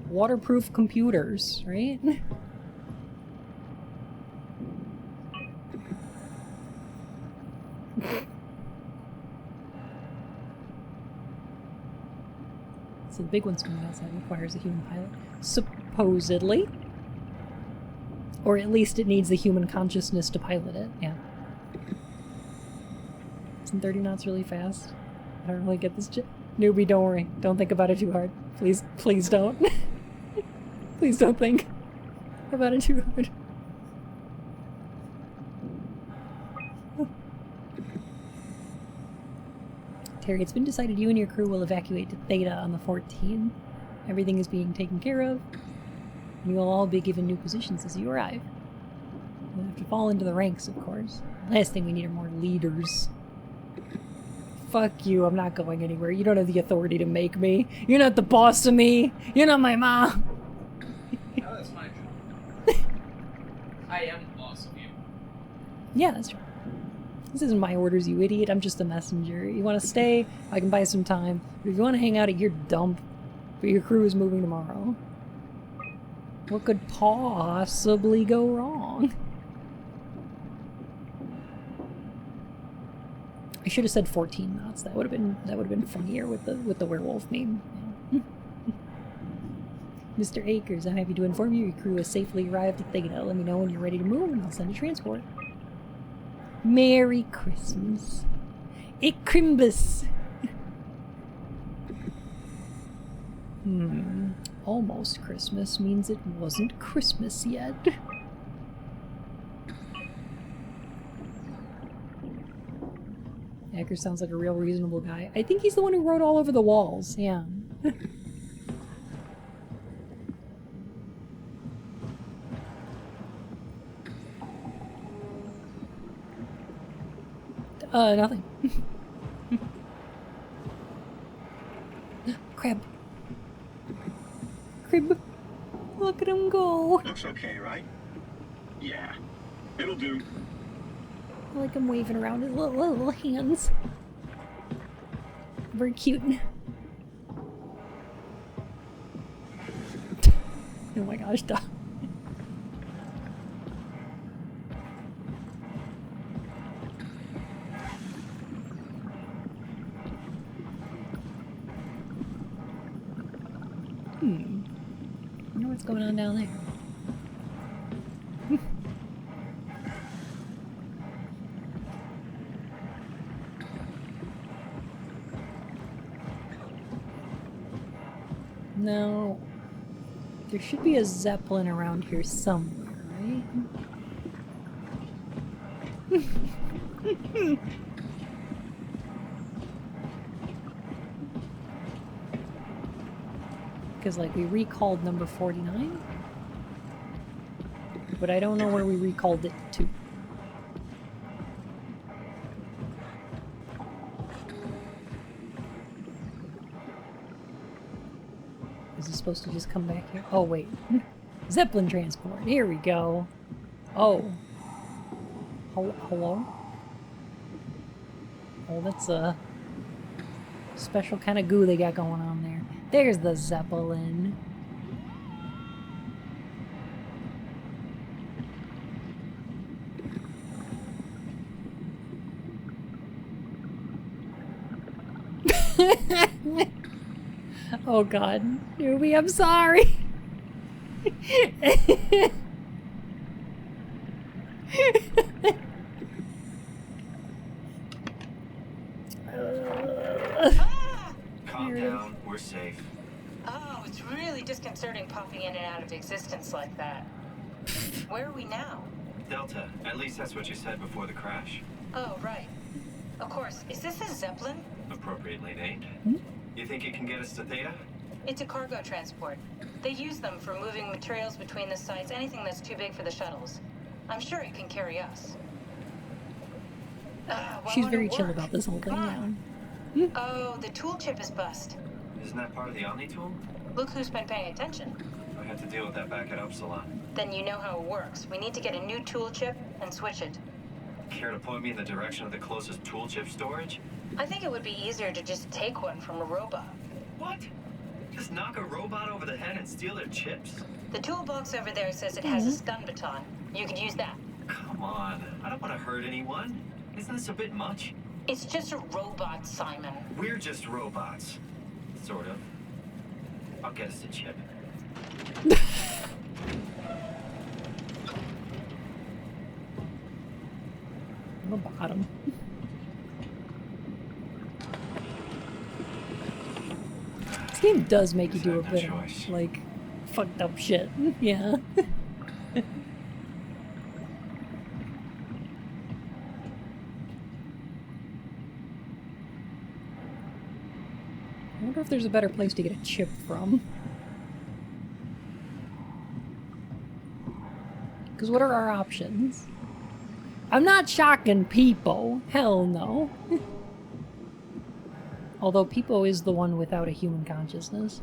waterproof computers, right? So the big one's coming outside requires a human pilot. Supposedly. Or at least it needs the human consciousness to pilot it, yeah. Isn't 30 knots really fast? I don't really get this newbie, don't worry. Don't think about it too hard. Please, please don't. Please don't think about it too hard. Terry, it's been decided you and your crew will evacuate to Theta on the 14th. Everything is being taken care of. And you will all be given new positions as you arrive. You'll have to fall into the ranks, of course. Last thing we need are more leaders. Fuck you, I'm not going anywhere. You don't have the authority to make me. You're not the boss of me. You're not my mom. Oh, that's my job. I am the boss of you. Yeah, that's true. This isn't my orders, you idiot. I'm just a messenger. You want to stay? I can buy some time. But if you want to hang out at your dump, but your crew is moving tomorrow, what could possibly go wrong? I should have said 14 knots. That would have been funnier with the werewolf name. Yeah. Mr. Akers, I'm happy to inform you your crew has safely arrived at Theta. Let me know when you're ready to move and I'll send a transport. Merry Christmas. Icrimbus. Almost Christmas means it wasn't Christmas yet. Acker sounds like a real reasonable guy. I think he's the one who wrote all over the walls, yeah. Nothing. Crab. Crib. Look at him go. Looks okay, right? Yeah. It'll do. I like him waving around his little hands. Very cute. Oh my gosh, duh. I wonder what's going on down there. No. There should be a Zeppelin around here somewhere, right? Because, like, we recalled number 49, but I don't know where we recalled it to. Is it supposed to just come back here? Oh, wait. Zeppelin transport. Here we go. Oh. Hello? Oh, that's a special kind of goo they got going on there. There's the Zeppelin. Oh god. Newbie, I'm sorry. Calm down, we're safe. Oh, it's really disconcerting popping in and out of existence like that. Where are we now? Delta, at least that's what you said before the crash. Oh, right. Of course. Is this a Zeppelin? Appropriately named. You think it can get us to Theta? It's a cargo transport. They use them for moving materials between the sites, anything that's too big for the shuttles. I'm sure it can carry us. She's very chill about this whole thing now. Oh, the tool chip is bust. Isn't that part of the Omni tool? Look who's been paying attention. I had to deal with that back at Upsilon. Then you know how it works. We need to get a new tool chip and switch it. Care to point me in the direction of the closest tool chip storage? I think it would be easier to just take one from a robot. What? Just knock a robot over the head and steal their chips? The toolbox over there says it has a stun baton. You could use that. Come on, I don't want to hurt anyone. Isn't this a bit much? It's just a robot, Simon. We're just robots. Sort of. I'll get us a chip. On the bottom. This game does make you do a bit of, like, fucked up shit. Yeah. I wonder if there's a better place to get a chip from. Because what are our options? I'm not shocking Peepo. Hell no. Although Peepo is the one without a human consciousness.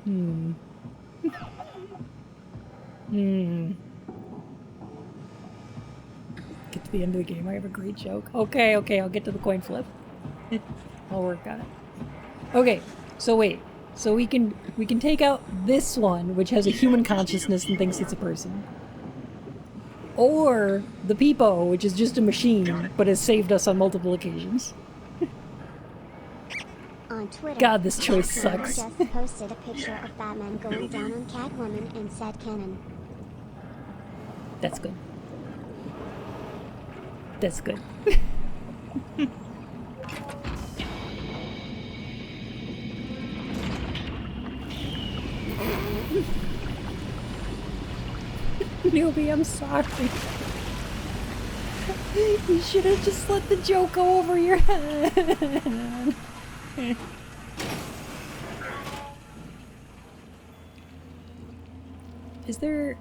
Get to the end of the game, I have a great joke. Okay, I'll get to the coin flip. I'll work on it. Okay, so wait. So we can take out this one, which has a human consciousness and thinks it's a person. Or the Peepo, which is just a machine, but has saved us on multiple occasions. On Twitter, God, this choice sucks. just posted a picture of Batman going down on Catwoman and said canon. That's good. That's good. Newbie, I'm sorry. You should have just let the joke go over your head. Is there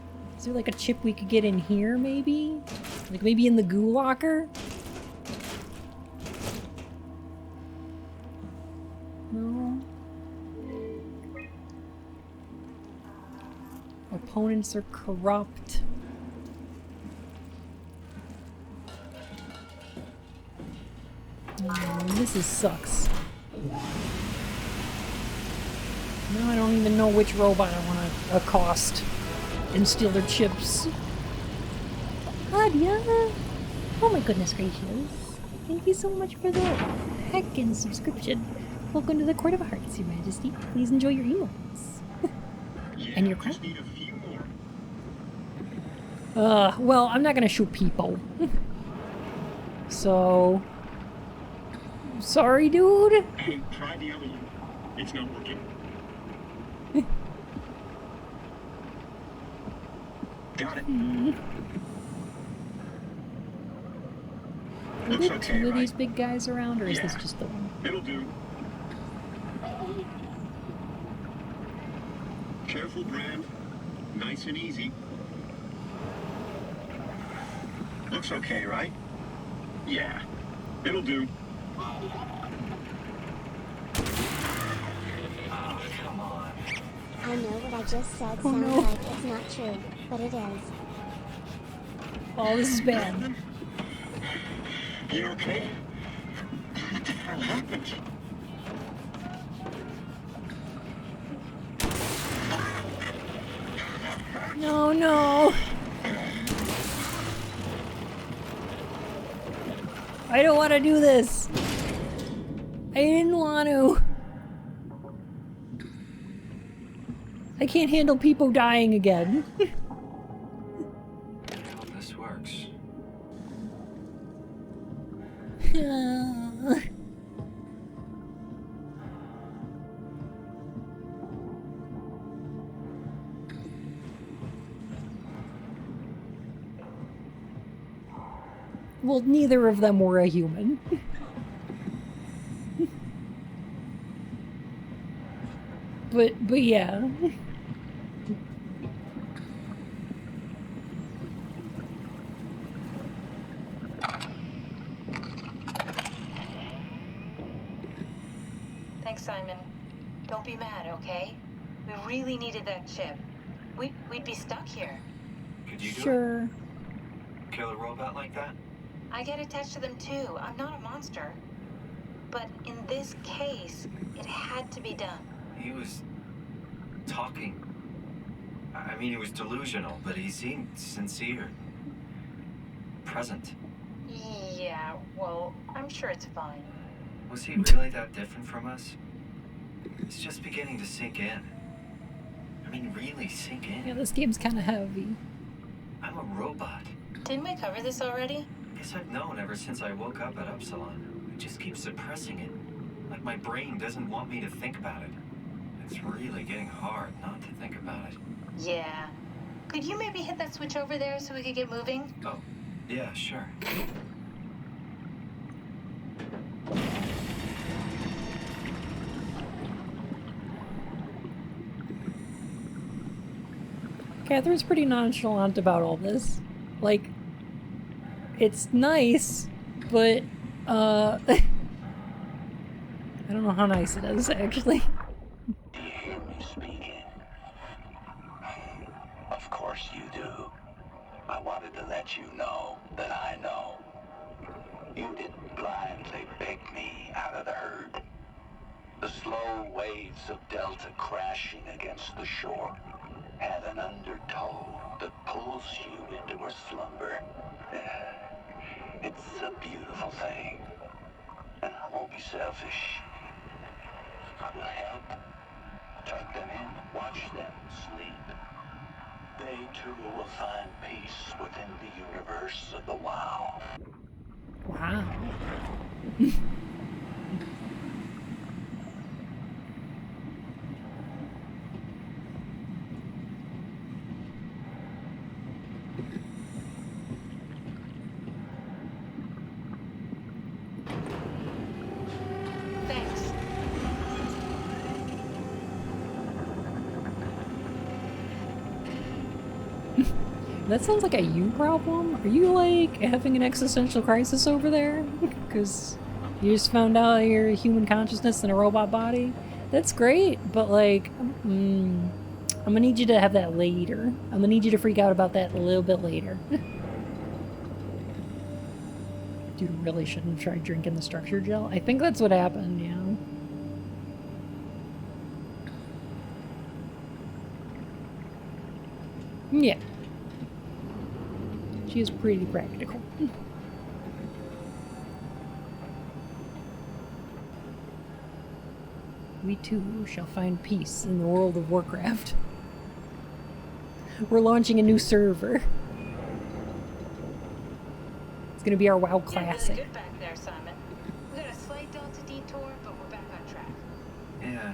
like a chip we could get in here, maybe? Like maybe in the goo locker? No. Opponents are corrupt. This sucks. Now I don't even know which robot I want to accost and steal their chips. Claudia! Oh my goodness gracious. Thank you so much for the heckin' subscription. Welcome to the Court of Hearts, Your Majesty. Please enjoy your emotes. And your crown. Well, I'm not gonna shoot people. So... Sorry, dude. Hey, try the other one. It's not working. Got it. Are there two of these big guys around, or is this just the one? It'll do. Careful, Brand. Nice and easy. Looks okay, right? Yeah. It'll do. Come on. I know what I just said Oh, sounds no. like it's not true, but it is. Oh, this is bad. You okay? What the hell happened? No, no. I don't want to do this. I didn't want to. I can't handle people dying again. Hope this works. Well, neither of them were a human. but yeah. Thanks, Simon. Don't be mad, okay? We really needed that chip. We'd be stuck here. Could you do Sure. it? Kill a robot like that? I get attached to them too. I'm not a monster. But in this case, it had to be done. He was talking. I mean, he was delusional, but he seemed sincere. Present. Yeah, well, I'm sure it's fine. Was he really that different from us? It's just beginning to sink in. I mean, really sink in. Yeah, this game's kind of heavy. I'm a robot. Didn't we cover this already? Guess I've known ever since I woke up at Upsilon. I just keep suppressing it. Like my brain doesn't want me to think about it. It's really getting hard not to think about it. Yeah. Could you maybe hit that switch over there so we could get moving? Oh, yeah, sure. Catherine's pretty nonchalant about all this. Like, it's nice, but, I don't know how nice it is, actually. Do you hear me speaking? Of course you do. I wanted to let you know that I know. You didn't blindly pick me out of the herd. The slow waves of Delta crashing against the shore have an undertow that pulls you into a slumber. It's a beautiful thing. And I won't be selfish. I will help. Take them in, watch them sleep. They too will find peace within the universe of the WoW. Wow. Thanks. That sounds like a you problem. Are you, like, having an existential crisis over there? Because you just found out you're a human consciousness in a robot body? That's great, but, like, I'm gonna need you to have that later. I'm gonna need you to freak out about that a little bit later. Dude, really shouldn't have tried drinking the structure gel. I think that's what happened, yeah. Yeah. She is pretty practical. We too shall find peace in the world of Warcraft. We're launching a new server. It's gonna be our WoW Classic. Really good back there, Simon. We got a slight Delta detour, but we're back on track. Yeah.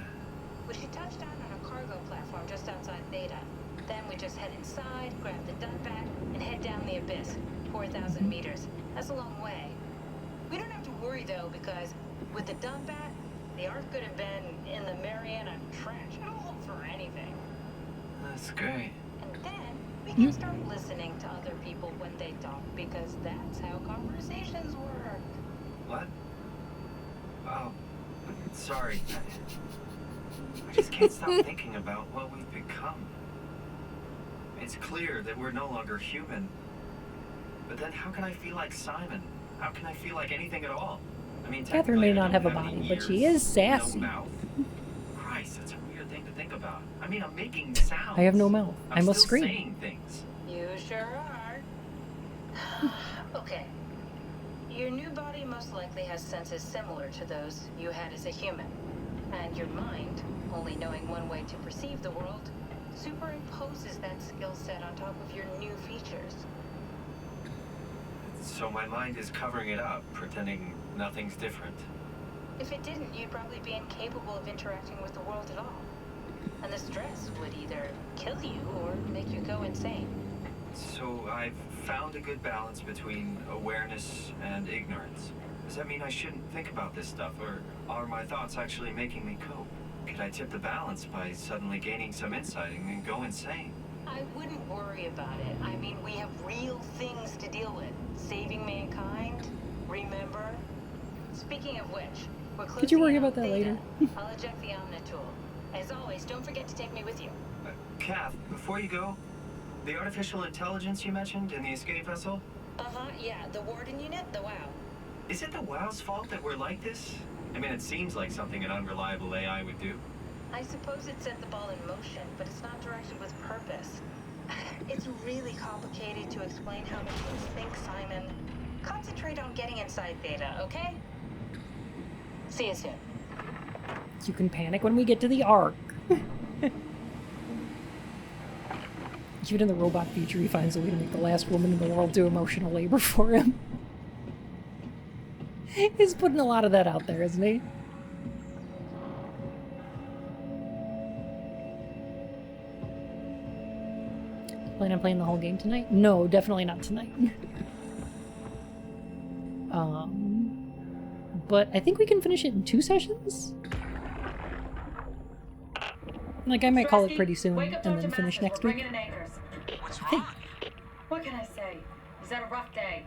We should touch down on a cargo platform just outside Theta. Then we just head inside, grab the dump bat, and head down the abyss. 4,000 meters. That's a long way. We don't have to worry, though, because with the dump bat, the Ark could have been in the Mariana Trench. All for anything. That's great. And then we can start listening to other people when they talk, because that's how conversations work. What? Oh, sorry. I just can't stop thinking about what we've become. It's clear that we're no longer human. But then how can I feel like Simon? How can I feel like anything at all? I mean, Catherine may not have a body, but she is sassy. No mouth. Christ, that's a weird thing to think about. I mean, I'm making sounds. I have no mouth. I must still scream. Saying things. You sure are. Okay. Your new body most likely has senses similar to those you had as a human. And your mind, only knowing one way to perceive the world, superimposes that skill set on top of your new features. So my mind is covering it up, pretending nothing's different. If it didn't, you'd probably be incapable of interacting with the world at all. And the stress would either kill you or make you go insane. So I've found a good balance between awareness and ignorance. Does that mean I shouldn't think about this stuff, or are my thoughts actually making me cope? Could I tip the balance by suddenly gaining some insight and go insane? I wouldn't worry about it. I mean, we have real things to deal with. Saving mankind, remember? Speaking of which, we're closing Could you worry in about on that Theta. later? I'll eject the OwMA tool. As always, don't forget to take me with you. Kath, before you go, the artificial intelligence you mentioned in the escape vessel? Yeah, the Warden unit, the WOW. Is it the WOW's fault that we're like this? I mean, it seems like something an unreliable AI would do. I suppose it set the ball in motion, but it's not directed with purpose. It's really complicated to explain how machines think, Simon. Concentrate on getting inside Theta, okay? See you soon. You can panic when we get to the Ark. Even in the robot future, he finds a way to make the last woman in the world do emotional labor for him. He's putting a lot of that out there, isn't he? Plan on playing the whole game tonight? No, definitely not tonight. But I think we can finish it in 2 sessions? Like, I might call it pretty soon and then finish next week. What's wrong? What can I say? He's had a rough day.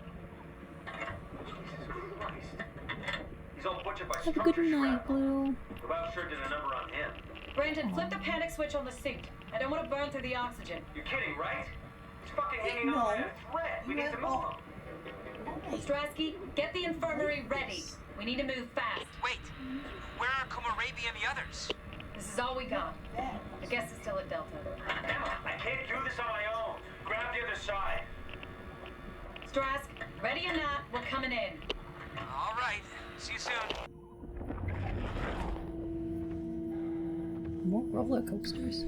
He's all butchered by Have a good night, Blue. The Wow sure did a number on him. Brandon, flip the panic switch on the seat. I don't want to burn through the oxygen. You're kidding, right? He's fucking hanging on by a thread. We need to move him. Strasky, get the infirmary ready. We need to move fast. Wait, where are Komorebi and the others? This is all we got. I guess it's still at Delta. I can't do this on my own. Grab the other side. Strask, ready or not, we're coming in. All right. See you soon. More roller coasters.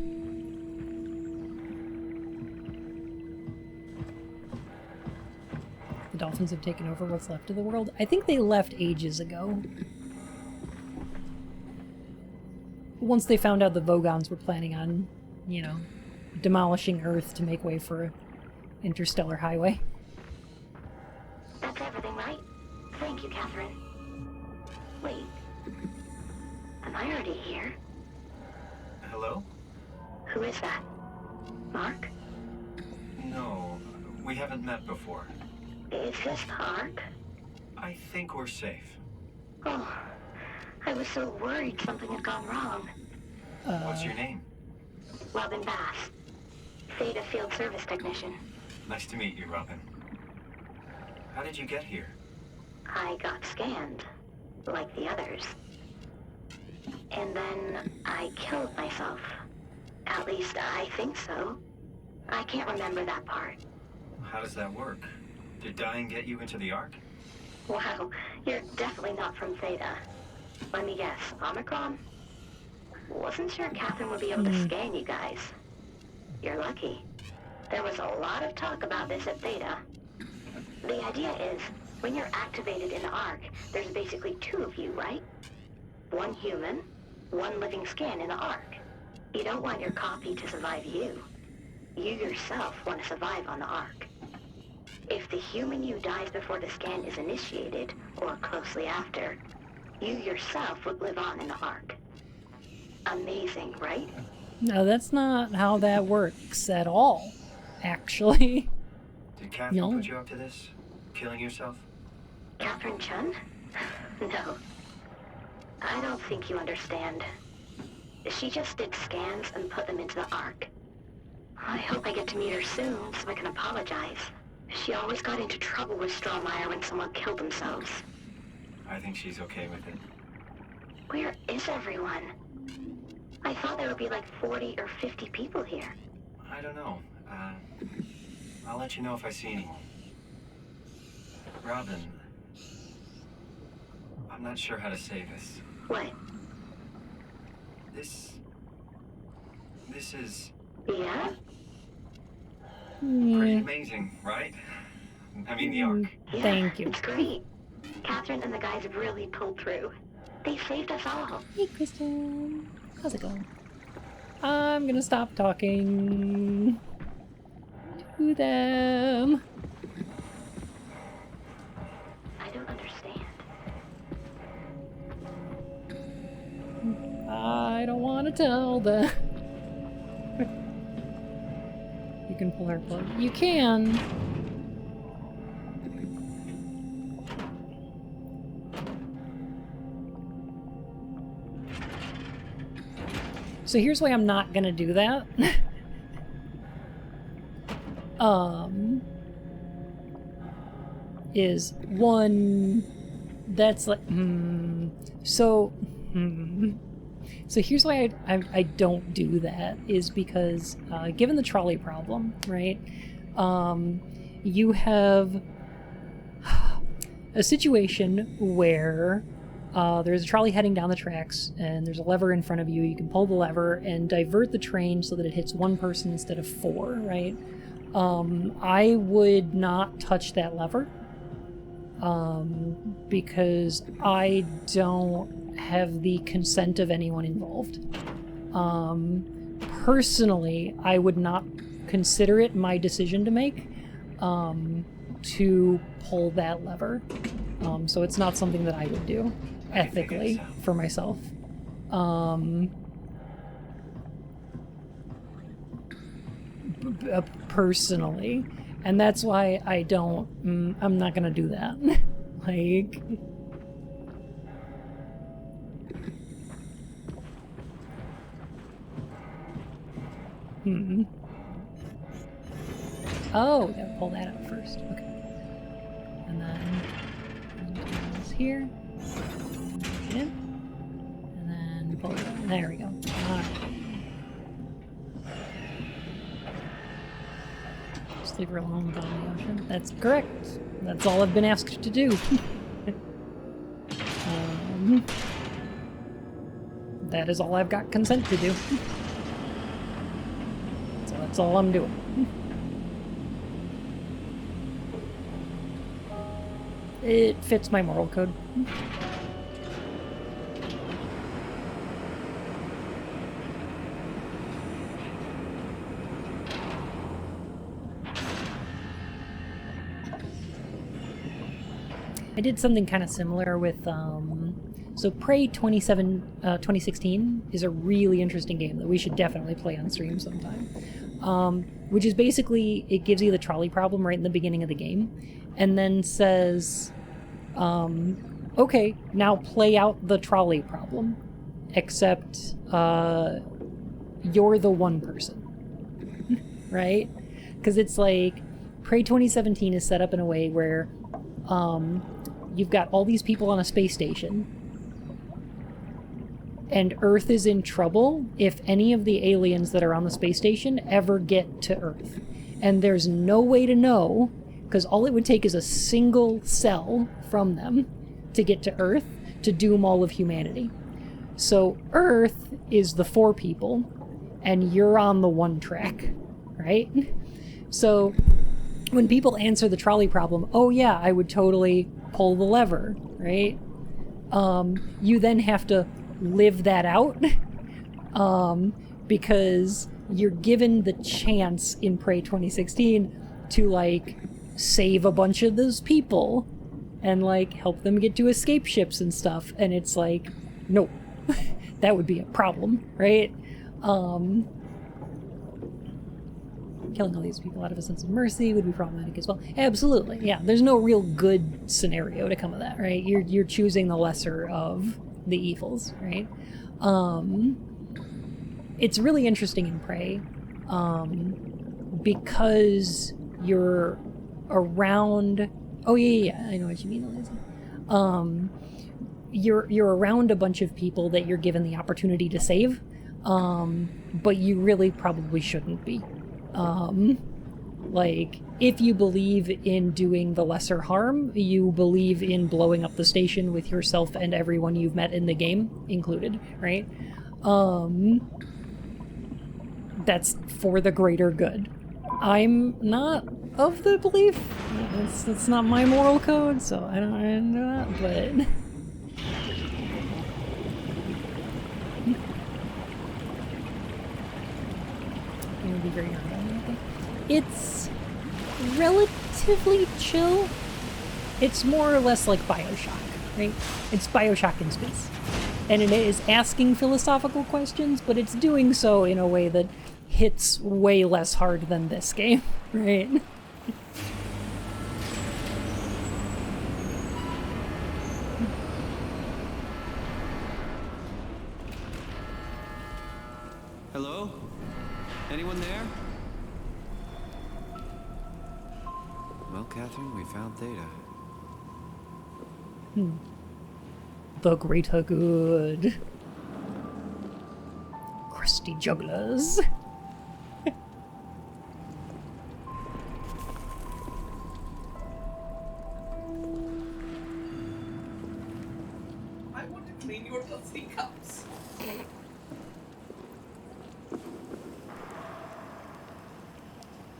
The dolphins have taken over what's left of the world. I think they left ages ago. Once they found out the Vogons were planning on, you know, demolishing Earth to make way for an interstellar highway. That's everything, right? Thank you, Catherine. Wait. Am I already here? Hello? Who is that? Mark? No, we haven't met before. Is this the Ark? I think we're safe. Oh, I was so worried something had gone wrong. What's your name? Robin Bass. Theta Field Service Technician. Nice to meet you, Robin. How did you get here? I got scanned, like the others. And then I killed myself. At least I think so. I can't remember that part. How does that work? Did dying get you into the Ark? Wow, you're definitely not from Theta. Let me guess, Omicron? Wasn't sure Catherine would be able to scan you guys. You're lucky. There was a lot of talk about this at Theta. The idea is, when you're activated in the Ark, there's basically 2 of you, right? 1 human, 1 living scan in the Ark. You don't want your copy to survive you. You yourself want to survive on the Ark. If the human you dies before the scan is initiated, or closely after, you yourself would live on in the Ark. Amazing, right? No, that's not how that works at all, actually. Did Catherine put you up to this? Killing yourself? Catherine Chun? No. I don't think you understand. She just did scans and put them into the Ark. I hope I get to meet her soon so I can apologize. She always got into trouble with Strohmeyer when someone killed themselves. I think she's okay with it. Where is everyone? I thought there would be like 40 or 50 people here. I don't know. I'll let you know if I see anyone. Robin, I'm not sure how to say this. What? This is... Yeah? Pretty amazing, right? I mean, the Ark. Yeah, Thank you. It's great. Catherine and the guys have really pulled through. They saved us all. Hey, Kristen. How's it going? I'm gonna stop talking to them. I don't understand. I don't want to tell them. You can pull her plug. You can. So here's why I'm not gonna do that. Is one that's like so here's why I don't do that is because given the trolley problem, right? You have a situation where there's a trolley heading down the tracks and there's a lever in front of you. You can pull the lever and divert the train so that it hits one person instead of four, right? I would not touch that lever because I don't have the consent of anyone involved. Personally, I would not consider it my decision to make to pull that lever. So it's not something that I would do ethically for myself. Personally. And that's why I don't, I'm not gonna do that. Like... Oh, we gotta pull that out first. Okay. And then this here. Get in. And then pull it out. There we go. Alright. Just leave her alone down the ocean. That's correct. That's all I've been asked to do. That is all I've got consent to do. So that's all I'm doing. It fits my moral code. I did something kind of similar with, so Prey 2016 is a really interesting game that we should definitely play on stream sometime. Which is basically, it gives you the trolley problem right in the beginning of the game, and then says, okay, now play out the trolley problem, except you're the one person, right? Because it's like, Prey 2017 is set up in a way where you've got all these people on a space station, and Earth is in trouble if any of the aliens that are on the space station ever get to Earth. And there's no way to know, because all it would take is a single cell from them to get to Earth to doom all of humanity. So Earth is the 4 people, and you're on the 1 track, right? So when people answer the trolley problem, oh yeah, I would totally pull the lever, right? You then have to live that out, because you're given the chance in Prey 2016 to, like, save a bunch of those people and, like, help them get to escape ships and stuff. And it's like, no, that would be a problem, right? Killing all these people out of a sense of mercy would be problematic as well. Absolutely, yeah. There's no real good scenario to come of that, right? You're choosing the lesser of the evils, right? It's really interesting in Prey, because you're around. Oh yeah, I know what you mean, Eliza. You're around a bunch of people that you're given the opportunity to save, but you really probably shouldn't be. Like, if you believe in doing the lesser harm, you believe in blowing up the station with yourself and everyone you've met in the game included, right? That's for the greater good. I'm not of the belief. It's not my moral code, so I don't know that, but... It would be very hard on me, I think. It's relatively chill. It's more or less like Bioshock, right? It's Bioshock in space. And it is asking philosophical questions, but it's doing so in a way that hits way less hard than this game, right? Hello? Anyone there? Well, Catherine, we found Theta. The greater good. Crusty jugglers. I want to clean your dusty cups.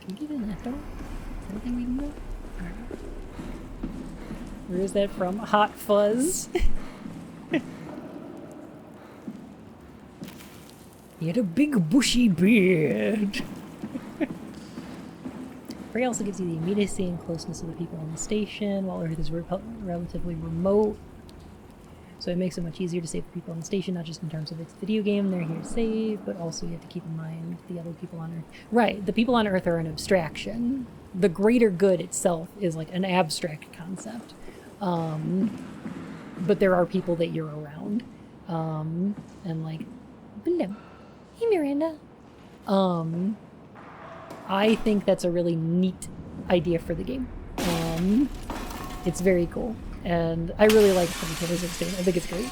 Can we get in that door? Is there anything we can do? Where is that from? Hot Fuzz. He had a big bushy beard. Prey also gives you the immediacy and closeness of the people on the station, while Earth is relatively remote. So it makes it much easier to save the people on the station, not just in terms of its video game, they're here to save, but also you have to keep in mind the other people on Earth. Right, the people on Earth are an abstraction. The greater good itself is like an abstract concept. But there are people that you're around. And like, hey Miranda. I think that's a really neat idea for the game. It's very cool. And I really like 2016. I think it's great.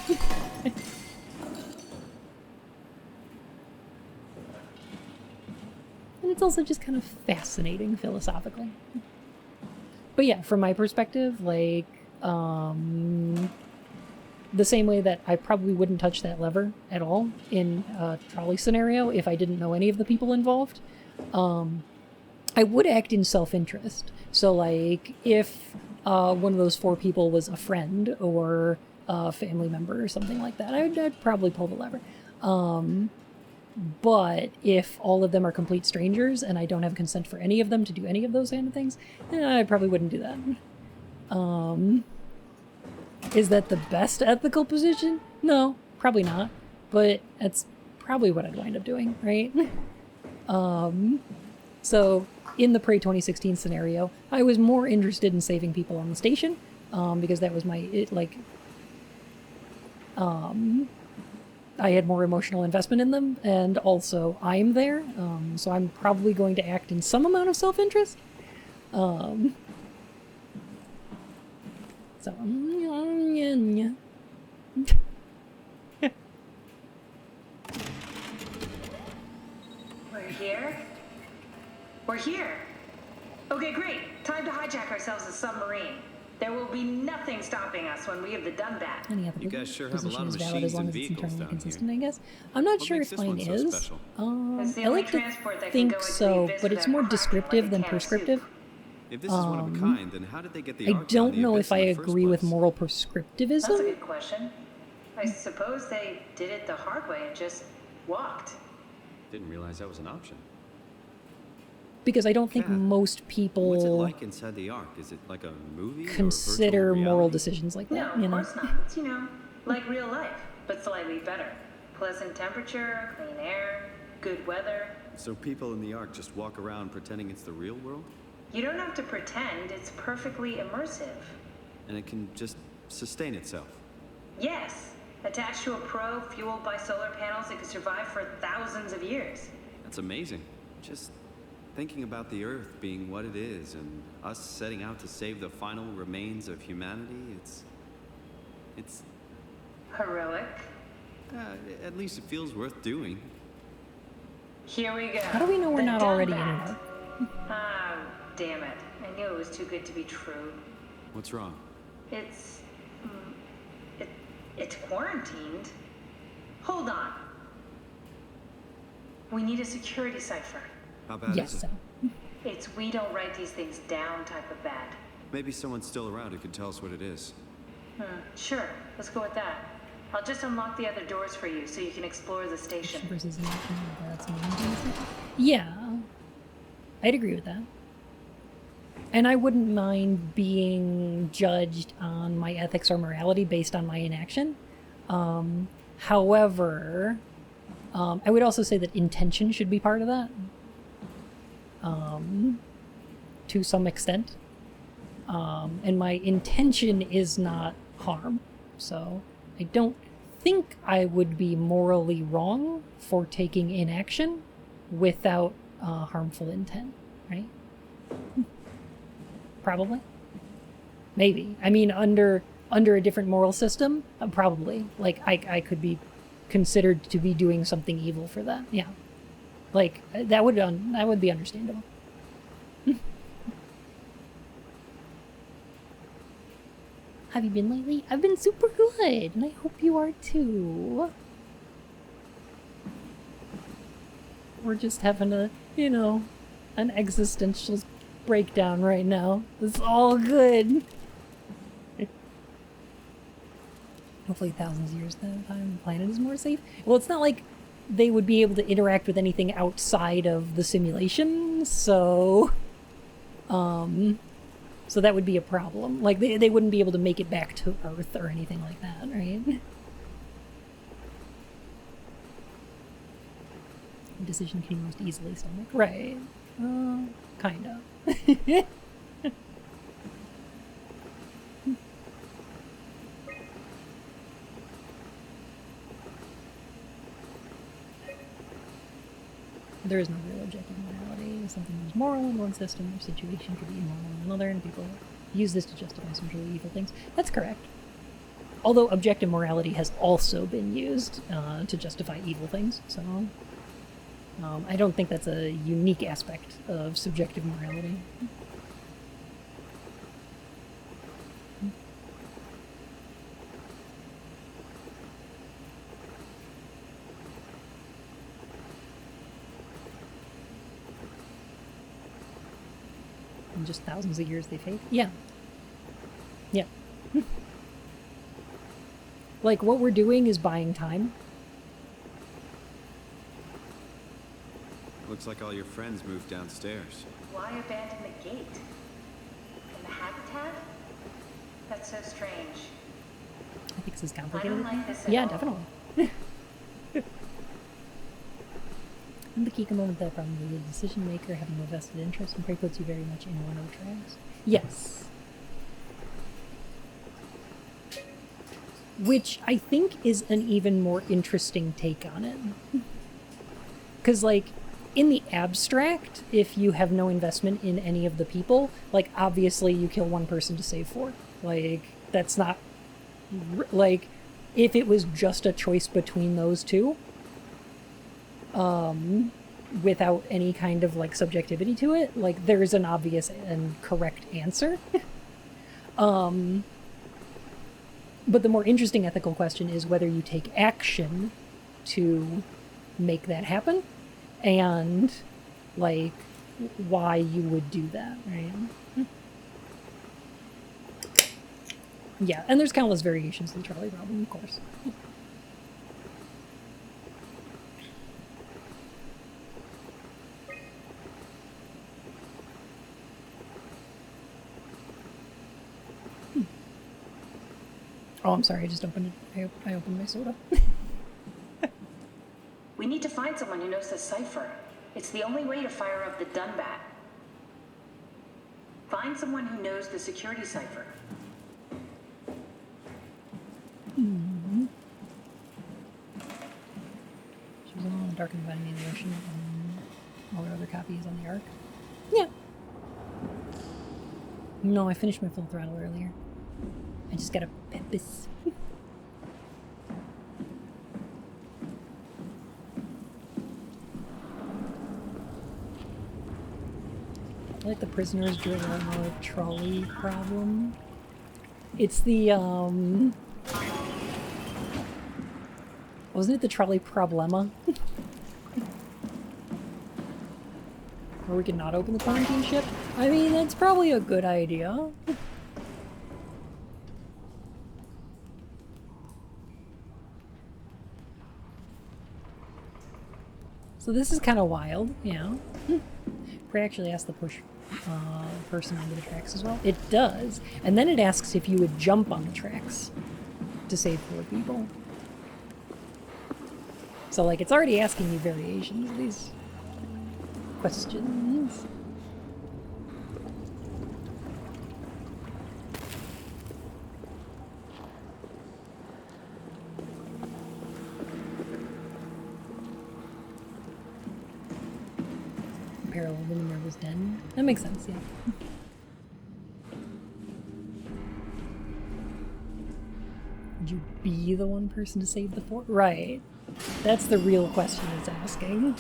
And it's also just kind of fascinating philosophically. But yeah, from my perspective, like, the same way that I probably wouldn't touch that lever at all in a trolley scenario if I didn't know any of the people involved, I would act in self-interest. So, like, if one of those 4 people was a friend or a family member or something like that, I'd probably pull the lever. But if all of them are complete strangers and I don't have consent for any of them to do any of those kind of things, I probably wouldn't do that. Is that the best ethical position? No, probably not. But that's probably what I'd wind up doing, right? So in the Prey 2016 scenario, I was more interested in saving people on the station, because that was I had more emotional investment in them, and also I'm there, so I'm probably going to act in some amount of self-interest. So, We're here? We're here! Okay, great. Time to hijack ourselves a submarine. There will be nothing stopping us when we have done that. Any other You guys sure have a position lot of is valid as machines long and as it's vehicles internally down consistent, here. I guess. I'm not What sure makes if this one mine so is. special? It's the I only like to transport that can think go into the so, abyss but it's without more cracking descriptive like a than can of prescriptive. soup. If this is one of a kind, then how did they get the I ark down don't the know abyss if I in the first agree with place? moral That's a prescriptivism. good question. I suppose they did it the hard way and just walked. Didn't realize that was an option. Because I don't think Kat, most What's it people like inside the Ark? Is it like a movie? consider or virtual moral reality? decisions like No, that, of you know? course not. It's, like real life, but slightly better. Pleasant temperature, clean air, good weather. So people in the Ark just walk around pretending it's the real world? You don't have to pretend, it's perfectly immersive. And it can just sustain itself? Yes, attached to a probe fueled by solar panels, it could survive for thousands of years. That's amazing. Just thinking about the Earth being what it is and us setting out to save the final remains of humanity, it's... Heroic. At least it feels worth doing. Here we go. How do we know we're The not already in Dumbat. an Ah, damn it. I knew it was too good to be true. What's wrong? It's... it's quarantined. Hold on. We need a security cipher. How bad Yes, is it? so. It's we don't write these things down type of bad. Maybe someone's still around who can tell us what it is. Sure, let's go with that. I'll just unlock the other doors for you so you can explore the station. Versus inaction, that's yeah, I'd agree with that. And I wouldn't mind being judged on my ethics or morality based on my inaction. However, I would also say that intention should be part of that. To some extent. And my intention is not harm. So I don't think I would be morally wrong for taking inaction without harmful intent, right? Probably. Maybe. I mean, under a different moral system, probably. Like, I could be considered to be doing something evil for that. Yeah. Like, that would be understandable. Have you been lately? I've been super good, and I hope you are too. We're just having a, an existential breakdown right now. It's all good. Hopefully thousands of years at a time, the planet is more safe. Well, it's not like they would be able to interact with anything outside of the simulation, so... So that would be a problem. Like, they wouldn't be able to make it back to Earth or anything like that, right? Decision can be most easily stomach. Right. Kind of. There is no real objective morality. Something is moral in one system or situation could be immoral in another, and people use this to justify some truly evil things. That's correct. Although objective morality has also been used to justify evil things, so I don't think that's a unique aspect of subjective morality. In just thousands of years they fade? Yeah. Yeah. Like, what we're doing is buying time. Looks like all your friends moved downstairs. Why abandon the gate? And the habitat? That's so strange. I think this is complicated. I don't like this at Yeah, all. definitely. And the key component of that problem is the decision maker having no vested interest and probably puts you very much in one of the tracks. Yes. Which I think is an even more interesting take on it. Because, like, in the abstract, if you have no investment in any of the people, like, obviously you kill one person to save four. Like, that's not... Like, if it was just a choice between those two, without any kind of, like, subjectivity to it, like, there's an obvious and correct answer. But the more interesting ethical question is whether you take action to make that happen, and, like, why you would do that, right? Yeah, and there's countless variations of the trolley problem, of course. Oh, I'm sorry, I just opened it. I opened my soda. We need to find someone who knows the cipher. It's the only way to fire up the Dunbat. Find someone who knows the security cipher. Hmm. She was alone in the dark and abandoned in the ocean. All her other copies on the Ark. Yeah. No, I finished my full throttle earlier. I just got a purpose. I like the prisoners driver trolley problem. It's the wasn't it the trolley problema? Where we could not open the quarantine ship? I mean, that's probably a good idea. So this is kind of wild, yeah. Prey actually asked the push person onto the tracks as well. It does, and then it asks if you would jump on the tracks to save 4 people. So like, it's already asking you variations of these questions. Parallel to the Murder's Den. That makes sense, yeah. Would you be the one person to save the 4? Right. That's the real question it's asking.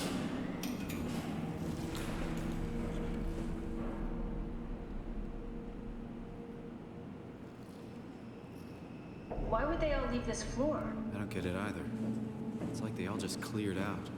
Why would they all leave this floor? I don't get it either. It's like they all just cleared out.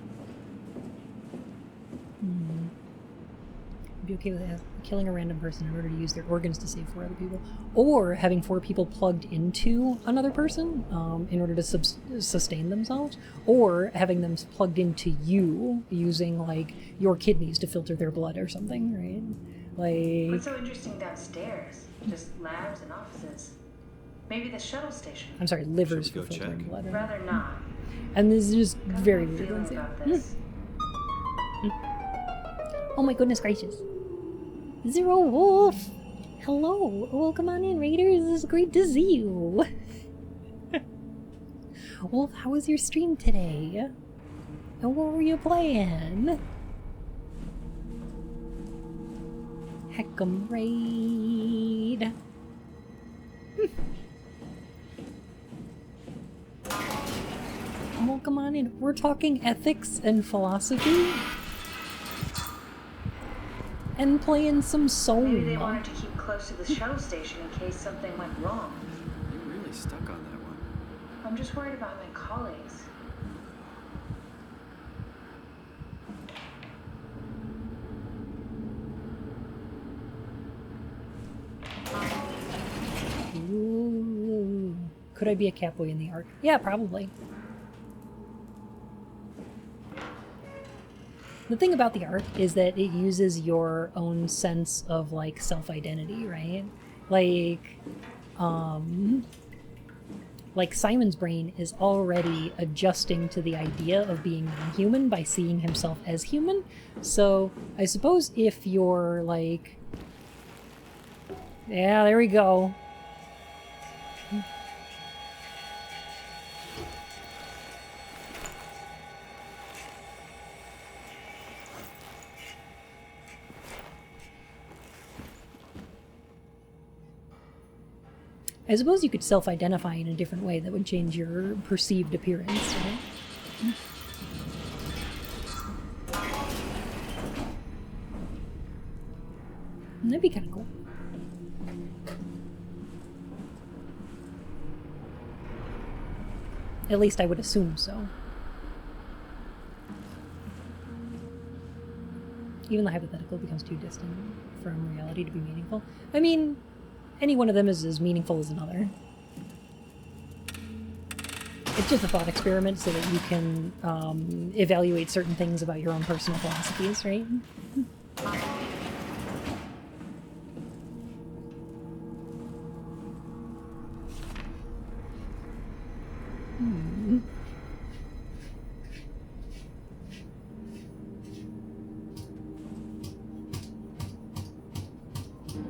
Be okay with killing a random person in order to use their organs to save 4 other people, or having 4 people plugged into another person in order to sustain themselves, or having them plugged into you using like your kidneys to filter their blood or something, right? Like, What's so interesting downstairs? Just labs and offices. Maybe the shuttle station. I'm sorry, livers for filtering blood. Right? Rather not. And this is just very weird. About this. Oh my goodness gracious. Zero Wolf! Hello! Welcome on in, Raiders! It's great to see you! Wolf, how was your stream today? And what were you playing? Heck'em Raid! Welcome on in. We're talking ethics and philosophy? And playing some SOwOMA. Maybe they wanted to keep close to the shuttle station in case something went wrong. You're really stuck on that one. I'm just worried about my colleagues. Ooh. Could I be a catboy in the Ark? Yeah, probably. The thing about the Ark is that it uses your own sense of, like, self-identity, right? Like, Simon's brain is already adjusting to the idea of being non-human by seeing himself as human. So, I suppose if you're, like... Yeah, there we go. I suppose you could self-identify in a different way that would change your perceived appearance, right? That'd be kind of cool. At least I would assume so. Even the hypothetical becomes too distant from reality to be meaningful. I mean, any one of them is as meaningful as another. It's just a thought experiment so that you can evaluate certain things about your own personal philosophies, right?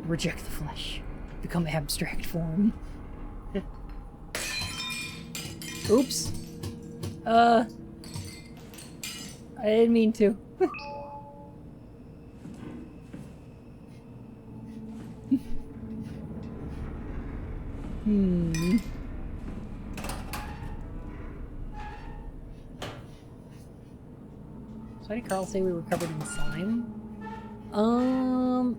Reject the flesh. Become abstract form. Oops. I didn't mean to. So why did Carl say we were covered in slime?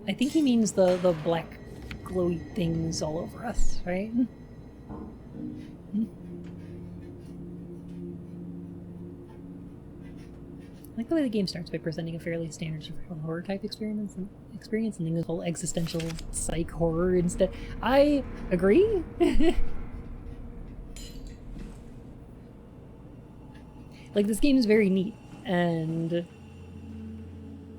I think he means the black glowy things all over us, right? I like the way the game starts by presenting a fairly standard survival horror type experience and then the whole existential psych horror instead. I agree. Like, this game is very neat and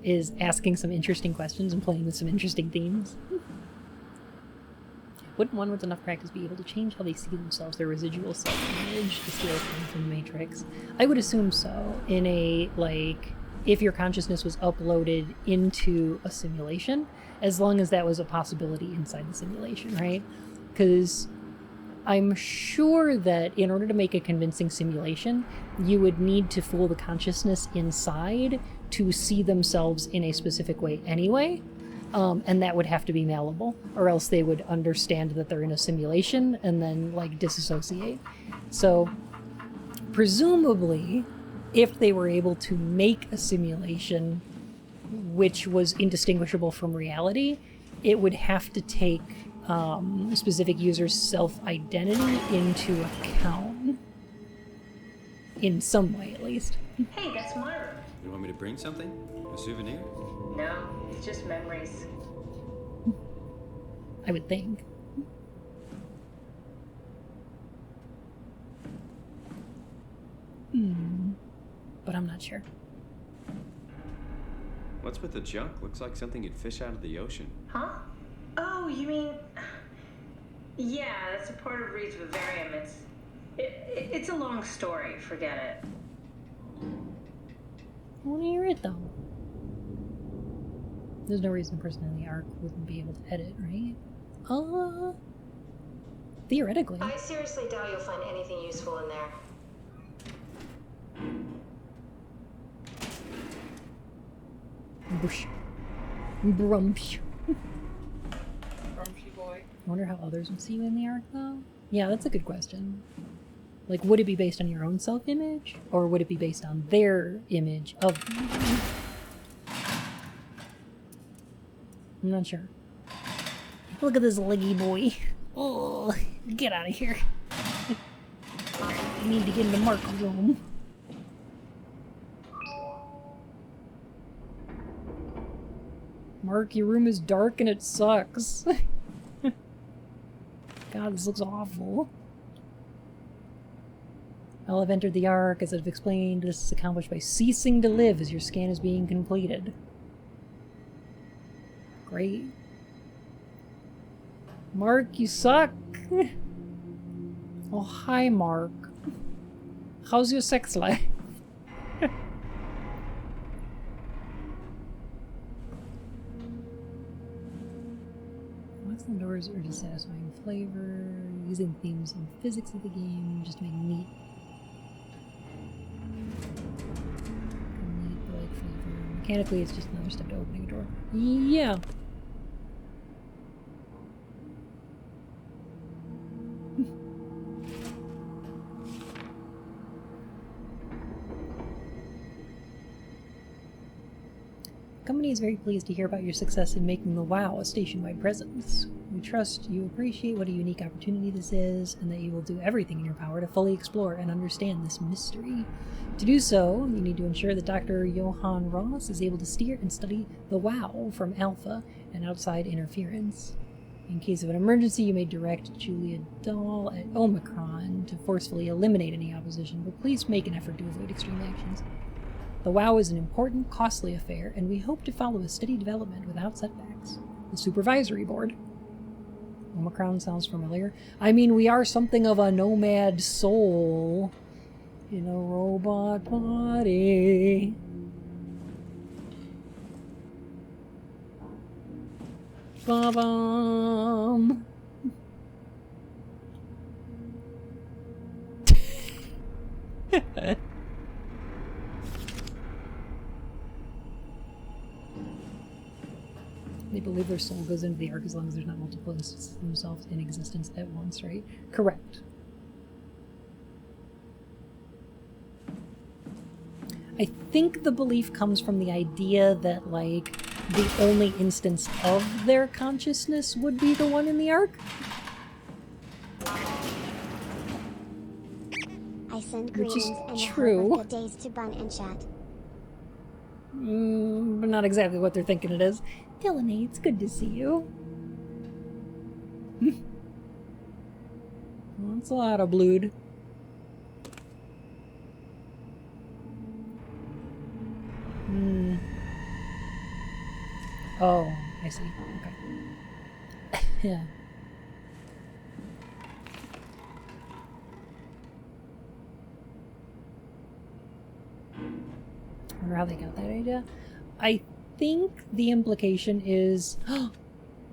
is asking some interesting questions and playing with some interesting themes. Wouldn't one with enough practice be able to change how they see themselves, their residual self-image, to steal from the Matrix? I would assume so. In a, like, if your consciousness was uploaded into a simulation, as long as that was a possibility inside the simulation, right? Because I'm sure that in order to make a convincing simulation, you would need to fool the consciousness inside to see themselves in a specific way anyway. And that would have to be malleable, or else they would understand that they're in a simulation and then, like, disassociate. So, presumably, if they were able to make a simulation which was indistinguishable from reality, it would have to take specific users' self-identity into account. In some way, at least. Hey, that's Myra. You want me to bring something? A souvenir? No, it's just memories. I would think. But I'm not sure. What's with the junk? Looks like something you'd fish out of the ocean. Huh? Oh, you mean... Yeah, that's a part of Reed's vivarium. It's a long story. Forget it. I want to hear it, though. There's no reason a person in the Ark wouldn't be able to edit, right? Theoretically. I seriously doubt you'll find anything useful in there. Bush. Brumsh. Grumpy boy. I wonder how others would see you in the Ark, though? Yeah, that's a good question. Like, would it be based on your own self-image? Or would it be based on their image of you? I'm not sure. Look at this leggy boy. Oh, get out of here. I need to get into Mark's room. Mark, your room is dark and it sucks. God, this looks awful. I'll have entered the Ark. As I've explained, this is accomplished by ceasing to live as your scan is being completed. Great. Mark, you suck. Oh, hi, Mark. How's your sex life? The doors are dissatisfying flavor, using themes and physics of the game just to make neat like flavor. Mechanically, it's just another step to opening a door. Yeah. The company is very pleased to hear about your success in making the WoW a station-wide presence. We trust you appreciate what a unique opportunity this is, and that you will do everything in your power to fully explore and understand this mystery. To do so, you need to ensure that Dr. Johann Ross is able to steer and study the WoW from Alpha and outside interference. In case of an emergency, you may direct Julia Dahl at Omicron to forcefully eliminate any opposition, but please make an effort to avoid extreme actions. The WoW is an important, costly affair, and we hope to follow a steady development without setbacks. The Supervisory Board. Omicron sounds familiar. I mean, we are something of a nomad soul in a robot body. Ba-bum. They believe their soul goes into the ark as long as there's not multiple instances of themselves in existence at once, right? Correct. I think the belief comes from the idea that, like, the only instance of their consciousness would be the one in the ark. I send Which is greetings and a true. hope of good days to Bun and Chat. But not exactly what they're thinking it is. Delaney, it's good to see you. Well, that's a lot of blood. Oh, I see. Okay. Yeah. I wonder how they got that idea. I think the implication is,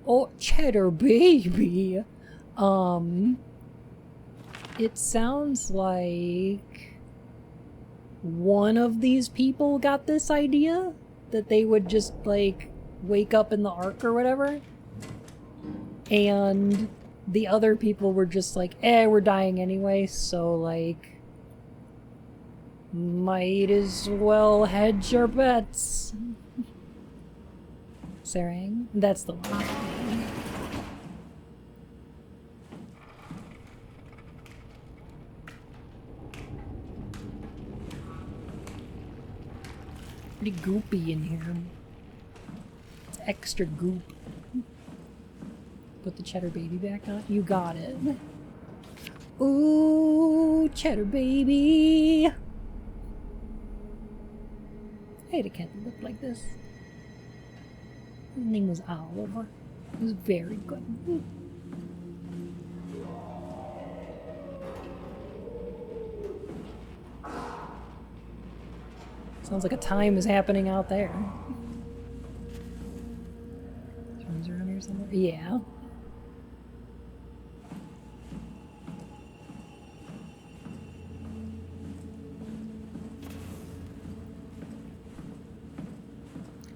oh, Cheddar Baby. It sounds like one of these people got this idea that they would just, like, wake up in the ark or whatever, and the other people were just like, we're dying anyway, so, like, might as well hedge our bets. Sarang? That's the one. Pretty goopy in here. It's extra goop. Put the Cheddar Baby back on. You got it. Ooh, Cheddar Baby. I had a cat that looked like this. His name was Oliver. It was very good. Sounds like a time is happening out there. Turns around here somewhere? Yeah.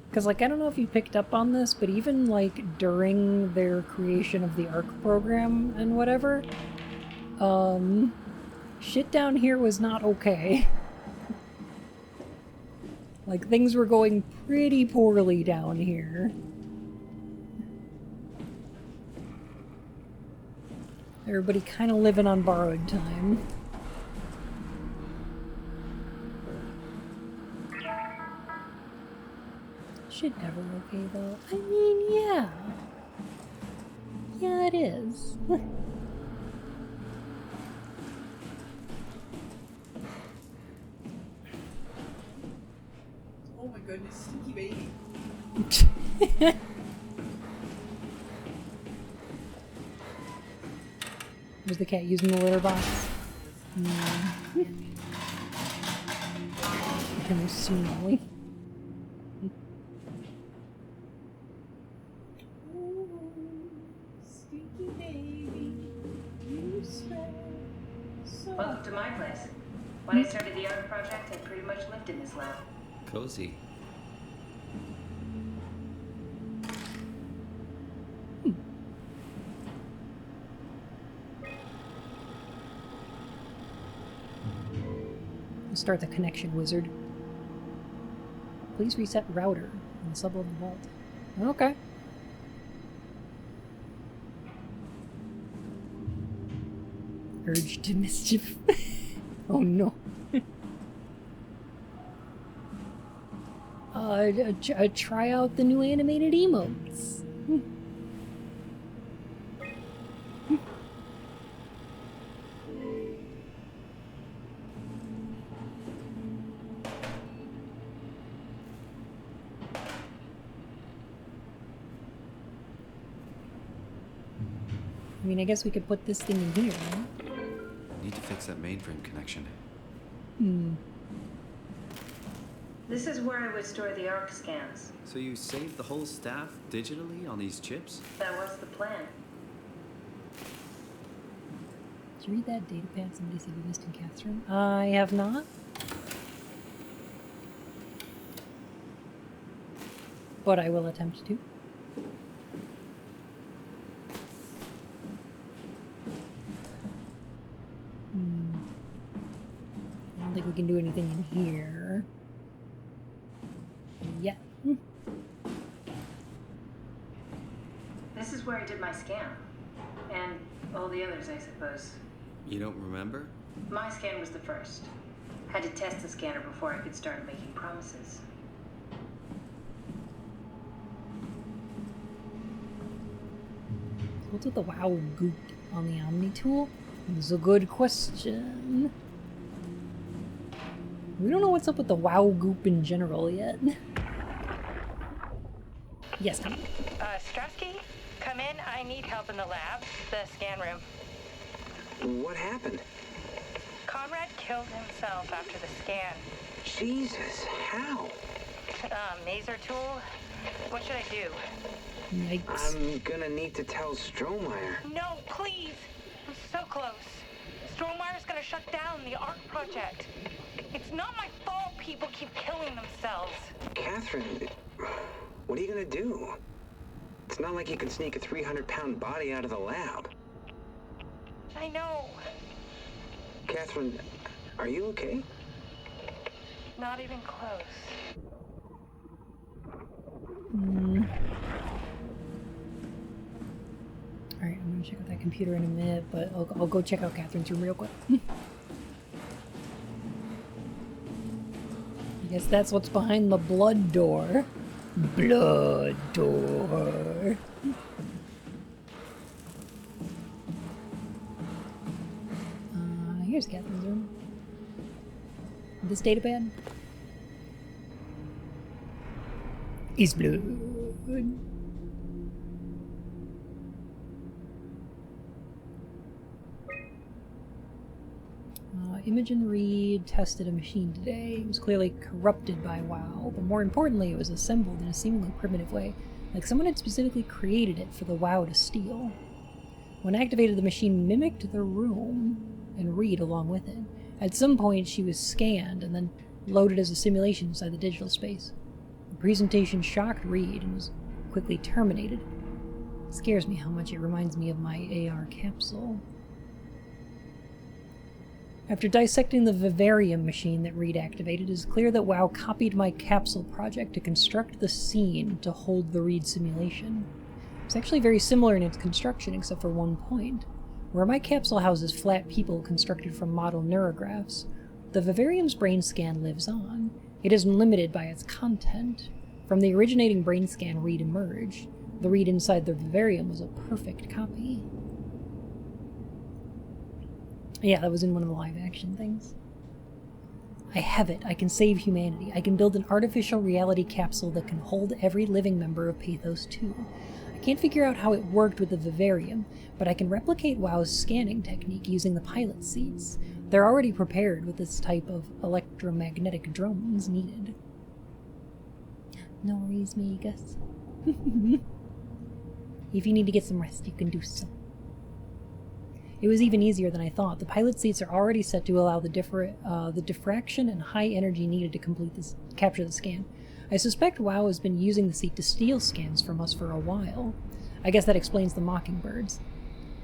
Because, like, I don't know if you picked up on this, but even, like, during their creation of the ARC program and whatever, shit down here was not okay. Like, things were going pretty poorly down here. Everybody kind of living on borrowed time. Shit never okay, though. I mean, yeah. Yeah, it is. Oh my goodness, stinky baby. Was the cat using the litter box? No. Kind of smelly. Stinky baby, you smell so... Welcome to my place. When I started the art project, I pretty much lived in this lab. Cozy. Start the connection wizard. Please reset router in the sublevel vault. Okay. Urge to mischief. Oh no. Try out the new animated emotes. I mean, I guess we could put this thing in here, right? Need to fix that mainframe connection. This is where I would store the ARC scans. So you saved the whole staff digitally on these chips? That was the plan. Did you read that data pad somebody said you missed in Catherine? I have not. But I will attempt to. I don't think we can do anything in here. Yet. This is where I did my scan. And all the others, I suppose. You don't remember? My scan was the first. Had to test the scanner before I could start making promises. What's with the WoW goop on the Omni tool? It's a good question. We don't know what's up with the WoW goop in general yet. Yes, come on. Strasky, come in. I need help in the lab, the scan room. What happened? Conrad killed himself after the scan. Jesus, how? Maser tool? What should I do? Yikes. I'm gonna need to tell Strohmeyer. No, please! I'm so close. Strohmeyer's gonna shut down the ARC project. It's not my fault people keep killing themselves. Catherine, what are you gonna do? It's not like you can sneak a 300-pound body out of the lab. I know. Catherine, are you okay? Not even close. Alright, I'm gonna check out that computer in a minute, but I'll go check out Catherine's room real quick. I guess that's what's behind the blood door. Blood door. Here's Catherine's room. This datapad is blood. Imogen Reed tested a machine today. It was clearly corrupted by WoW, but more importantly, it was assembled in a seemingly primitive way, like someone had specifically created it for the WoW to steal. When activated, the machine mimicked the room and Reed along with it. At some point, she was scanned and then loaded as a simulation inside the digital space. The presentation shocked Reed and was quickly terminated. It scares me how much it reminds me of my AR capsule. After dissecting the vivarium machine that Reed activated, it is clear that WoW copied my capsule project to construct the scene to hold the Reed simulation. It's actually very similar in its construction except for one point. Where my capsule houses flat people constructed from model neurographs, the vivarium's brain scan lives on. It is limited by its content. From the originating brain scan Reed emerged. The Reed inside the vivarium was a perfect copy. Yeah, that was in one of the live action things. I have it. I can save humanity. I can build an artificial reality capsule that can hold every living member of Pathos 2. I can't figure out how it worked with the vivarium, but I can replicate WoW's scanning technique using the pilot seats. They're already prepared with this type of electromagnetic drones needed. No worries, me, Gus. If you need to get some rest, you can do so. It was even easier than I thought. The pilot seats are already set to allow the diffraction and high energy needed to capture the scan. I suspect WoW has been using the seat to steal scans from us for a while. I guess that explains the mockingbirds.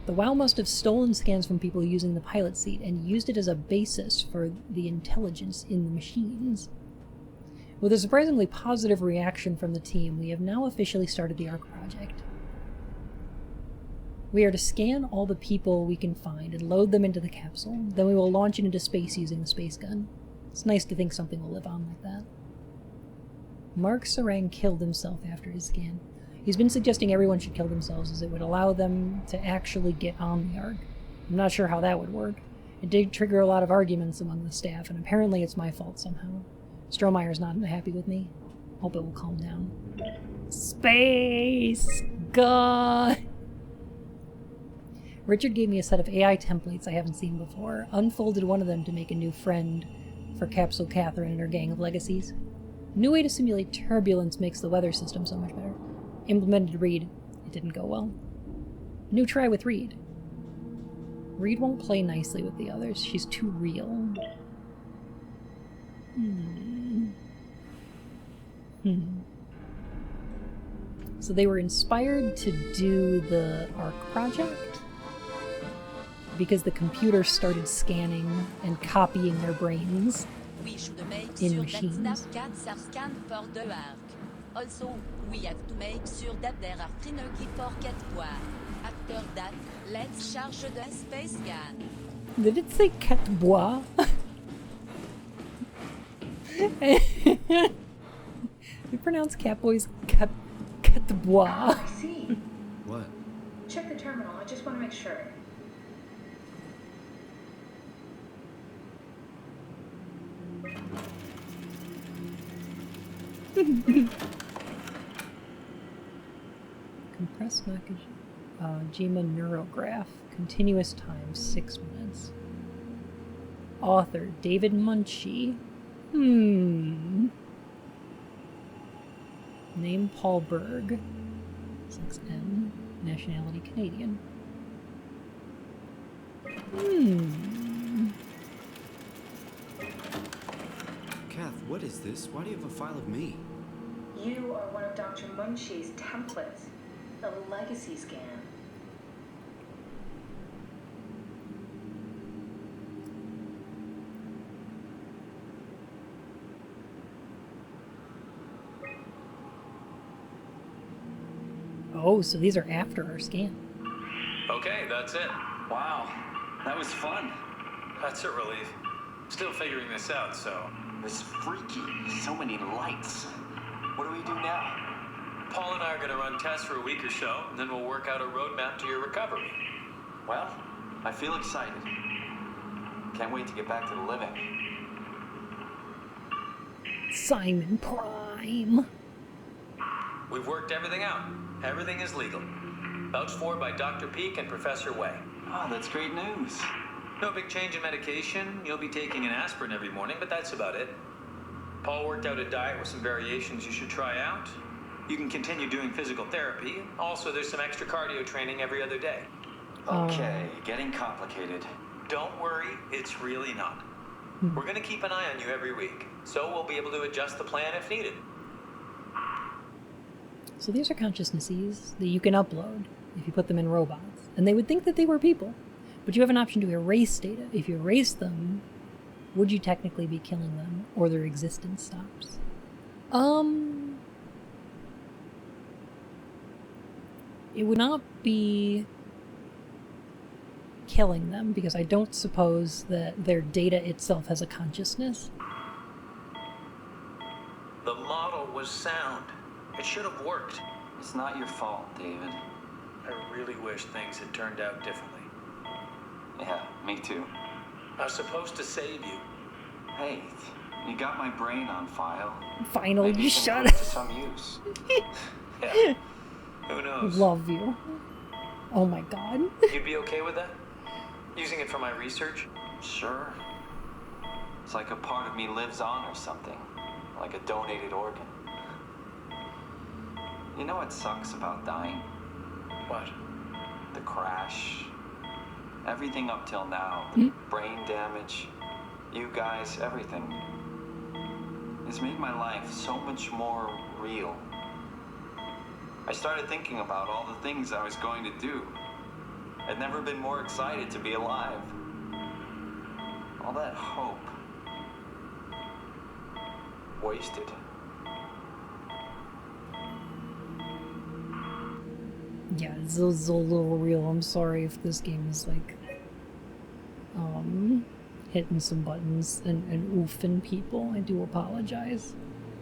The WoW must have stolen scans from people using the pilot seat and used it as a basis for the intelligence in the machines. With a surprisingly positive reaction from the team, we have now officially started the ARC project. We are to scan all the people we can find and load them into the capsule. Then we will launch it into space using the space gun. It's nice to think something will live on like that. Mark Sarang killed himself after his scan. He's been suggesting everyone should kill themselves as it would allow them to actually get on the ARC. I'm not sure how that would work. It did trigger a lot of arguments among the staff, and apparently it's my fault somehow. Strohmeyer's not happy with me. Hope it will calm down. Space gun! Richard gave me a set of AI templates I haven't seen before, unfolded one of them to make a new friend for Capsule Catherine and her gang of legacies. New way to simulate turbulence makes the weather system so much better. Implemented Reed. It didn't go well. New try with Reed. Reed won't play nicely with the others. She's too real. So they were inspired to do the ARC project because the computer started scanning and copying their brains in machines. Also, we have to make sure that there are synergy for Catbois. After that, let's charge the space scan. Did it say Catbois? You pronounce Catboys Catbois. I see. What? Check the terminal. I just want to make sure. Compressed Nakajima neurograph. Continuous time 6 minutes. Author David Munchie. Name Paul Berg. 6M. Nationality Canadian. Kath, what is this? Why do you have a file of me? You are one of Dr. Munchie's templates. A legacy scan. Oh, so these are after our scan. Okay, that's it. Wow, that was fun. That's a relief. Still figuring this out, so... This freaky. So many lights. What do we do now? Paul and I are going to run tests for a week or so, and then we'll work out a roadmap to your recovery. Well, I feel excited. Can't wait to get back to the living. Simon Prime. We've worked everything out. Everything is legal. Vouched for by Dr. Peak and Professor Way. Oh, that's great news. No big change in medication. You'll be taking an aspirin every morning, but that's about it. Paul worked out a diet with some variations you should try out. You can continue doing physical therapy. Also, there's some extra cardio training every other day. Okay, getting complicated. Don't worry, it's really not. We're going to keep an eye on you every week, so we'll be able to adjust the plan if needed. So these are consciousnesses that you can upload if you put them in robots. And they would think that they were people. But you have an option to erase data. If you erase them, would you technically be killing them? Or their existence stops? It would not be killing them, because I don't suppose that their data itself has a consciousness. The model was sound. It should have worked. It's not your fault, David. I really wish things had turned out differently. Yeah, me too. I was supposed to save you. Hey, you got my brain on file. Finally, Maybe you can shut put it up. to some use. Yeah. Who knows? Love you. Oh my god. You'd be okay with that? Using it for my research? Sure. It's like a part of me lives on or something. Like a donated organ. You know what sucks about dying? What? The crash. Everything up till now. Brain damage. You guys, everything. It's made my life so much more real. I started thinking about all the things I was going to do. I'd never been more excited to be alive. All that hope. Wasted. Yeah, it's a little real. I'm sorry if this game is like hitting some buttons and oofing people. I do apologize.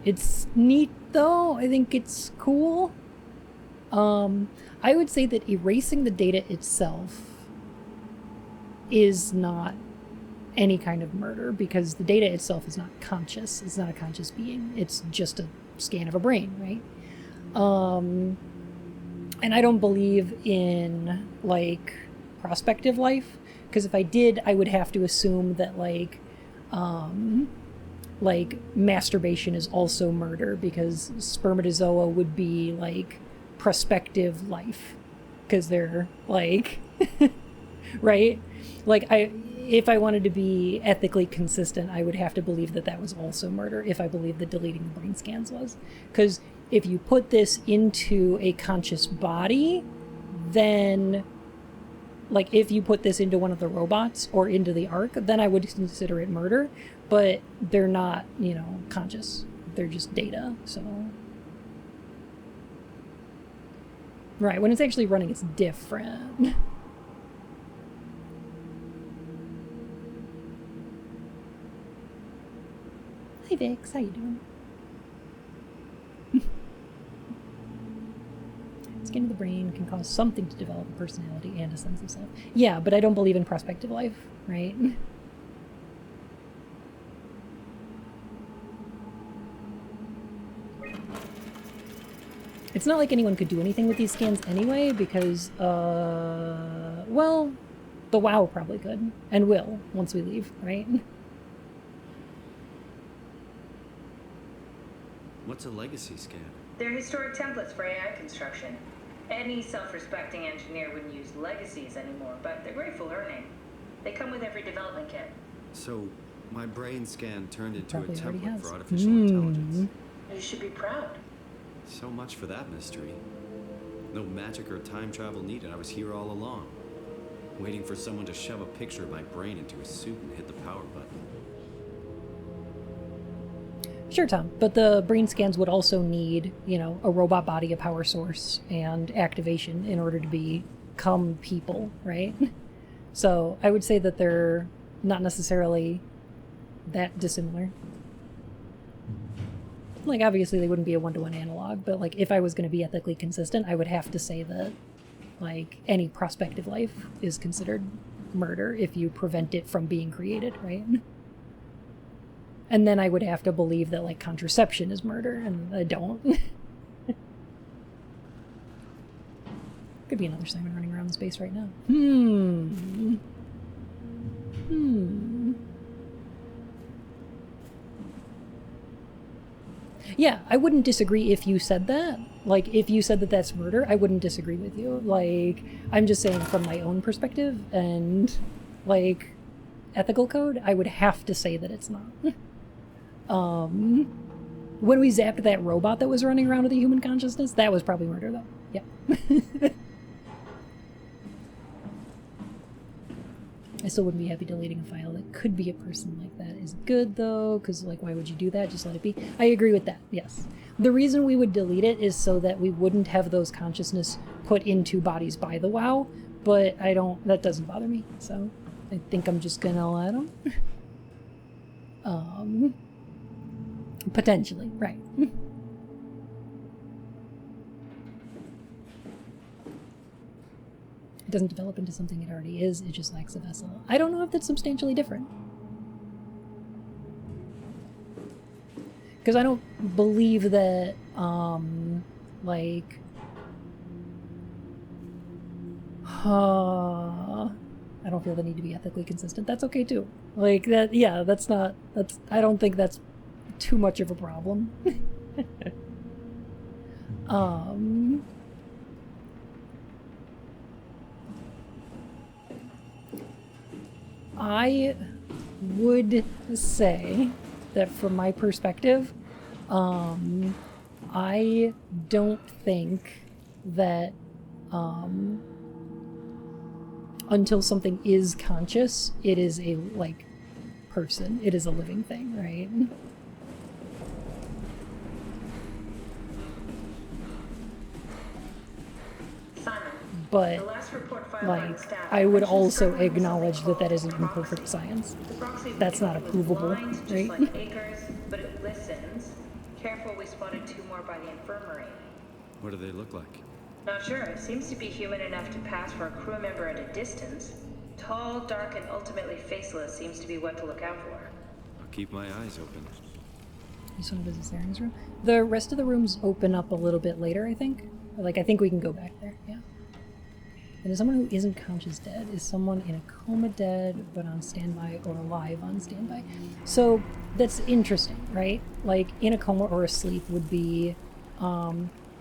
It's neat though. I think it's cool. I would say that erasing the data itself is not any kind of murder, because the data itself is not conscious. It's not a conscious being. It's just a scan of a brain, right? And I don't believe in, like, prospective life, because if I did, I would have to assume that, like like masturbation is also murder, because spermatozoa would be like prospective life, because they're like right, like if I wanted to be ethically consistent, I would have to believe that that was also murder if I believed that deleting the brain scans was. Because if you put this into a conscious body, then like if you put this into one of the robots or into the Ark, then I would consider it murder. But they're not, you know, conscious. They're just data, so. Right, when it's actually running, it's different. Hi Vix, how you doing? Scanning the brain can cause something to develop a personality and a sense of self. Yeah, but I don't believe in prospective life, right? It's not like anyone could do anything with these scans anyway, because, well, the WoW probably could, and will, once we leave, right? What's a legacy scan? They're historic templates for AI construction. Any self-respecting engineer wouldn't use legacies anymore, but they're great for learning. They come with every development kit. So, my brain scan turned into Probably a already template has. for artificial intelligence. You should be proud. So much for that mystery. No magic or time travel needed. I was here all along, waiting for someone to shove a picture of my brain into a suit and hit the power button. Sure, Tom, but the brain scans would also need, you know, a robot body, a power source, and activation in order to become people, right? So I would say that they're not necessarily that dissimilar. Like, obviously they wouldn't be a one-to-one analog, but like if I was going to be ethically consistent, I would have to say that like any prospective life is considered murder if you prevent it from being created, right? And then I would have to believe that like contraception is murder, and I don't. Could be another Simon running around space right now. Yeah, I wouldn't disagree if you said that. Like, if you said that that's murder, I wouldn't disagree with you. Like, I'm just saying from my own perspective and, like, ethical code, I would have to say that it's not. When we zapped that robot that was running around with a human consciousness, that was probably murder, though. Yeah. I still wouldn't be happy deleting a file that could be a person like that. Is good, though, because, like, why would you do that? Just let it be. I agree with that, yes. The reason we would delete it is so that we wouldn't have those consciousness put into bodies by the WoW, but that doesn't bother me, so I think I'm just gonna let them. Potentially, right. It doesn't develop into something it already is, it just lacks a vessel. I don't know if that's substantially different. Because I don't believe that, like... I don't feel the need to be ethically consistent. That's okay, too. Like, that, yeah, that's not... I don't think that's too much of a problem. I would say that from my perspective, I don't think that until something is conscious, it is a, like, person. It is a living thing, right? But, like, I would also acknowledge that that is an imperfect science. That's not approvable, right? Like acres, but it listens. Careful, we spotted 2 more by the infirmary. What do they look like? Not sure. It seems to be human enough to pass for a crew member at a distance. Tall, dark, and ultimately faceless seems to be what to look out for. I'll keep my eyes open. You just want to visit Saren's room? The rest of the rooms open up a little bit later, I think. Like, I think we can go back there, yeah. And is someone who isn't conscious dead? Is someone in a coma dead, but on standby, or alive on standby? So that's interesting, right? Like, in a coma or asleep would be,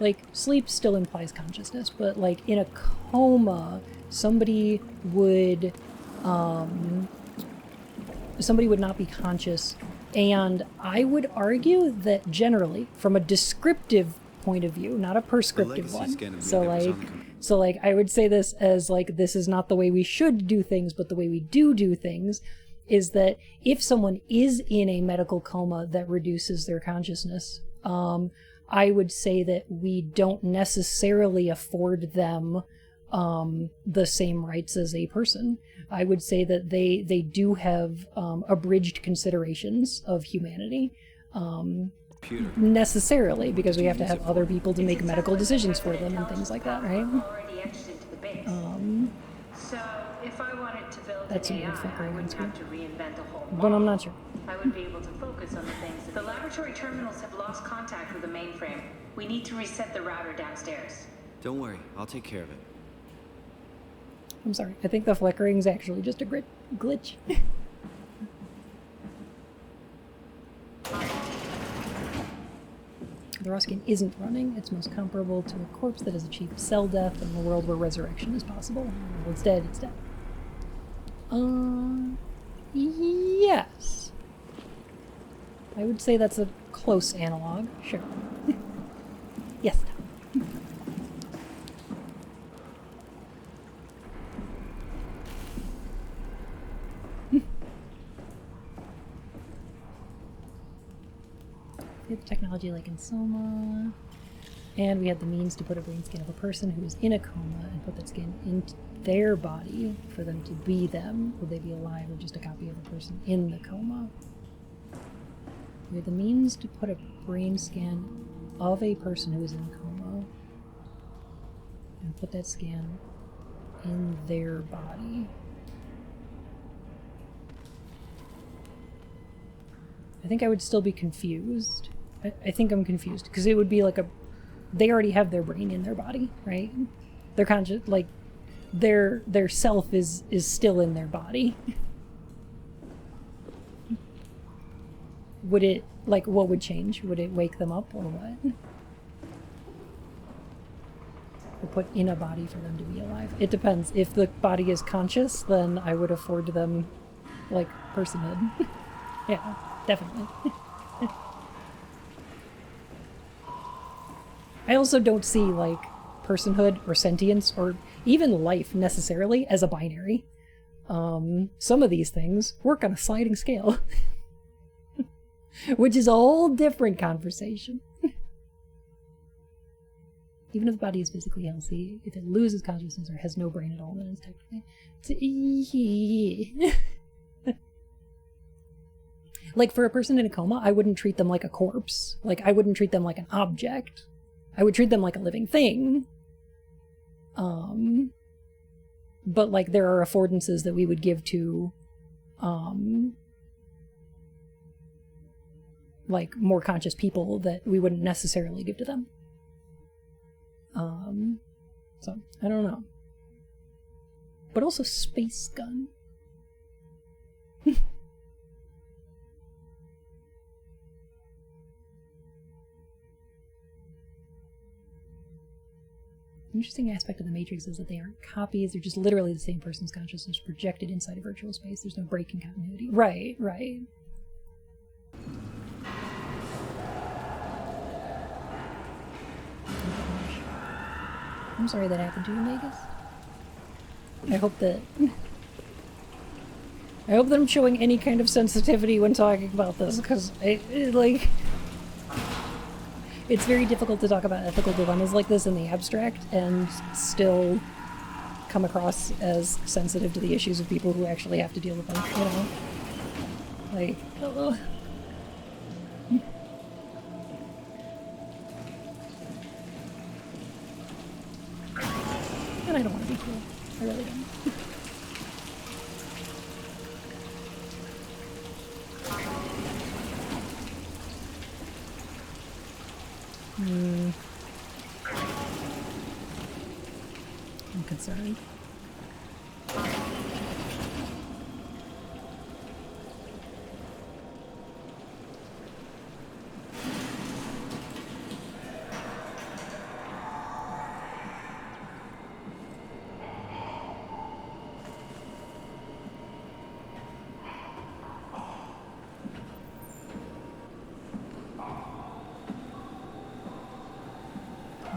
like, sleep still implies consciousness, but, like, in a coma, somebody would not be conscious. And I would argue that generally, from a descriptive point of view, not a prescriptive one. So like I would say this as like, this is not the way we should do things, but the way we do things is that if someone is in a medical coma that reduces their consciousness, I would say that we don't necessarily afford them the same rights as a person. I would say that they do have abridged considerations of humanity. Necessarily, because we have to have other people to make medical decisions for them and things like that, right? So if I wanted to build That's an a weird AI, flickering I on wouldn't screen. have to reinvent the whole But I'm not sure. I would be able to focus on the things. The laboratory terminals have lost contact with the mainframe. We need to reset the router downstairs. Don't worry, I'll take care of it. I'm sorry. I think the flickering is actually just a glitch. The raw skin isn't running. It's most comparable to a corpse that has achieved cell death in a world where resurrection is possible. Well, it's dead, it's dead. Yes. I would say that's a close analog. Sure. Yes. We had the technology like in SOwOMA, and we had the means to put a brain scan of a person who is in a coma and put that skin into their body for them to be them. Will they be alive or just a copy of a person in the coma? We had the means to put a brain scan of a person who is in a coma and put that scan in their body. I think I would still be confused. I think I'm confused because it would be like they already have their brain in their body, right? Their conscious, like their self is still in their body. Would it, like, what would change? Would it wake them up or what? Or put in a body for them to be alive? It depends. If the body is conscious, then I would afford them, like, personhood. Yeah, definitely. I also don't see, like, personhood or sentience or even life necessarily as a binary. Some of these things work on a sliding scale. Which is a whole different conversation. Even if the body is physically healthy, if it loses consciousness or has no brain at all, then it's technically... Like, for a person in a coma, I wouldn't treat them like a corpse. Like, I wouldn't treat them like an object. I would treat them like a living thing. But, like, there are affordances that we would give to, like, more conscious people that we wouldn't necessarily give to them. So, I don't know. But also space gun. The interesting aspect of the Matrix is that they aren't copies, they're just literally the same person's consciousness projected inside a virtual space. There's no break in continuity. Right, right. I'm sorry that happened to you, Vegas. I hope that I'm showing any kind of sensitivity when talking about this, because like, it's very difficult to talk about ethical dilemmas like this in the abstract and still come across as sensitive to the issues of people who actually have to deal with them, you know? Like, and I don't want to be cool. I really don't. I'm concerned.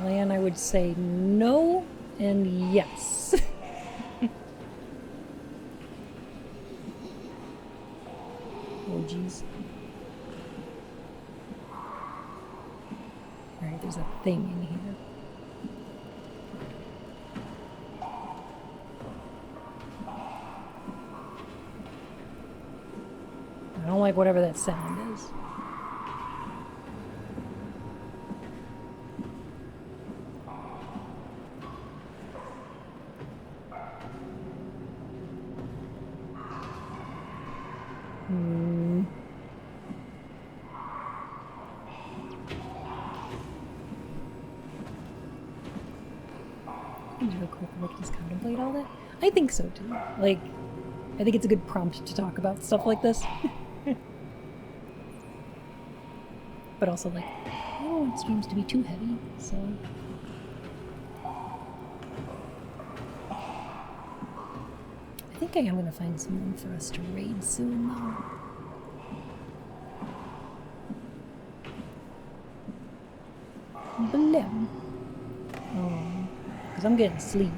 Lan, I would say no and yes. Oh, jeez. Alright, there's a thing in here. I don't like whatever that sound is. Real quick, look, just contemplate all that. I think so too. Like, I think it's a good prompt to talk about stuff like this. But also, like, I don't want streams to be too heavy, so. I think I am gonna find someone for us to raid soon, though. Blim. Because I'm getting sleep.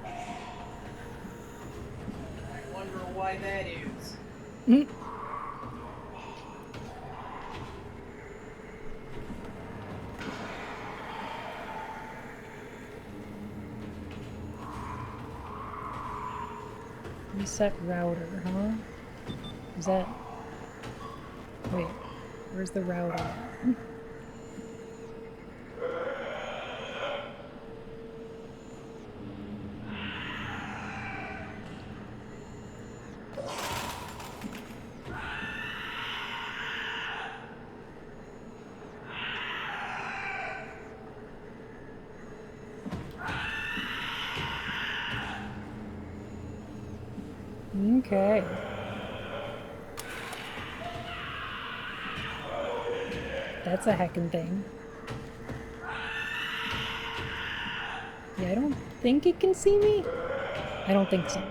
I wonder why that is. Reset router, huh? Is that... Wait, where's the router at? Okay. That's a heckin' thing. Yeah, I don't think it can see me. I don't think so.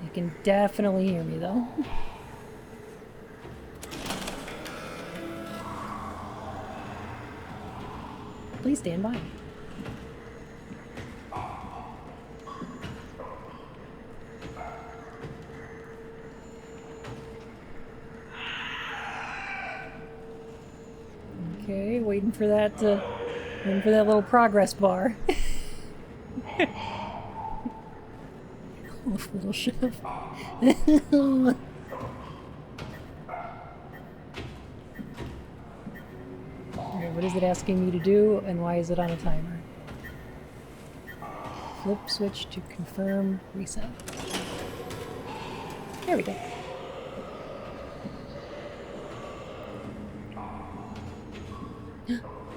It can definitely hear me though. Please stand by. Okay, waiting for that little progress bar. Oh, little chef. What is it asking me to do, and why is it on a timer? Flip switch to confirm reset. There we go.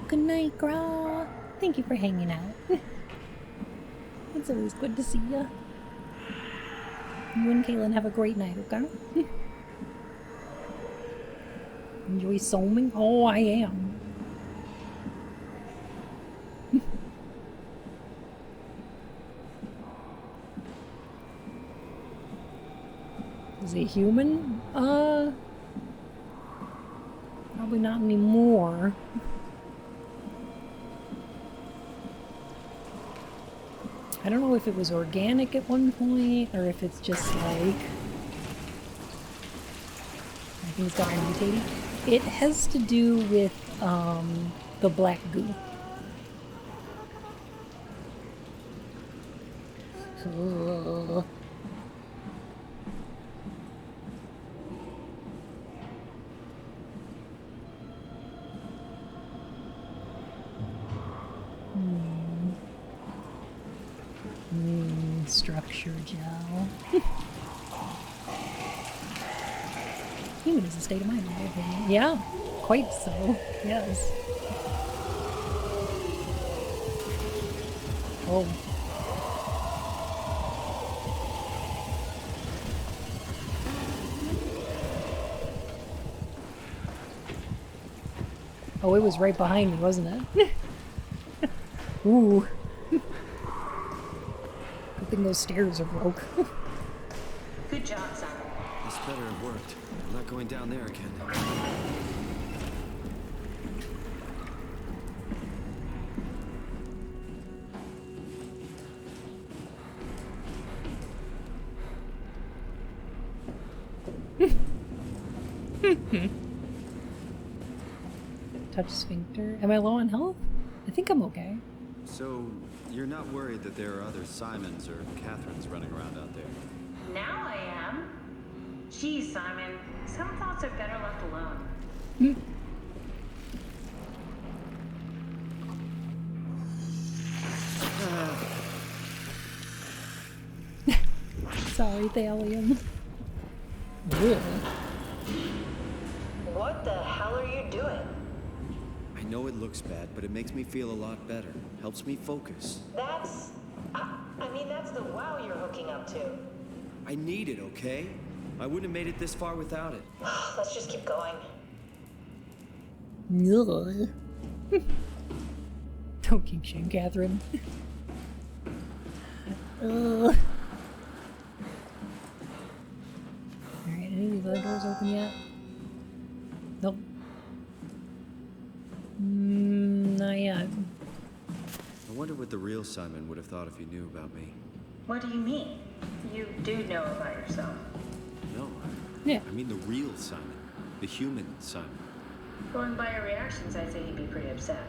Good night, Gra. Thank you for hanging out. It's always good to see ya. You and Kaylin have a great night, okay? Enjoy SOwOMA? Oh, I am. Is he human? Probably not anymore. I don't know if it was organic at one point, or if it's just like... I think it's gotten mutated. It has to do with, the black goo. Structure gel. Human is a state of mind, in my opinion. Yeah, quite so. Yes. Oh. Oh, it was right behind me, wasn't it? Ooh. Good thing those stairs are broke. Good job, Simon. This better have worked. I'm not going down there again. Touch sphincter. Am I low on health? I think I'm okay. So, you're not worried that there are other Simons or Catherines running around out there? Now I am. Geez, Simon. Some thoughts are better left alone. Sorry, Thallium. Ugh. What the hell are you doing? I know it looks bad, but it makes me feel a lot better. Helps me focus. That's... I mean, that's the wow you're hooking up to. I need it, okay? I wouldn't have made it this far without it. Let's just keep going. Ugh. Don't kink shame, Catherine. Ugh. Alright, any of these other doors open yet? Nope. Not yet. I wonder what the real Simon would have thought if he knew about me. What do you mean? You do know about yourself. No. Yeah. I mean the real Simon. The human Simon. Going by your reactions, I'd say he'd be pretty upset.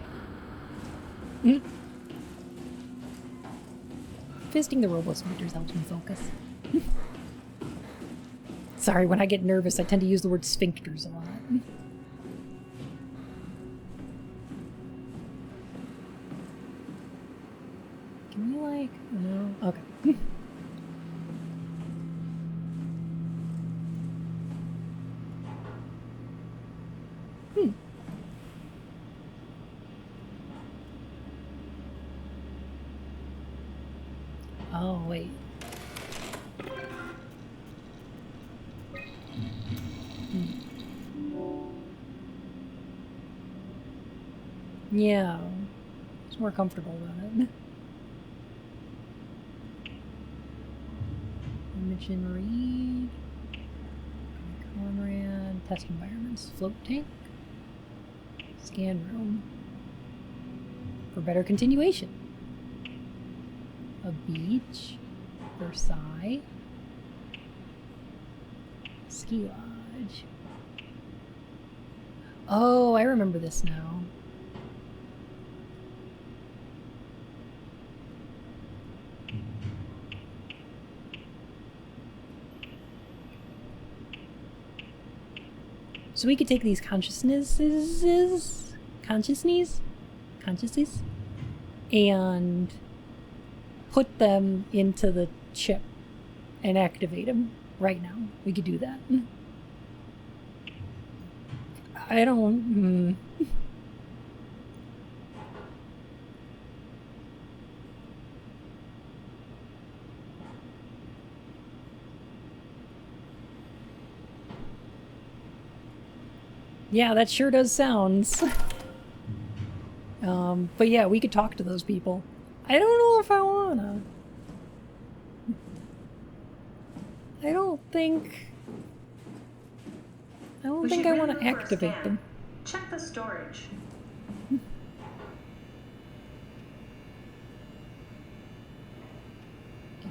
Fisting the robo splitters helps me focus. Sorry, when I get nervous, I tend to use the word sphincters a lot. Can we, like... No? Okay. Oh, wait. Yeah. It's more comfortable about it. Imogen Reed. Conrad. Test environments. Float tank. Scan room. For better continuation. A beach. Versailles. Ski lodge. Oh, I remember this now. So we could take these consciousnesses, and put them into the chip and activate them right now. We could do that. I don't... Yeah, that sure does sounds. But yeah, we could talk to those people. I don't know if I wanna. I don't think I want to activate them. Check the storage. You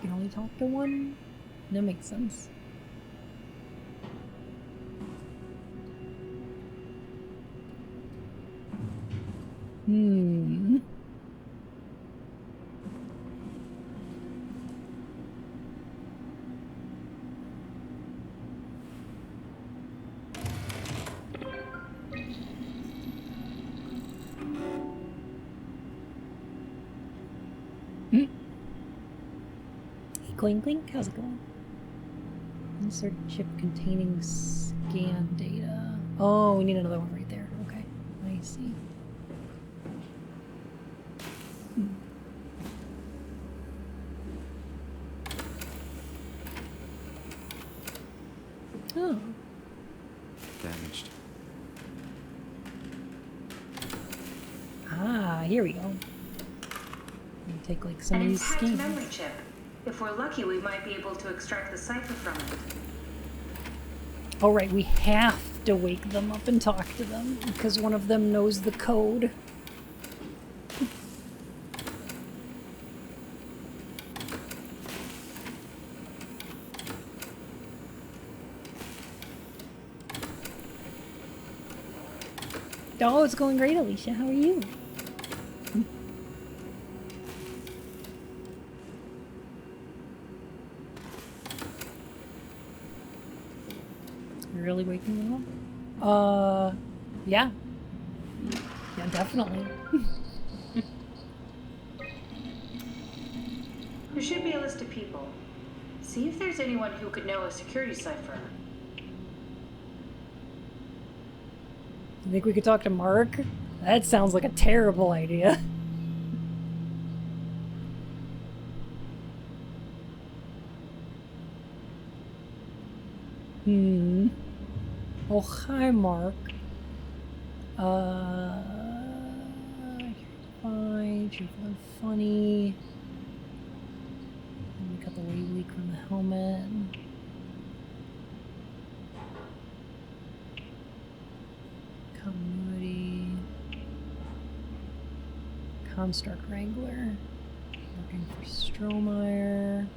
can only talk to one? That makes sense. Hey, Clink Clink, how's it going? Insert chip containing scan Scan data. Oh, we need another one right there. Okay, I see. Oh. Damaged. Ah, here we go. Take like some An of these intact scans. memory chip. If we're lucky, we might be able to extract the cipher from it. Oh right, we have to wake them up and talk to them because one of them knows the code. Oh, it's going great, Alicia. How are you? Really waking them up? Yeah. Yeah, definitely. There should be a list of people. See if there's anyone who could know a security cipher. You think we could talk to Mark? That sounds like a terrible idea. Oh, hi, Mark. Fine, cheerful and funny. And we got the wave leak from the helmet. Continuity. Comstock Wrangler. Working for Strohmeyer.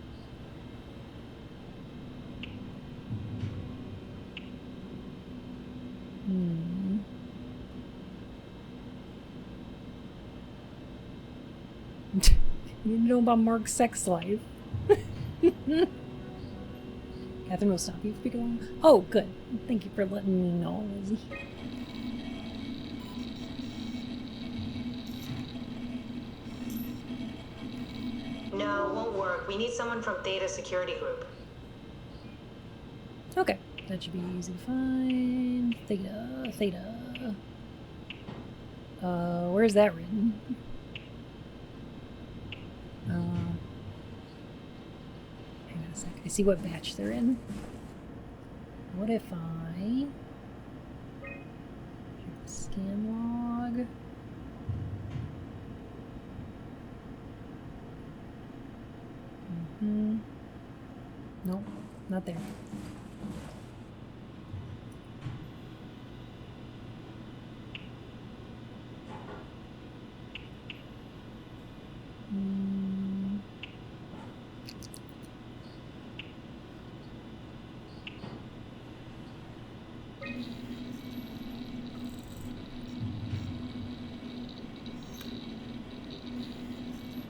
You need to know about Mark's sex life. Catherine will stop you if you go on. Oh, good. Thank you for letting me know, Lizzie. No, won't work. We need someone from Theta Security Group. Okay, that should be easy to find. Theta. Where's that written? Hang on a sec. I see what batch they're in. What if I scan log? Nope, not there.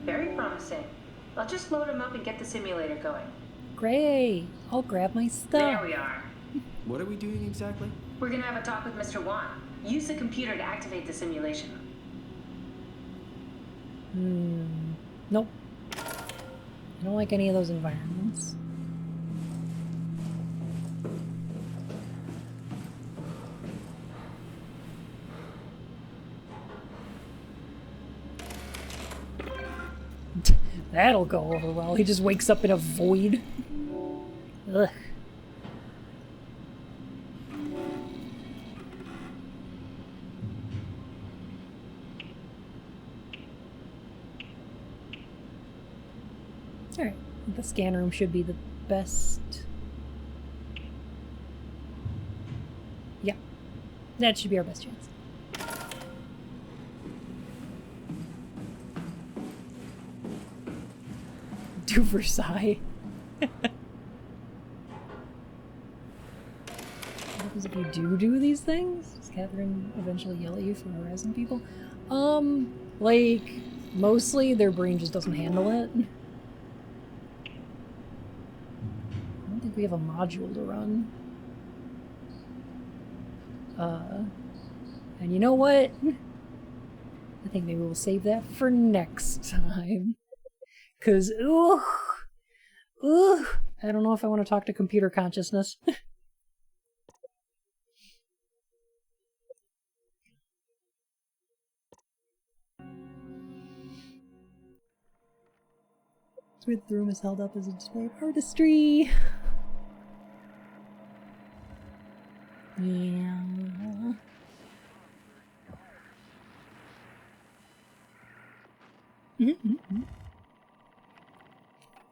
Very promising. I'll just load him up and get the simulator going. Great! I'll grab my stuff. There we are. What are we doing exactly? We're gonna have a talk with Mr. Wan. Use the computer to activate the simulation. Nope. I don't like any of those environments. That'll go over well. He just wakes up in a void. Ugh. Alright, the scan room should be the best. Yeah, that should be our best chance. Do Versailles. What happens if you do these things? Does Catherine eventually yell at you for harassing people? Like, mostly their brain just doesn't handle it. I don't think we have a module to run. And you know what? I think maybe we'll save that for next time. Cause, I don't know if I want to talk to computer consciousness. With the room is held up as a display of artistry. Yeah.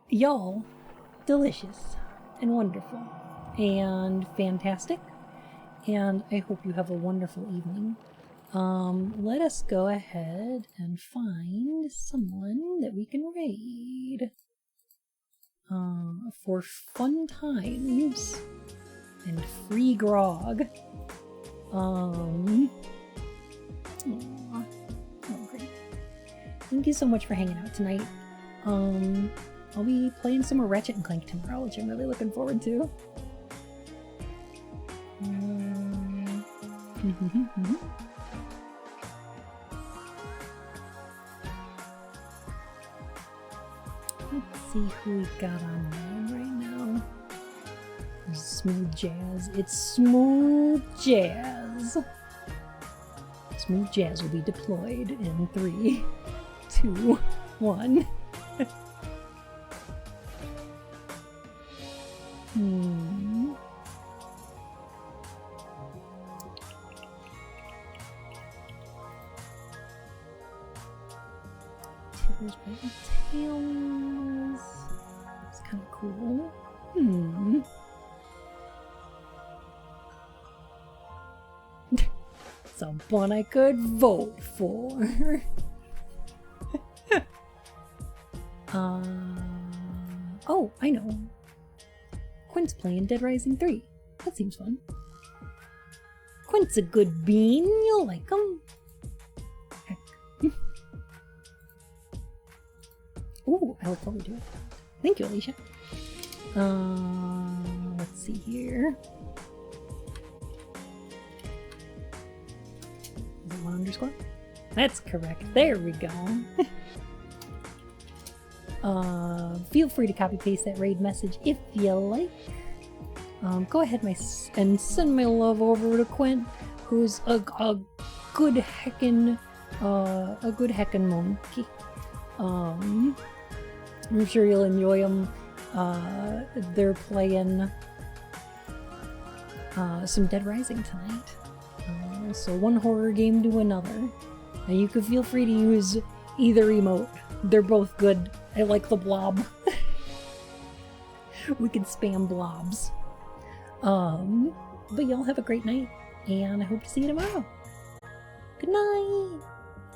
Y'all, delicious and wonderful and fantastic. And I hope you have a wonderful evening. Let us go ahead and find someone that we can raid. For fun times and free grog. Aw. Oh, great. Thank you so much for hanging out tonight. I'll be playing some more Ratchet and Clank tomorrow, which I'm really looking forward to. Let's see who we've got online right now. Smooth Jazz. It's Smooth Jazz. Smooth Jazz will be deployed in 3, 2, 1. Tibbers by the Tails. It's kind of cool. Someone I could vote for. Oh, I know. Quint's playing Dead Rising 3. That seems fun. Quint's a good bean. You'll like him. Heck. Ooh, I look forward to it. Thank you, Alicia. Let's see here. Is it 1_? That's correct. There we go. Feel free to copy paste that raid message if you like. Go ahead and send my love over to Quint, who's a good heckin' monkey. I'm sure you'll enjoy them. They're playing some Dead Rising tonight. So one horror game to another. And you can feel free to use either emote. They're both good. I like the blob. We can spam blobs. But y'all have a great night, and I hope to see you tomorrow. Good night!